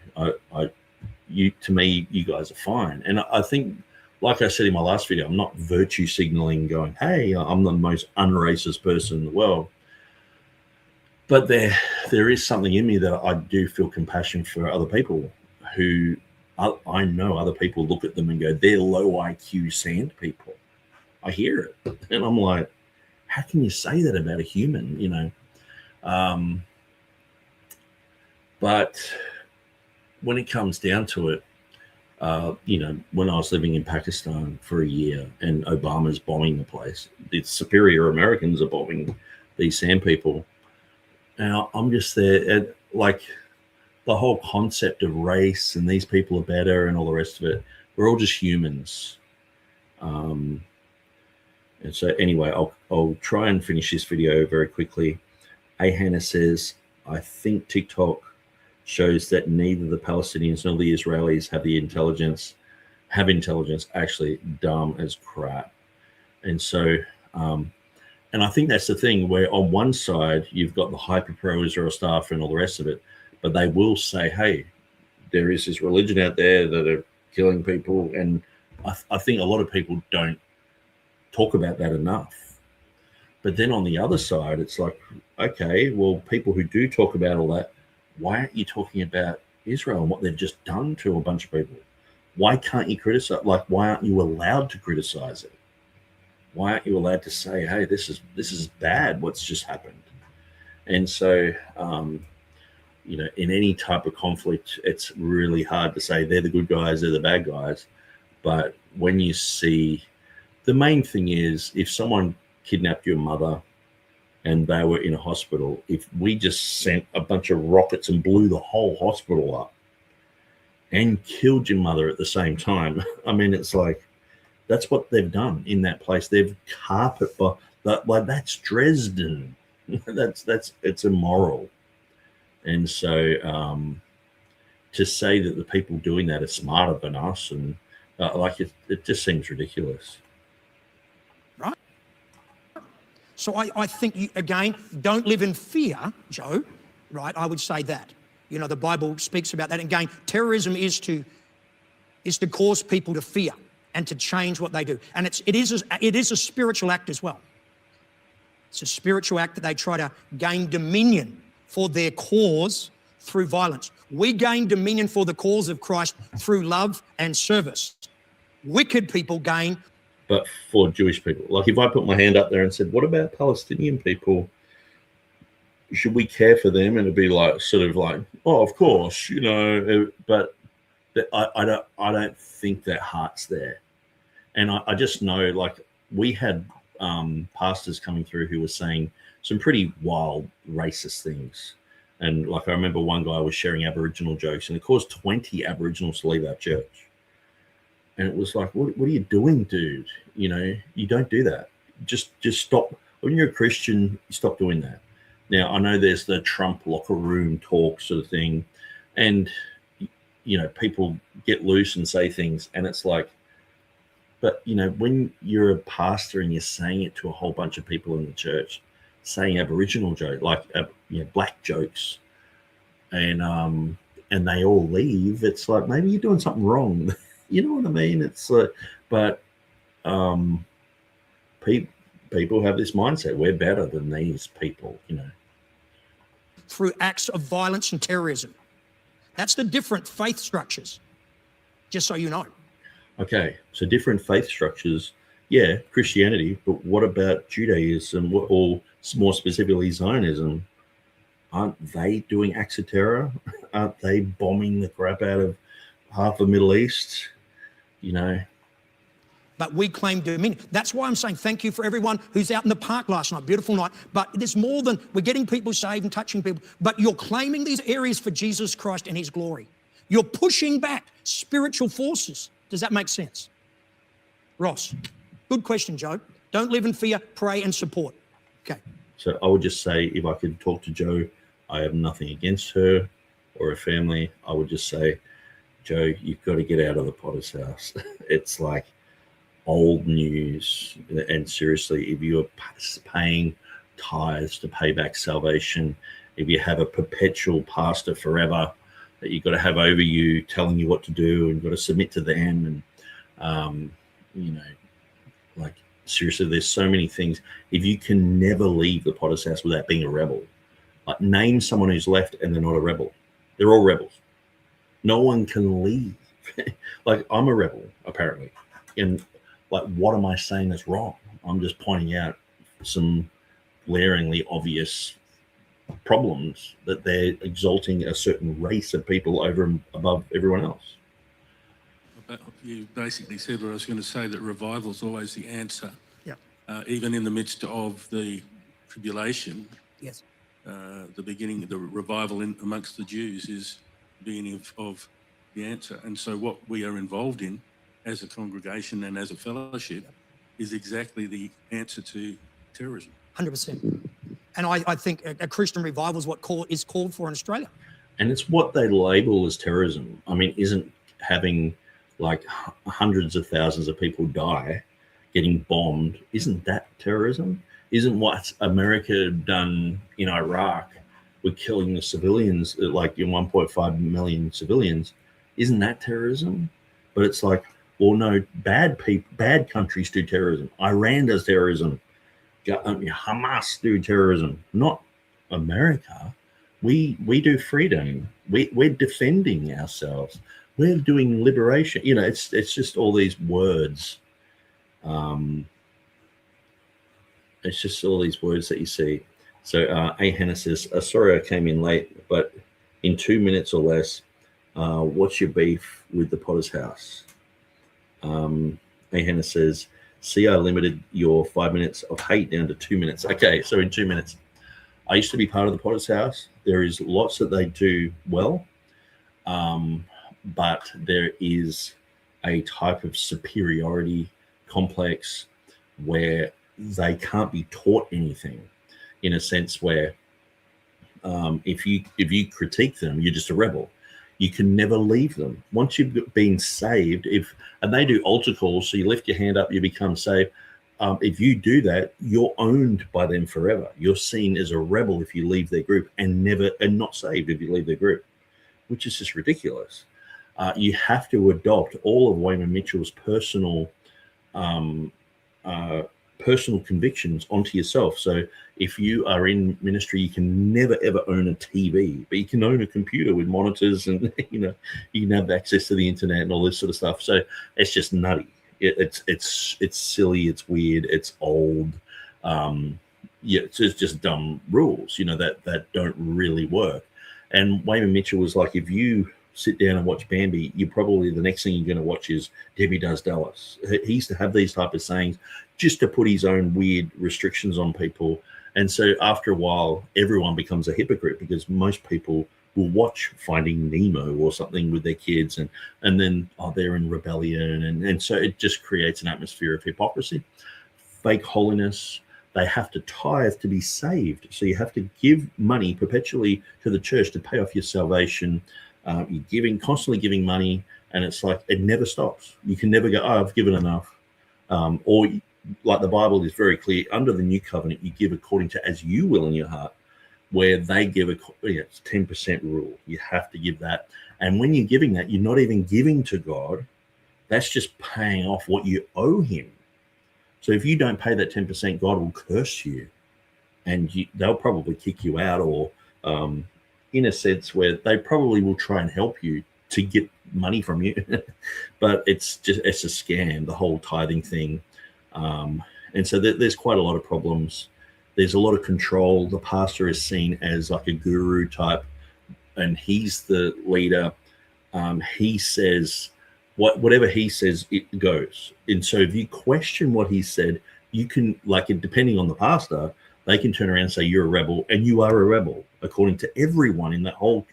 Speaker 7: To me, you guys are fine. And I think, like I said in my last video, I'm not virtue signaling going, hey, I'm the most unracist person in the world. But there is something in me that I do feel compassion for other people who I know other people look at them and go, they're low IQ sand people. I hear it. And I'm like, how can you say that about a human, But when it comes down to it, when I was living in Pakistan for a year and Obama's bombing the place, the superior Americans are bombing these sand people. And I'm just there at, like, the whole concept of race and these people are better and all the rest of it. We're all just humans. And so anyway, I'll try and finish this video very quickly. Hannah says, I think TikTok shows that neither the Palestinians nor the Israelis have intelligence, actually dumb as crap. And so, and I think that's the thing, where on one side, you've got the hyper pro-Israel stuff and all the rest of it, but they will say, hey, there is this religion out there that are killing people. And I think a lot of people don't talk about that enough. But then on the other side, it's like, okay, well, people who do talk about all that, why aren't you talking about Israel and what they've just done to a bunch of people? Why can't you criticize? Like, why aren't you allowed to criticize it? Why aren't you allowed to say, hey, this is bad, what's just happened? And so, in any type of conflict, it's really hard to say they're the good guys, they're the bad guys. But when you see, the main thing is, if someone kidnapped your mother and they were in a hospital, if we just sent a bunch of rockets and blew the whole hospital up and killed your mother at the same time, I mean, it's like, that's what they've done in that place. They've like, that's Dresden. It's immoral. And so to say that the people doing that are smarter than us, and it just seems ridiculous.
Speaker 13: Right. So I think, you, again, don't live in fear, Joe, right? I would say that. The Bible speaks about that. And again, terrorism is to cause people to fear and to change what they do. And it is a spiritual act as well. It's a spiritual act that they try to gain dominion for their cause through violence. We gain dominion for the cause of Christ through love and service. Wicked people gain.
Speaker 7: But for Jewish people, like if I put my hand up there and said, what about Palestinian people? should we care for them? And it'd be like, sort of like, oh, of course, you know, but I don't think their heart's there. And I just know, like, we had pastors coming through who were saying some pretty wild racist things. And like, I remember one guy was sharing Aboriginal jokes, and it caused 20 Aboriginals to leave our church. And it was like, what are you doing, dude? You know, you don't do that. Just stop. When you're a Christian, you stop doing that. Now, I know there's the Trump locker room talk sort of thing, and, you know, people get loose and say things, and it's like, but, you know, when you're a pastor and you're saying it to a whole bunch of people in the church, saying Aboriginal jokes, like, you know, black jokes, and they all leave, it's like, maybe you're doing something wrong. You know what I mean? It's like, but people have this mindset, we're better than these people, you know.
Speaker 13: Through acts of violence and terrorism. That's the different faith structures, just so you know.
Speaker 7: Okay, so different faith structures, yeah, Christianity, but what about Judaism, or more specifically Zionism? Aren't they doing acts of terror? Aren't they bombing the crap out of half the Middle East? You know.
Speaker 13: But we claim dominion. That's why I'm saying thank you for everyone who's out in the park last night. Beautiful night. But there's more than we're getting people saved and touching people. But you're claiming these areas for Jesus Christ and his glory. You're pushing back spiritual forces. Does that make sense? Ross, good question, Joe. Don't live in fear, pray and support. Okay.
Speaker 7: So I would just say, if I could talk to Joe, I have nothing against her or her family. I would just say, Joe, you've got to get out of the Potter's house. It's like old news. And seriously, if you're paying tithes to pay back salvation, if you have a perpetual pastor forever that you've got to have over you, telling you what to do, and you've got to submit to them, and you know, like, seriously, there's so many things. If you can never leave the Potter's house without being a rebel, like, name someone who's left and they're not a rebel. They're all rebels. No one can leave. Like, I'm a rebel, apparently. And, like, what am I saying that's wrong? I'm just pointing out some glaringly obvious problems, that they're exalting a certain race of people over and above everyone else.
Speaker 19: You basically said what I was going to say, that revival is always the answer.
Speaker 13: Yeah.
Speaker 19: Even in the midst of the tribulation,
Speaker 13: yes.
Speaker 19: The beginning, the revival amongst the Jews is the beginning of the answer. And so what we are involved in as a congregation and as a fellowship is exactly the answer to terrorism.
Speaker 13: 100%. And I think a Christian revival is what is called for in Australia.
Speaker 7: And it's what they label as terrorism. I mean, isn't having like hundreds of thousands of people die, getting bombed, isn't that terrorism? Isn't what America done in Iraq with killing the civilians, like 1.5 million civilians, isn't that terrorism? But it's like, well, no, bad countries do terrorism. Iran does terrorism. Hamas do terrorism, not America. We do freedom. We're defending ourselves. We're doing liberation. You know, it's just all these words. It's just all these words that you see. So A. Hannah says, sorry I came in late, but in 2 minutes or less, what's your beef with the Potter's house? A. Hannah says, see, I limited your 5 minutes of hate down to 2 minutes. Okay, so in 2 minutes. I used to be part of the Potter's house. There is lots that they do well, but there is a type of superiority complex where they can't be taught anything, in a sense where if you critique them, you're just a rebel. You can never leave them. Once you've been saved, and they do altar calls, so you lift your hand up, you become saved. If you do that, you're owned by them forever. You're seen as a rebel if you leave their group, and not saved if you leave their group, which is just ridiculous. You have to adopt all of Wayman Mitchell's personal convictions onto yourself. So if you are in ministry, you can never ever own a TV, but you can own a computer with monitors, and you can have access to the internet and all this sort of stuff. So it's just nutty. It's silly. It's weird. It's old. yeah, it's just dumb rules, that don't really work. And Wayman Mitchell was like, if you sit down and watch Bambi, you probably the next thing you're going to watch is Debbie Does Dallas. He used to have these type of sayings just to put his own weird restrictions on people. And so after a while, everyone becomes a hypocrite because most people will watch Finding Nemo or something with their kids, and then they're in rebellion, and so it just creates an atmosphere of hypocrisy, fake holiness. They have to tithe to be saved, so you have to give money perpetually to the church to pay off your salvation. You're constantly giving money, and it's like it never stops. You can never go, I've given enough, or like the Bible is very clear, under the new covenant, you give according to as you will in your heart, where they give it's 10% rule. You have to give that. And when you're giving that, you're not even giving to God. That's just paying off what you owe him. So if you don't pay that 10%, God will curse you, and they'll probably kick you out, or in a sense where they probably will try and help you to get money from you. But it's a scam, the whole tithing thing. And so there's quite a lot of problems. There's a lot of control. The pastor is seen as like a guru type, and he's the leader. He says whatever he says, it goes. And so if you question what he said, you can, like, depending on the pastor, they can turn around and say you're a rebel, and you are a rebel according to everyone in that whole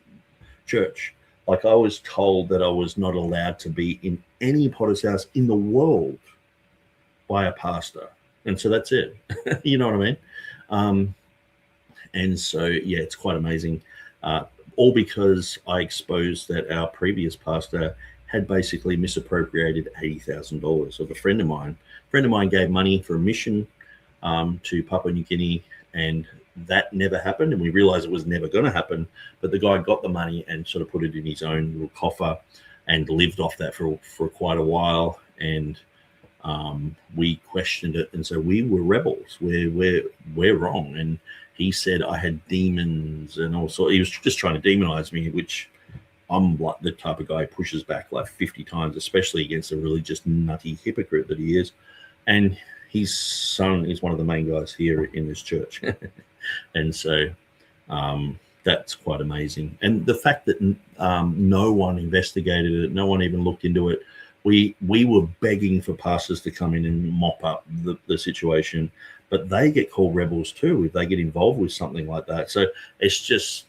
Speaker 7: church. Like, I was told that I was not allowed to be in any potter's house in the world by a pastor. And so that's it. You know what I mean? And so, yeah, it's quite amazing. All because I exposed that our previous pastor had basically misappropriated $80,000 of a friend of mine. A friend of mine gave money for a mission to Papua New Guinea, and that never happened. And we realized it was never going to happen. But the guy got the money and sort of put it in his own little coffer and lived off that for quite a while. And we questioned it, and so we were rebels. We're wrong. And he said I had demons, and also he was just trying to demonize me, which I'm like the type of guy who pushes back like 50 times, especially against a religious nutty hypocrite that he is. And his son is one of the main guys here in this church. And so that's quite amazing. And the fact that no one investigated it, no one even looked into it. We were begging for pastors to come in and mop up the situation, but they get called rebels too if they get involved with something like that. So it's just,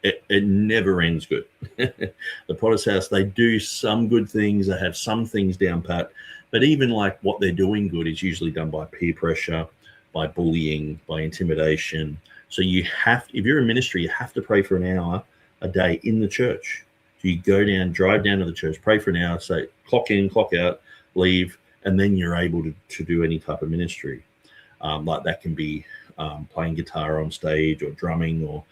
Speaker 7: it never ends good. The Potter's House, they do some good things, they have some things down pat, but even like what they're doing good is usually done by peer pressure, by bullying, by intimidation. So you have, if you're a ministry, you have to pray for an hour a day in the church. You go down, drive down to the church, pray for an hour, say clock in, clock out, leave, and then you're able to do any type of ministry. Like that can be playing guitar on stage, or drumming, or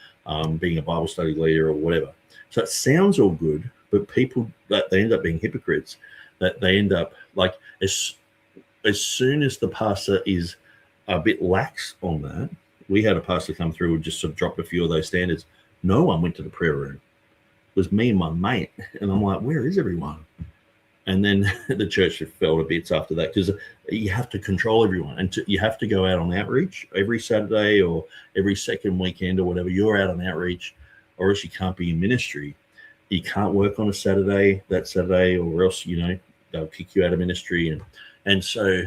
Speaker 7: being a Bible study leader, or whatever. So it sounds all good, but people, that they end up being hypocrites. That they end up like, as soon as the pastor is a bit lax on that, we had a pastor come through and just sort of dropped a few of those standards. No one went to the prayer room. It was me and my mate, and I'm like, where is everyone? And then the church fell to bits after that, because you have to control everyone, and you have to go out on outreach every Saturday or every second weekend or whatever. You're out on outreach, or else you can't be in ministry. You can't work on a Saturday, that Saturday, or else, you know, they'll kick you out of ministry. And so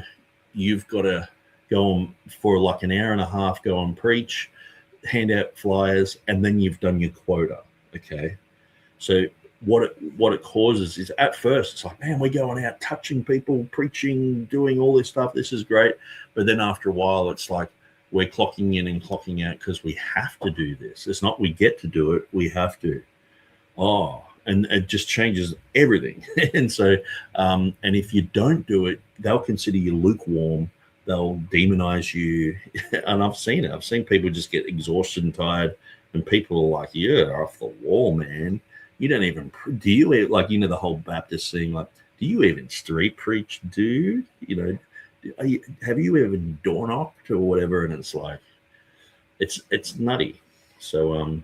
Speaker 7: you've got to go on for like an hour and a half, go on preach, hand out flyers, and then you've done your quota. Okay. So what it causes is, at first it's like, man, we're going out touching people, preaching, doing all this stuff. This is great. But then after a while, it's like we're clocking in and clocking out because we have to do this. It's not we get to do it, we have to. And it just changes everything. And so, and if you don't do it, they'll consider you lukewarm. They'll demonize you. And I've seen it. I've seen people just get exhausted and tired, and people are like, you're off the wall, man. You don't even, do you, like, you know, the whole Baptist thing, like, do you even street preach, dude? You know, have you ever door knocked or whatever? And it's like, it's nutty. So,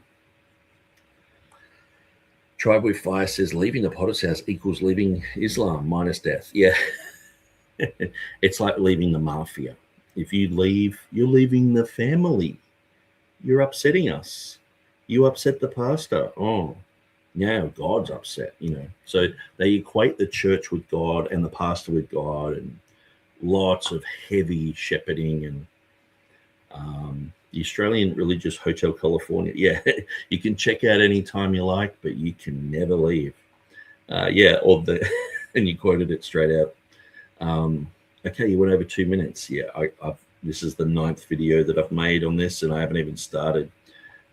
Speaker 7: Tribe with Fire says, leaving the Potter's House equals leaving Islam minus death. Yeah. It's like leaving the mafia. If you leave, you're leaving the family. You're upsetting us. You upset the pastor. Oh, now God's upset, you know. So they equate the church with God and the pastor with God, and lots of heavy shepherding. And the Australian Religious Hotel California, yeah, you can check out anytime you like, but you can never leave. Yeah, or the and you quoted it straight out. Okay, you went over 2 minutes. Yeah, this is the 9th video that I've made on this, and I haven't even started.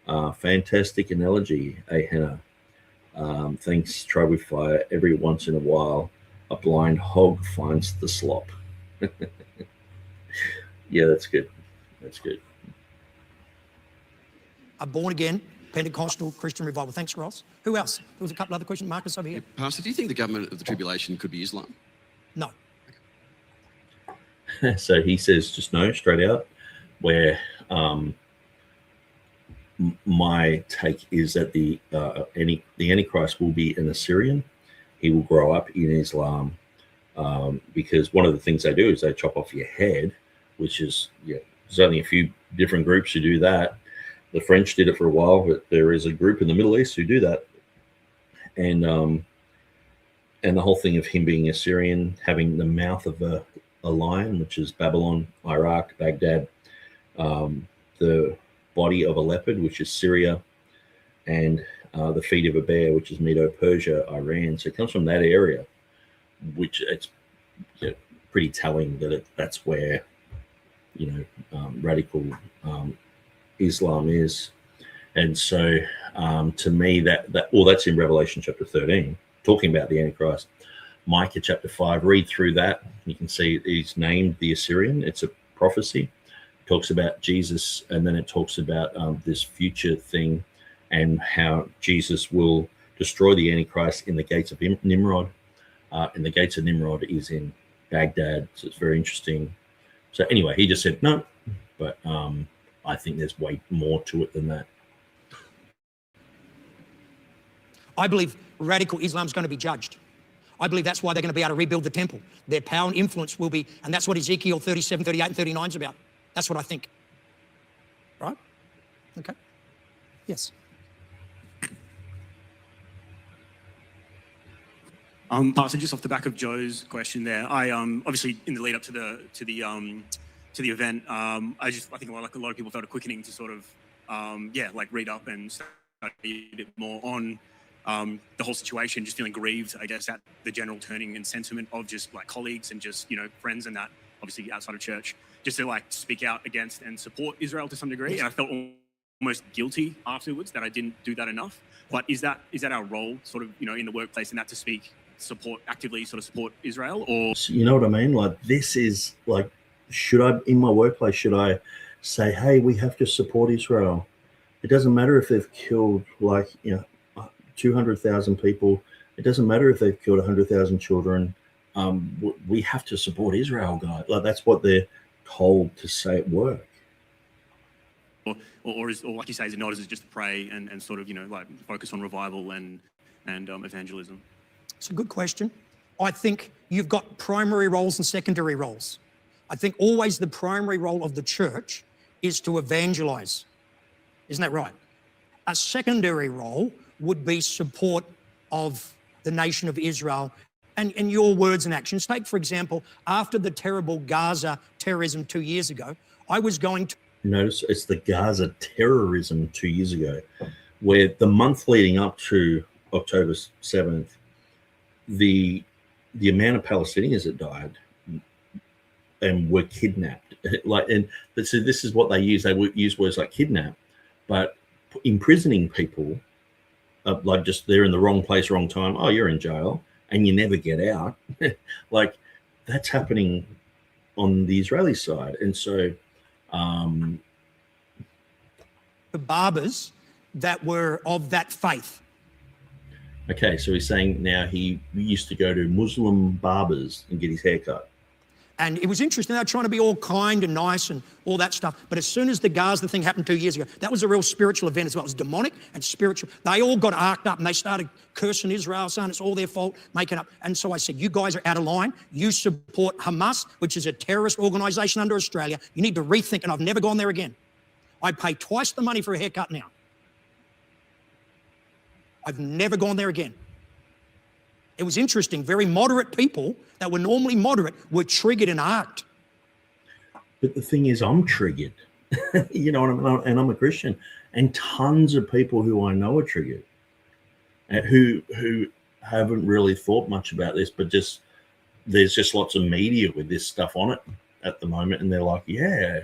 Speaker 7: Fantastic analogy, Hannah. Thanks, Try with Fire. Every once in a while, a blind hog finds the slop. Yeah, that's good. That's good.
Speaker 13: A born again Pentecostal Christian revival. Thanks, Ross. Who else? There was a couple other questions. Marcus over here.
Speaker 1: Pastor, do you think the government of the tribulation could be Islam?
Speaker 13: No.
Speaker 7: So he says just no, straight out, where my take is that the Antichrist will be an Assyrian. He will grow up in Islam, because one of the things they do is they chop off your head, which is, yeah, there's only a few different groups who do that. The French did it for a while, but there is a group in the Middle East who do that. And the whole thing of him being Assyrian, having the mouth of a lion, which is Babylon, Iraq, Baghdad, the body of a leopard, which is Syria, and the feet of a bear, which is Medo-Persia, Iran. So it comes from that area, which it's, you know, pretty telling that that's where, you know, radical Islam is. And so to me, that's in Revelation chapter 13, talking about the Antichrist. Micah chapter 5, read through that. You can see he's named the Assyrian. It's a prophecy. It talks about Jesus, and then it talks about this future thing and how Jesus will destroy the Antichrist in the gates of Nimrod. And the gates of Nimrod is in Baghdad. So it's very interesting. So anyway, he just said no, but I think there's way more to it than that.
Speaker 13: I believe radical Islam is going to be judged. I believe that's why they're going to be able to rebuild the temple. Their power and influence will be, and that's what Ezekiel 37, 38, and 39 is about. That's what I think. Right? Okay. Yes.
Speaker 21: Pastor, just off the back of Joe's question there, I obviously in the lead up to the event, I think a lot of people felt a quickening to sort of read up and study a bit more on the whole situation, just feeling grieved, I guess, at the general turning and sentiment of just like colleagues and just, you know, friends and that, obviously outside of church, just to like speak out against and support Israel to some degree. And I felt almost guilty afterwards that I didn't do that enough. But is that our role, sort of, you know, in the workplace, and that to actively support Israel? Or,
Speaker 7: you know what I mean? Like, this is like, in my workplace, should I say, hey, we have to support Israel? It doesn't matter if they've killed 200,000 people. It doesn't matter if they've killed 100,000 children. We have to support Israel, guys. Like, that's what they're told to say at work.
Speaker 21: or like you say, is it not? Is it just to pray and sort of, you know, like focus on revival and evangelism?
Speaker 13: It's a good question. I think you've got primary roles and secondary roles. I think always the primary role of the church is to evangelize. Isn't that right? A secondary role would be support of the nation of Israel and your words and actions. Take, for example, after the terrible Gaza terrorism 2 years ago, I was going to...
Speaker 7: Notice it's the Gaza terrorism 2 years ago, where the month leading up to October 7th, the amount of Palestinians that died and were kidnapped, so this is what they use. They would use words like kidnap, but imprisoning people, like just they're in the wrong place, wrong time. Oh, you're in jail and you never get out. Like, that's happening on the Israeli side. And so
Speaker 13: the barbers that were of that faith.
Speaker 7: Okay, so he's saying now he used to go to Muslim barbers and get his hair cut.
Speaker 13: And it was interesting. They were trying to be all kind and nice and all that stuff. But as soon as the Gaza thing happened 2 years ago, that was a real spiritual event as well. It was demonic and spiritual. They all got arced up and they started cursing Israel, saying it's all their fault, making up. And so I said, you guys are out of line. You support Hamas, which is a terrorist organisation under Australia. You need to rethink, and I've never gone there again. I pay twice the money for a haircut now. I've never gone there again. It was interesting. Very moderate people that were normally moderate were triggered and arced.
Speaker 7: But the thing is, I'm triggered, you know what I mean? And I'm a Christian, and tons of people who I know are triggered, who haven't really thought much about this, but just there's just lots of media with this stuff on it at the moment, and they're like, yeah,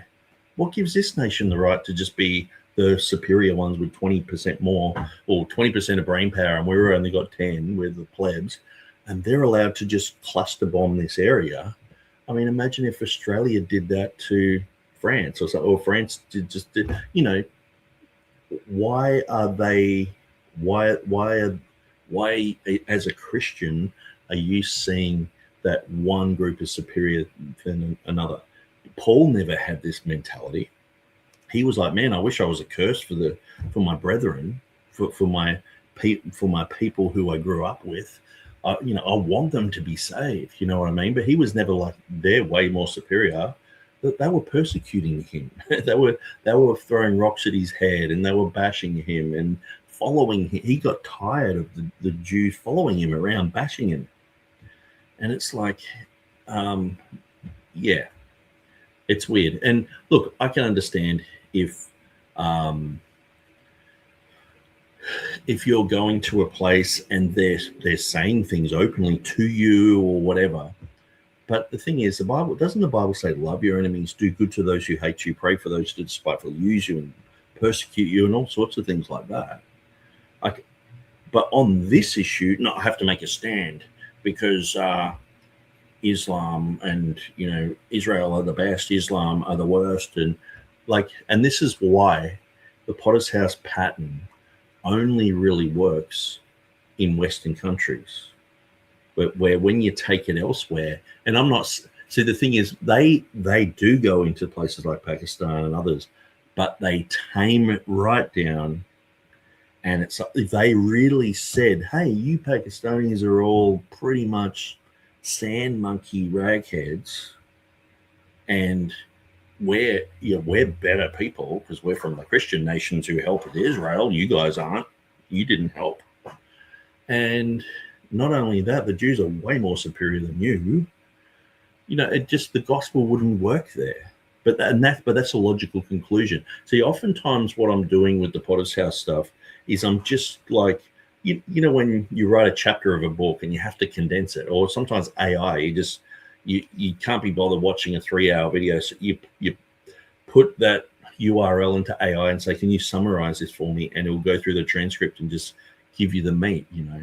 Speaker 7: what gives this nation the right to just be the superior ones with 20% more or 20% of brain power, and we've only got 10 with the plebs, and they're allowed to just cluster bomb this area? I mean, imagine if Australia did that to France or so, or France did you know, why as a Christian are you seeing that one group is superior than another? Paul never had this mentality. He was like, man, I wish I was accursed for my brethren, for my people who I grew up with. You know, I want them to be saved. You know what I mean? But he was never like, they're way more superior. They were persecuting him. they were throwing rocks at his head, and they were bashing him and following him. He got tired of the Jews following him around, bashing him. And it's like, yeah, it's weird. And look, I can understand if you're going to a place and they're saying things openly to you or whatever. But the thing is, doesn't the Bible say, love your enemies, do good to those who hate you, pray for those who despitefully use you and persecute you, and all sorts of things like that. But on this issue, no, I have to make a stand because Islam and, you know, Israel are the best, Islam are the worst, and this is why the Potter's House pattern only really works in Western countries, where when you take it elsewhere, and I'm not, see, the thing is, they do go into places like Pakistan and others, but they tame it right down. And it's, if they really said, hey, you Pakistanis are all pretty much sand monkey ragheads, and we're better people because we're from the Christian nations who helped Israel. You guys aren't. You didn't help. And not only that, the Jews are way more superior than you. You know, it just, the gospel wouldn't work there. But that's a logical conclusion. See, oftentimes what I'm doing with the Potter's House stuff is I'm just like, you know, when you write a chapter of a book and you have to condense it, or sometimes AI, you can't be bothered watching a 3-hour video. So you put that URL into AI and say, can you summarize this for me? And it will go through the transcript and just give you the meat, you know.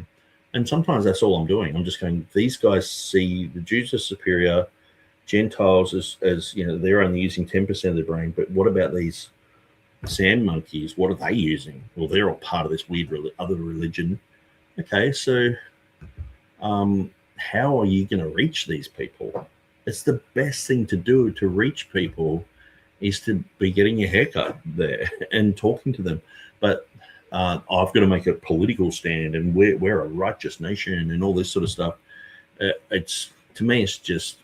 Speaker 7: And sometimes that's all I'm doing. I'm just going, these guys see the Jews as superior, Gentiles as you know, they're only using 10% of their brain. But what about these sand monkeys? What are they using? Well, they're all part of this weird other religion. Okay, so how are you going to reach these people? It's the best thing to do to reach people is to be getting a haircut there and talking to them. But I've got to make a political stand, and we're a righteous nation and all this sort of stuff. It's, to me, it's just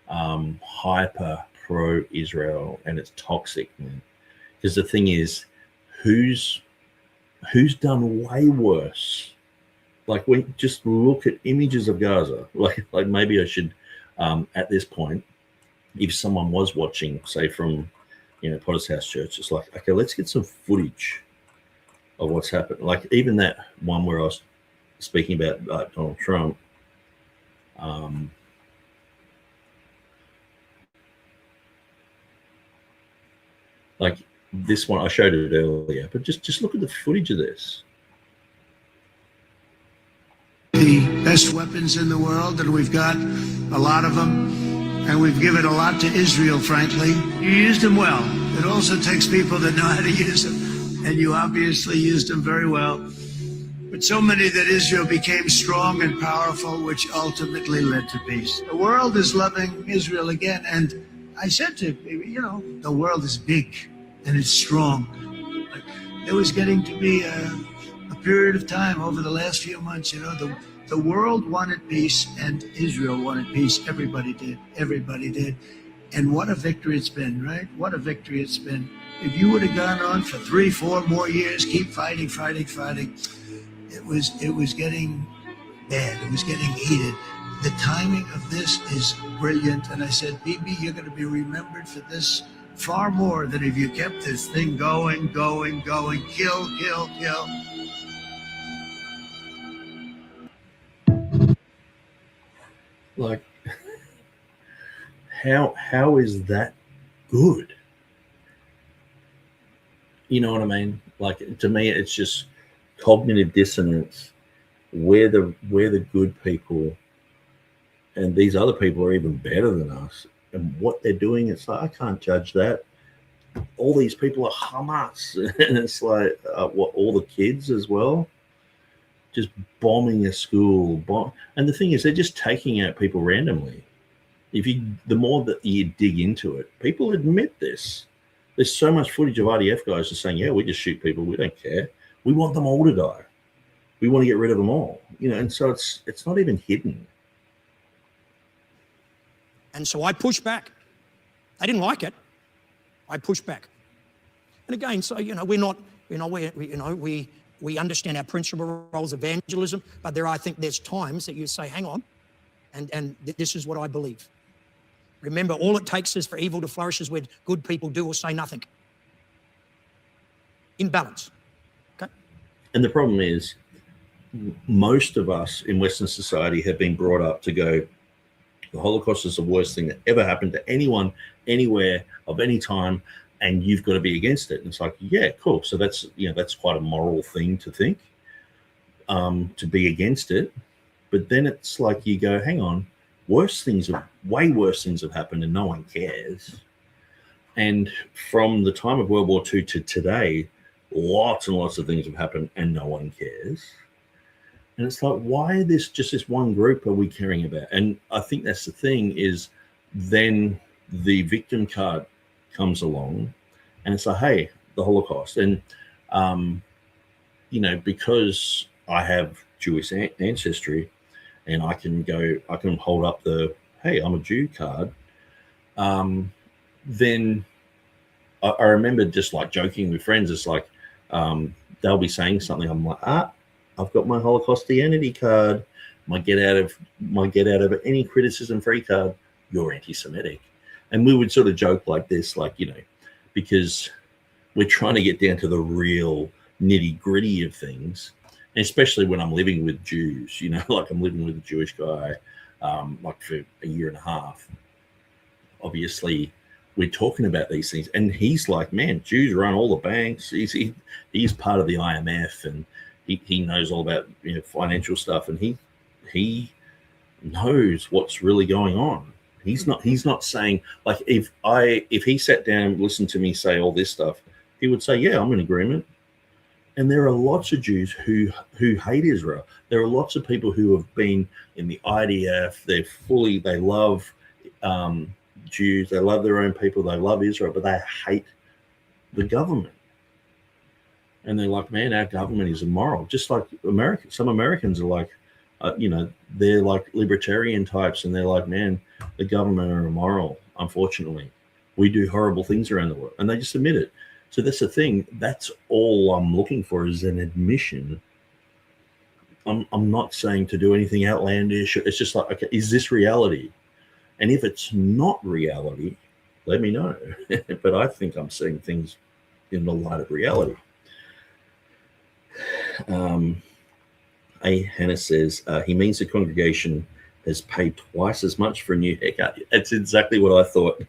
Speaker 7: hyper pro-Israel, and it's toxic, man. Because the thing is, who's done way worse? Like, when just look at images of Gaza. Like maybe I should, at this point, if someone was watching, say from, you know, Potter's House Church, it's like, okay, let's get some footage of what's happened. Like even that one where I was speaking about Donald Trump. Like this one, I showed it earlier, but just look at the footage of this.
Speaker 4: The best weapons in the world, and we've got a lot of them, and we've given a lot to Israel, frankly. You used them well. It also takes people that know how to use them, and you obviously used them very well. but so many that Israel became strong and powerful, which ultimately led to peace. The world is loving Israel again, and I said to the world is big and it's strong. But there was getting to be a period of time over the last few months, the world wanted peace and Israel wanted peace. Everybody did. And what a victory it's been, right? What a victory it's been. If you would have gone on for 3-4 more years, keep fighting, it was getting bad. It was getting heated. The timing of this is brilliant. And I said, BB, you're going to be remembered for this far more than if you kept this thing going, kill.
Speaker 7: Like, how is that good? You know what I mean? Like, to me, it's just cognitive dissonance. We're the good people, and these other people are even better than us. And what they're doing, it's like, I can't judge that. All these people are Hamas, and it's like, all the kids as well, just bombing a school. And the thing is, they're just taking out people randomly. The more that you dig into it, people admit this. There's so much footage of RDF guys just saying, yeah, we just shoot people. We don't care. We want them all to die. We want to get rid of them all. And so it's not even hidden.
Speaker 13: And so I pushed back. They didn't like it. I pushed back. And again, so, we're not, we understand our principal roles of evangelism, but I think there's times that you say, hang on, and this is what I believe. Remember, all it takes is for evil to flourish is when good people do or say nothing. In balance. Okay?
Speaker 7: And the problem is, most of us in Western society have been brought up to go, the Holocaust is the worst thing that ever happened to anyone, anywhere, of any time, and you've got to be against it. And it's like, yeah, cool. So that's quite a moral thing to think, to be against it. But then it's like you go, hang on, way worse things have happened and no one cares. And from the time of World War II to today, lots and lots of things have happened and no one cares. And it's like, why just this one group are we caring about? And I think that's the thing, is then the victim card comes along and it's like, hey, the Holocaust. And, because I have Jewish ancestry and I can hold up the, hey, I'm a Jew card. Then I remember just like joking with friends. It's like, they'll be saying something. I'm like, I've got my Holocaust identity card, my get out of any criticism free card. You're anti-Semitic. And we would sort of joke like this, because we're trying to get down to the real nitty gritty of things. And especially when I'm living with Jews, like I'm living with a Jewish guy, for a year and a half. Obviously, we're talking about these things, and he's like, man, Jews run all the banks. He's part of the IMF, and he knows all about financial stuff, and he knows what's really going on. He's not saying, like, if he sat down and listened to me say all this stuff, he would say, yeah, I'm in agreement. And there are lots of Jews who hate Israel. There are lots of people who have been in the IDF. They love Jews. They love their own people. They love Israel, but they hate the government. And they're like, man, our government is immoral. Just like some Americans are like, they're like libertarian types, and they're like, man, the government are immoral. Unfortunately, we do horrible things around the world, and they just admit it. So that's the thing. That's all I'm looking for, is an admission. I'm not saying to do anything outlandish. It's just like, okay, is this reality? And if it's not reality, let me know. But I think I'm seeing things in the light of reality. A. Hannah says, he means the congregation has paid twice as much for a new haircut. That's exactly what I thought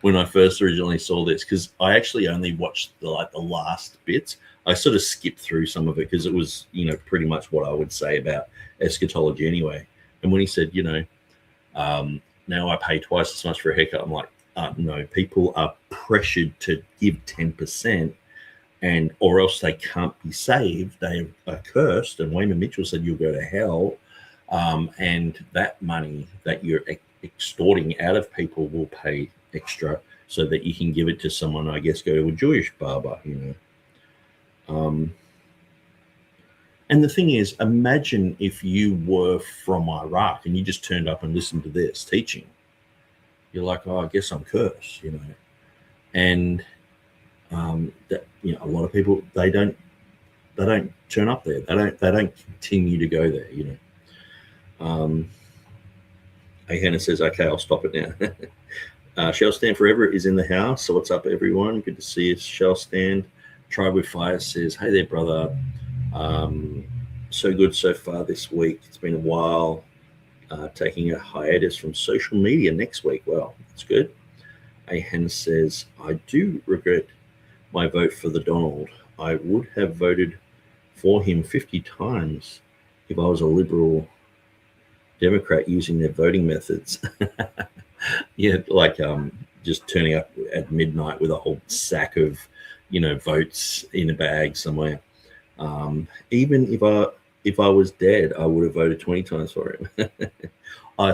Speaker 7: when I first originally saw this, because I actually only watched the last bits. I sort of skipped through some of it because it was, pretty much what I would say about eschatology anyway. And when he said, now I pay twice as much for a haircut, I'm like, no, people are pressured to give 10%. and or else they can't be saved. They are cursed. And Wayman Mitchell said you'll go to hell, and that money that you're extorting out of people will pay extra so that you can give it to someone. I guess go to a Jewish barber, you know. And the thing is, imagine if you were from Iraq and you just turned up and listened to this teaching. You're like, oh, I guess I'm cursed, you know. And that, you know, a lot of people, they don't turn up there. They don't continue to go there, you know. Hannah says, okay, I'll stop it now. Shall Stand Forever is in the house. So what's up, everyone? Good to see you. Shall Stand. Tribe with Fire says, hey there, brother. So good so far this week. It's been a while. Taking a hiatus from social media next week. Well, that's good. Ahan says, I do regret my vote for the Donald. I would have voted for him 50 times if I was a liberal Democrat using their voting methods. Yeah, like just turning up at midnight with a whole sack of, you know, votes in a bag somewhere. Even if I was dead, I would have voted 20 times for him.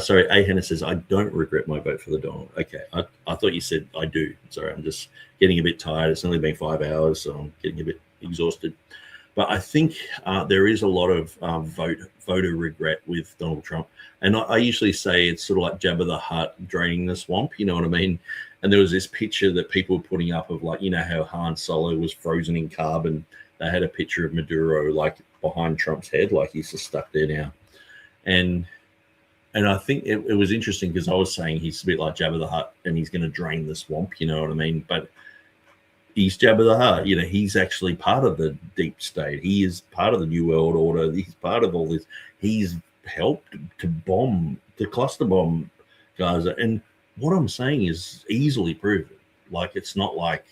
Speaker 7: Sorry, Hannah says, I don't regret my vote for the Donald. Okay, I thought you said I do. Sorry, I'm just getting a bit tired. It's only been 5 hours, so I'm getting a bit exhausted. But I think there is a lot of voter regret with Donald Trump. And I usually say it's sort of like Jabba the Hutt draining the swamp, you know what I mean? And there was this picture that people were putting up of, like, you know how Han Solo was frozen in carbon. They had a picture of Maduro, like, behind Trump's head, like he's just stuck there now. And I think it was interesting because I was saying he's a bit like Jabba the Hutt and he's going to drain the swamp, you know what I mean? But he's Jabba the Hutt, you know, he's actually part of the deep state. He is part of the New World Order. He's part of all this. He's helped to cluster bomb Gaza. And what I'm saying is easily proven. Like, it's not like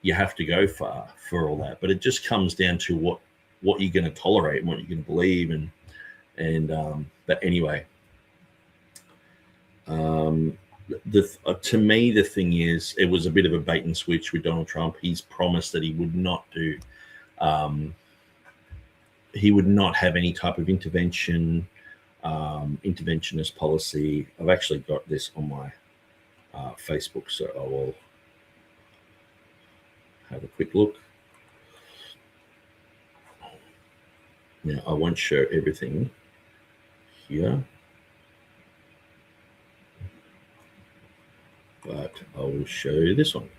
Speaker 7: you have to go far for all that, but it just comes down to what you're going to tolerate and what you're going to believe. But anyway, to me, the thing is, it was a bit of a bait and switch with Donald Trump. He's promised that he would not do, he would not have any type of interventionist policy. I've actually got this on my Facebook, so I will have a quick look. Now, I won't show everything here, but I will show you this one.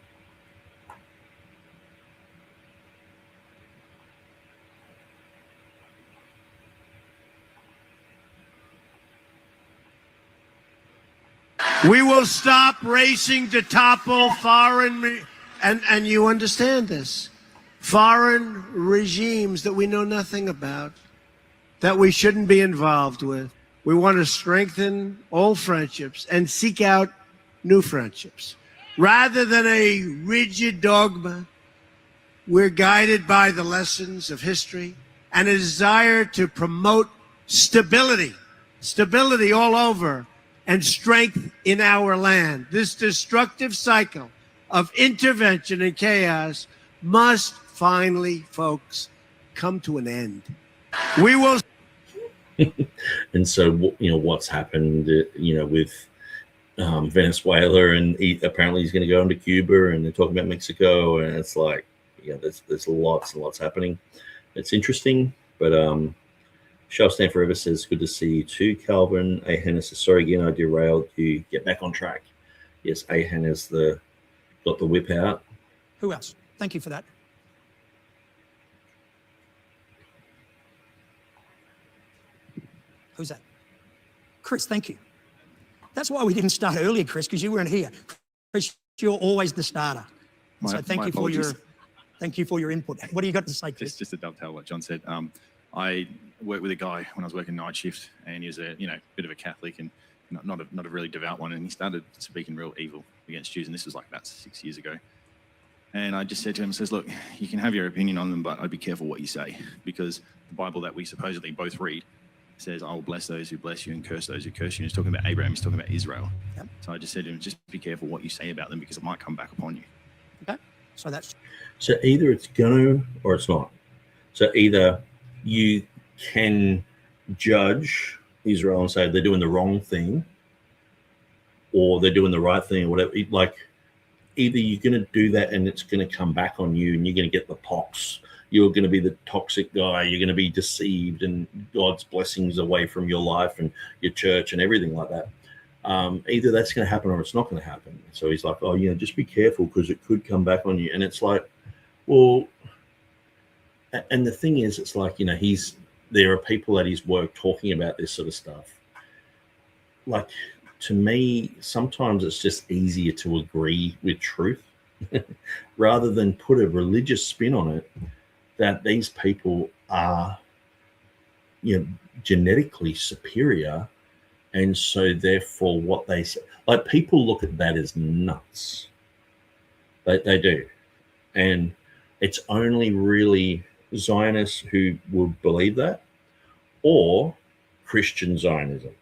Speaker 4: We will stop racing to topple foreign, and you understand this, foreign regimes that we know nothing about, that we shouldn't be involved with. We want to strengthen old friendships and seek out new friendships. Rather than a rigid dogma, we're guided by the lessons of history and a desire to promote stability all over, and strength in our land. This destructive cycle of intervention and chaos must finally, folks, come to an end. We will.
Speaker 7: And so, you know, what's happened, you know, with Venezuela, and apparently he's going to go into Cuba, and they're talking about Mexico, and it's like, yeah, there's lots and lots happening. It's interesting, but Shall Stand Forever says, good to see you too, Calvin. Ahan says, sorry again, I derailed you. Get back on track. Yes, Ahan has got the whip out.
Speaker 13: Who else? Thank you for that. Who's that? Chris, thank you. That's why we didn't start earlier, Chris, because you weren't here. Chris, you're always the starter. So thank you for your input. What do you got to say, Chris?
Speaker 5: Just to dovetail what John said. I worked with a guy when I was working night shift, and he was a bit of a Catholic and not a really devout one, and he started speaking real evil against Jews, and this was like about 6 years ago. And I just said to him, says, look, you can have your opinion on them, but I'd be careful what you say, because the Bible that we supposedly both read says, I will bless those who bless you and curse those who curse you. And he's talking about Abraham, he's talking about Israel. Yep. So I just said to him, just be careful what you say about them, because it might come back upon you.
Speaker 13: Okay. So that's
Speaker 7: So either it's going to or it's not. So either you can judge Israel and say they're doing the wrong thing or they're doing the right thing or whatever. Like, either you're going to do that and it's going to come back on you and you're going to get the pox. You're going to be the toxic guy. You're going to be deceived and God's blessings away from your life and your church and everything like that. Either that's going to happen or it's not going to happen. So he's like, oh, you know, just be careful because it could come back on you. And it's like, well, and the thing is, it's like, you know, there are people at his work talking about this sort of stuff. Like, to me, sometimes it's just easier to agree with truth rather than put a religious spin on it that these people are, you know, genetically superior. And so therefore what they say, like, people look at that as nuts. They do. And it's only really Zionists who will believe that, or Christian Zionism.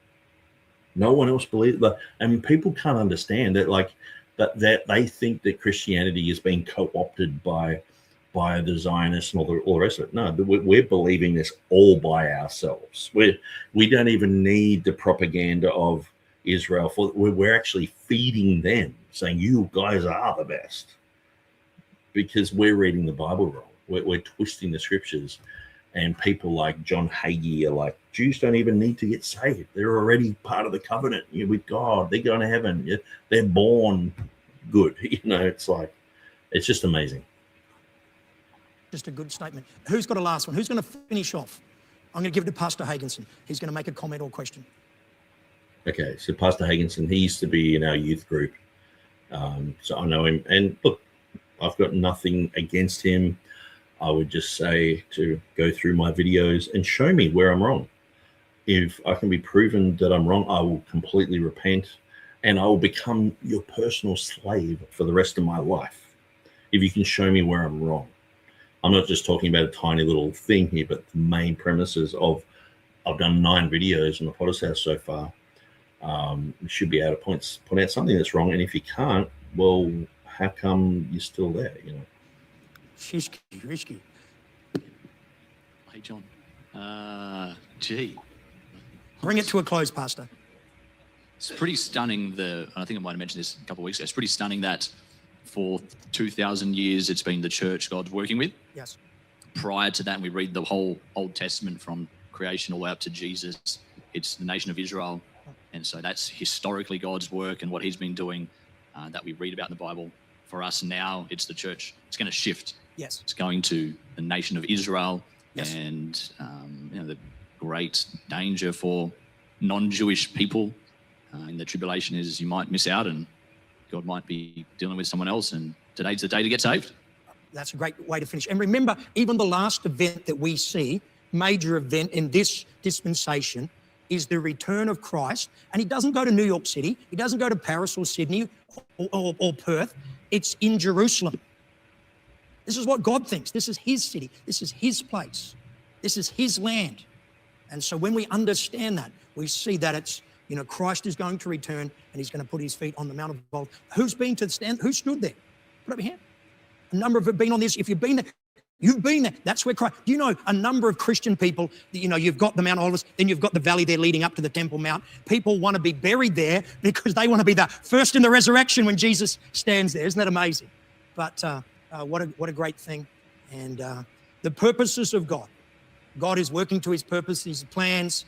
Speaker 7: No one else believes that. I mean, people can't understand that, like, that they think that Christianity is being co-opted by the Zionists and all the rest of it. No, we're believing this all by ourselves. We don't even need the propaganda of Israel. We're actually feeding them, saying you guys are the best, because we're reading the Bible wrong. We're twisting the scriptures. And people like John Hagee are like, Jews don't even need to get saved. They're already part of the covenant with God. They're going to heaven. They're born good. You know, it's like, it's just amazing.
Speaker 13: just a good statement. Who's got a last one? Who's going to finish off? I'm going to give it to Pastor Hixson. He's going to make a comment or question.
Speaker 7: Okay, so Pastor Hixson, he used to be in our youth group. So I know him. And look, I've got nothing against him. I would just say to go through my videos and show me where I'm wrong. If I can be proven that I'm wrong, I will completely repent and I will become your personal slave for the rest of my life. If you can show me where I'm wrong. I'm not just talking about a tiny little thing here, but the main premises of, I've done 9 videos on the Potter's House so far. You should be able to point out something that's wrong. And if you can't, well, how come you're still there, you know?
Speaker 13: Risky.
Speaker 1: Hey, John. Gee.
Speaker 13: Bring it to a close, Pastor.
Speaker 1: It's pretty stunning, I think I might have mentioned this a couple of weeks ago, it's pretty stunning that for 2,000 years it's been the church God's working with.
Speaker 13: Yes.
Speaker 1: Prior to that, we read the whole Old Testament from creation all the way up to Jesus. It's the nation of Israel. And so that's historically God's work and what he's been doing that we read about in the Bible. For us now, it's the church. It's going to shift.
Speaker 13: Yes.
Speaker 1: It's going to the nation of Israel.
Speaker 13: Yes.
Speaker 1: And the great danger for non-Jewish people in the tribulation is you might miss out and God might be dealing with someone else, and today's the day to get saved.
Speaker 13: That's a great way to finish. And remember, even the last event that we see, major event in this dispensation, is the return of Christ. And he doesn't go to New York City. He doesn't go to Paris or Sydney or Perth. It's in Jerusalem. This is what God thinks. This is his city. This is his place. This is his land. And so when we understand that, we see that it's, Christ is going to return and he's going to put his feet on the Mount of Olives. Who's been to the stand? Who stood there? Put up your hand. A number of you have been on this. If you've been there, you've been there. That's where Christ, a number of Christian people, you've got the Mount of Olives, then you've got the valley there leading up to the Temple Mount. People want to be buried there because they want to be the first in the resurrection when Jesus stands there. Isn't that amazing? But what a great thing. And the purposes of God. God is working to his purpose, his plans.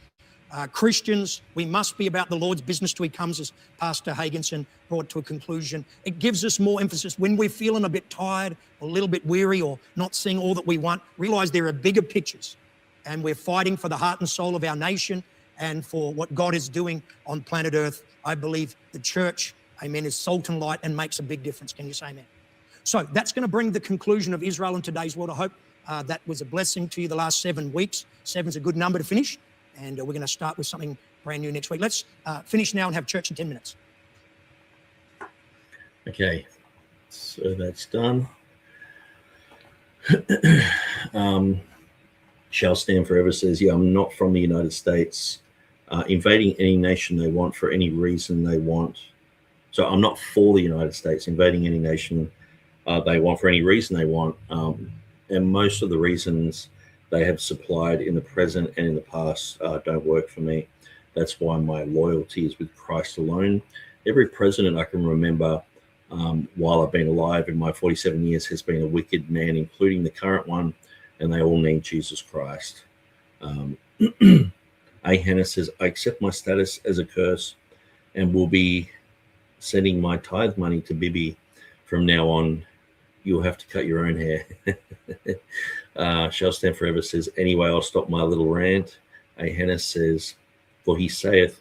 Speaker 13: Christians, we must be about the Lord's business till he comes, as Pastor Hixson brought to a conclusion. It gives us more emphasis when we're feeling a bit tired, or a little bit weary, or not seeing all that we want. Realize there are bigger pictures, and we're fighting for the heart and soul of our nation and for what God is doing on planet Earth. I believe the church, amen, is salt and light and makes a big difference. Can you say amen? So that's going to bring the conclusion of Israel in today's world. I hope that was a blessing to you the last 7 weeks. 7's a good number to finish. And we're going to start with something brand new next week. Let's finish now and have church in 10 minutes.
Speaker 7: Okay, so that's done. Shall Stand Forever says, yeah, I'm not from the United States. Invading any nation they want for any reason they want. So I'm not for the United States. Invading any nation they want for any reason they want. And most of the reasons they have supplied in the present and in the past don't work for me. That's why my loyalty is with Christ alone. Every president I can remember while I've been alive in my 47 years has been a wicked man, including the current one, and they all need Jesus Christ. A. Hannah says, I accept my status as a curse and will be sending my tithe money to Bibi from now on. You'll have to cut your own hair. Shall stand forever says, anyway, I'll stop my little rant. A. Hannah says, for he saith,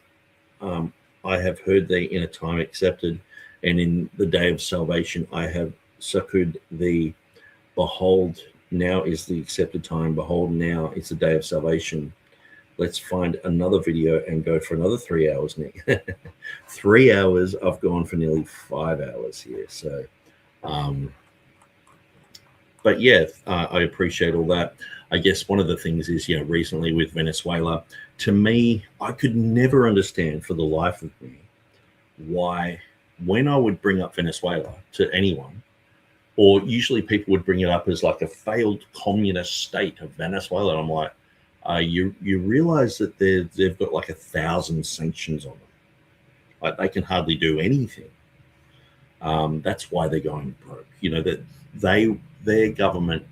Speaker 7: I have heard thee in a time accepted, and in the day of salvation I have succored thee. Behold, now is the accepted time. Behold, now is the day of salvation. Let's find another video and go for another 3 hours, Nick. 3 hours. I've gone for nearly 5 hours here. So, but yeah, I appreciate all that. I guess one of the things is, recently with Venezuela, to me, I could never understand for the life of me why, when I would bring up Venezuela to anyone, or usually people would bring it up as like a failed communist state of Venezuela, and I'm like, you realize that they've got like 1,000 sanctions on them. Like they can hardly do anything. That's why they're going broke. That their government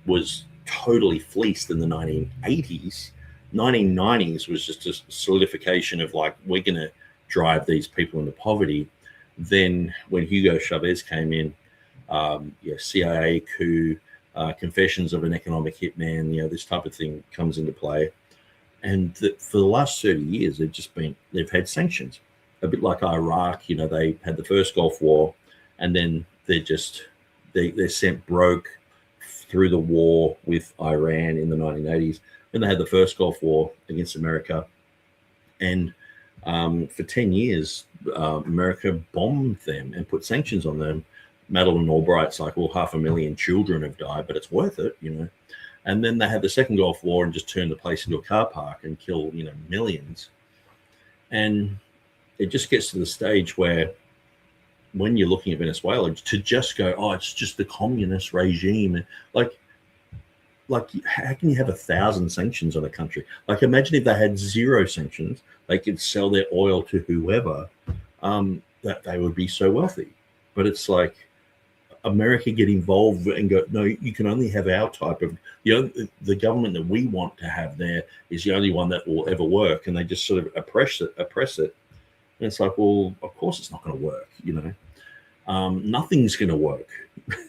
Speaker 7: was totally fleeced in the 1980s. 1990s was just a solidification of like, we're going to drive these people into poverty. Then when Hugo Chavez came in, CIA coup, confessions of an economic hitman, this type of thing comes into play. And for the last 30 years, they've had sanctions, a bit like Iraq. They had the first Gulf War, and then they're sent broke through the war with Iran in the 1980s. Then they had the first Gulf War against America. And for 10 years, America bombed them and put sanctions on them. Madeleine Albright's like, well, 500,000 children have died, but it's worth it, And then they had the second Gulf War and just turned the place into a car park and killed, millions. And it just gets to the stage where when you're looking at Venezuela, to just go, oh, it's just the communist regime. Like how can you have 1,000 sanctions on a country? Like, imagine if they had 0 sanctions, they could sell their oil to whoever, that they would be so wealthy. But it's like America get involved and go, no, you can only have our type of, the government that we want to have there is the only one that will ever work. And they just sort of oppress it. And it's like, well, of course it's not going to work, nothing's going to work.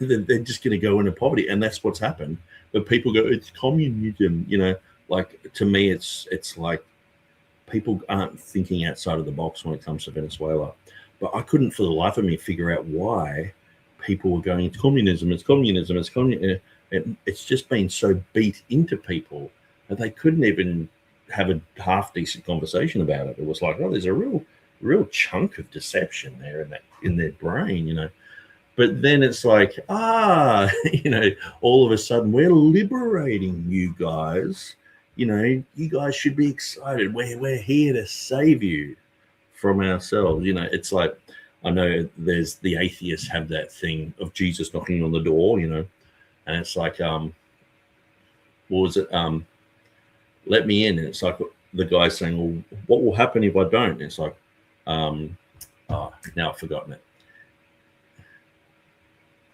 Speaker 7: They're just going to go into poverty. And that's what's happened. But people go, it's communism, like, to me, it's like people aren't thinking outside of the box when it comes to Venezuela. But I couldn't for the life of me figure out why people were going, it's communism, it's communism, it's communism. It's just been so beat into people that they couldn't even have a half decent conversation about it. It was like, oh, there's a real chunk of deception there in their brain, But then it's like, all of a sudden we're liberating you guys. You guys should be excited. We're here to save you from ourselves. It's like, I know there's the atheists have that thing of Jesus knocking on the door, and it's like, what was it? Let me in. And it's like the guy saying, well, what will happen if I don't? And it's like, now I've forgotten it.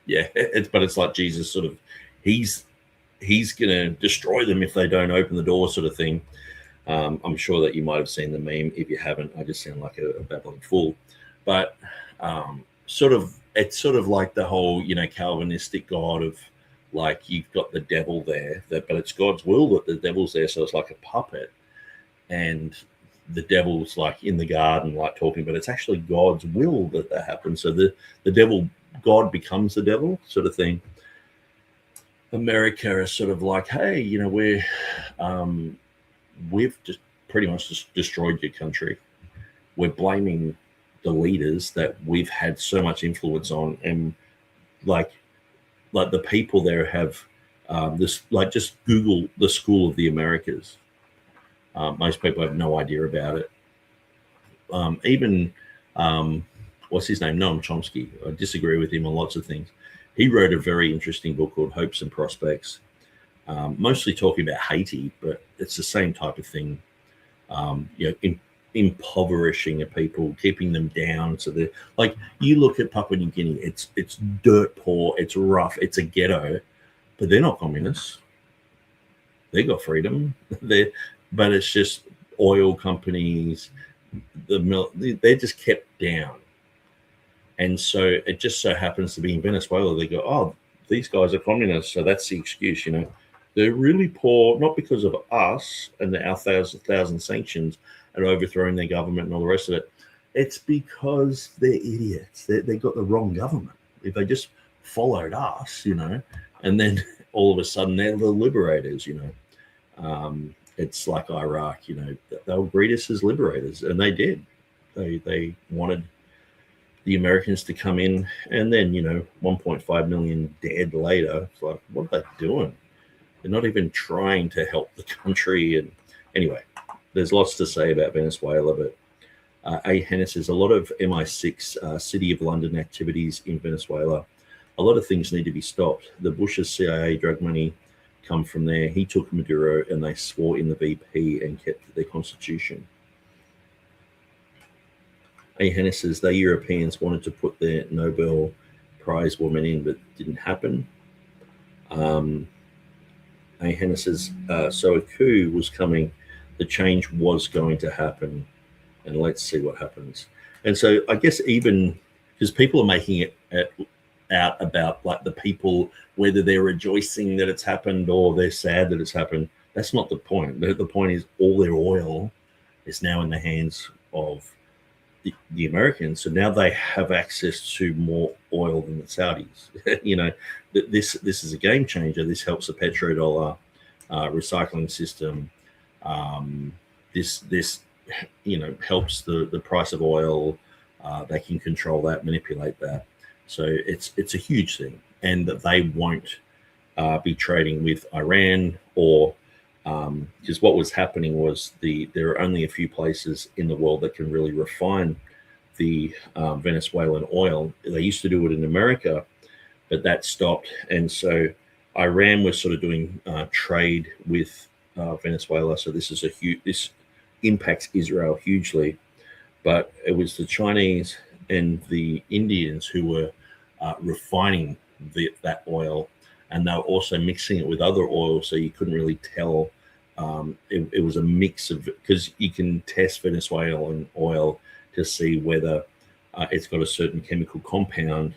Speaker 7: Yeah, it's like Jesus sort of, he's going to destroy them if they don't open the door, sort of thing. I'm sure that you might have seen the meme. If you haven't, I just sound like a babbling fool. But it's sort of like the whole, Calvinistic God of like, you've got the devil there, but it's God's will that the devil's there. So it's like a puppet, and the devil's like in the garden, like talking, but it's actually God's will that happens. So the devil, God becomes the devil, sort of thing. America is sort of like, hey, we've just pretty much just destroyed your country. We're blaming the leaders that we've had so much influence on, and like the people there have this, like, just Google the School of the Americas. Most people have no idea about it. Even what's his name? Noam Chomsky. I disagree with him on lots of things. He wrote a very interesting book called Hopes and Prospects, mostly talking about Haiti, but it's the same type of thing. Impoverishing a people, keeping them down. So they're like, you look at Papua New Guinea, it's dirt poor, it's rough, it's a ghetto, but they're not communists. They got freedom. But it's just oil companies, they're just kept down. And so it just so happens to be in Venezuela, they go, oh, these guys are communists, so that's the excuse, They're really poor, not because of us and our thousand sanctions and overthrowing their government and all the rest of it. It's because they're idiots. They got the wrong government. If they just followed us, and then all of a sudden they're the liberators, It's like Iraq, they'll greet us as liberators, and they did. They wanted the Americans to come in, and then, 1.5 million dead later. It's like, what are they doing? They're not even trying to help the country. And anyway, there's lots to say about Venezuela, but A. Hennis says a lot of MI6 City of London activities in Venezuela. A lot of things need to be stopped. The Bush's CIA drug money come from there. He took Maduro, and they swore in the VP and kept their constitution. A. Hennis says the Europeans wanted to put their Nobel Prize woman in, but didn't happen. A. Hennis says, so a coup was coming. The change was going to happen, and let's see what happens. And so I guess even because people are making it out about like the people, whether they're rejoicing that it's happened or they're sad that it's happened, that's not the point. The point is all their oil is now in the hands of the Americans. So now they have access to more oil than the Saudis. This is a game changer. This helps the petrodollar recycling system. This helps the price of oil. They can control that, manipulate that. So it's a huge thing, and that they won't be trading with Iran or because what was happening was there are only a few places in the world that can really refine the Venezuelan oil. They used to do it in America, but that stopped, and so Iran was sort of doing trade with Venezuela. So this impacts Israel hugely, but it was the Chinese and the Indians who were refining that oil, and they were also mixing it with other oils, so you couldn't really tell. It was a mix of, because you can test Venezuelan oil to see whether it's got a certain chemical compound,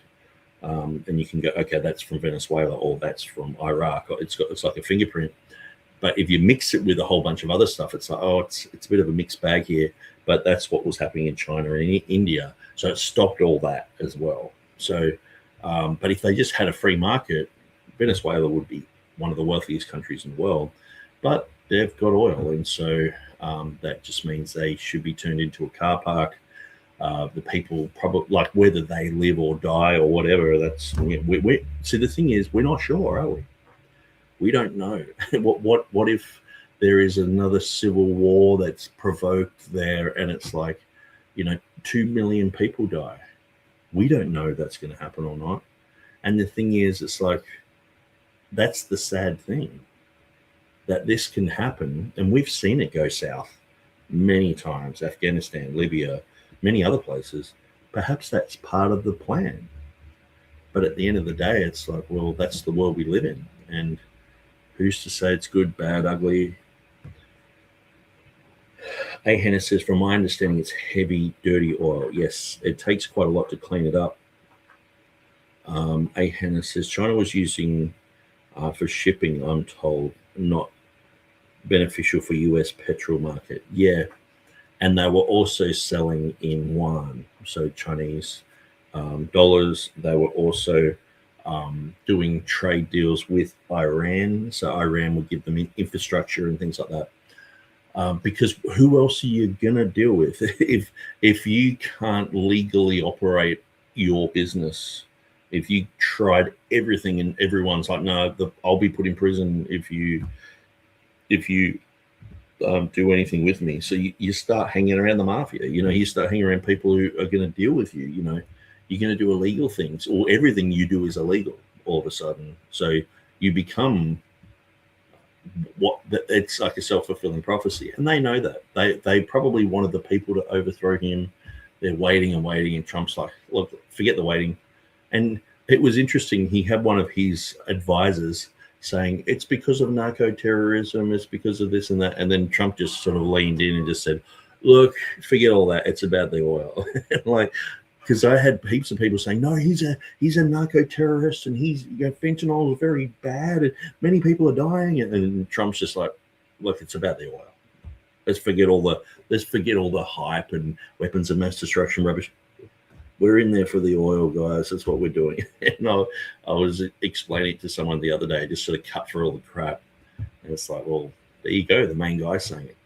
Speaker 7: and you can go, okay, that's from Venezuela or that's from Iraq, or it's like a fingerprint. But if you mix it with a whole bunch of other stuff, it's like, oh, it's a bit of a mixed bag here. But that's what was happening in China and in India. So it stopped all that as well. So, but if they just had a free market, Venezuela would be one of the wealthiest countries in the world. But they've got oil, and so that just means they should be turned into a car park. The people probably, like, whether they live or die or whatever, that's we see, the thing is, we're not sure, are we? We don't know. What if there is another civil war that's provoked there, and it's like, 2 million people die? We don't know if that's going to happen or not. And the thing is, it's like, that's the sad thing, that this can happen, and we've seen it go south many times. Afghanistan, Libya, many other places. Perhaps that's part of the plan. But at the end of the day, it's like, well, that's the world we live in, and who's to say it's good, bad, ugly? A. Hennis says, from my understanding, it's heavy, dirty oil. Yes, it takes quite a lot to clean it up. A. Hennis says, China was using for shipping, I'm told, not beneficial for US petrol market. Yeah, and they were also selling in yuan, so Chinese dollars. They were also doing trade deals with Iran, so Iran would give them infrastructure and things like that. Because who else are you gonna deal with if you can't legally operate your business? If you tried everything and everyone's like, no, I'll be put in prison if you do anything with me. So you start hanging around the mafia. You start hanging around people who are going to deal with you. You're going to do illegal things, or everything you do is illegal. all of a sudden. So you become it's like a self-fulfilling prophecy, and they know that. They probably wanted the people to overthrow him. They're waiting and waiting, and Trump's like, look, forget the waiting. And it was interesting. He had one of his advisors saying it's because of narco-terrorism, it's because of this and that, and then Trump just sort of leaned in and just said, look, forget all that, it's about the oil. Like, because I had heaps of people saying, no, he's a narco-terrorist, and fentanyl is very bad, and many people are dying, and Trump's just like, look, it's about the oil. Let's forget all the hype and weapons of mass destruction rubbish. We're in there for the oil, guys. That's what we're doing. And I was explaining it to someone the other day, just sort of cut through all the crap. And it's like, well, there you go. The main guy's saying it.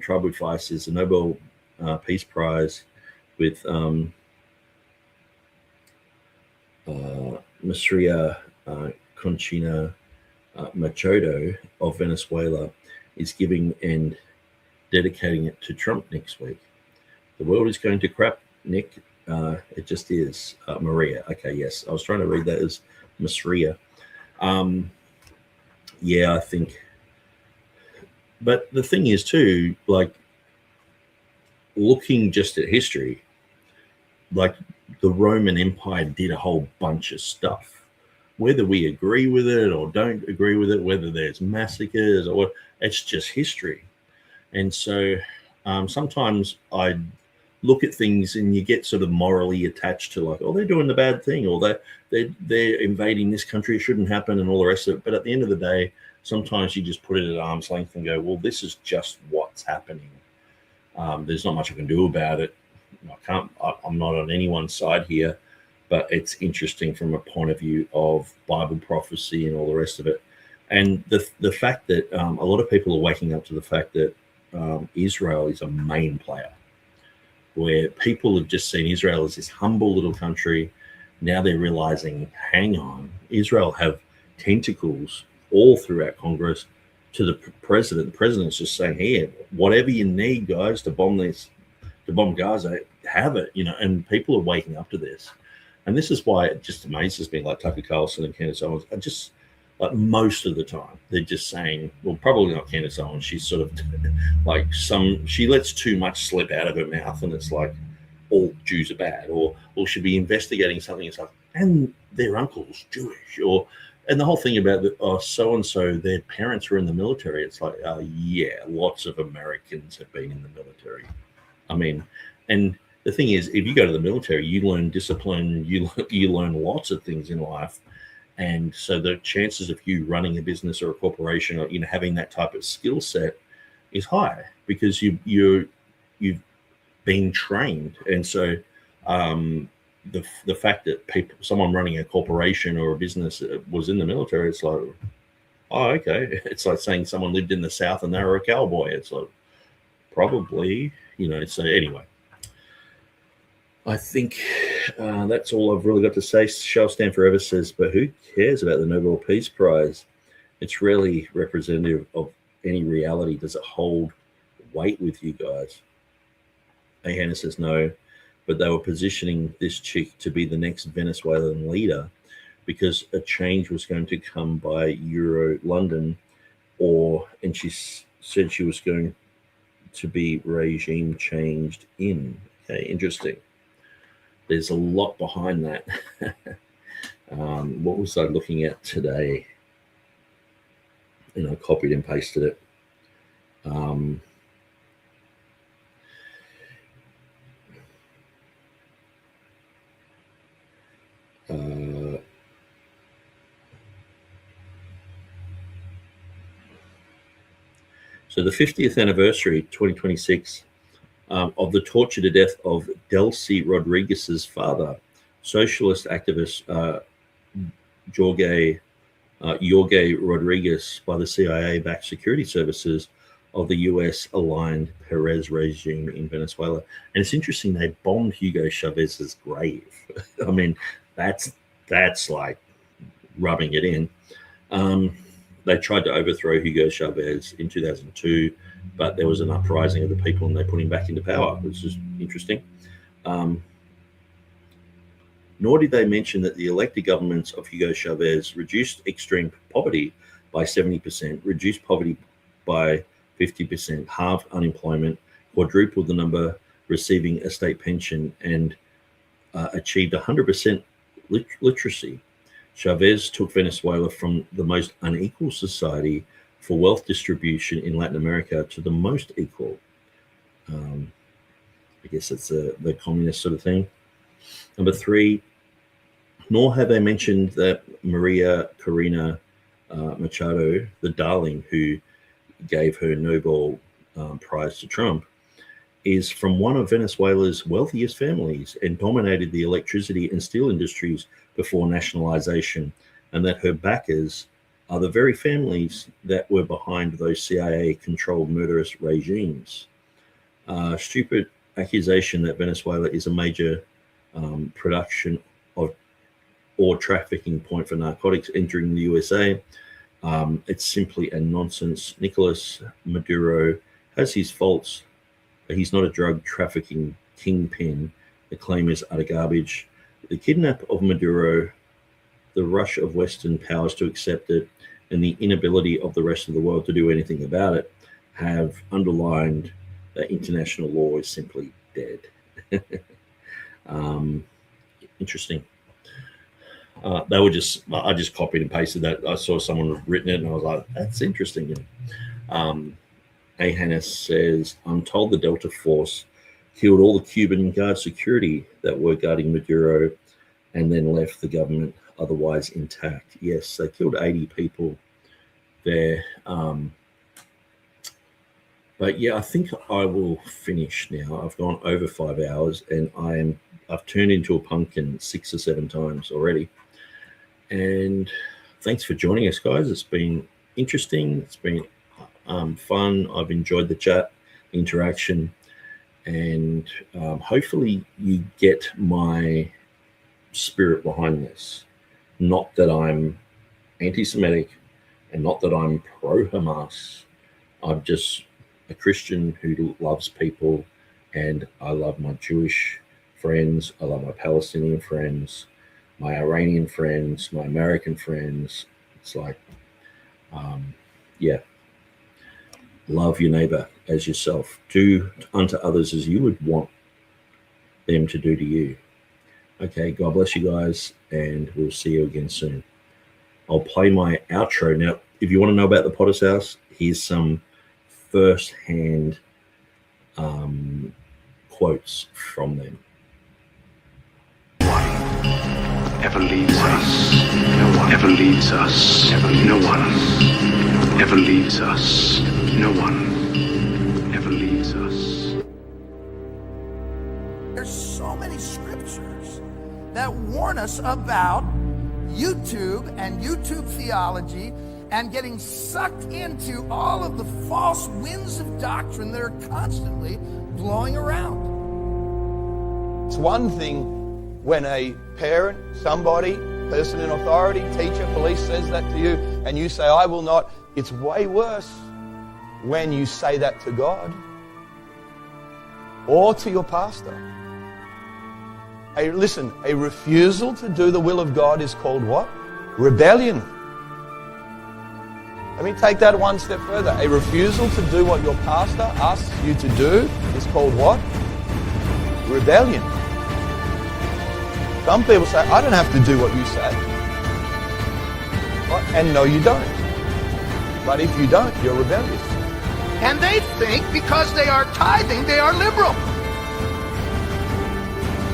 Speaker 7: Tribal Advice is a Nobel Peace Prize with Maria Conchina Machado of Venezuela is giving and dedicating it to Trump next week. The world is going to crap, Nick. It just is. Maria. Okay, yes. I was trying to read that as Maria. Yeah, I think. But the thing is, too, like, looking just at history, like, the Roman Empire did a whole bunch of stuff. Whether we agree with it or don't agree with it, whether there's massacres or what, it's just history. And so sometimes I look at things and you get sort of morally attached to, like, oh, they're doing the bad thing, or they're invading this country, it shouldn't happen, and all the rest of it. But at the end of the day, sometimes you just put it at arm's length and go, well, this is just what's happening. There's not much I can do about it. I'm not on anyone's side here, but it's interesting from a point of view of Bible prophecy and all the rest of it. And the fact that a lot of people are waking up to the fact that Israel is a main player, where people have just seen Israel as this humble little country. Now they're realizing, hang on, Israel have tentacles all throughout Congress to the president. The president's just saying, here, whatever you need, guys, to bomb Gaza, have it, and people are waking up to this. And this is why it just amazes me, like Tucker Carlson and Candace Owens, are just, like, most of the time, they're just saying, well, probably not Candace Owens, she's sort of like she lets too much slip out of her mouth, and it's like, all Jews are bad, or should be investigating something. It's like, and their uncle's Jewish, and the whole thing about so-and-so, their parents were in the military. It's like, yeah, lots of Americans have been in the military. I mean, and the thing is, if you go to the military, you learn discipline, you learn lots of things in life. And so the chances of you running a business or a corporation or, having that type of skill set is high, because you've been trained. And so the fact that someone running a corporation or a business was in the military, it's like, oh, okay. It's like saying someone lived in the South and they were a cowboy. It's like, probably, so anyway. I think that's all I've really got to say. Shall Stand Forever says, but who cares about the Nobel Peace Prize? It's really representative of any reality. Does it hold weight with you guys? A. Hannah says no, but they were positioning this chick to be the next Venezuelan leader because a change was going to come by Euro London, and she said she was going to be regime changed in. Okay, interesting. There's a lot behind that. What was I looking at today? And I copied and pasted it. So the 50th anniversary, 2026, of the torture to death of Delcy Rodriguez's father, socialist activist Jorge Rodriguez, by the CIA-backed security services of the US-aligned Perez regime in Venezuela. And it's interesting, they bombed Hugo Chavez's grave. I mean, that's like rubbing it in. They tried to overthrow Hugo Chavez in 2002, but there was an uprising of the people and they put him back into power, which is interesting. Nor did they mention that the elected governments of Hugo Chavez reduced extreme poverty by 70%, reduced poverty by 50%, halved unemployment, quadrupled the number receiving a state pension, and achieved 100% literacy. Chavez took Venezuela from the most unequal society for wealth distribution in Latin America to the most equal. I guess that's the communist sort of thing. Number 3, nor have they mentioned that Maria Corina Machado, the darling who gave her Nobel Prize to Trump, is from one of Venezuela's wealthiest families and dominated the electricity and steel industries before nationalization, and that her backers are the very families that were behind those CIA-controlled murderous regimes. Stupid accusation that Venezuela is a major production of or trafficking point for narcotics entering the USA. It's simply a nonsense. Nicolas Maduro has his faults, but he's not a drug trafficking kingpin. The claim is utter garbage. The kidnap of Maduro, the rush of Western powers to accept it, and the inability of the rest of the world to do anything about it have underlined that international law is simply dead. Interesting. They were just, I just copied and pasted that. I saw someone had written it and I was like, that's interesting. A. Hannes says, I'm told the Delta Force killed all the Cuban guard security that were guarding Maduro and then left the government otherwise intact. Yes, they killed 80 people there. But yeah, I think I will finish now. I've gone over 5 hours and I've turned into a pumpkin 6 or 7 times already. And thanks for joining us, guys. It's been interesting. It's been fun. I've enjoyed the chat, interaction, and hopefully you get my spirit behind this. Not that I'm anti-Semitic and not that I'm pro-Hamas. I'm just a Christian who loves people, and I love my Jewish friends. I love my Palestinian friends, my Iranian friends, my American friends. It's like, yeah. Love your neighbor as yourself. Do unto others as you would want them to do to you. Okay, God bless you guys, and we'll see you again soon. I'll play my outro. Now, if you want to know about the Potter's House, here's some first-hand quotes from them.
Speaker 6: Ever leaves us. No one ever leaves us. No one ever leaves us. No one ever leaves us.
Speaker 17: There's so many scriptures that warn us about YouTube and YouTube theology and getting sucked into all of the false winds of doctrine that are constantly blowing around.
Speaker 22: It's one thing when a parent, somebody, person in authority, teacher, police says that to you and you say, I will not. It's way worse when you say that to God or to your pastor. Listen, a refusal to do the will of God is called what? Rebellion. Let me take that one step further. A refusal to do what your pastor asks you to do is called what? Rebellion. Some people say, I don't have to do what you say. And no, you don't. But if you don't, you're rebellious.
Speaker 17: And they think because they are tithing, they are liberal.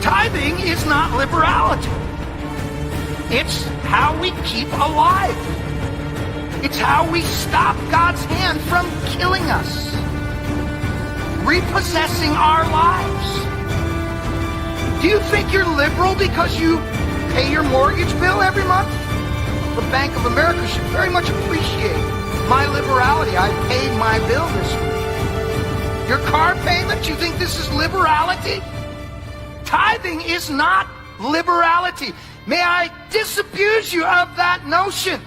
Speaker 17: Tithing is not liberality. It's how we keep alive. It's how we stop God's hand from killing us, repossessing our lives. Do you think you're liberal because you pay your mortgage bill every month? The Bank of America should very much appreciate my liberality. I paid my bill this week. Your car payment, you think this is liberality? Tithing is not liberality. May I disabuse you of that notion?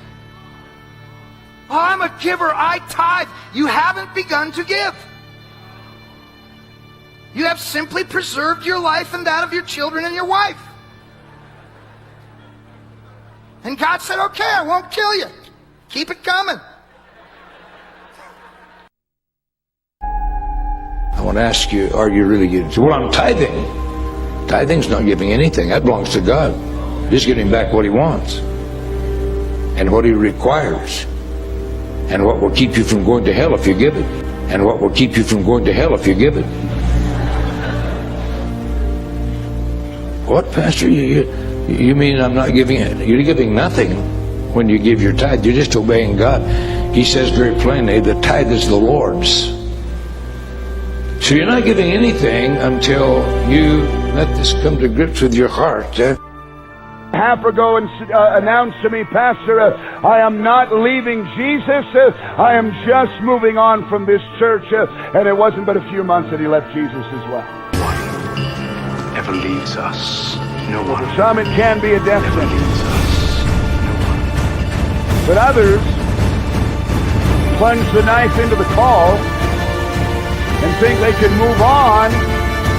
Speaker 17: Oh, I'm a giver, I tithe. You haven't begun to give. You have simply preserved your life and that of your children and your wife. And God said, okay, I won't kill you. Keep it coming.
Speaker 8: I want to ask you, are you really giving? Well, I'm tithing. Tithing's not giving anything. That belongs to God. He's getting back what he wants and what he requires and what will keep you from going to hell if you give it and what will keep you from going to hell if you give it. What, Pastor? You mean I'm not giving it? You're giving nothing when you give your tithe. You're just obeying God. He says very plainly, the tithe is the Lord's. So you're not giving anything until you let this come to grips with your heart.
Speaker 10: Half ago and announced to me, Pastor, I am not leaving Jesus. I am just moving on from this church. And it wasn't but a few months that he left Jesus as well.
Speaker 6: Ever leaves us. No one.
Speaker 10: For some it can be a death sentence. But others plunge the knife into the caul and think they can move on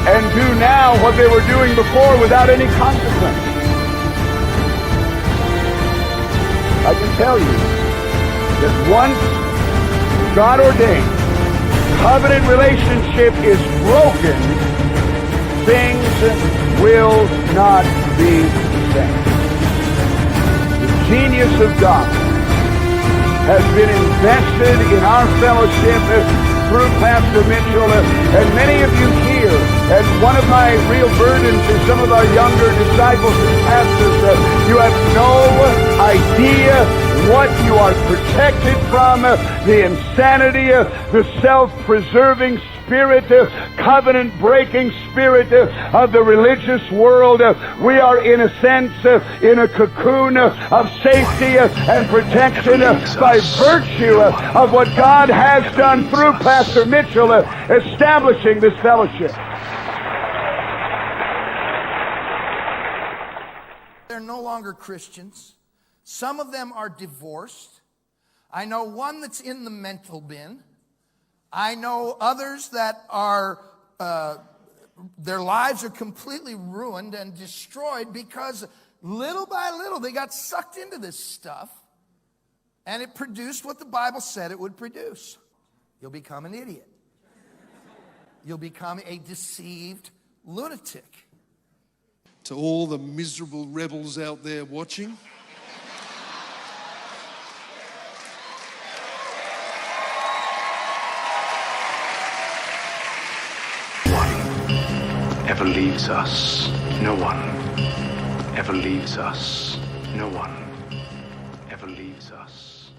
Speaker 10: and do now what they were doing before without any consequence. I can tell you that once God ordained covenant relationship is broken, things will not be the same. The genius of God has been invested in our fellowship through Pastor Mitchell, and many of you here, and one of my real burdens is some of our younger disciples and pastors, you have no idea what you are protected from, the insanity, the self-preserving spirit, covenant-breaking spirit of the religious world. We are, in a sense, in a cocoon of safety and protection by virtue of what God has done through Pastor Mitchell, establishing this fellowship.
Speaker 17: They're no longer Christians. Some of them are divorced. I know one that's in the mental bin. I know others that are, their lives are completely ruined and destroyed because little by little they got sucked into this stuff and it produced what the Bible said it would produce. You'll become an idiot. You'll become a deceived lunatic.
Speaker 20: To all the miserable rebels out there watching,
Speaker 6: Ever leaves us. No one ever leaves us. No one ever leaves us.